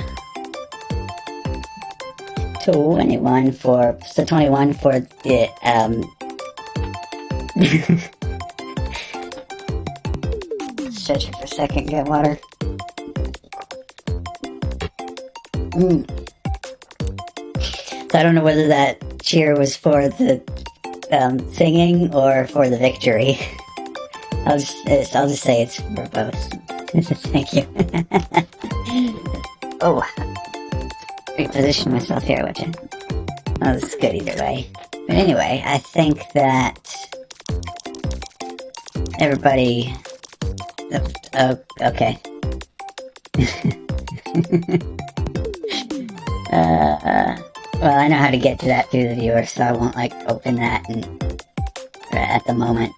21 for... So 21 for the, Stretch it for a second, get water. So I don't know whether that cheer was for the singing or for the victory. I'll just say it's for both. Thank you. Oh, reposition myself here, would you? Oh, this is good either way. But anyway, I think that everybody. Oh, okay. Well, I know how to get to that through the viewer, so I won't, like, open that at the moment.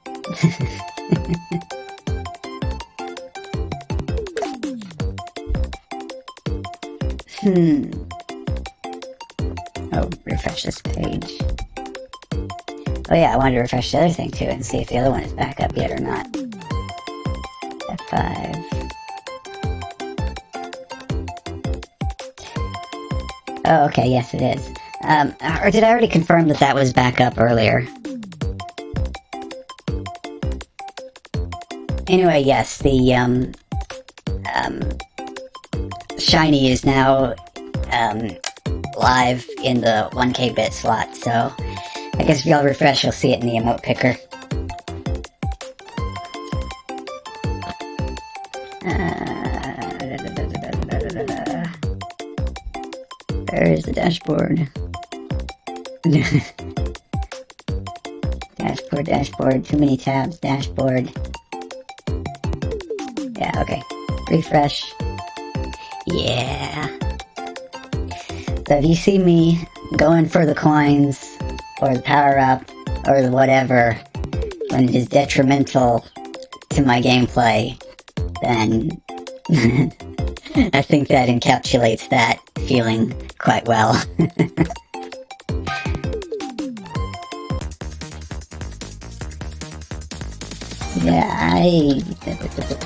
Oh, refresh this page. Oh yeah, I wanted to refresh the other thing too and see if the other one is back up yet or not. F5. Oh, okay, yes it is. Or did I already confirm that that was back up earlier? Anyway, yes, the, Shiny is now, live in the 1K bit slot, so I guess if y'all refresh, you'll see it in the emote picker. There's the dashboard. Dashboard, too many tabs, dashboard. Yeah, okay. Refresh. Yeah. So if you see me going for the coins, or the power-up, or the whatever, when it is detrimental to my gameplay, then I think that encapsulates that feeling quite well. Yeah,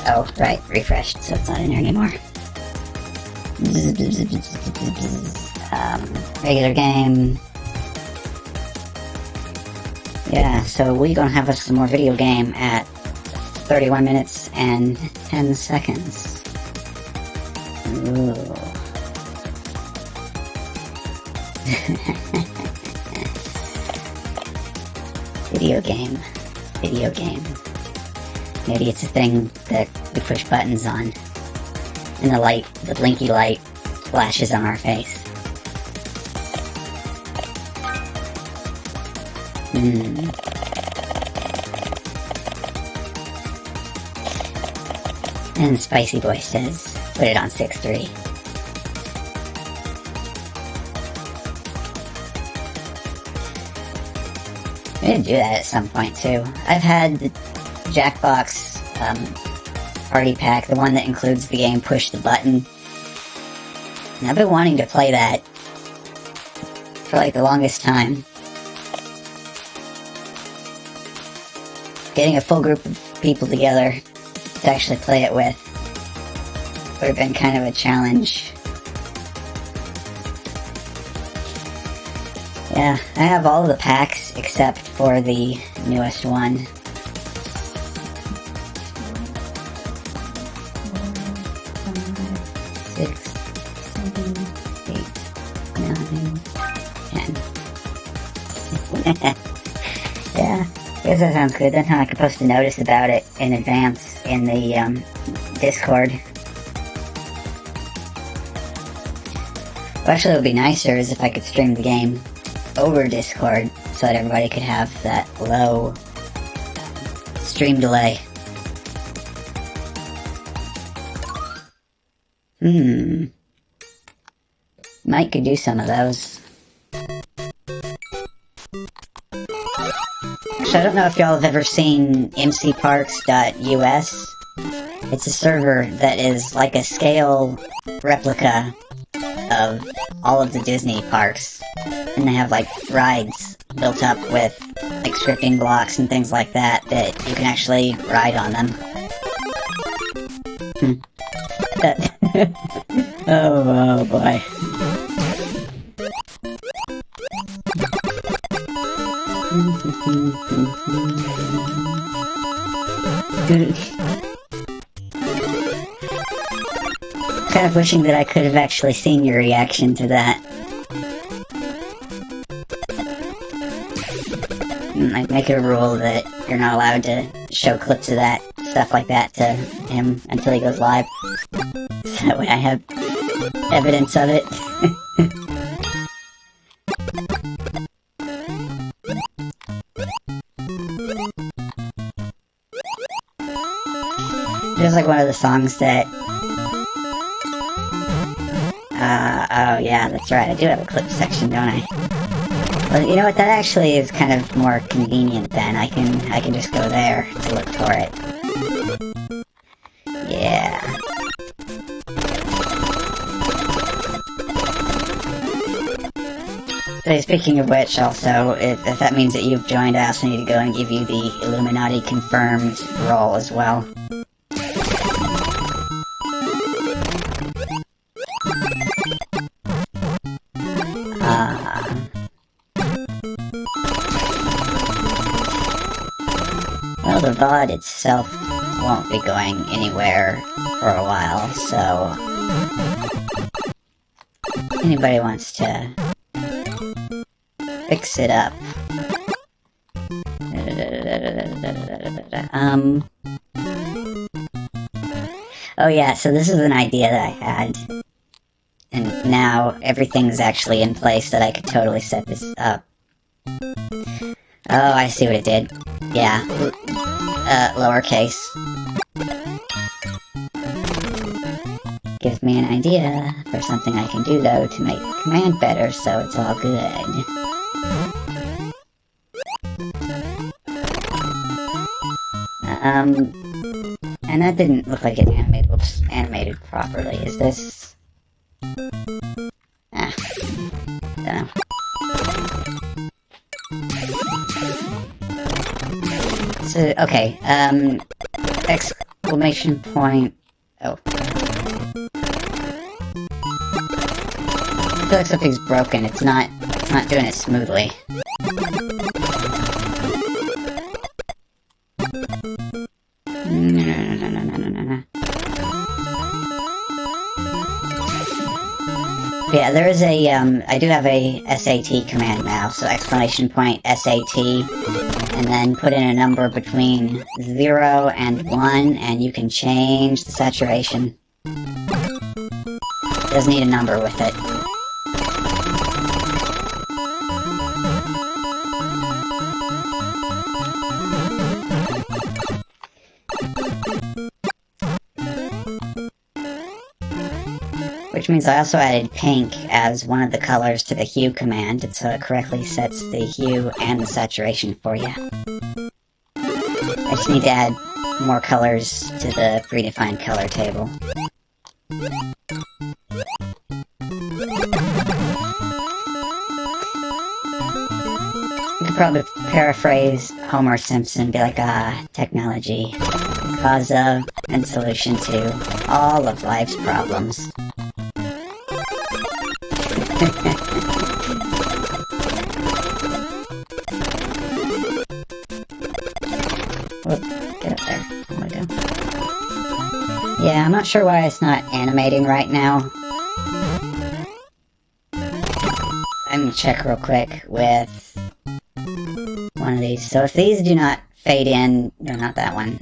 oh, right, refreshed, so it's not in there anymore. Regular game. Yeah, so we're gonna have some more video game at 31 minutes and 10 seconds. Ooh. Video game. Maybe it's a thing that we push buttons on, and the blinky light flashes on our face. And Spicy Boy says, put it on 6.3. We did do that at some point too. I've had the Jackbox party pack, the one that includes the game Push the Button. And I've been wanting to play that for like the longest time. Getting a full group of people together to actually play it with would have been kind of a challenge. Yeah, I have all of the packs except for the newest one. Yeah, I guess that sounds good. Then I could post a notice about it in advance in the Discord. Well, actually, what would be nicer is if I could stream the game over Discord so that everybody could have that low stream delay. Mike could do some of those. Actually, I don't know if y'all have ever seen mcparks.us. It's a server that is like a scale replica of all of the Disney parks. And they have like rides built up with like scripting blocks and things like that that you can actually ride on them. Oh boy. Kind of wishing that I could have actually seen your reaction to that. Like, make it a rule that you're not allowed to show clips of that, stuff like that, to him until he goes live. So that way I have evidence of it. There's like one of the songs that... oh yeah, that's right, I do have a clip section, don't I? Well, you know what, that actually is kind of more convenient then. I can just go there to look for it. Yeah. So speaking of which, also, if that means that you've joined, I also need to go and give you the Illuminati confirmed role as well. Well, the VOD itself won't be going anywhere for a while, so... if anybody wants to fix it up. Oh yeah, so this is an idea that I had. And now everything's actually in place that I could totally set this up. Oh, I see what it did. Yeah. Lowercase. Gives me an idea for something I can do, though, to make the command better, so it's all good. And that didn't look like it animated properly. Is this... dunno. So, okay, exclamation point... oh. I feel like something's broken. It's not doing it smoothly. No. Yeah, there is a, I do have a SAT command now, so exclamation point SAT, and then put in a number between 0 and 1, and you can change the saturation. It does need a number with it. Which means I also added pink as one of the colors to the hue command, and so it correctly sets the hue and the saturation for you. I just need to add more colors to the predefined color table. You could probably paraphrase Homer Simpson and be like, technology, cause of and solution to all of life's problems. Whoop, get up there. There we go. Yeah, I'm not sure why it's not animating right now. I'm gonna check real quick with one of these. So if these do not fade in, no, not that one.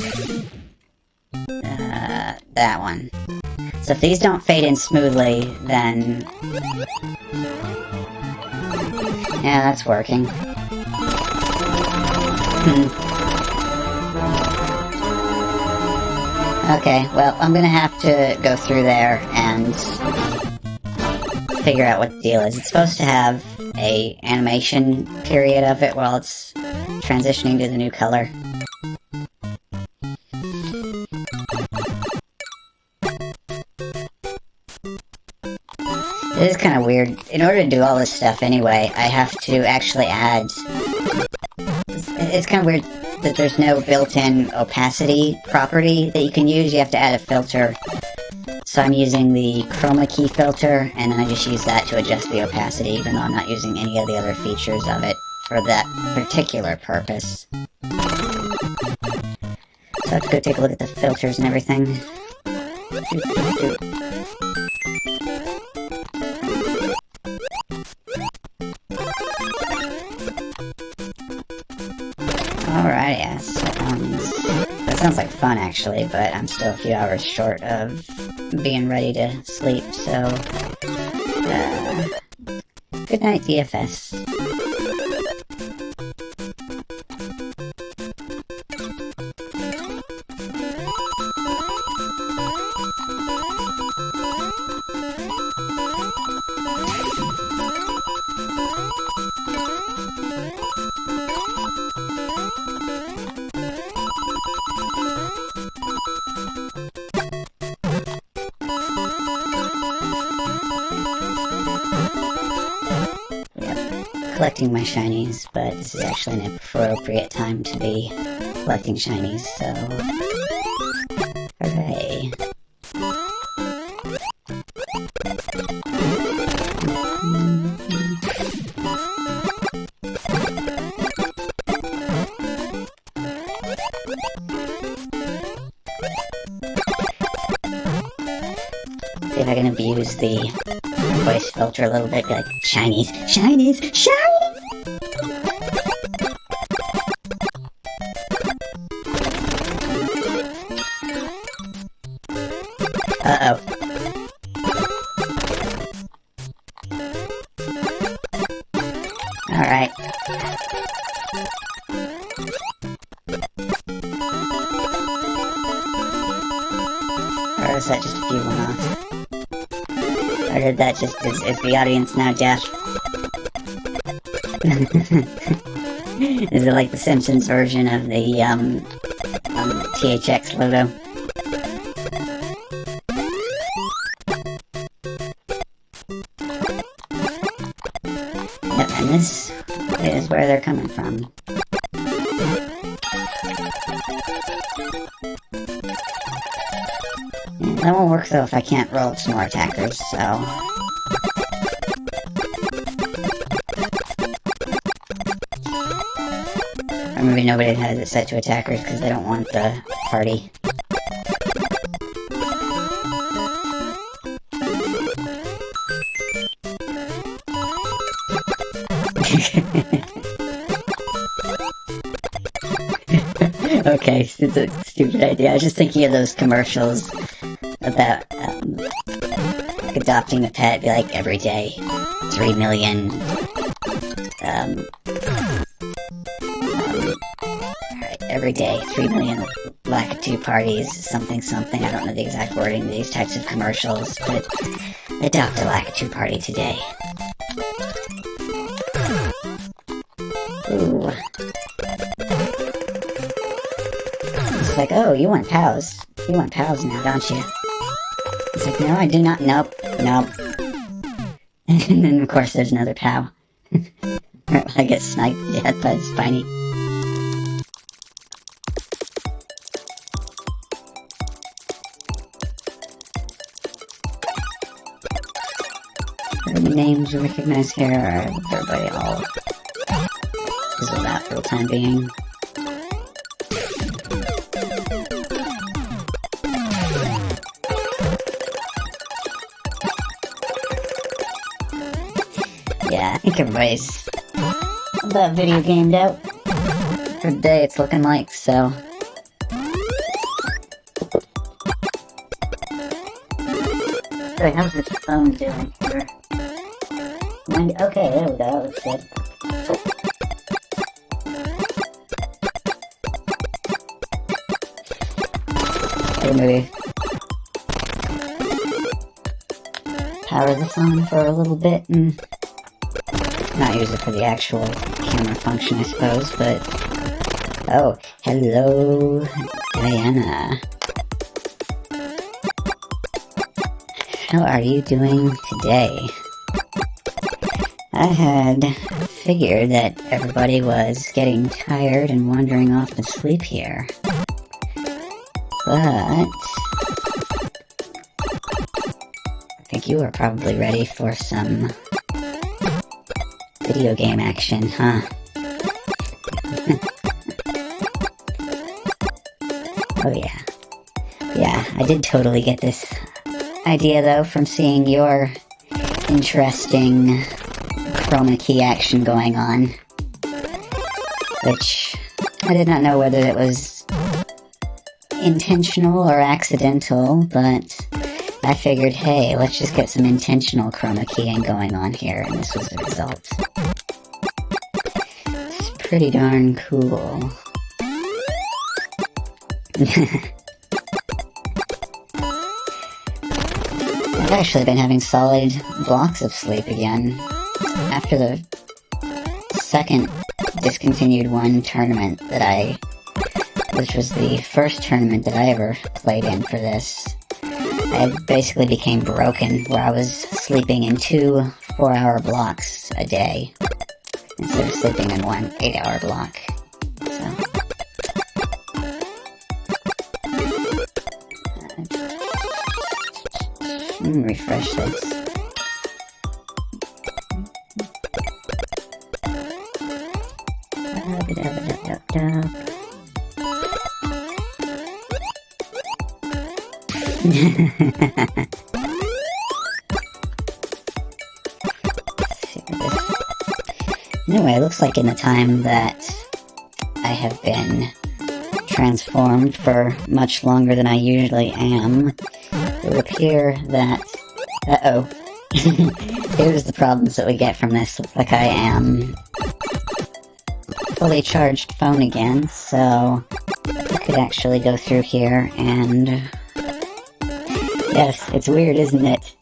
That one. So if these don't fade in smoothly, then... yeah, that's working. Okay, well, I'm gonna have to go through there and figure out what the deal is. It's supposed to have a animation period of it while it's transitioning to the new color. It is kind of weird. In order to do all this stuff anyway, I have to actually add... It's kind of weird that there's no built-in opacity property that you can use. You have to add a filter. So I'm using the chroma key filter, and then I just use that to adjust the opacity, even though I'm not using any of the other features of it for that particular purpose. So I have to go take a look at the filters and everything. Alright, yeah, that sounds like fun actually, but I'm still a few hours short of being ready to sleep, so good night, DFS. Collecting my shinies, but this is actually an appropriate time to be collecting shinies, so... Hooray. See if I can abuse the voice filter a little bit, like, shinies, shinies, shinies! Uh-oh. Alright. Or is that just a few one-offs? Or did that just, is the audience now deaf? Is it like the Simpsons version of the, THX logo? Yep, and this is where they're coming from. Yeah, that won't work though if I can't roll some more attackers, so... Or maybe nobody has it set to attackers because they don't want the party. Okay, it's a stupid idea. I was just thinking of those commercials about like adopting a pet, be like every day, 3 million. Alright, every day, 3 million Lakitu parties, something something. I don't know the exact wording of these types of commercials, but adopt a Lakitu party today. Ooh. It's like, oh, you want pals. You want pals now, don't you? It's like, no, I do not. Nope. Nope. And then, of course, there's another pal. I get sniped to death by Spiny. Are the names recognized here, or is everybody all fizzled out for the time being? Yeah, I think everybody's about video gamed out for the day, it's looking like, so... Wait, how's this phone doing here? Okay, there we go, that's good. actually maybe power this on for a little bit and not use it for the actual camera function, I suppose, but... Oh, hello, Diana. How are you doing today? I had figured that everybody was getting tired and wandering off to sleep here. But... I think you are probably ready for some video game action, huh? Oh yeah. Yeah, I did totally get this idea though from seeing your interesting chroma key action going on. Which I did not know whether it was intentional or accidental, but I figured, hey, let's just get some intentional chroma keying going on here, and this was the result. It's pretty darn cool. I've actually been having solid blocks of sleep again. After the second discontinued one tournament that which was the first tournament that I ever played in for this, I basically became broken, where I was sleeping in 2 4-hour blocks a day, instead of sleeping in 1 8-hour block. So... let me refresh this. Anyway, it looks like in the time that I have been transformed for much longer than I usually am, it would appear that... Uh-oh. Here's the problems that we get from this. Looks like I am fully charged phone again, so I could actually go through here and... Yes, it's weird, isn't it?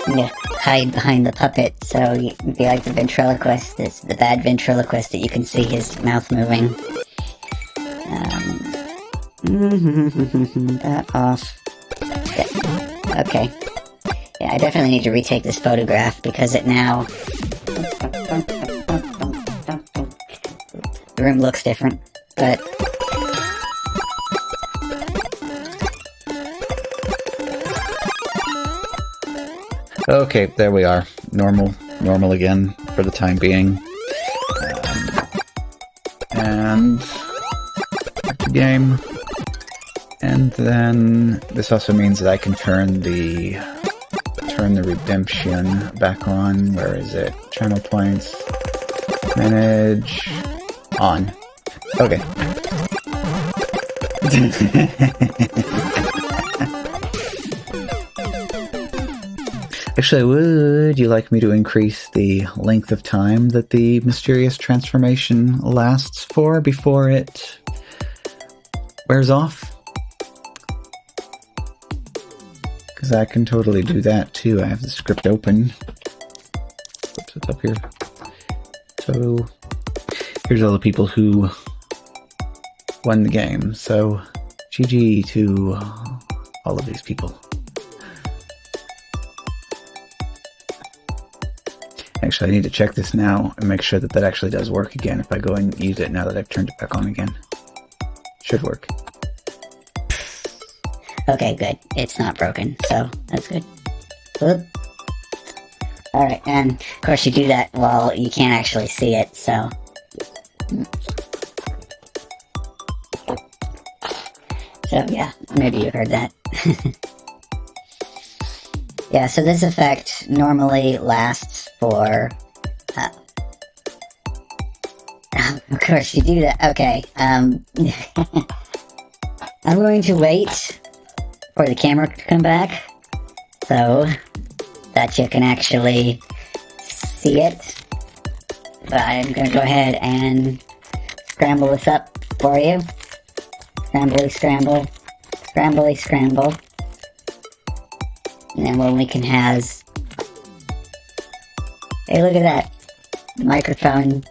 You hide behind the puppet, so you can be like the ventriloquist, it's the bad ventriloquist that you can see his mouth moving. That off. Yeah. Okay. Yeah, I definitely need to retake this photograph, because it now... The room looks different, but... Okay, there we are. Normal again for the time being. And back to game. And then this also means that I can turn the redemption back on. Where is it? Channel points. Manage. On. Okay. Actually, would you like me to increase the length of time that the mysterious transformation lasts for before it wears off? Because I can totally do that too. I have the script open. Oops, it's up here. So, here's all the people who won the game. So, GG to all of these people. Actually, I need to check this now and make sure that that actually does work again if I go and use it now that I've turned it back on again. Should work. Okay, good. It's not broken, so that's good. Whoop. Alright, and of course you do that while you can't actually see it, so... So, yeah, maybe you heard that. Yeah, so this effect normally lasts for... of course, you do that. Okay, I'm going to wait for the camera to come back so that you can actually see it. But I'm going to go ahead and scramble this up for you. Scramble. scrambly scramble. And then Woollykin has... Hey, look at that. The microphone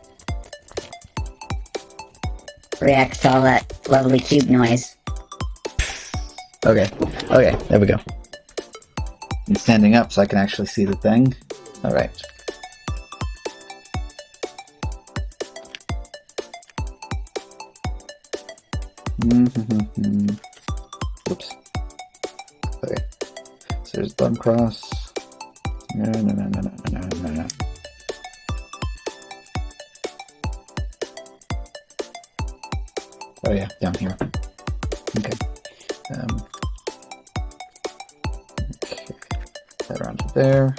reacts to all that lovely cube noise. Okay, okay, there we go. I'm standing up so I can actually see the thing. Alright. Oops. Okay. So there's button cross. No. Oh yeah, down here. Okay. Okay. That around to there.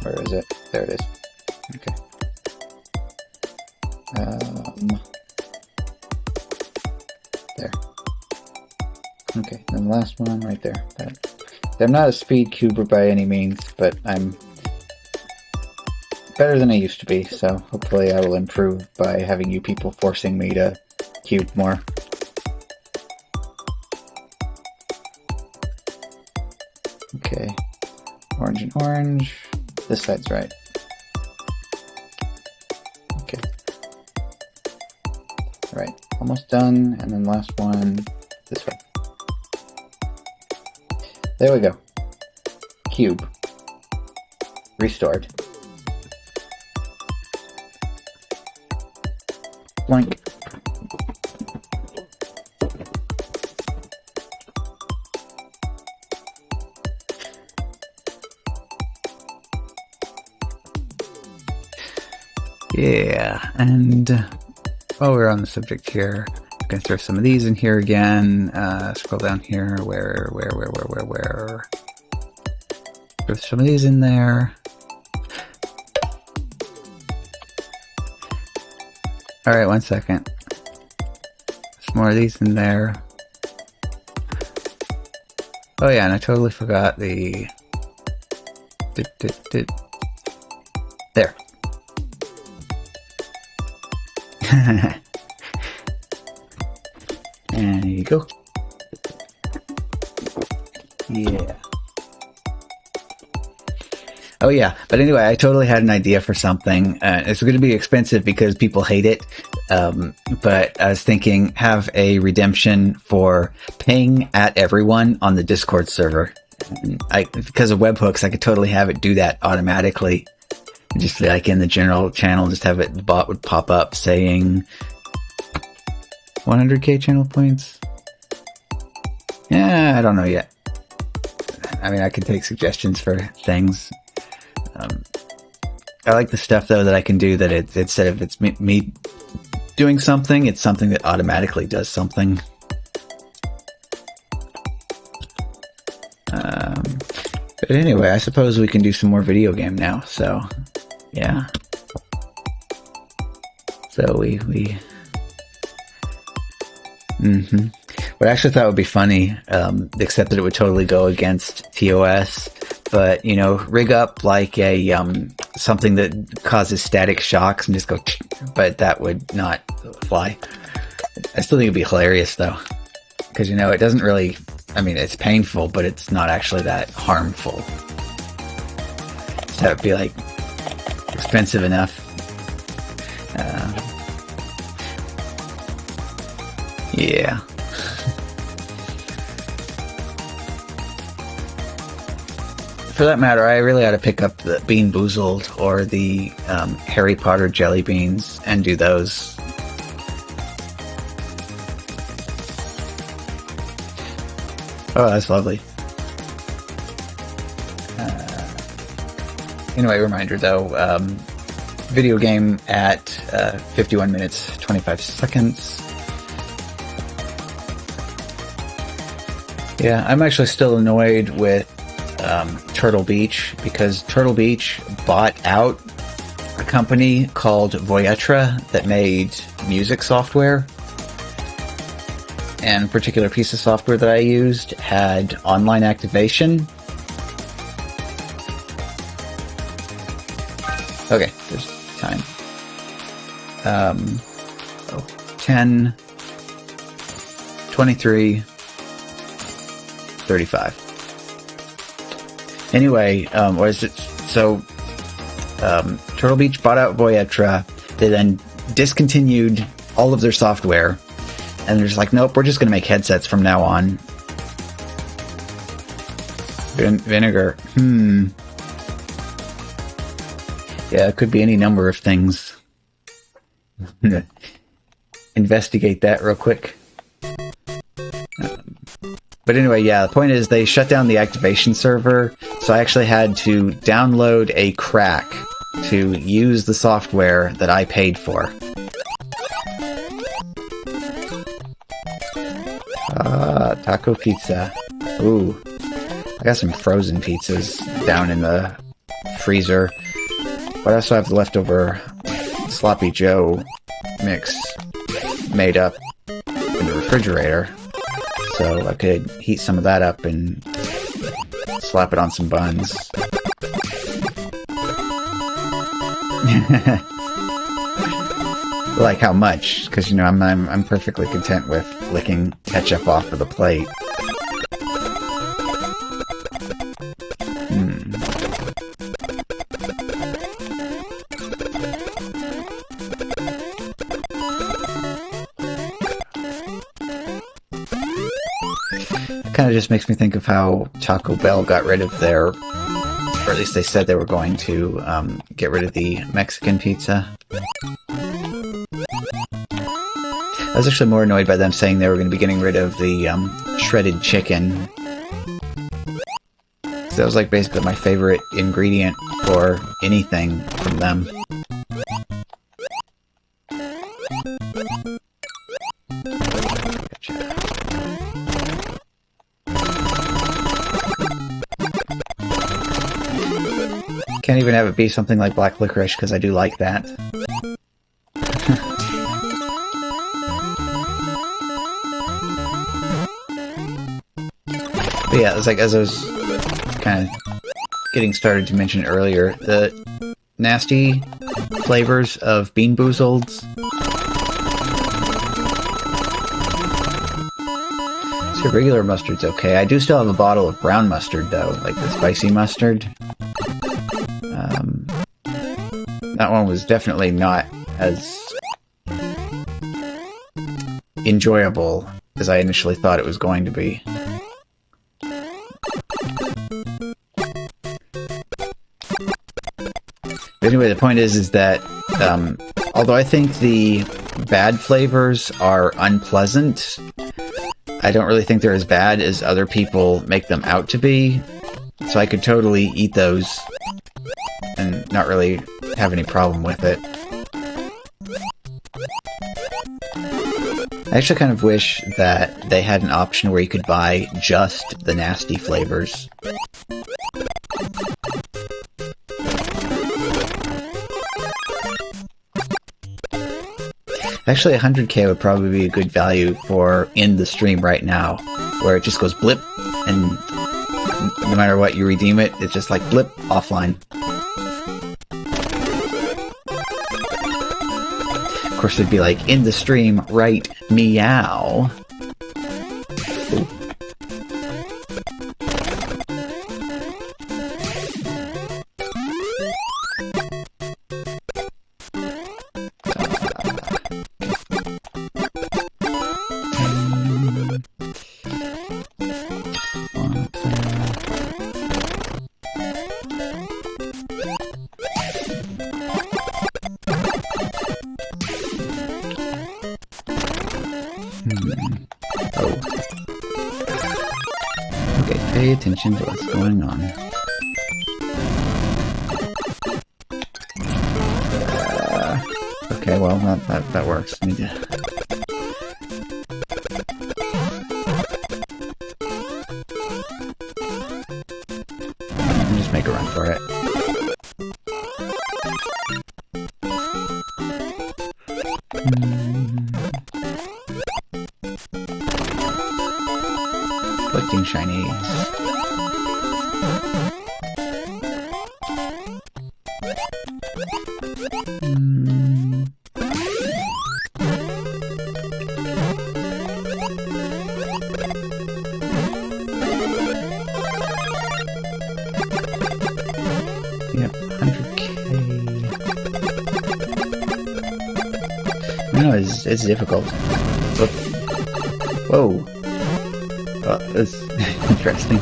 Where is it? There it is. Okay. There. Okay, and the last one right there. I'm not a speed cuber by any means, but I'm better than I used to be, so hopefully I will improve by having you people forcing me to cube more. Okay, orange and orange. This side's right. Okay. Alright, almost done, and then last one this way. There we go. Cube. Restored. Blank. Yeah, and while we're on the subject here, I'm gonna throw some of these in here again. Scroll down here. Where? Throw some of these in there. Alright, 1 second. Some more of these in there. Oh yeah, and I totally forgot the... There. And there you go. Yeah. Oh yeah, but anyway, I totally had an idea for something. It's going to be expensive because people hate it. But I was thinking, have a redemption for paying at everyone on the Discord server. Because of webhooks, I could totally have it do that automatically. Just like in the general channel, just have it, the bot would pop up saying 100k channel points. Yeah, I don't know yet. I mean, I can take suggestions for things. I like the stuff though that I can do that instead of it's me doing something, it's something that automatically does something. But anyway, I suppose we can do some more video game now, so yeah. So we What I actually thought would be funny, except that it would totally go against TOS, but, you know, rig up like a, something that causes static shocks and just go, but that would not fly. I still think it'd be hilarious though, because, you know, it doesn't really, I mean, it's painful, but it's not actually that harmful. So that would be like expensive enough. Yeah. For that matter, I really ought to pick up the Bean Boozled or the Harry Potter Jelly Beans and do those. Oh, that's lovely. Anyway, reminder though, video game at 51 minutes, 25 seconds. Yeah, I'm actually still annoyed with Turtle Beach because Turtle Beach bought out a company called Voyetra that made music software. And a particular piece of software that I used had online activation. Okay, there's time. 10, 23, 35. Anyway, what is it? So, Turtle Beach bought out Voyetra. They then discontinued all of their software. And they're just like, nope, we're just going to make headsets from now on. Vinegar. Yeah, it could be any number of things. Investigate that real quick. But anyway, yeah, the point is they shut down the activation server, so I actually had to download a crack to use the software that I paid for. Taco pizza. Ooh. I got some frozen pizzas down in the freezer. But I also have the leftover Sloppy Joe mix made up in the refrigerator. So I could heat some of that up and slap it on some buns. Like how much? Because, you know, I'm perfectly content with licking ketchup off of the plate. It kind of just makes me think of how Taco Bell got rid of their, or at least they said they were going to get rid of the Mexican pizza. I was actually more annoyed by them saying they were going to be getting rid of the shredded chicken. So that was like basically my favorite ingredient for anything from them. Gotcha. Can't even have it be something like black licorice because I do like that. But yeah, it's like, as I was kind of getting started to mention earlier, the nasty flavors of Bean Boozled. So regular mustard's okay. I do still have a bottle of brown mustard though, like the spicy mustard. That one was definitely not as enjoyable as I initially thought it was going to be. But anyway, the point is that although I think the bad flavors are unpleasant, I don't really think they're as bad as other people make them out to be. So I could totally eat those and not really have any problem with it. I actually kind of wish that they had an option where you could buy just the nasty flavors. Actually, 100k would probably be a good value for in the stream right now, where it just goes blip, and no matter what you redeem it, it's just like blip, offline. Of course, it'd be like, in the stream, right, meow. Ooh. Pay attention to what's going on. Okay, well, that works. Let me just make a run for it. Collecting shinies. know, it's difficult. Whoop. Whoa. Oh, that's interesting.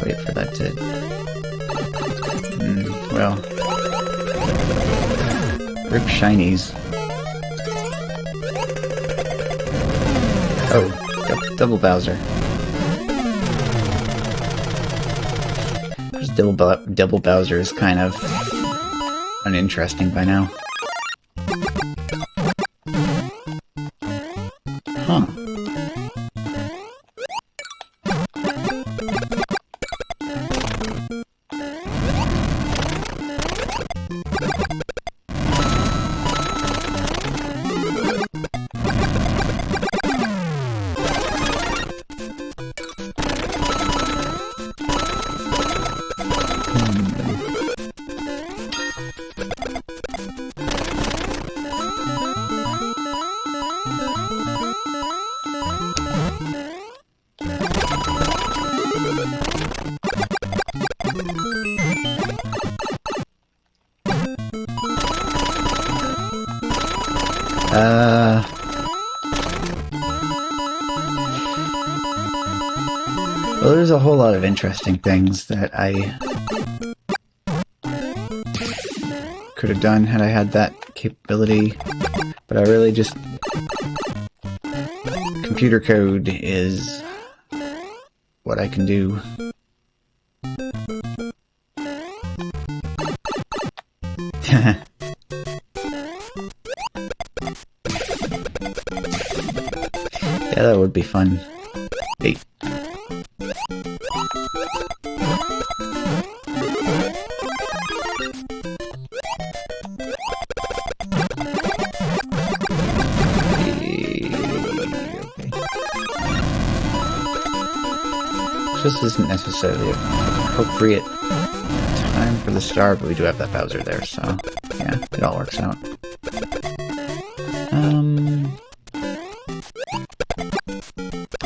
Wait for that to... well... Rip shinies. Oh, double Bowser. Double Bowser is kind of uninteresting by now. Huh. Well, there's a whole lot of interesting things that I could have done had I had that capability, but I really just... Computer code is what I can do. Yeah, that would be fun. Hey. This isn't necessarily an appropriate time for the star, but we do have that Bowser there, so yeah, it all works out.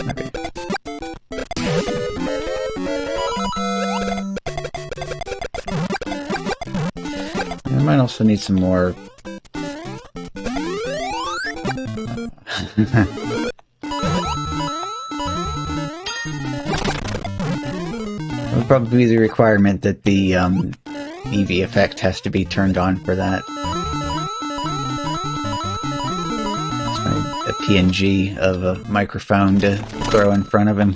Okay. I might also need some more... It would probably be the requirement that the Eevee effect has to be turned on for that. A PNG of a microphone to throw in front of him.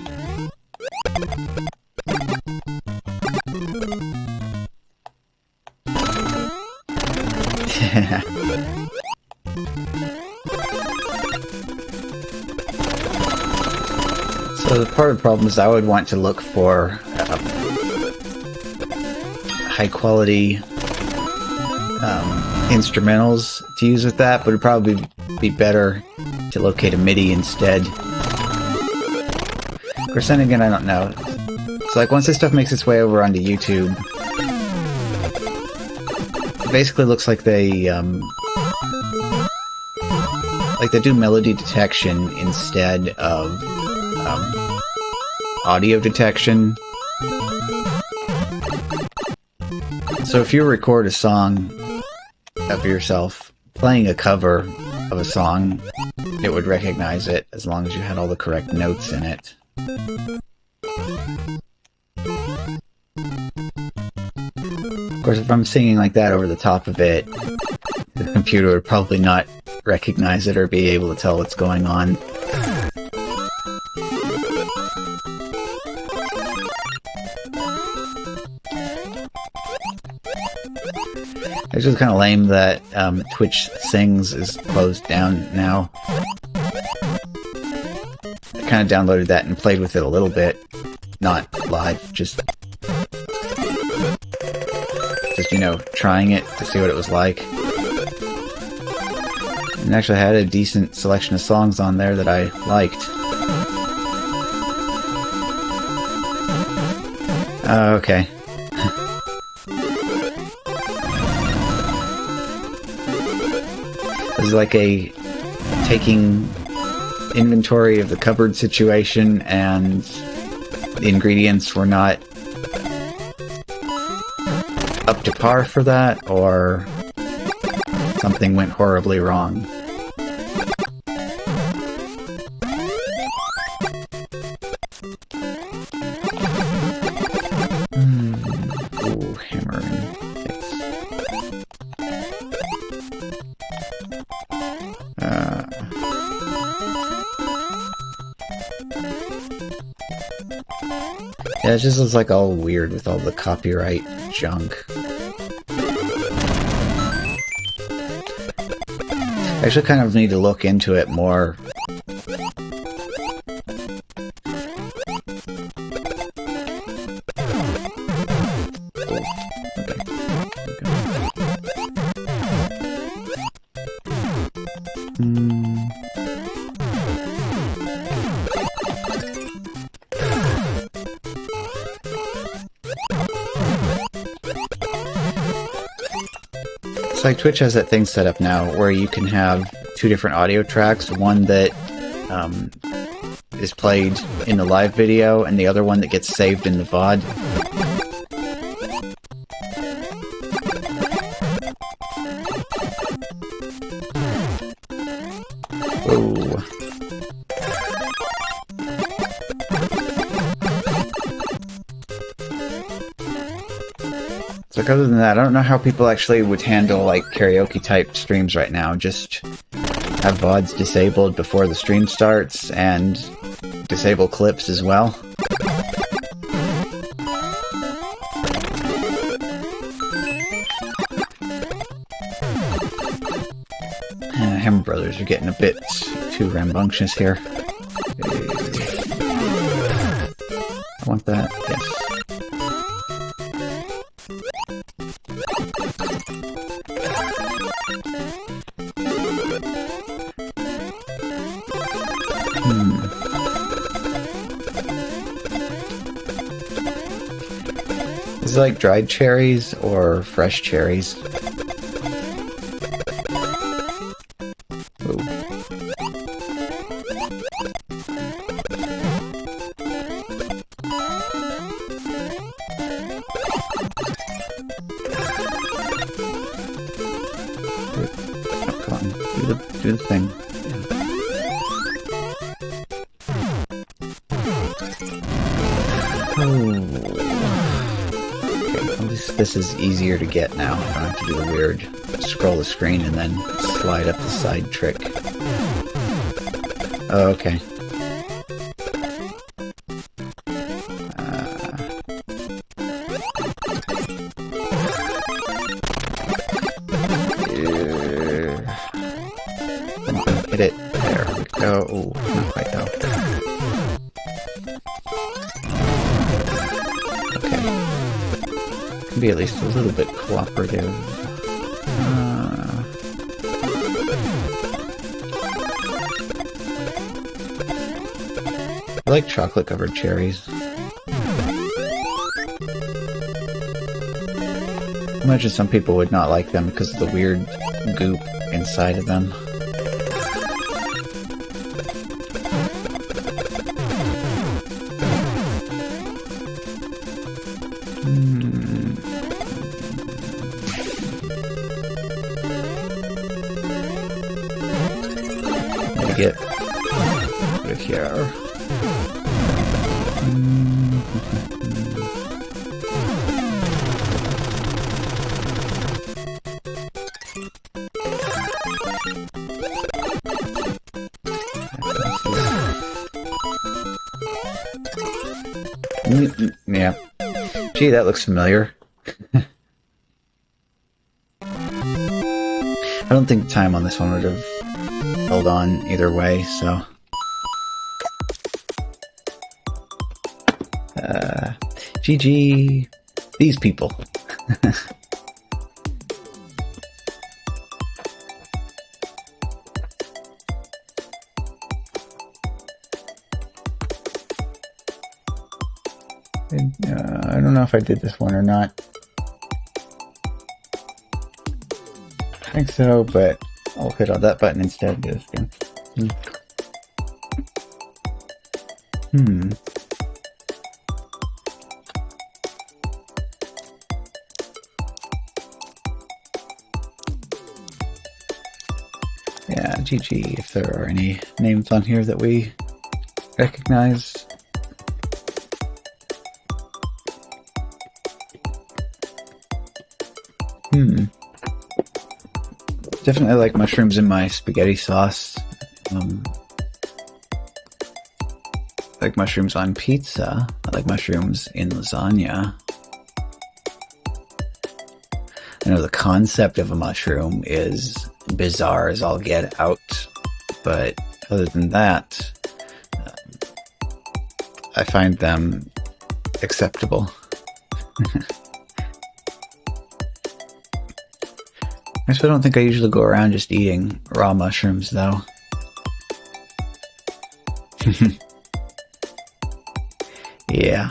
So part of the problem is I would want to look for high quality instrumentals to use with that, but it'd probably be better to locate a MIDI instead. Of course, then again, I don't know. So like once this stuff makes its way over onto YouTube, it basically looks like they do melody detection instead of audio detection. So if you record a song of yourself playing a cover of a song, it would recognize it as long as you had all the correct notes in it. Of course, if I'm singing like that over the top of it, the computer would probably not recognize it or be able to tell what's going on. It's just kind of lame that Twitch Sings is closed down now. I kind of downloaded that and played with it a little bit. Not live, just you know, trying it to see what it was like. And actually had a decent selection of songs on there that I liked. Oh, okay. This is like a taking inventory of the cupboard situation and the ingredients were not up to par for that, or something went horribly wrong. Ooh, hammer and fix. Yeah, it just looks like all weird with all the copyright junk. I actually kind of need to look into it more. It's like Twitch has that thing set up now where you can have two different audio tracks, one that is played in the live video and the other one that gets saved in the VOD. Whoa. It's like, other than that, I don't know how people actually would handle like karaoke type streams right now. Just have VODs disabled before the stream starts and disable clips as well. Hammer Brothers are getting a bit too rambunctious here. I want that, yes. Is it like dried cherries or fresh cherries? Ooh. Oh, come on, do the thing. This is easier to get now. I don't have to do the weird scroll the screen and then slide up the side trick. Oh, okay. Come on, hit it. There we go. Oh, not quite though. Be at least a little bit cooperative. I like chocolate covered cherries. I imagine some people would not like them because of the weird goop inside of them. Get out of here. Yeah. Gee, that looks familiar. I don't think the time on this one would have held on either way, so... GG... these people. I don't know if I did this one or not. I think so, but I'll hit on that button instead. Do this again. GG, if there are any names on here that we recognize. Definitely like mushrooms in my spaghetti sauce. I like mushrooms on pizza. I like mushrooms in lasagna. I know the concept of a mushroom is bizarre as all get out, but other than that, I find them acceptable. I still don't think I usually go around just eating raw mushrooms, though. Yeah.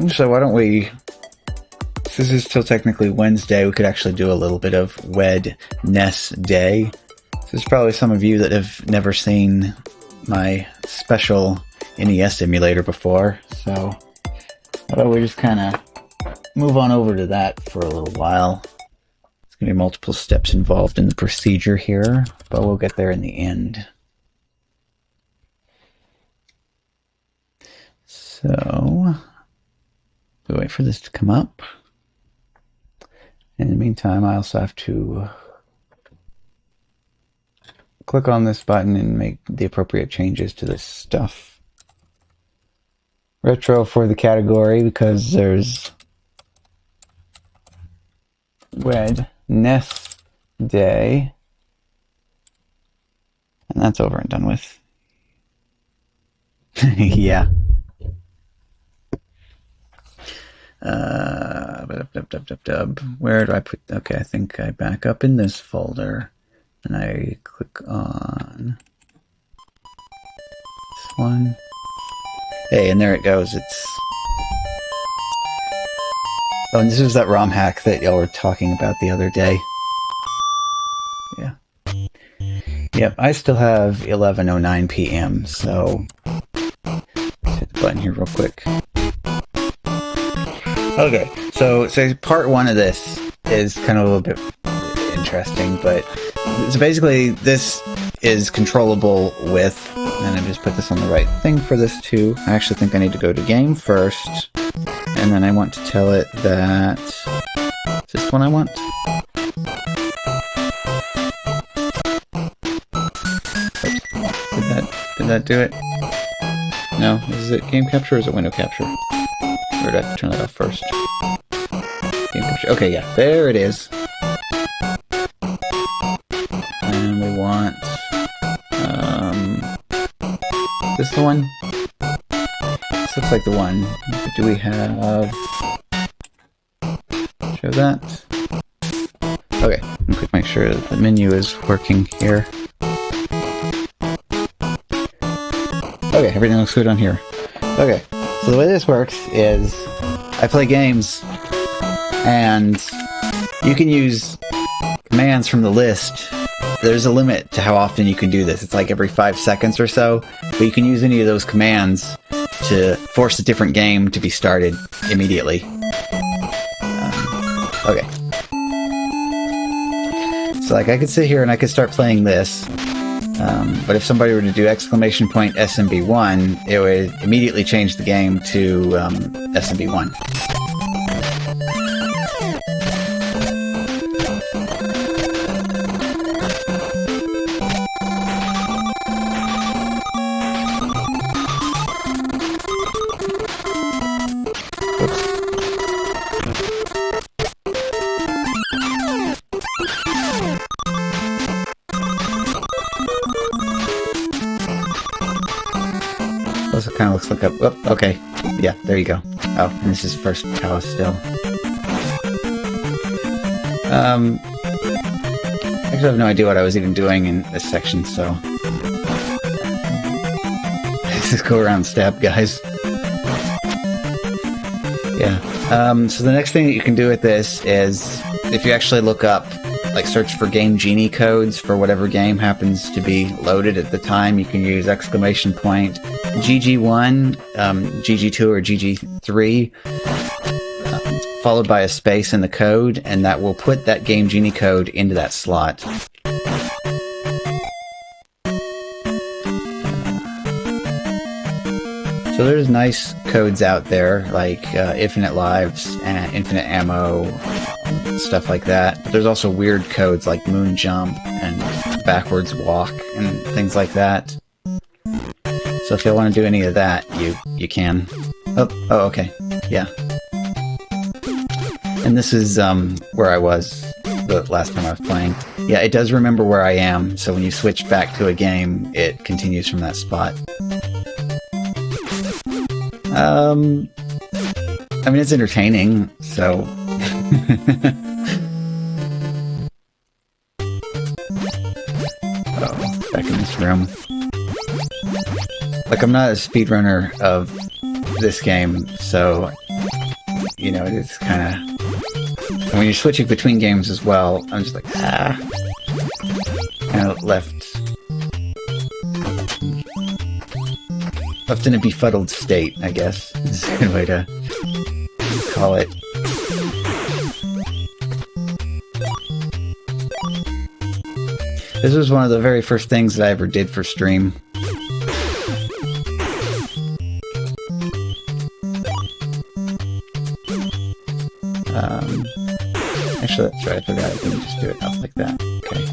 So why don't we, this is still technically Wednesday, we could actually do a little bit of Wednesday. There's probably some of you that have never seen my special NES emulator before, so why don't we just kind of move on over to that for a little while. There's going to be multiple steps involved in the procedure here, but we'll get there in the end. So, we'll wait for this to come up. In the meantime, I also have to click on this button and make the appropriate changes to this stuff. Retro for the category, because there's Wednesday, and that's over and done with. Yeah. Where do I put? Okay, I think I back up in this folder, and I click on this one. Hey, and there it goes. It's oh, and this was that ROM hack that y'all were talking about the other day. Yeah. Yep, I still have 11:09 p.m. So hit the button here real quick. Okay, so part one of this is kind of a little bit interesting, but so basically this is controllable with, and I just put this on the right thing for this too. I actually think I need to go to game first, and then I want to tell it that, is this one I want? Oops. Did that do it? No, is it game capture or is it window capture? Or did I have to turn that off first? Game capture. Okay, yeah, there it is. And we want, is this the one? This looks like the one. Do we have, show that? Okay, let me quick make sure that the menu is working here. Okay, everything looks good on here. Okay. So the way this works is I play games and you can use commands from the list. There's a limit to how often you can do this. It's like every 5 seconds or so, but you can use any of those commands to force a different game to be started immediately. Okay. So like I could sit here and I could start playing this. But if somebody were to do !SMB1, it would immediately change the game to SMB1. It kind of looks like a... Oh, okay. Yeah, there you go. Oh, and this is first palace still. Actually, I have no idea what I was even doing in this section, so... Let's just go around and stab guys. Yeah. So the next thing that you can do with this is, if you actually look up like search for Game Genie codes for whatever game happens to be loaded at the time. You can use exclamation point GG1, GG2, or GG3, followed by a space in the code, and that will put that Game Genie code into that slot. So there's nice codes out there, like infinite lives and infinite ammo, stuff like that. But there's also weird codes like moon jump and backwards walk and things like that. So if you want to do any of that, you can. Oh, okay. Yeah. And this is where I was the last time I was playing. Yeah, it does remember where I am, so when you switch back to a game, it continues from that spot. I mean, it's entertaining, so... Oh, back in this room. Like, I'm not a speedrunner of this game, so... You know, it's kind of... And when you're switching between games as well, I'm just like, kind of left in a befuddled state, I guess, is a good way to call it. This was one of the very first things that I ever did for stream. Actually, that's right, I forgot I didn't just do it up like that. Okay.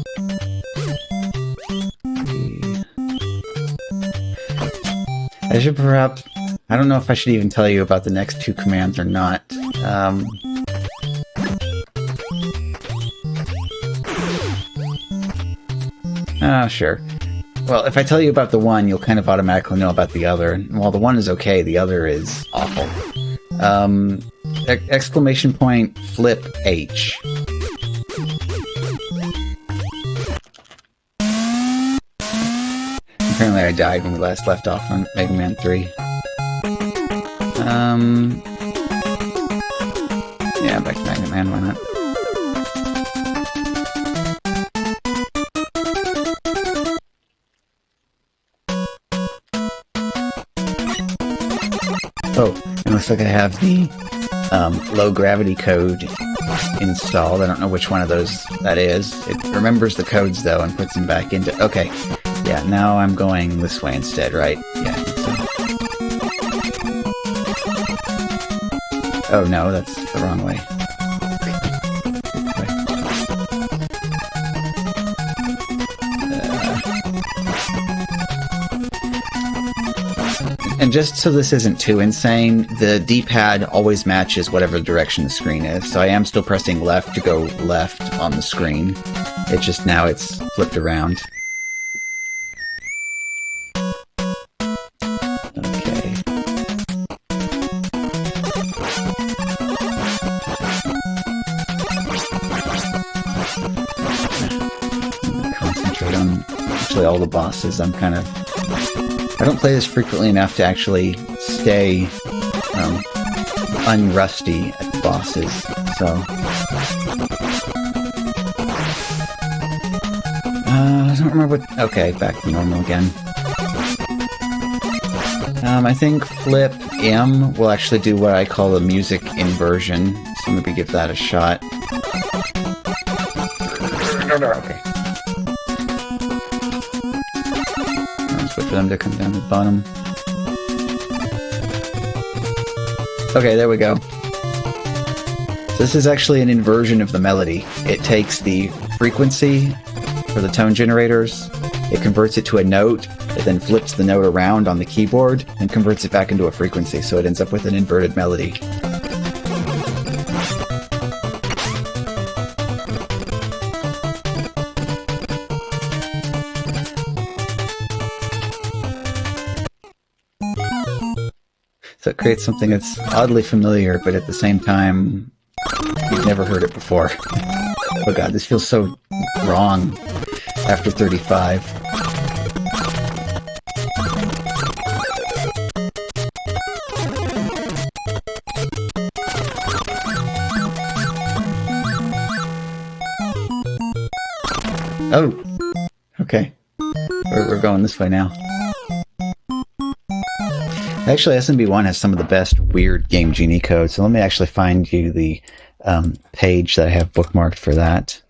I should perhaps... I don't know if I should even tell you about the next two commands or not. Sure. Well, if I tell you about the one, you'll kind of automatically know about the other. And while the one is okay, the other is awful. Exclamation point flip H. Apparently I died when we last left off on Mega Man 3. Yeah, back to Mega Man, why not? Oh, it looks like I have the low gravity code installed. I don't know which one of those that is. It remembers the codes though and puts them back into... Okay, yeah, now I'm going this way instead, right? Yeah, I think so. Oh no, that's the wrong way. And just so this isn't too insane, the D-pad always matches whatever direction the screen is. So I am still pressing left to go left on the screen. It's just now it's flipped around. Okay. Concentrate on actually all the bosses. I'm kind of... I don't play this frequently enough to actually stay unrusty at the bosses, so... I don't remember what... Okay, back to normal again. I think flip M will actually do what I call the music inversion, so maybe give that a shot. Okay. Wait for them to come down to the bottom. Okay, there we go. So this is actually an inversion of the melody. It takes the frequency for the tone generators, it converts it to a note, it then flips the note around on the keyboard, and converts it back into a frequency, so it ends up with an inverted melody. So it creates something that's oddly familiar, but at the same time, you've never heard it before. Oh god, this feels so wrong after 35. Oh, okay. We're going this way now. Actually, SMB1 has some of the best weird Game Genie code, so let me actually find you the page that I have bookmarked for that.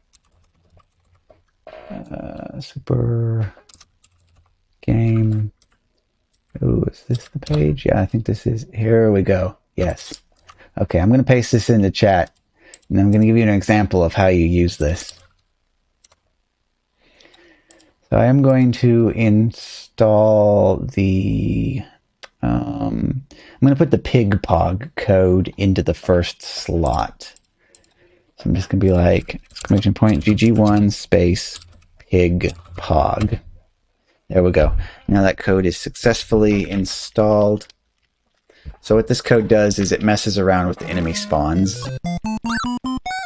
Super Game. Oh, is this the page? Yeah, I think this is. Here we go. Yes. Okay, I'm going to paste this in the chat, and I'm going to give you an example of how you use this. So I am going to install the... I'm going to put the PigPog code into the first slot. So I'm just going to be like, exclamation point, GG1 space PigPog. There we go. Now that code is successfully installed. So what this code does is it messes around with the enemy spawns.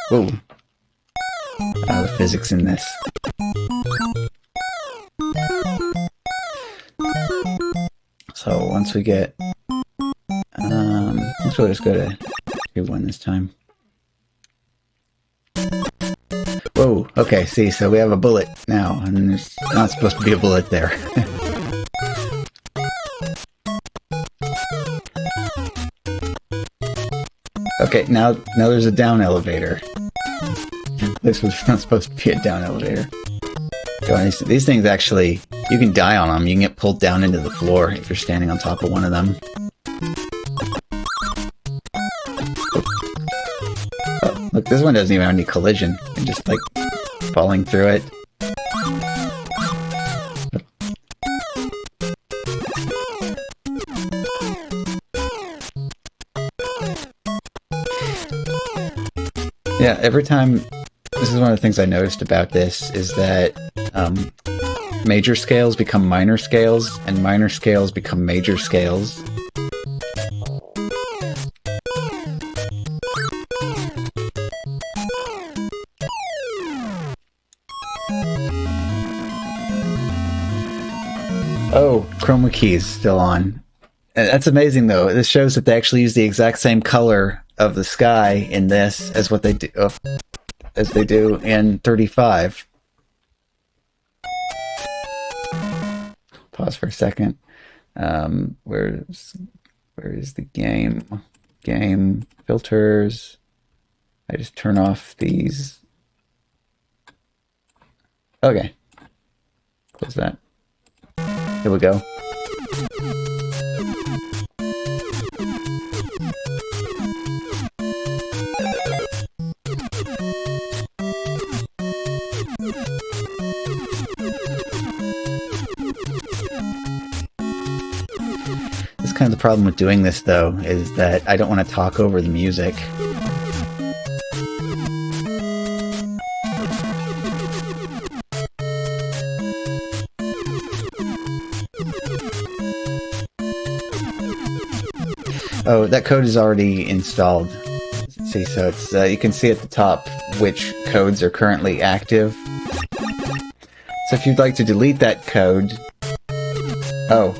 Whoa. The physics in this. So once we get, let's just go to Q1 this time. Whoa, okay, see, so we have a bullet now, and there's not supposed to be a bullet there. Okay, now there's a down elevator. This was not supposed to be a down elevator. These things actually, you can die on them. You can get pulled down into the floor if you're standing on top of one of them. Oh, look, this one doesn't even have any collision. You're just like falling through it. Yeah, every time, this is one of the things I noticed about this, is that major scales become minor scales, and minor scales become major scales. Oh, chroma key's still on. That's amazing, though. This shows that they actually use the exact same color of the sky in this as what they do, as they do in 35. Pause for a second. Where is the game filters? I just turn off these. Okay, close that. Here we go. Kind of the problem with doing this, though, is that I don't want to talk over the music. Oh, that code is already installed. See, so it's you can see at the top which codes are currently active. So if you'd like to delete that code... Oh.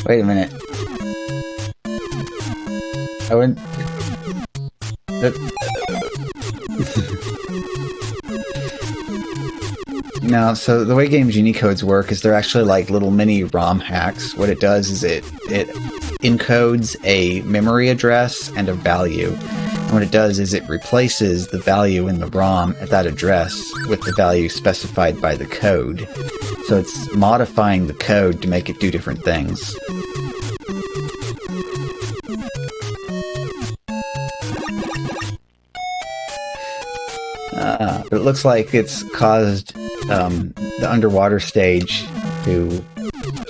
Wait a minute. I went... No, so the way Game Genie codes work is they're actually like little mini ROM hacks. What it does is it encodes a memory address and a value. And what it does is it replaces the value in the ROM at that address with the value specified by the code. So it's modifying the code to make it do different things. But it looks like it's caused the underwater stage to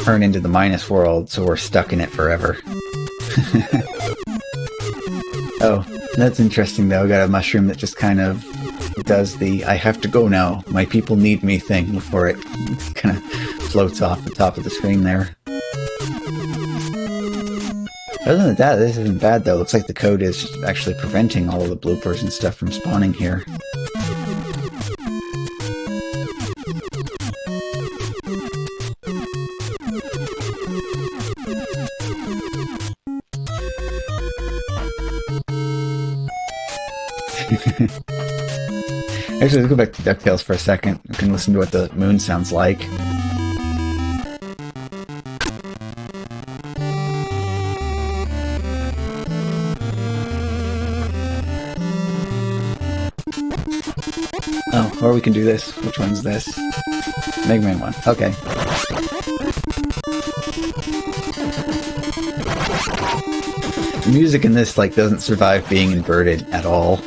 turn into the minus world, so we're stuck in it forever. Oh, that's interesting though. I got a mushroom that just kind of does the I have to go now, my people need me thing before it kind of floats off the top of the screen there. Other than that, this isn't bad though. Looks like the code is actually preventing all of the bloopers and stuff from spawning here. Actually, let's go back to DuckTales for a second. We can listen to what the moon sounds like. Oh, or we can do this. Which one's this? Mega Man 1. Okay. The music in this, like, doesn't survive being inverted at all.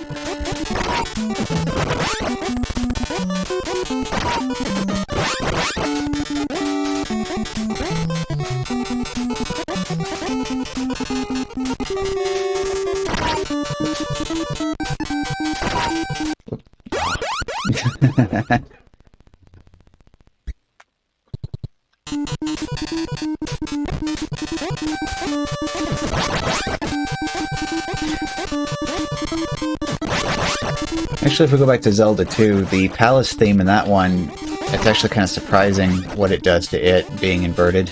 Actually, if we go back to Zelda 2, the palace theme in that one, it's actually kind of surprising what it does to it being inverted.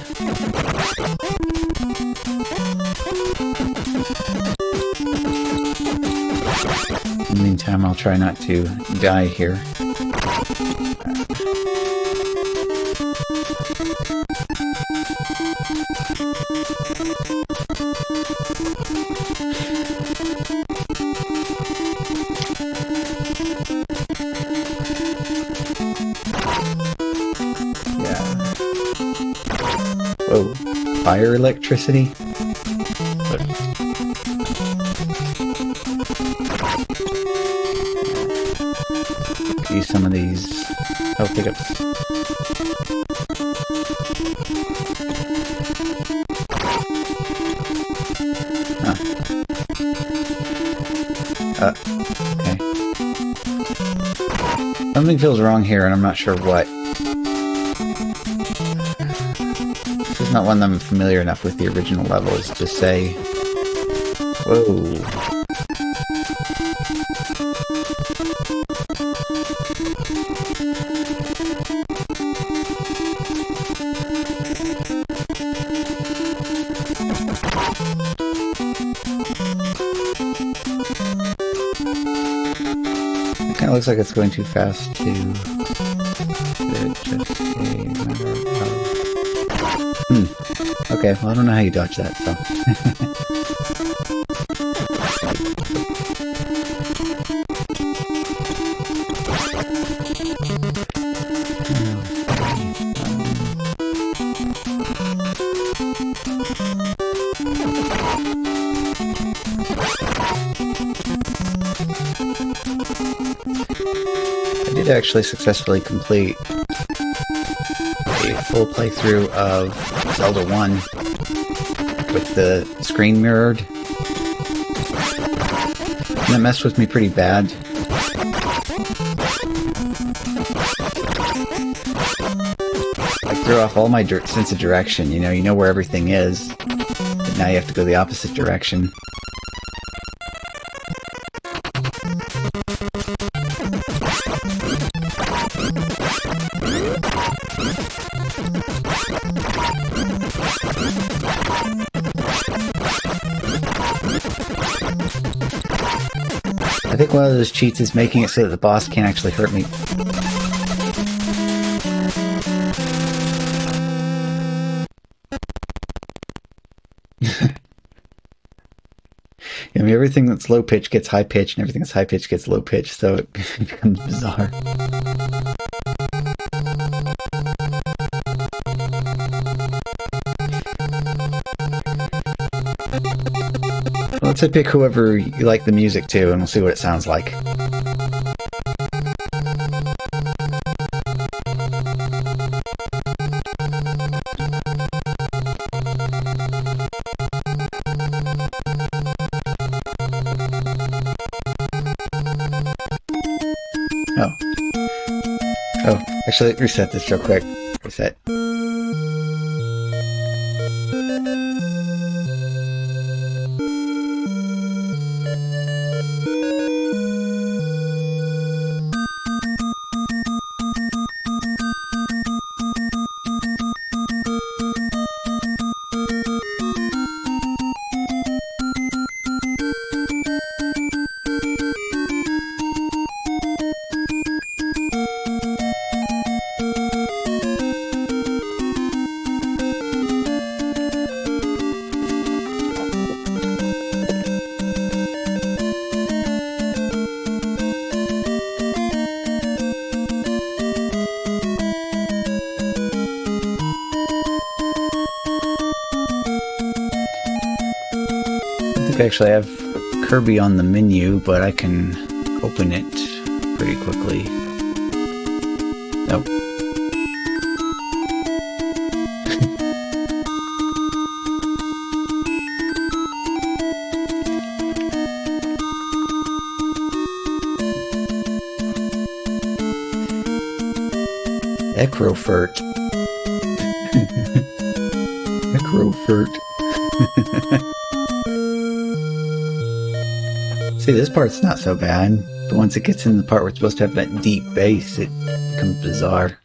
In the meantime, I'll try not to die here. Whoa, fire electricity? Use some of these health pickups. Okay. Something feels wrong here, and I'm not sure what. This is not one that I'm familiar enough with the original levels to say. Whoa. It kind of looks like it's going too fast to. It's just a matter of. Okay, well, I don't know how you dodge that, so. I did actually successfully complete a full playthrough of Zelda 1 with the screen mirrored. And that messed with me pretty bad. Like, threw off all my sense of direction, you know where everything is, but now you have to go the opposite direction. I think one of those cheats is making it so that the boss can't actually hurt me. I mean, everything that's low pitch gets high pitch, and everything that's high pitch gets low pitch, so it becomes bizarre. Let's say pick whoever you like the music to, and we'll see what it sounds like. Oh, actually, reset this real quick. Reset. Actually, I have Kirby on the menu, but I can open it pretty quickly. Nope. Ecrofert. Ecrofert. See, this part's not so bad, but once it gets in the part where it's supposed to have that deep bass, it becomes bizarre.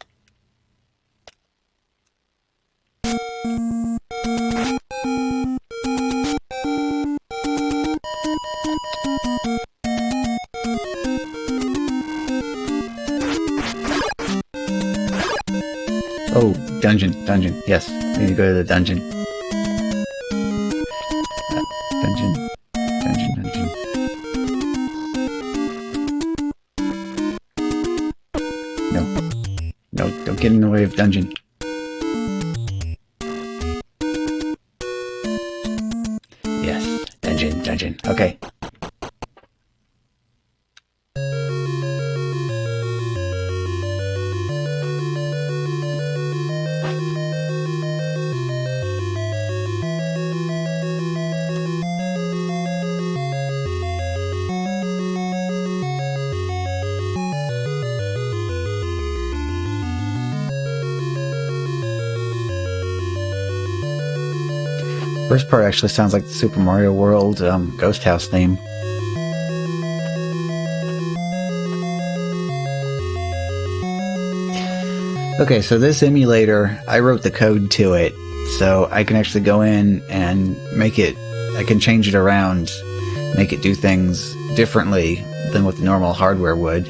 Oh, dungeon. Yes, need to go to the dungeon. Dungeon. No, don't get in the way of dungeon. Yes, dungeon. Okay. First part actually sounds like the Super Mario World Ghost House theme. Okay, so this emulator, I wrote the code to it, so I can actually go in and make it, I can change it around, make it do things differently than what the normal hardware would.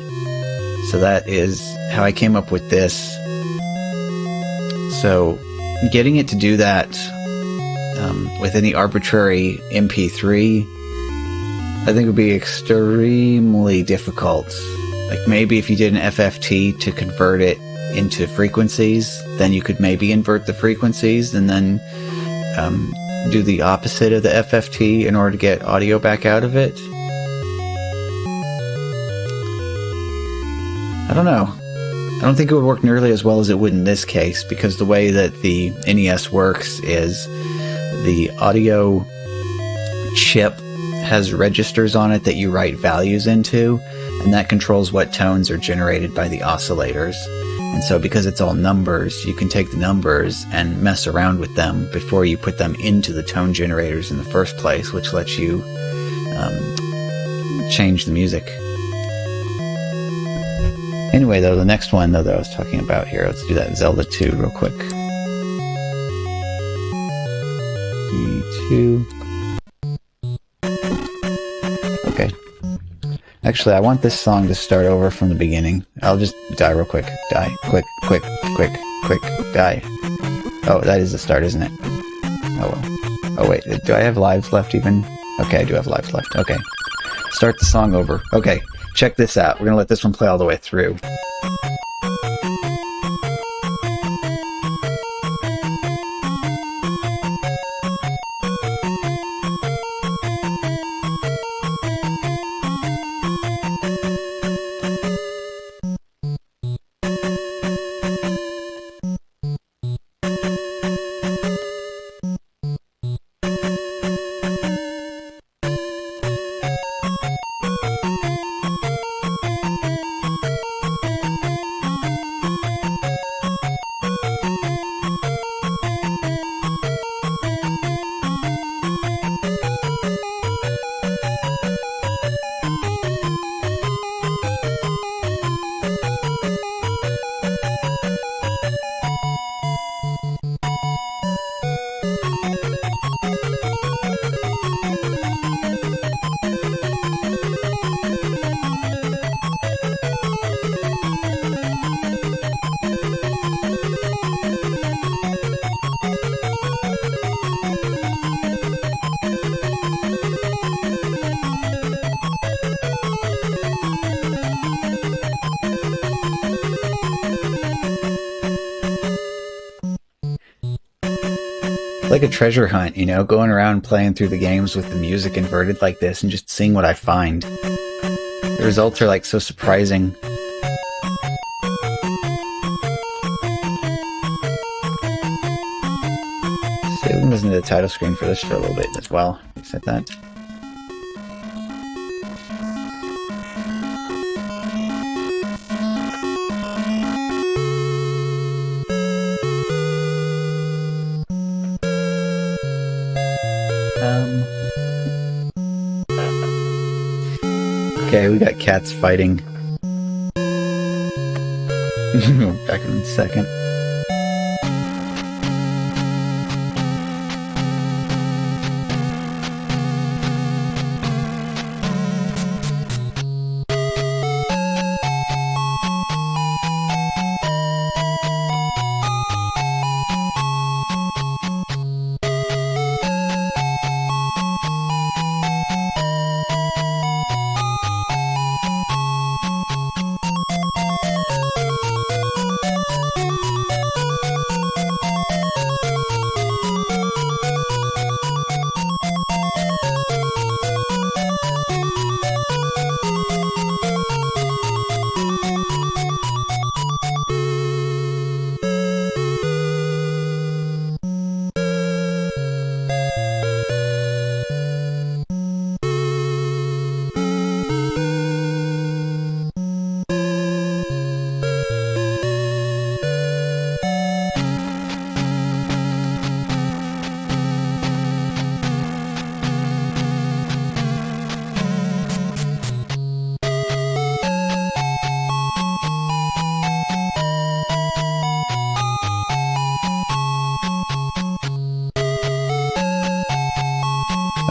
So that is how I came up with this. So getting it to do that with any arbitrary MP3, I think would be extremely difficult. Like maybe if you did an FFT to convert it into frequencies, then you could maybe invert the frequencies and then do the opposite of the FFT in order to get audio back out of it. I don't know. I don't think it would work nearly as well as it would in this case, because the way that the NES works is the audio chip has registers on it that you write values into, and that controls what tones are generated by the oscillators. And so because it's all numbers, you can take the numbers and mess around with them before you put them into the tone generators in the first place, which lets you change the music. Anyway, though, the next one that I was talking about here, let's do that Zelda 2 real quick. E2. Okay. Actually, I want this song to start over from the beginning. I'll just die real quick. Die. Quick, die. Oh, that is the start, isn't it? Oh, well. Oh, wait. Do I have lives left even? Okay, I do have lives left. Okay. Start the song over. Okay. Check this out. We're going to let this one play all the way through. like a treasure hunt, you know, going around playing through the games with the music inverted like this and just seeing what I find. The results are like so surprising. So I'm listening to the title screen for this for a little bit as well. You said that. Okay, we got cats fighting. Back in a second.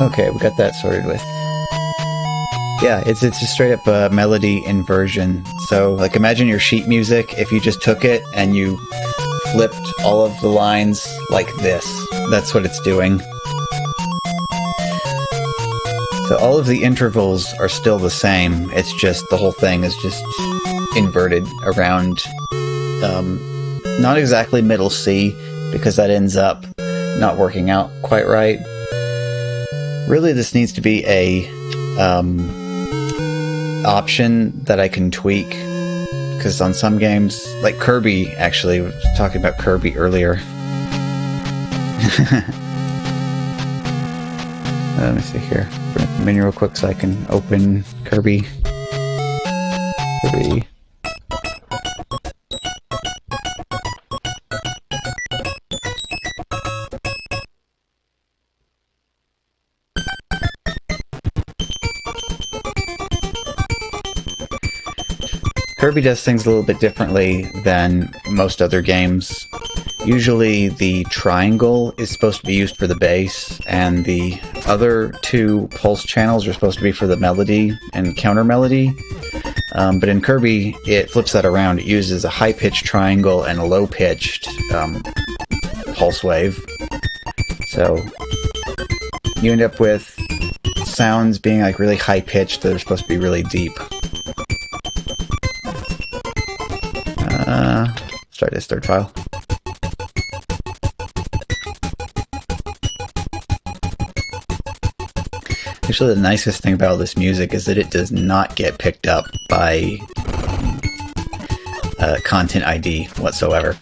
Okay, we got that sorted with. Yeah, it's just straight up melody inversion. So, like, imagine your sheet music if you just took it and you flipped all of the lines like this. That's what it's doing. So all of the intervals are still the same. It's just the whole thing is just inverted around, not exactly middle C, because that ends up not working out quite right. Really, this needs to be a option that I can tweak, because on some games, like Kirby, actually, we were talking about Kirby earlier. Let me see here. Bring up the menu real quick so I can open Kirby. Kirby. Kirby does things a little bit differently than most other games. Usually the triangle is supposed to be used for the bass, and the other two pulse channels are supposed to be for the melody and counter melody. But in Kirby, it flips that around. It uses a high-pitched triangle and a low-pitched pulse wave. So you end up with sounds being like really high-pitched that are supposed to be really deep. Start this third file. Actually, the nicest thing about all this music is that it does not get picked up by Content ID whatsoever.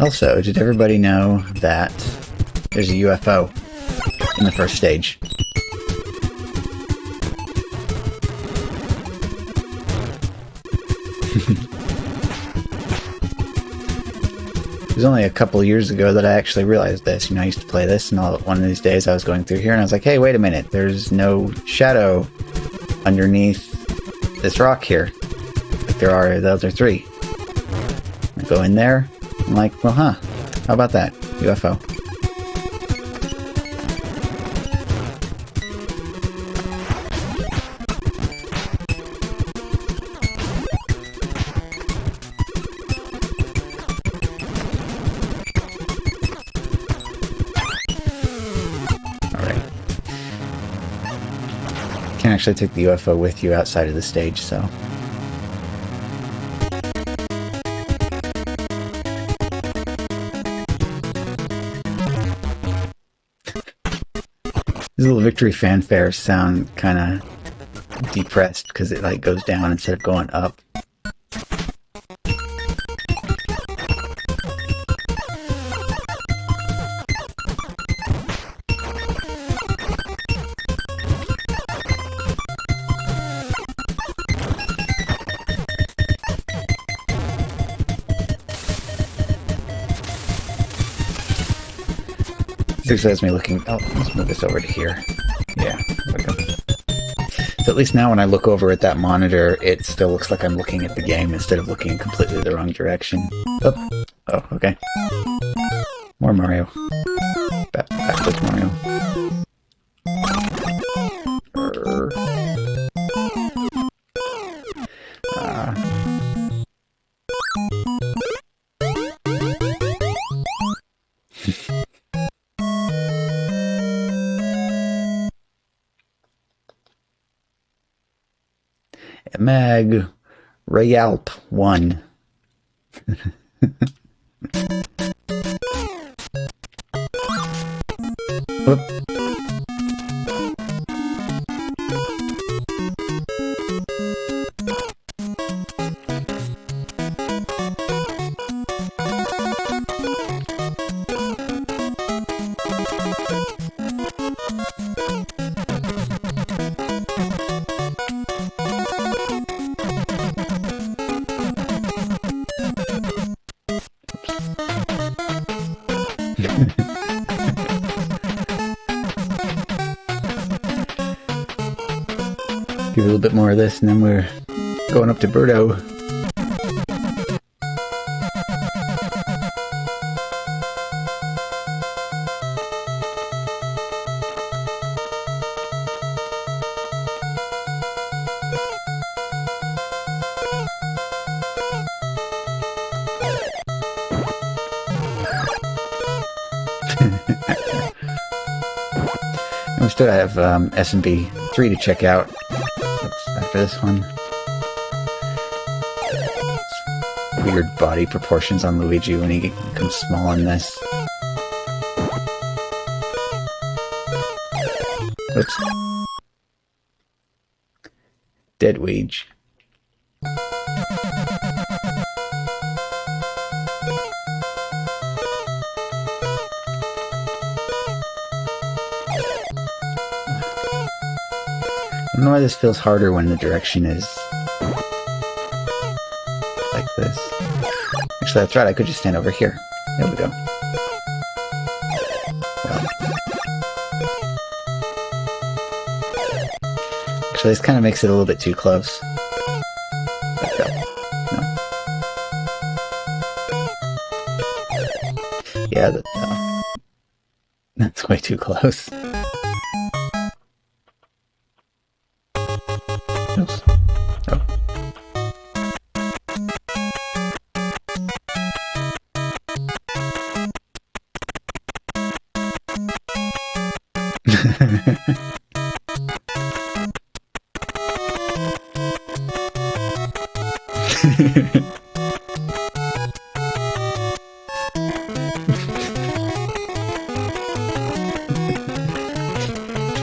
Also, did everybody know that there's a UFO in the first stage? It was only a couple of years ago that I actually realized this. You know, I used to play this, and one of these days I was going through here, and I was like, hey, wait a minute, there's no shadow underneath this rock here. Like there are the other three. I go in there, I'm like, well, huh. How about that? UFO. Alright. Can't actually take the UFO with you outside of the stage, so... These little victory fanfares sound kind of depressed because it like goes down instead of going up. This has me looking... Oh, let's move this over to here. Yeah, there we go. So at least now when I look over at that monitor, it still looks like I'm looking at the game instead of looking in completely the wrong direction. Oh, oh, okay. More Mario. Backwards Mario. Mag Rayalp 1. Whoop. Give a little bit more of this, and then we're going up to Birdo. And we still have SMB 3 to check out. After this one. Weird body proportions on Luigi when he becomes small in this. Oops. Dead Weege. I don't know why this feels harder when the direction is like this. Actually, that's right, I could just stand over here. There we go. Well. Actually, this kind of makes it a little bit too close. Back up. No. Yeah, that's way too close. Oops. Oh.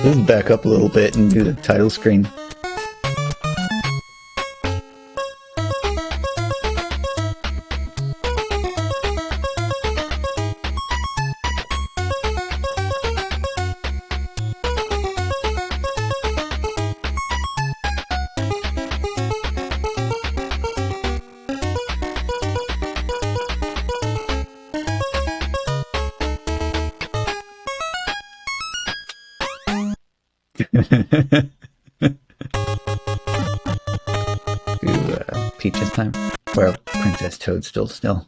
Let's back up a little bit and do the title screen. Peach this time? Or Princess Toadstool still.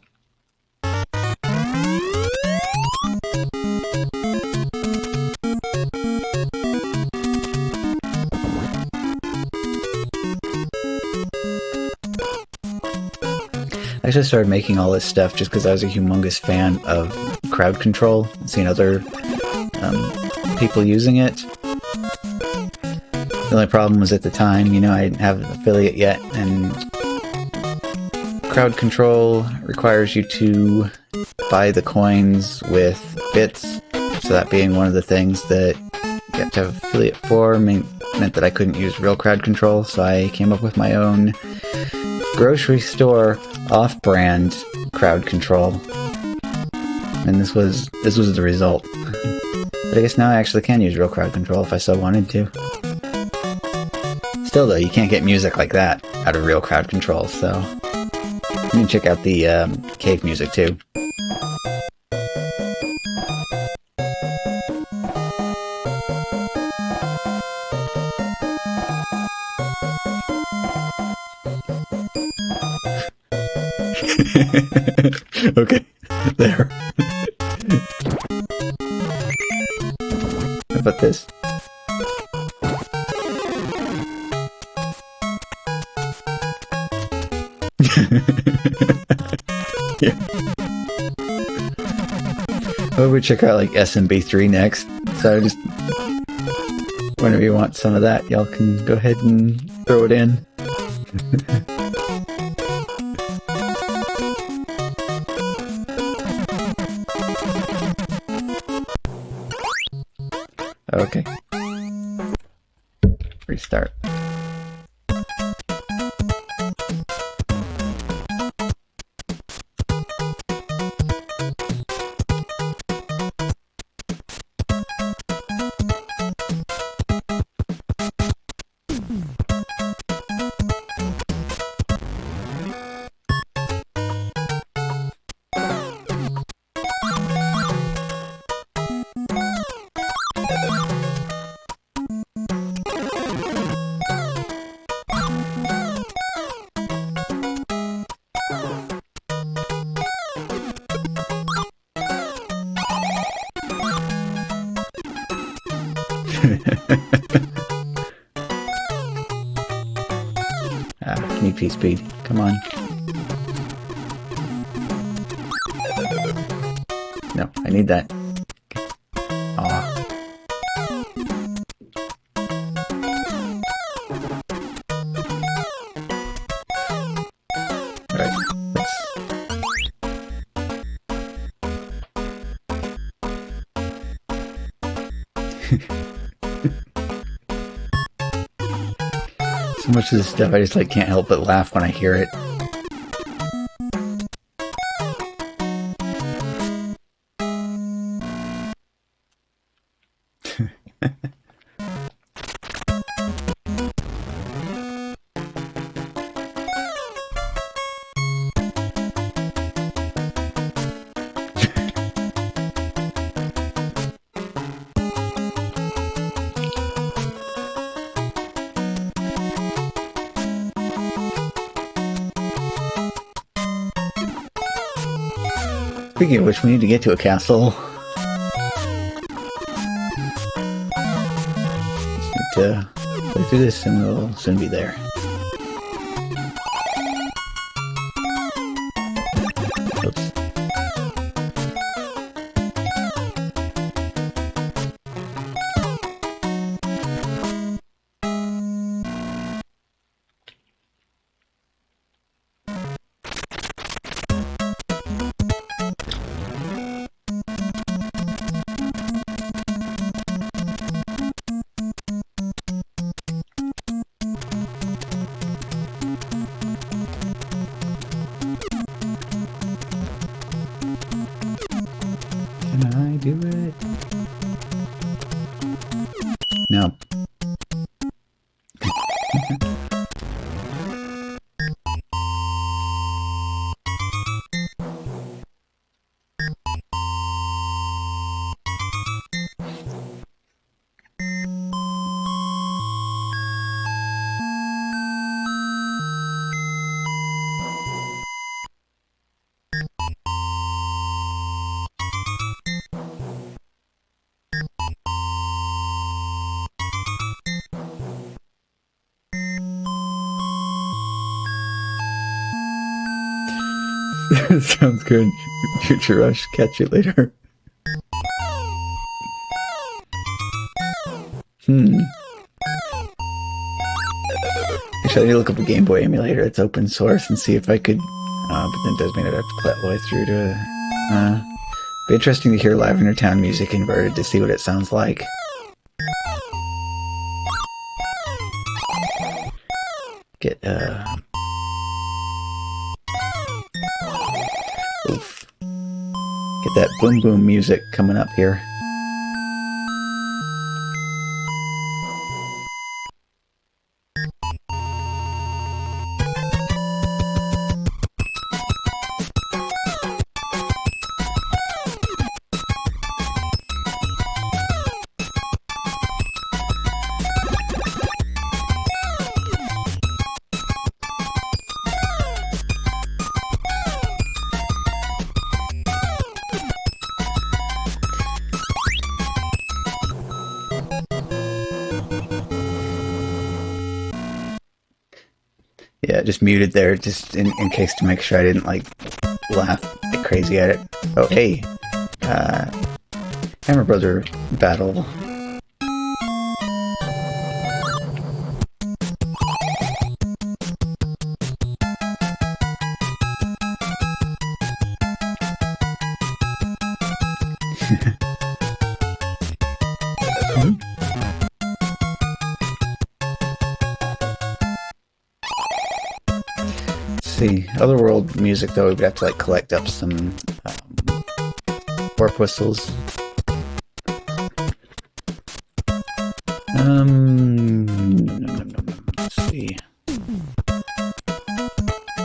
actually started making all this stuff just because I was a humongous fan of crowd control and seeing other people using it. The only problem was at the time, you know, I didn't have an affiliate yet, and crowd control requires you to buy the coins with bits, so that being one of the things that you have to have affiliate for meant that I couldn't use real crowd control, so I came up with my own grocery store off-brand crowd control, and this was the result. But I guess now I actually can use real crowd control if I so wanted to. Still though, you can't get music like that out of real crowd control, so you can check out the cave music too. Okay, there. How about this? Yeah. Well, we check out like SMB3 next, so just whenever you want some of that, y'all can go ahead and throw it in. Okay. Restart. Need P-Speed. Come on. No, I need that. Aw. Alright, so much of this stuff, I just like can't help but laugh when I hear it. Speaking of which, we need to get to a castle. Just need to play through this and we'll soon be there. Oops. Can I do it? No. Sounds good. Future Rush. Catch you later. Actually, I need to look up a Game Boy emulator that's open source and see if I could. But then it does mean I'd have to play it all the way through to. Be interesting to hear Lavender Town music inverted to see what it sounds like. Get oof. Get that boom boom music coming up here. Yeah, just muted there, just in case to make sure I didn't, like, laugh like crazy at it. Oh, hey. Hammer Brother battle. See, Otherworld music though, we'd have to like collect up some warp whistles. Let's see.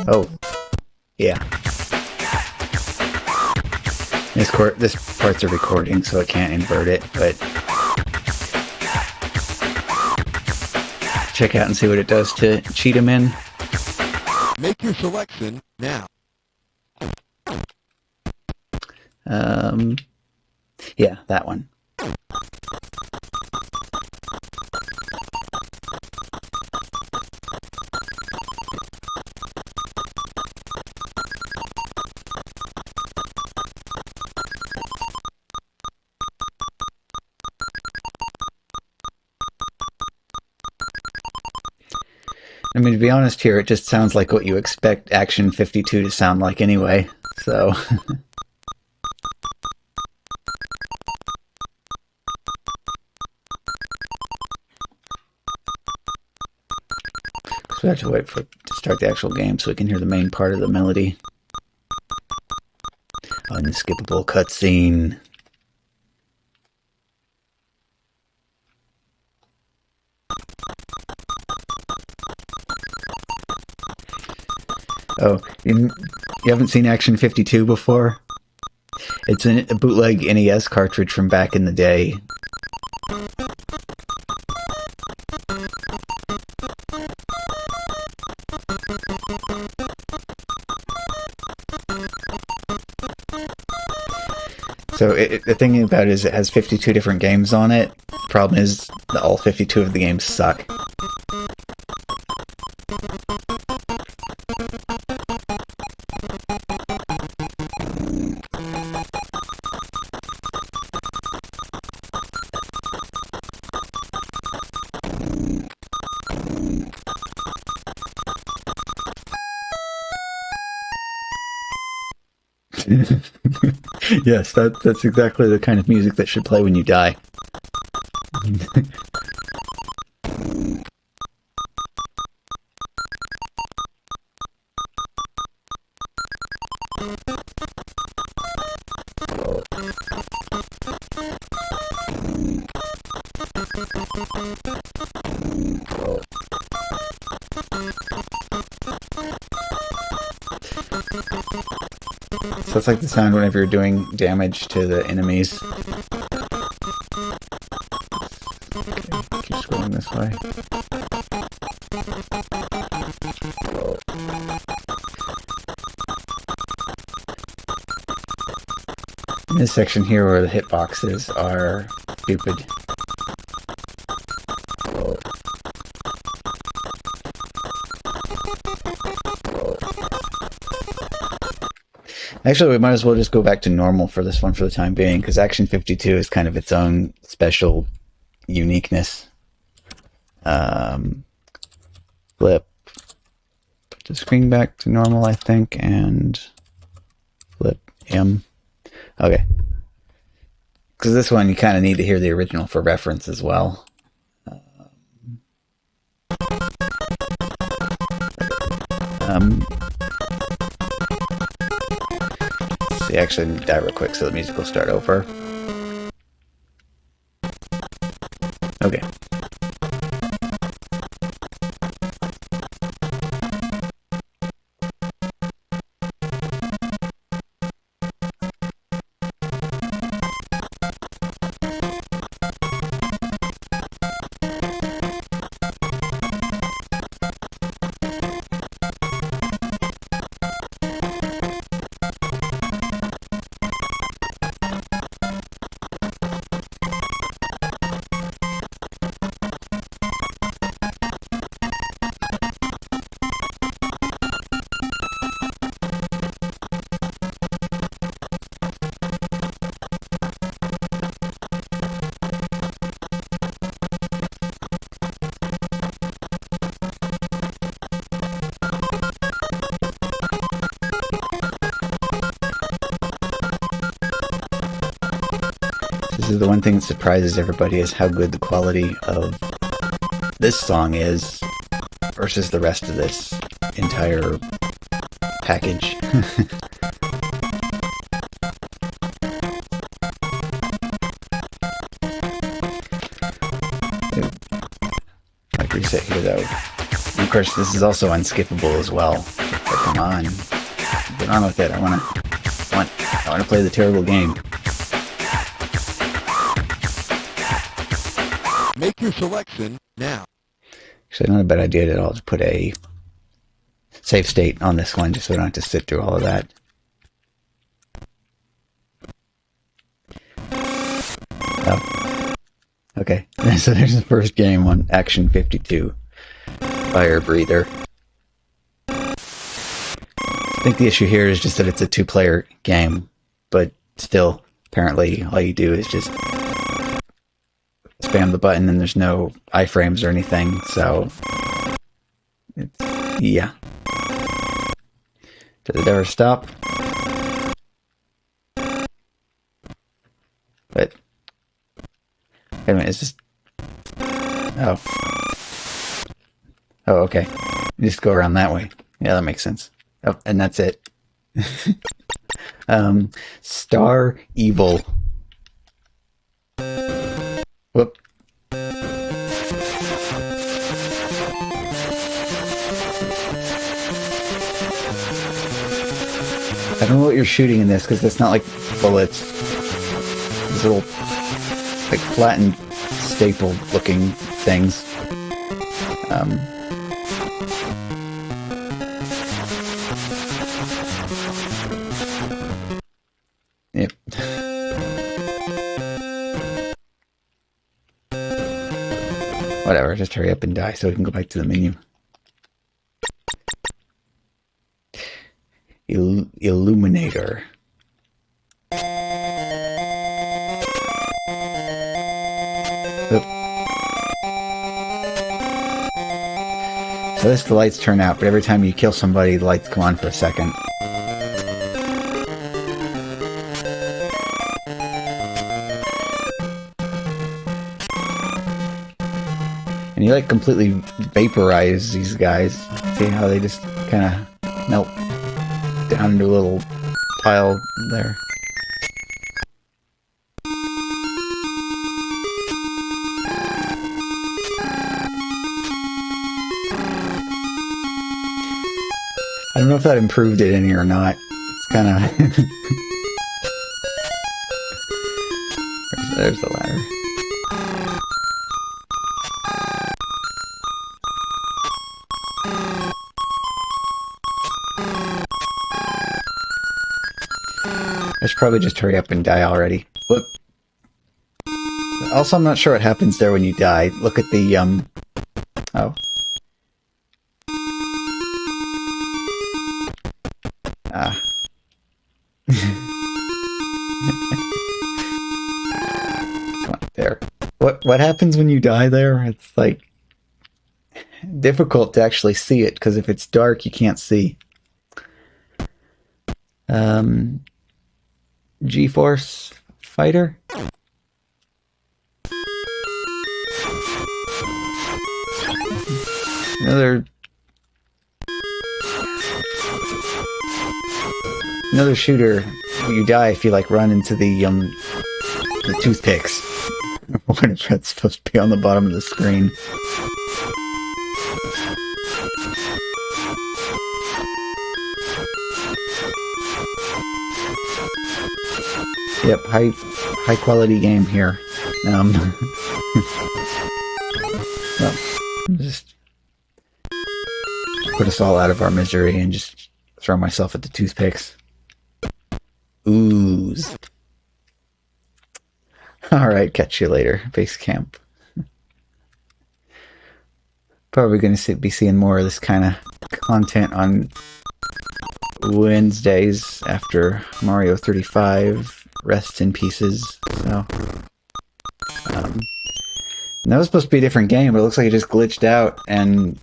Oh, yeah. This part's a recording, so I can't invert it, but check out and see what it does to cheat him in. Make your selection now. Yeah, that one. I mean, to be honest here, it just sounds like what you expect Action 52 to sound like anyway, so... So we have to wait for it to start the actual game so we can hear the main part of the melody. Unskippable cutscene. Oh, you haven't seen Action 52 before? It's a bootleg NES cartridge from back in the day. So the thing about it is it has 52 different games on it. Problem is that all 52 of the games suck. Yes, that's exactly the kind of music that should play when you die. So it's like the sound whenever you're doing damage to the enemies. Okay, keep scrolling this way. In this section here where the hitboxes are stupid. Actually, we might as well just go back to normal for this one for the time being, because Action 52 is kind of its own special uniqueness. Flip. Put the screen back to normal, I think, and flip M. Okay. Because this one, you kind of need to hear the original for reference as well. See, actually, let me die real quick so the music will start over. Okay. This is the one thing that surprises everybody, is how good the quality of this song is versus the rest of this entire package. Like reset here though. And of course this is also unskippable as well. But come on. Get on with it. I wanna play the terrible game. Make your selection now. Actually, not a bad idea at all to put a save state on this one, just so we don't have to sit through all of that. Oh. Okay, so there's the first game on Action 52. Fire Breather. I think the issue here is just that it's a two-player game, but still, apparently, all you do is just spam the button and there's no iframes or anything, so it's, yeah. Did it ever stop? But wait a minute, is this... Oh. Oh, okay. You just go around that way. Yeah, that makes sense. Oh, and that's it. Star Evil. Whoop. I don't know what you're shooting in this, because it's not like bullets. These little, like, flattened, staple-looking things. Yep. Whatever, just hurry up and die so we can go back to the menu. Illuminator. Oop. So this, the lights turn out, but every time you kill somebody, the lights come on for a second. And you like completely vaporize these guys. See how they just kind of melt down into a little pile there. I don't know if that improved it any or not. It's kind of... there's the ladder. I should probably just hurry up and die already. Whoop. Also, I'm not sure what happens there when you die. Look at the, oh. Ah. What happens when you die there? It's like difficult to actually see it because if it's dark, you can't see. G-Force Fighter. Another shooter. You die if you like run into the toothpicks. Whatever that's supposed to be on the bottom of the screen. Yep, high quality game here. Well, just put us all out of our misery and just throw myself at the toothpicks. Ooze. Alright, catch you later, base camp. Probably going to be seeing more of this kind of content on Wednesdays after Mario 35 rests in pieces. So, and that was supposed to be a different game, but it looks like it just glitched out and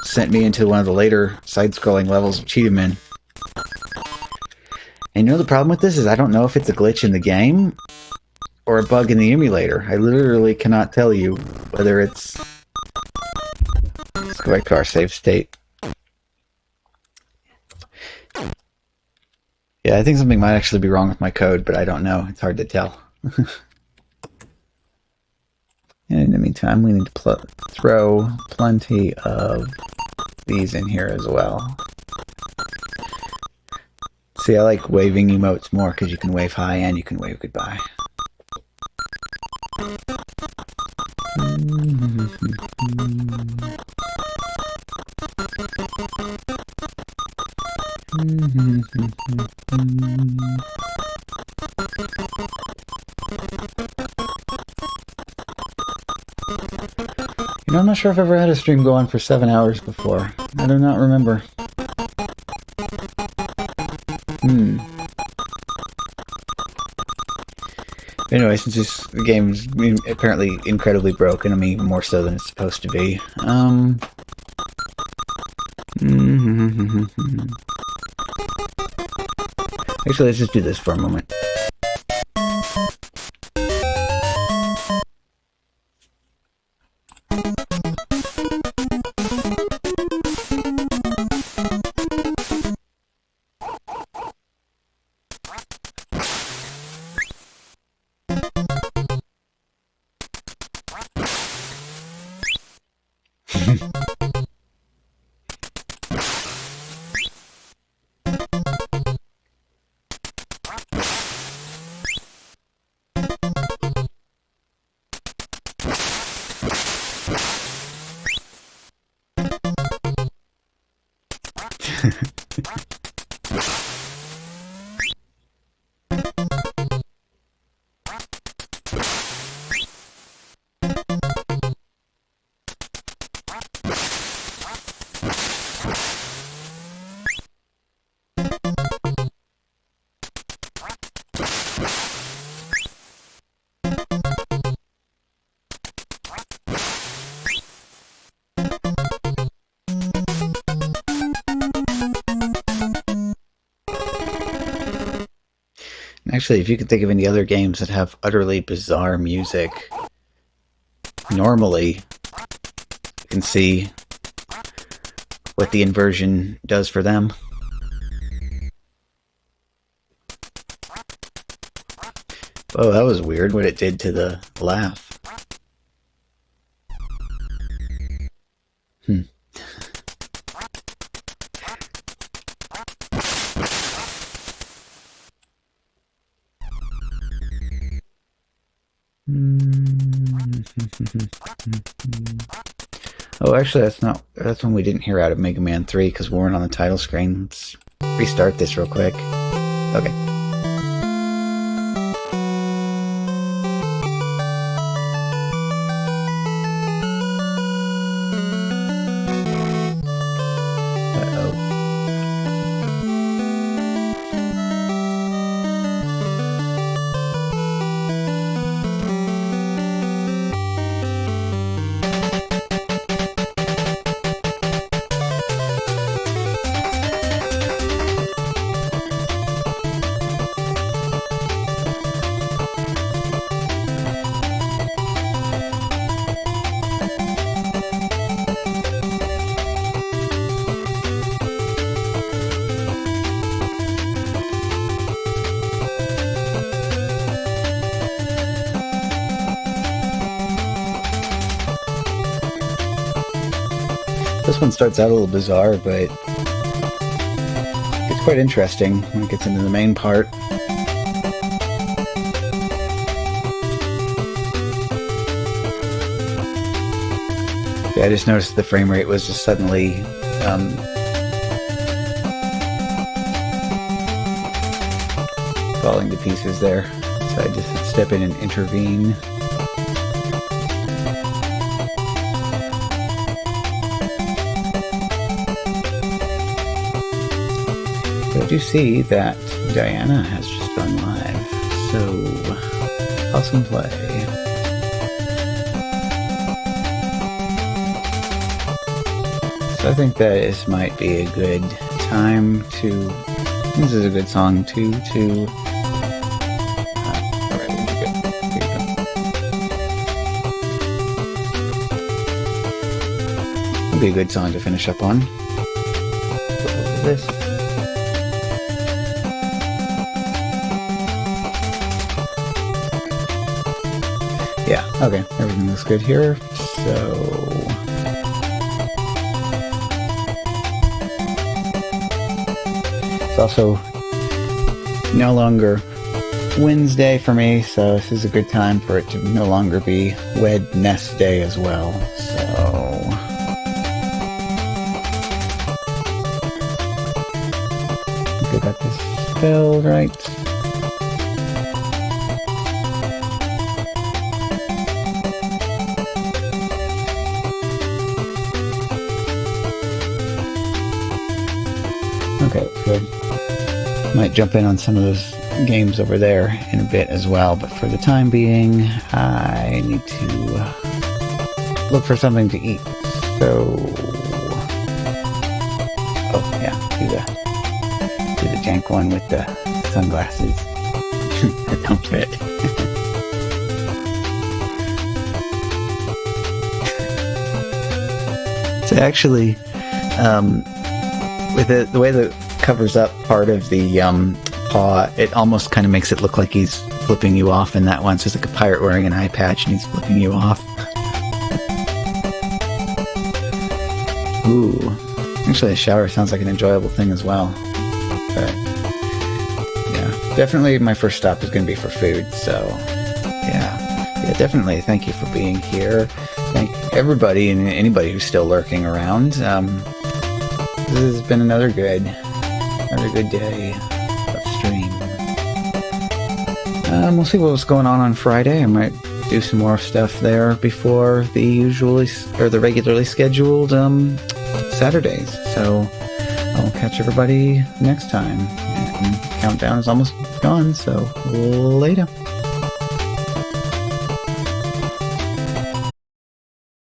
sent me into one of the later side-scrolling levels of Cheetah. And you know the problem with this is I don't know if it's a glitch in the game or a bug in the emulator. I literally cannot tell you whether it's... Let's go back to our save state. Yeah, I think something might actually be wrong with my code, but I don't know. It's hard to tell. And in the meantime, we need to throw plenty of these in here as well. See, I like waving emotes more because you can wave hi and you can wave goodbye. You know, I'm not sure if I've ever had a stream go on for 7 hours before. I do not remember. Anyway, since the game's apparently incredibly broken, I mean, even more so than it's supposed to be. Actually, let's just do this for a moment. Actually, if you can think of any other games that have utterly bizarre music, normally you can see what the inversion does for them. Oh, that was weird what it did to the laugh. Oh, actually, that's one we didn't hear out of Mega Man 3 because we weren't on the title screen. Let's restart this real quick. Okay. This one starts out a little bizarre, but it's quite interesting when it gets into the main part. Yeah, I just noticed the frame rate was just suddenly falling to pieces there. So I just step in and intervene. But I do see that Diana has just gone live. So, awesome play. So I think that this might be a good time to... This is a good song to alright, we'll be good. Here you go. It'll be a good song to finish up on. This. Yeah, okay, everything looks good here, so... It's also no longer Wednesday for me, so this is a good time for it to no longer be Wednesday Day as well, so... I think I got this spelled right. Okay, good. Might jump in on some of those games over there in a bit as well, but for the time being, I need to look for something to eat. So, oh yeah, do the jank one with the sunglasses that don't fit. So actually, with the way the covers up part of the paw, it almost kind of makes it look like he's flipping you off in that one. So it's like a pirate wearing an eye patch and he's flipping you off. Ooh. Actually, a shower sounds like an enjoyable thing as well. But, yeah. Definitely my first stop is going to be for food, so... Yeah, definitely. Thank you for being here. Thank everybody and anybody who's still lurking around. This has been another good day of stream. We'll see what's going on Friday. I might do some more stuff there before the regularly scheduled Saturdays. So I'll catch everybody next time. And countdown is almost gone, so later.